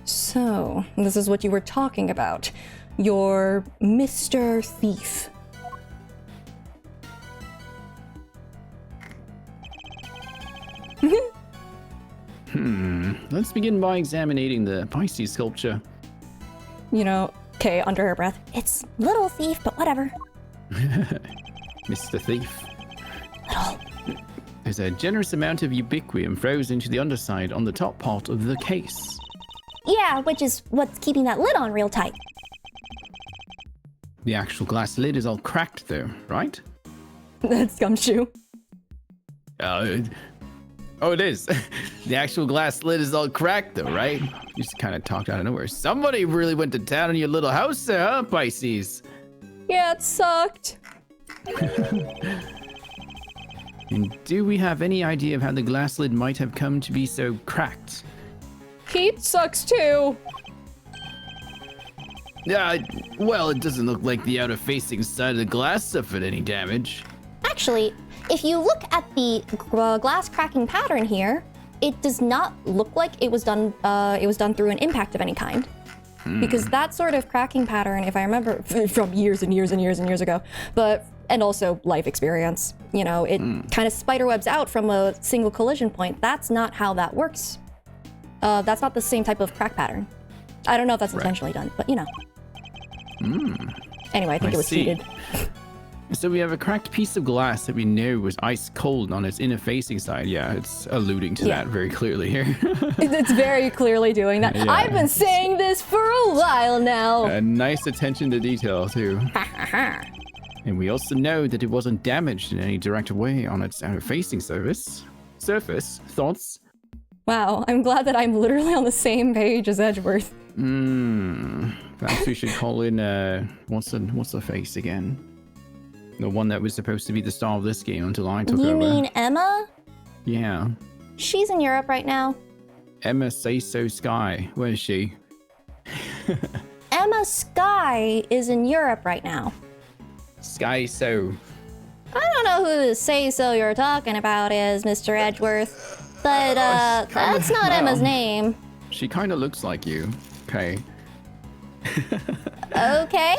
So, this is what you were talking about. Your Mr. Thief. Let's begin by examining the Pisces sculpture. You know, Kay, under her breath. It's little thief, but whatever. Mr. Thief. There's a generous amount of ubiquium frozen into the underside on the top part of the case. Yeah, which is what's keeping that lid on real tight. The actual glass lid is all cracked though, right? That's gumshoe. Oh, it is. The actual glass lid is all cracked though, right? You just kind of talked out of nowhere. Somebody really went to town on your little house there, huh, Pisces? Yeah, it sucked. And do we have any idea of how the glass lid might have come to be so cracked? Heat sucks too. Yeah, well, it doesn't look like the outer facing side of the glass suffered any damage. Actually, if you look at the glass cracking pattern here, it does not look like it was done through an impact of any kind. Because that sort of cracking pattern, if I remember from years and years and years and years ago, and also life experience, you know, it kind of spiderwebs out from a single collision point. That's not how that works. That's not the same type of crack pattern. I don't know if that's intentionally done, but you know. Anyway, I think it was heated. So we have a cracked piece of glass that we know was ice cold on its inner facing side. Yeah, it's alluding to that very clearly here. It's very clearly doing that. Yeah. I've been saying this for a while now. A nice attention to detail too. And we also know that it wasn't damaged in any direct way on its outer facing surface. Thoughts? Wow, I'm glad that I'm literally on the same page as Edgeworth. Perhaps we should call in what's the face again? The one that was supposed to be the star of this game until I took over. You mean Emma? Yeah. She's in Europe right now. Emma Sei Sou Sky. Where is she? Emma Sky is in Europe right now. Sky So. I don't know who the Sei So you're talking about is, Mr. Edgeworth, but that's not Emma's name. She kind of looks like you. Okay. Okay?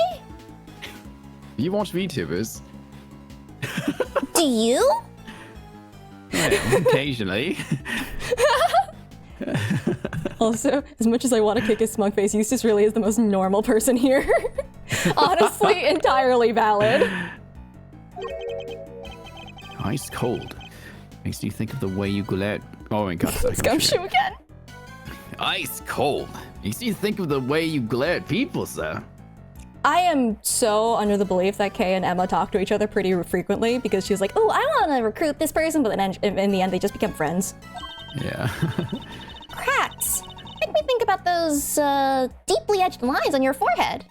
You watch VTubers? Do you? Well, occasionally. Also, as much as I want to kick his smug face, Eustace really is the most normal person here. Honestly, entirely valid. Ice cold. Makes you think of the way you glared. Oh my god, It's gumshoe again. Ice cold. Makes you think of the way you glare at people, sir. I am so under the belief that Kay and Emma talk to each other pretty frequently because she was like, oh, I want to recruit this person, but then in the end they just become friends. Yeah. Cracks. Make me think about those deeply edged lines on your forehead.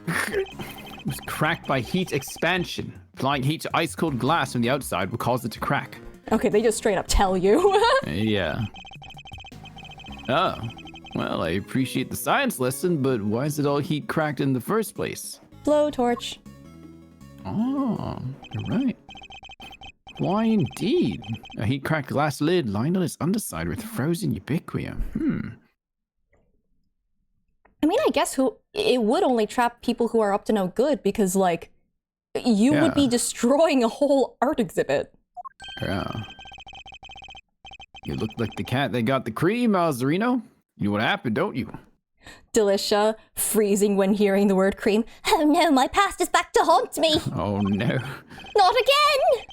It was cracked by heat expansion. Applying heat to ice-cold glass from the outside will cause it to crack. Okay, they just straight up tell you. Yeah. Oh. Well, I appreciate the science lesson, but why is it all heat cracked in the first place? Blowtorch. Oh, you're right. Why indeed? A heat-cracked glass lid lined on its underside with frozen ubiquium. I mean, I guess it would only trap people who are up to no good because, like, you would be destroying a whole art exhibit. Yeah. You look like the cat that got the cream, Alzarino. You know what happened, don't you? Delicia, freezing when hearing the word cream. Oh no, my past is back to haunt me. Oh no. Not again!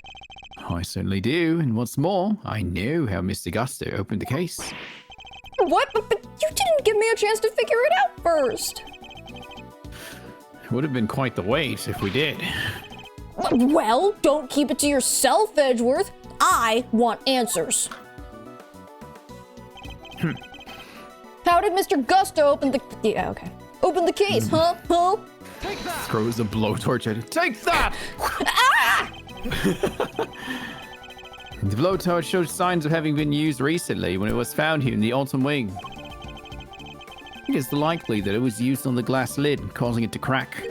I certainly do, and what's more, I know how Mr. Gusto opened the case. What? But you didn't give me a chance to figure it out first. It would have been quite the wait if we did. Well, don't keep it to yourself, Edgeworth. I want answers. How did Mr. Gusto open the... Yeah, okay. Open the case, huh? Take that! Throws a blowtorch at it. Take that! The blowtorch showed signs of having been used recently when it was found here in the autumn wing. It is likely that it was used on the glass lid, causing it to crack.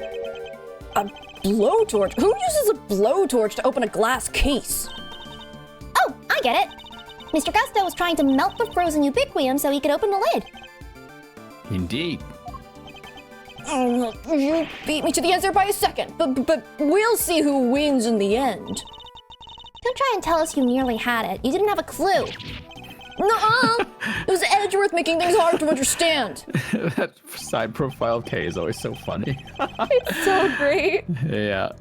A blowtorch? Who uses a blowtorch to open a glass case? get it. Mr. Gusto was trying to melt the frozen ubiquium so he could open the lid. Indeed. You beat me to the answer by a second, but we'll see who wins in the end. Don't try and tell us you nearly had it. You didn't have a clue. Nuh-uh! It was Edgeworth making things hard to understand. That side profile of Kay is always so funny. It's so great. Yeah.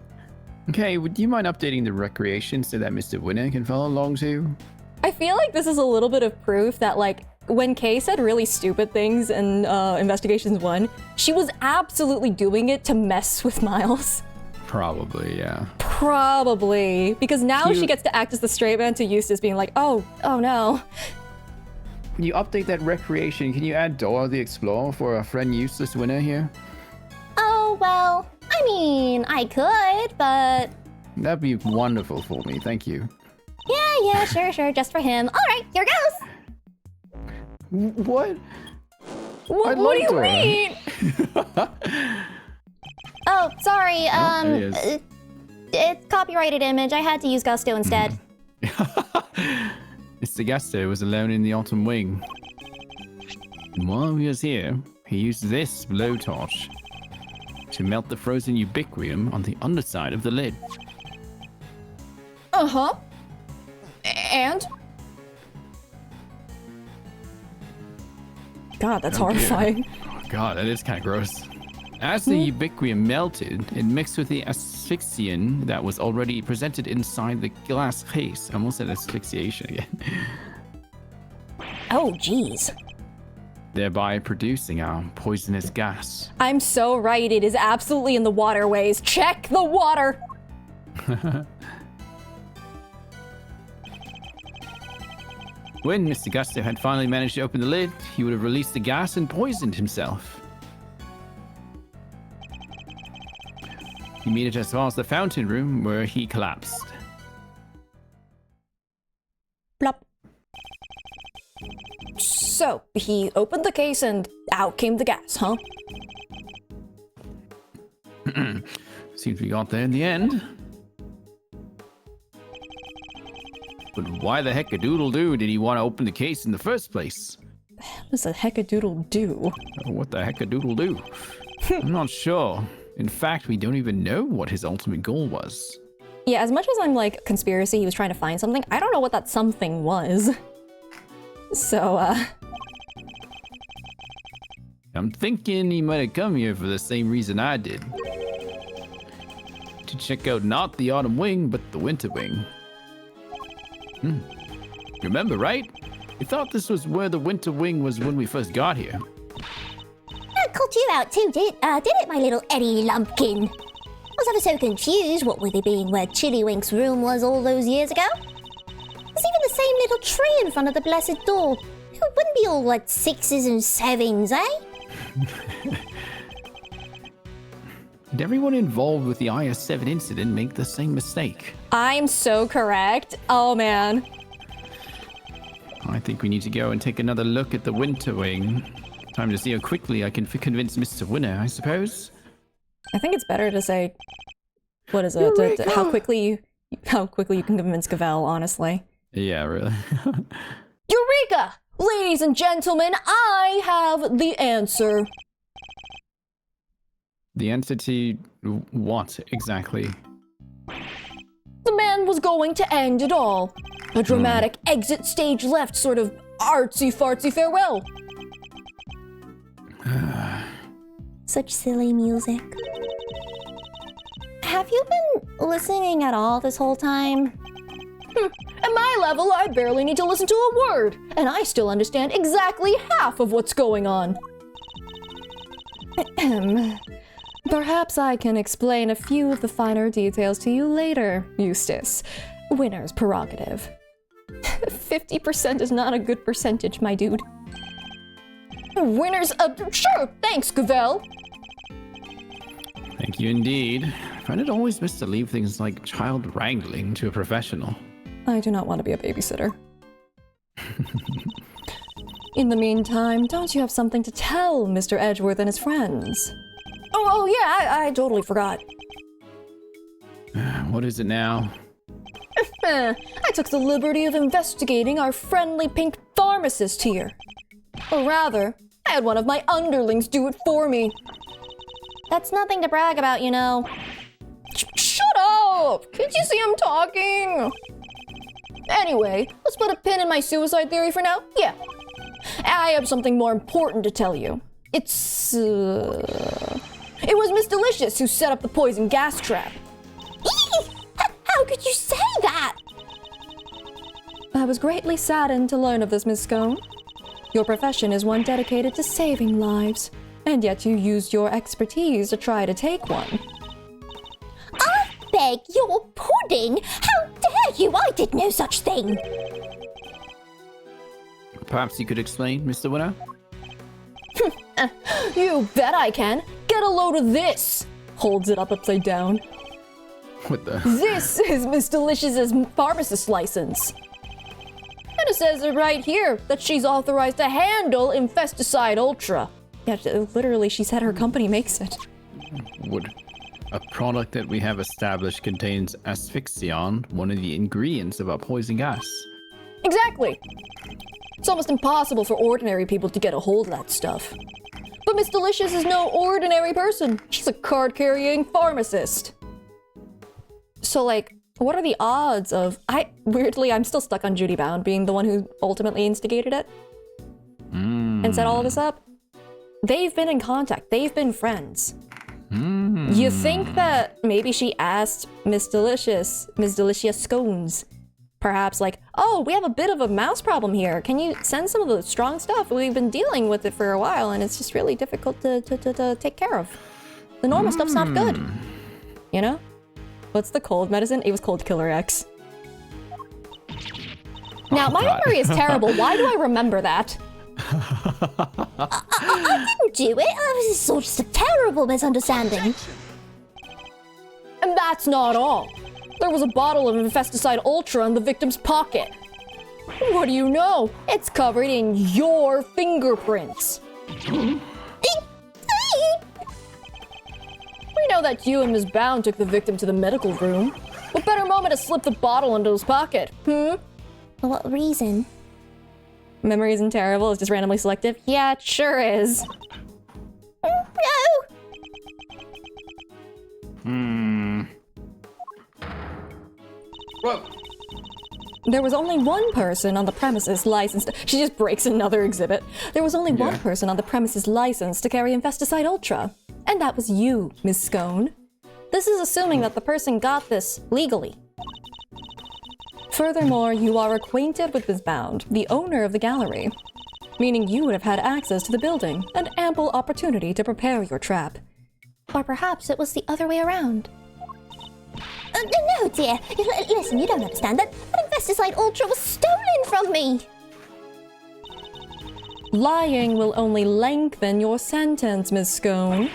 Okay, would you mind updating the recreation so that Mr. Winner can follow along too? I feel like this is a little bit of proof that, like, when Kay said really stupid things in Investigations 1, she was absolutely doing it to mess with Miles. Probably, yeah. Probably. Because now she gets to act as the straight man to Eustace being like, oh no. Can you update that recreation? Can you add Dora the Explorer for our friend Eustace Winner here? Oh, well, I mean, I could, but... That'd be wonderful for me, thank you. Yeah, sure, just for him. All right, here goes. What? What do you mean? Oh, sorry, there he is. it's copyrighted image. I had to use Gusto instead. Mr. Gusto was alone in the autumn wing. And while he was here, he used this blowtorch to melt the frozen ubiquium on the underside of the lid. Uh-huh. And? God, that's horrifying. Oh, God, that is kind of gross. As the ubiquium melted, it mixed with the asphyxiant that was already presented inside the glass case. I almost said asphyxiation again. Oh, jeez. Thereby producing our poisonous gas. I'm so right, it is absolutely in the waterways. Check the water! When Mr. Gusto had finally managed to open the lid, he would have released the gas and poisoned himself. He made it as far as the fountain room, where he collapsed. Plop. So, he opened the case and out came the gas, huh? Seems we got there in the end. But why the heck-a-doodle-doo did he want to open the case in the first place? What does a heck-a-doodle do? What the heck-a-doodle-doo? I'm not sure. In fact, we don't even know what his ultimate goal was. Yeah, as much as I'm like, conspiracy, he was trying to find something, I don't know what that something was. So, I'm thinking he might have come here for the same reason I did. To check out not the autumn wing, but the winter wing. Remember, right? We thought this was where the winter wing was when we first got here. That caught you out too, did it, my little Eddie Lumpkin? I was ever so confused, what with it being where Chillywink's room was all those years ago. There's even the same little tree in front of the blessed door. It wouldn't be all like 6s and 7s, eh? Did everyone involved with the IS-7 incident make the same mistake? I'm so correct. Oh, man. I think we need to go and take another look at the winter wing. Time to see how quickly I can convince Mr. Winner, I suppose. I think it's better to say, what is it? How quickly you can convince Cavell, honestly. Yeah, really. Eureka! Ladies and gentlemen, I have the answer. The answer to what, exactly? The man was going to end it all. A dramatic exit stage left sort of artsy-fartsy farewell. Such silly music. Have you been listening at all this whole time? At my level, I barely need to listen to a word, and I still understand exactly half of what's going on. Perhaps I can explain a few of the finer details to you later, Eustace. Winner's prerogative. 50% is not a good percentage, my dude. Winner's sure, thanks, Cavell. Thank you indeed. I find it always best to leave things like child wrangling to a professional. I do not want to be a babysitter. In the meantime, don't you have something to tell Mr. Edgeworth and his friends? Oh yeah, I totally forgot. What is it now? I took the liberty of investigating our friendly pink pharmacist here. Or rather, I had one of my underlings do it for me. That's nothing to brag about, you know. Shut up! Can't you see I'm talking? Anyway, let's put a pin in my suicide theory for now. Yeah. I have something more important to tell you. It was Miss Delicious who set up the poison gas trap. How could you say that? I was greatly saddened to learn of this, Miss Scone. Your profession is one dedicated to saving lives, and yet you used your expertise to try to take one. I beg your pudding! How dare you! I did no such thing! Perhaps you could explain, Mr. Winner? You bet I can! Get a load of this! Holds it up upside down. What the? This is Miss Delicious's pharmacist license. And it says it right here that she's authorized to handle Infesticide Ultra. Yeah, literally, she said her company makes it. Would a product that we have established contains asphyxion, one of the ingredients of our poison gas? Exactly! It's almost impossible for ordinary people to get a hold of that stuff. But Miss Delicious is no ordinary person. She's a card-carrying pharmacist. So, like, what are the odds of... I'm still stuck on Judy Bound being the one who ultimately instigated it. And set all of this up. They've been in contact. They've been friends. You think that maybe she asked Miss Delicious Scones, perhaps like, oh, we have a bit of a mouse problem here. Can you send some of the strong stuff? We've been dealing with it for a while, and it's just really difficult to take care of. The normal stuff's not good. You know? What's the cold medicine? It was Cold Killer X. Now, my memory is terrible. Why do I remember that? I didn't do it. It was sort of just a terrible misunderstanding. And that's not all. There was a bottle of Infesticide Ultra in the victim's pocket. What do you know? It's covered in your fingerprints. We know that you and Ms. Bound took the victim to the medical room. What better moment to slip the bottle into his pocket, For what reason? Memory isn't terrible, it's just randomly selective? Yeah, it sure is. No! Whoa. There was only one person on the premises licensed. She just breaks another exhibit. There was only one person on the premises licensed to carry Infesticide Ultra. And that was you, Miss Scone. This is assuming that the person got this legally. Furthermore, you are acquainted with Ms. Bound, the owner of the gallery, meaning you would have had access to the building and ample opportunity to prepare your trap. Or perhaps it was the other way around. No, dear. Listen, you don't understand. That Infesticide Ultra was stolen from me. Lying will only lengthen your sentence, Miss Scone.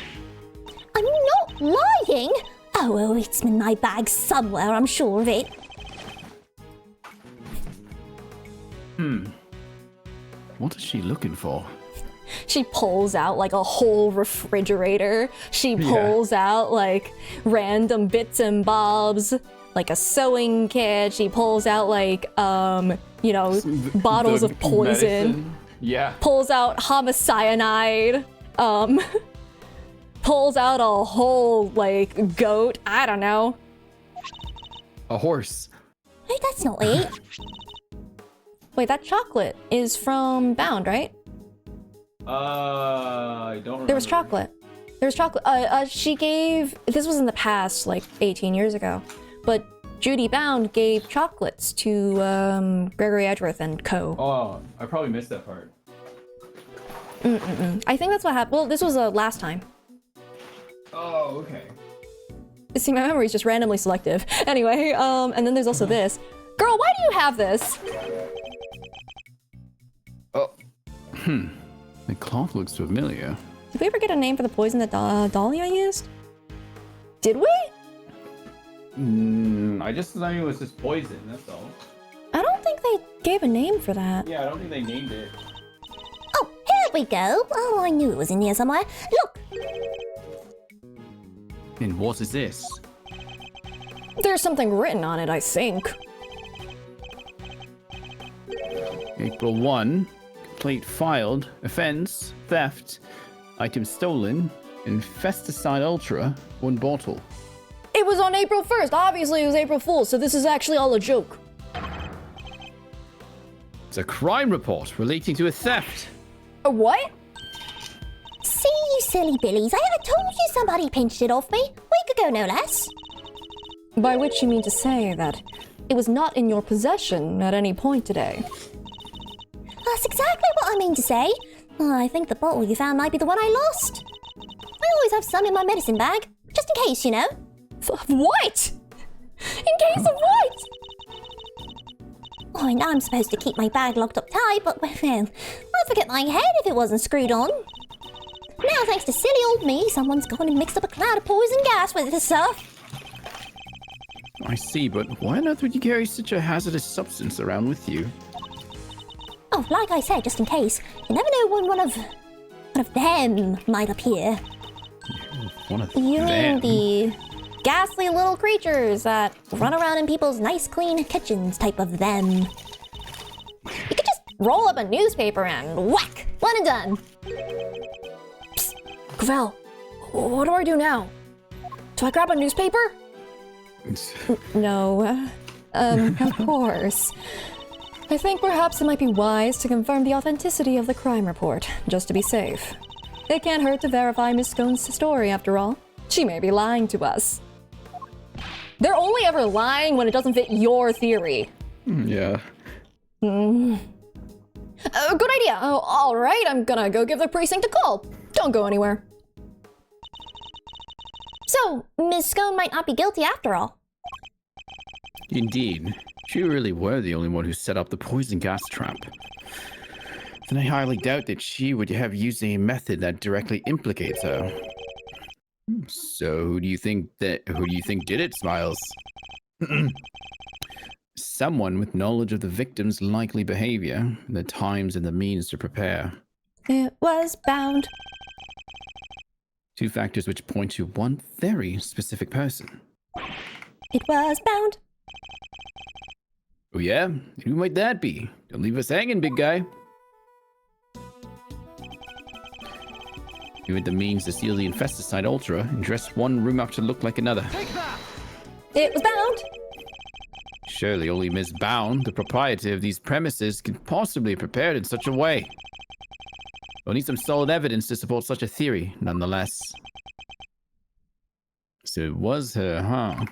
I'm not lying. Oh, it's in my bag somewhere, I'm sure of it. What is she looking for? She pulls out like a whole refrigerator. She pulls out like random bits and bobs, like a sewing kit. She pulls out like, bottles of poison. Medicine. Yeah. Pulls out homicyanide. Pulls out a whole like goat. I don't know. A horse. Hey, that's not it. Wait, that chocolate is from Bound, right? I don't remember. There was chocolate. She gave, this was in the past, like 18 years ago, but Judy Bound gave chocolates to Gregory Edgeworth and co. Oh, I probably missed that part. I think that's what happened. Well, this was last time. Oh, okay. See, my memory is just randomly selective. Anyway, and then there's also this. Girl, why do you have this? Oh. The cloth looks familiar. Did we ever get a name for the poison that Dahlia used? Did we? I just thought it was just poison, that's all. I don't think they gave a name for that. Yeah, I don't think they named it. Oh, here we go. Oh, I knew it was in here somewhere. Look. And what is this? There's something written on it, I think. April 1, complaint filed, offense, theft, item stolen, Infesticide Ultra, 1 bottle. It was on April 1st. Obviously, it was April Fool's, so this is actually all a joke. It's a crime report relating to a theft. A what? See, you silly billies, I told you somebody pinched it off me. Week ago, no less. By which you mean to say that it was not in your possession at any point today. That's exactly what I mean to say. I think the bottle you found might be the one I lost. I always have some in my medicine bag, just in case, you know. What? In case of what? Oh, I know I'm supposed to keep my bag locked up tight, but, well, I'd forget my head if it wasn't screwed on. Now, thanks to silly old me, someone's gone and mixed up a cloud of poison gas with this stuff. I see, but why on earth would you carry such a hazardous substance around with you? Oh, like I said, just in case. You never know when one of them might appear. One of You mean them? the ghastly little creatures that run around in people's nice, clean kitchens type of them. You could just roll up a newspaper and whack! One and done. Psst. Gravel, what do I do now? Do I grab a newspaper? No. Of course. I think perhaps it might be wise to confirm the authenticity of the crime report, just to be safe. It can't hurt to verify Miss Scone's story, after all. She may be lying to us. They're only ever lying when it doesn't fit your theory. Yeah. Good idea. Oh, all right, I'm gonna go give the precinct a call. Don't go anywhere. So, Miss Scone might not be guilty after all. Indeed. If you really were the only one who set up the poison gas trap, then I highly doubt that she would have used a method that directly implicates her. So who do you think did it, Smiles? Someone with knowledge of the victim's likely behavior, the times and the means to prepare. It was bound. 2 factors which point to one very specific person. It was bound. Oh yeah? Who might that be? Don't leave us hanging, big guy. You had the means to steal the Infesticide Ultra and dress one room up to look like another. Take that! It was bound. Surely only Ms. Bound, the proprietor of these premises, could possibly have prepared in such a way. We'll need some solid evidence to support such a theory, nonetheless. So it was her, huh?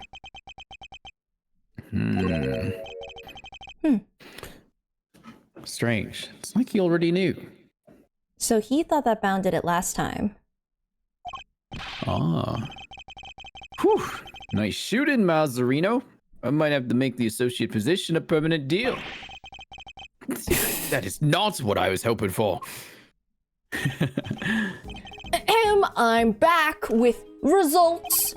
Strange. It's like he already knew. So he thought that bound did it last time. Ah. Whew. Nice shooting, Mazzarino. I might have to make the associate position a permanent deal. That is not what I was hoping for. I'm back with results.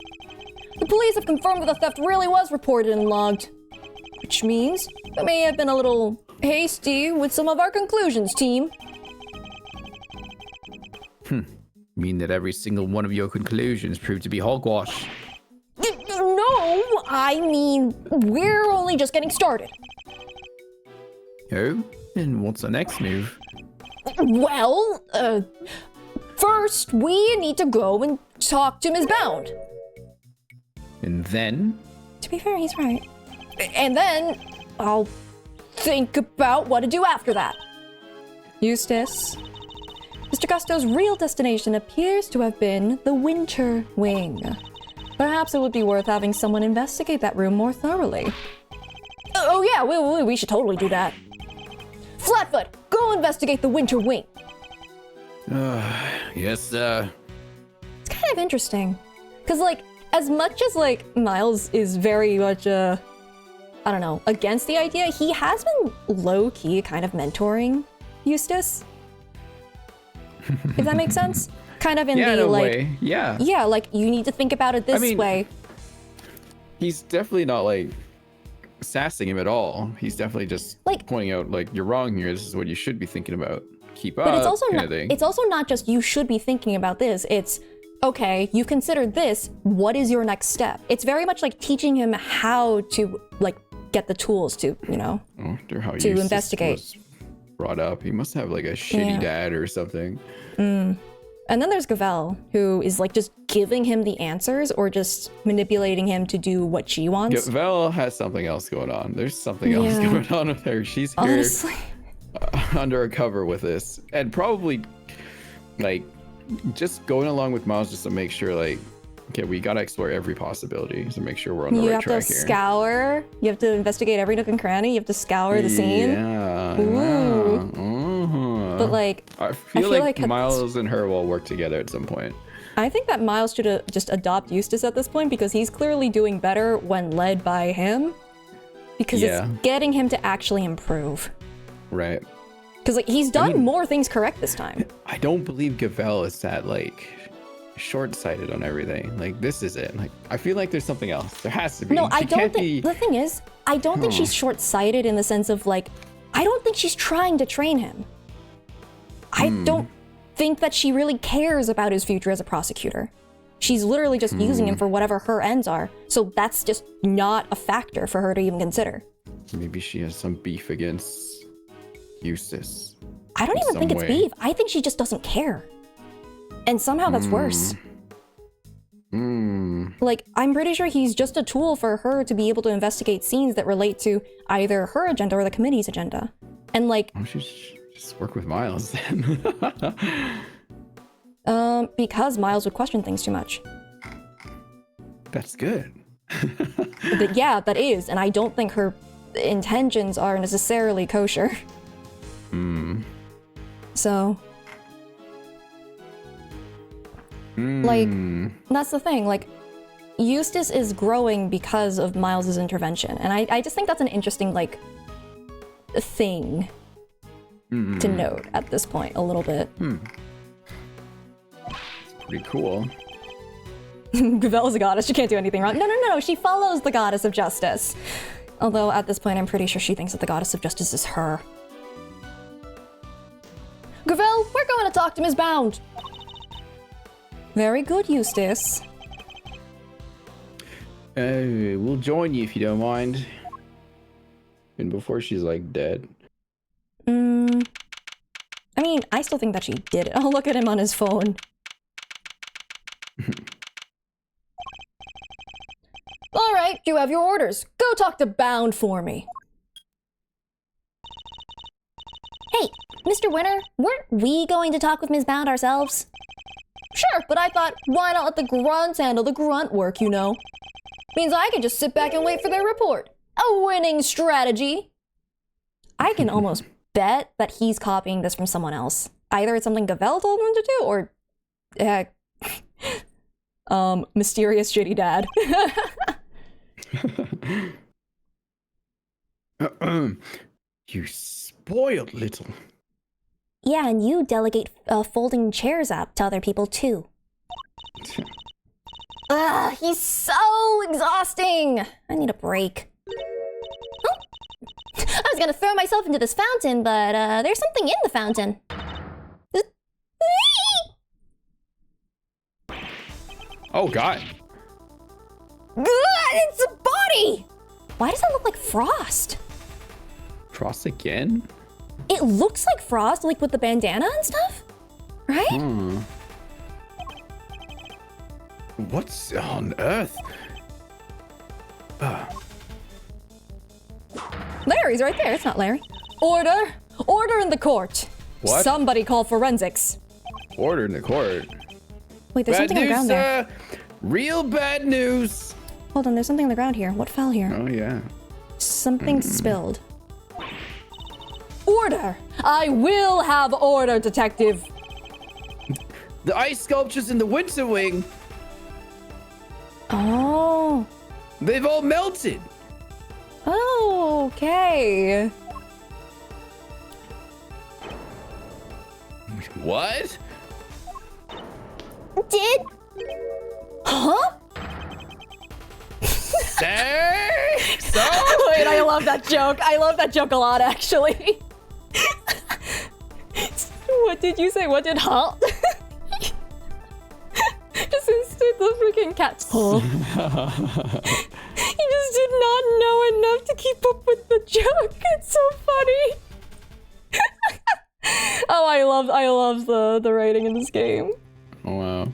The police have confirmed that the theft really was reported and logged. Which means we may have been a little hasty with some of our conclusions, team. Mean that every single one of your conclusions proved to be hogwash. No, I mean, we're only just getting started. Oh? And what's the next move? Well, first we need to go and talk to Ms. Bound. And then? To be fair, he's right. And then I'll think about what to do after that. Eustace, Mr. Gusto's real destination appears to have been the Winter Wing. Perhaps it would be worth having someone investigate that room more thoroughly. Oh yeah, we should totally do that. Flatfoot, go investigate the Winter Wing. Yes, It's kind of interesting. Because, like, as much as, like, Miles is very much, I don't know, against the idea, he has been low-key kind of mentoring Eustace. If that makes sense? Kind of in yeah, the, in a like... way. Yeah. Yeah, like, you need to think about it this way. He's definitely not, like, sassing him at all. He's definitely just Like- pointing out, like, you're wrong here. This is what you should be thinking about. Keep up, But it's also kind not, of thing. it's also not just you should be thinking about this. It's, okay, you considered this, what is your next step? It's very much like teaching him how to, like, get the tools to, you know, I wonder how to Eustace investigate. was brought up. He must have like a shitty dad or something. And then there's Gavel, who is like just giving him the answers or just manipulating him to do what she wants. Gavel has something else going on. There's something else going on with her. She's here Honestly. Under a cover with this, and probably like just going along with Miles just to make sure like, okay, we gotta explore every possibility to make sure we're on the right track here. You have to scour. You have to investigate every nook and cranny. You have to scour the scene. Yeah. Ooh. But like, I feel like Miles and her will work together at some point. I think that Miles should just adopt Eustace at this point because he's clearly doing better when led by him. Because it's getting him to actually improve. Right. Because like he's done more things correct this time. I don't believe Gavel is that like short-sighted on everything. Like this is it. Like I feel like there's something else. There has to be. No, I She don't can't think. The thing is, I don't think she's short-sighted in the sense of like, I don't think she's trying to train him. I don't think that she really cares about his future as a prosecutor. She's literally just using him for whatever her ends are. So that's just not a factor for her to even consider. Maybe she has some beef against Eustace. I don't even think it's beef. I think she just doesn't care. And somehow that's worse. Like, I'm pretty sure he's just a tool for her to be able to investigate scenes that relate to either her agenda or the committee's agenda. And like... Why don't you just work with Miles then? Because Miles would question things too much. That's good. But yeah, that is. And I don't think her intentions are necessarily kosher. So... Like, that's the thing, like, Eustace is growing because of Miles's intervention, and I just think that's an interesting, like, thing to note at this point, a little bit. It's pretty cool. Gavel is a goddess, she can't do anything wrong. No, she follows the goddess of justice. Although, at this point, I'm pretty sure she thinks that the goddess of justice is her. Gavel, we're going to talk to Ms. Bound! Very good, Eustace. We'll join you if you don't mind. And before she's like dead. I mean, I still think that she did it. Oh, look at him on his phone. All right, you have your orders. Go talk to Bound for me. Hey, Mr. Winter, weren't we going to talk with Ms. Bound ourselves? Sure, but I thought, why not let the grunts handle the grunt work, you know? Means I can just sit back and wait for their report. A winning strategy. I can almost bet that he's copying this from someone else. Either it's something Gavel told him to do, or... mysterious shitty dad. You spoiled little. Yeah, and you delegate folding chairs up to other people too. Ugh, he's so exhausting. I need a break. Oh. I was gonna throw myself into this fountain, but there's something in the fountain. Oh, God. It's a body! Why does that look like Frost? Frost again? It looks like Frost, like with the bandana and stuff, right? What's on earth? Larry's right there. It's not Larry. Order! Order in the court! What? Somebody call forensics. Order in the court. Wait, there's something on the ground there. Real bad news. Hold on, there's something on the ground here. What fell here? Oh, yeah. Something spilled. Order! I will have order, detective! The ice sculptures in the winter wing, Oh. they've all melted. Oh, okay. What? Did? Huh? Say so? Wait, I love that joke. I love that joke a lot, actually. What did you say? What did huh? Just instead the freaking cats. Huh? He just did not know enough to keep up with the joke. It's so funny. Oh, I love the writing in this game. Oh, wow.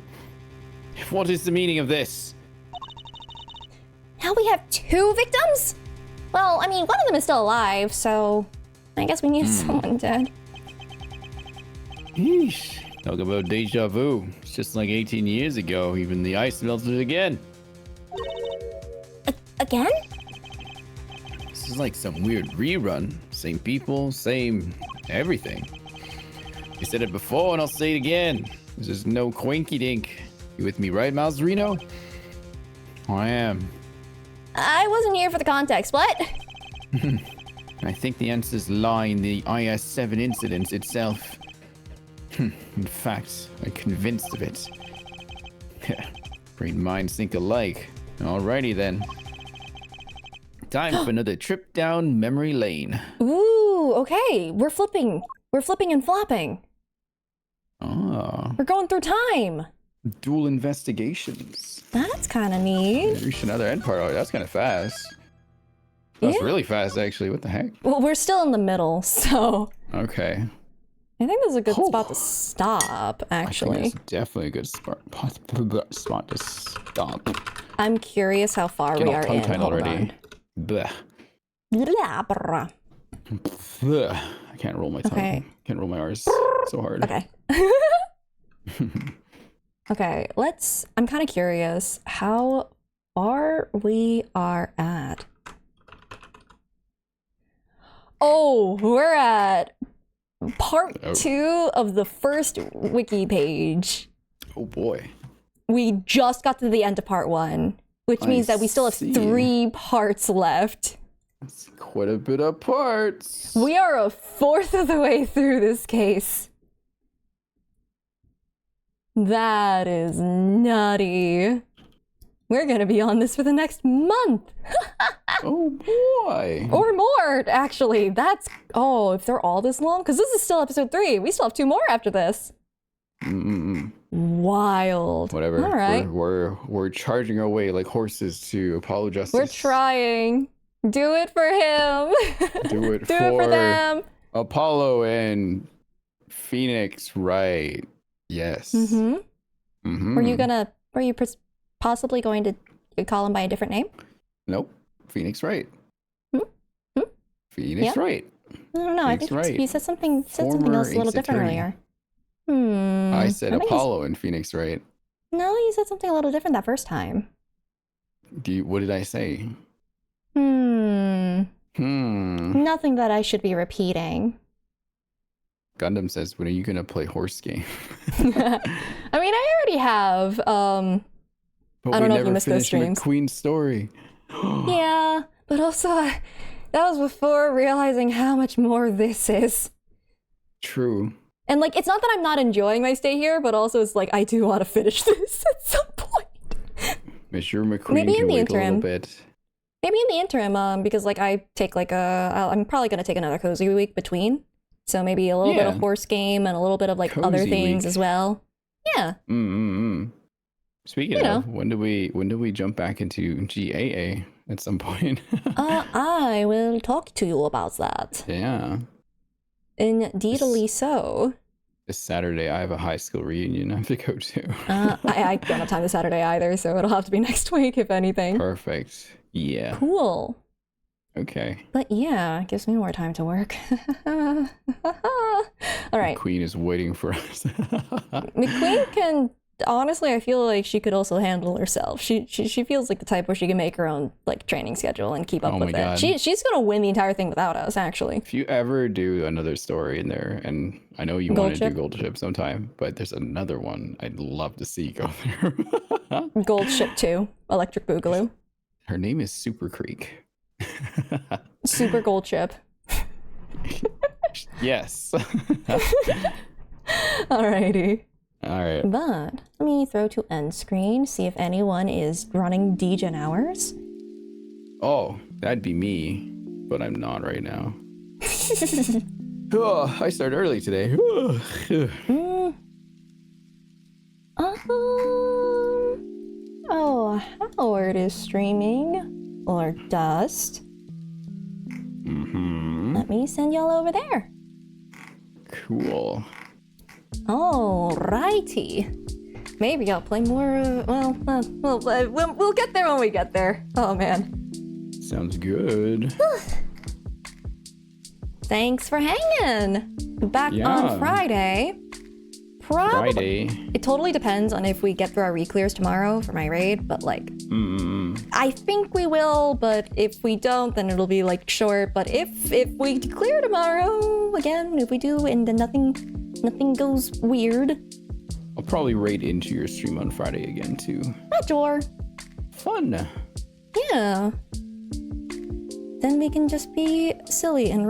What is the meaning of this? Now we have 2 victims? Well, I mean, one of them is still alive, so I guess we need someone dead. Yeesh. Talk about deja vu. It's just like 18 years ago. Even the ice melted again. Again? This is like some weird rerun. Same people, same everything. I said it before and I'll say it again. There's just no quinky dink. You with me, right, Malzarino? I am. I wasn't here for the context. What? I think the answers lie in the IS-7 incident itself. In fact, I'm convinced of it. Brain minds think alike. Alrighty then. Time for another trip down memory lane. Ooh, okay. We're flipping. We're flipping and flopping. Ah. We're going through time. Dual investigations. That's kind of neat. Reached another end part. Oh, that's kind of fast. That's really fast, actually. What the heck? Well, we're still in the middle, so Okay. I think this is a good spot to stop, I actually. think it's definitely a good spot to stop. I'm curious how far Get we all are in. tongue-tied Hold already. on. Bleh. Blah, blah. Bleh. I can't roll my tongue. Okay. Can't roll my R's so hard. Okay. Okay, I'm kind of curious how far we are at. Oh, we're at part 2 of the first wiki page. Oh boy. We just got to the end of part 1, which means that we still have 3 parts left. That's quite a bit of parts. We are a fourth of the way through this case. That is nutty. We're gonna be on this for the next month. Oh boy. Or more, actually. If they're all this long, because this is still episode 3. We still have 2 more after this. Wild. Whatever. All right. We're charging our way like horses to Apollo Justice. We're trying. Do it for him. Do it Do it for them. Apollo and Phoenix, right? Yes. Were you possibly going to call him by a different name? Nope. Phoenix, right? Phoenix, right? I don't know. I think he said something else a little different earlier. I said Apollo and Phoenix, right? No, you said something a little different that first time. What did I say? Nothing that I should be repeating. Gundam says, when are you gonna play horse game? I mean, I already have. But I don't know if you missed those streams. McQueen's story. Yeah, but also that was before realizing how much more this is. True. And like, it's not that I'm not enjoying my stay here, but also it's like I do want to finish this at some point. Monsieur McQueen Maybe in can the wait interim. a little bit. Maybe in the interim, because like I take like I'm probably gonna take another cozy week between. So maybe a little bit of horse game and a little bit of like Cozy other things week. as well. Yeah. Speaking of, when do we jump back into GAA at some point? I will talk to you about that. Yeah. Indeedly so. This Saturday, I have a high school reunion I have to go to. I don't have time this Saturday either, so it'll have to be next week, if anything. Perfect. Yeah. Cool. Okay. But yeah, it gives me more time to work. All right. Queen is waiting for us. McQueen can, honestly, I feel like she could also handle herself. She feels like the type where she can make her own like training schedule and keep up with it. God. She's gonna win the entire thing without us, actually. If you ever do another story in there, and I know you want to do Gold Ship sometime, but there's another one I'd love to see go there. Gold Ship 2, Electric Boogaloo. Her name is Super Creek. Super Gold Ship. Yes. Alrighty. All right. But let me throw to end screen, see if anyone is running degen hours. Oh, that'd be me, but I'm not right now. Oh, I started early today. Howard is streaming. Or Dust. Let me send y'all over there. Cool. Alrighty. Maybe I'll play more. We'll get there when we get there. Oh man. Sounds good. Thanks for hanging. Back Yeah. on Friday. Probably. Friday. It totally depends on if we get through our re-clears tomorrow for my raid, but like, I think we will, but if we don't, then it'll be like short. But if we clear tomorrow, again, if we do and then nothing goes weird. I'll probably raid into your stream on Friday again too. Hi, Jor. Fun. Yeah. Then we can just be silly and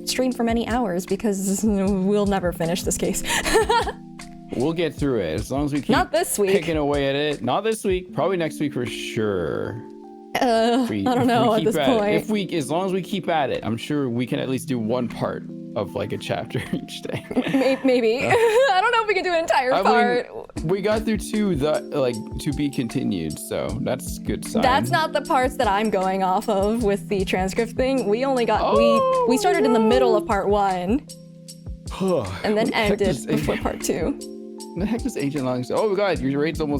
stream for many hours because we'll never finish this case. We'll get through it as long as we keep Not this week. picking away at it. Not this week. Probably next week for sure. I don't know at this point. As long as we keep at it, I'm sure we can at least do one part of like a chapter each day. Maybe. I don't know if we can do an entire part. We got through two to be continued, so that's a good sign. That's not the parts that I'm going off of with the transcript thing. We only got we started in the middle of part 1 and then ended before part 2. The heck does Agent Long say? Oh my god, your raid's almost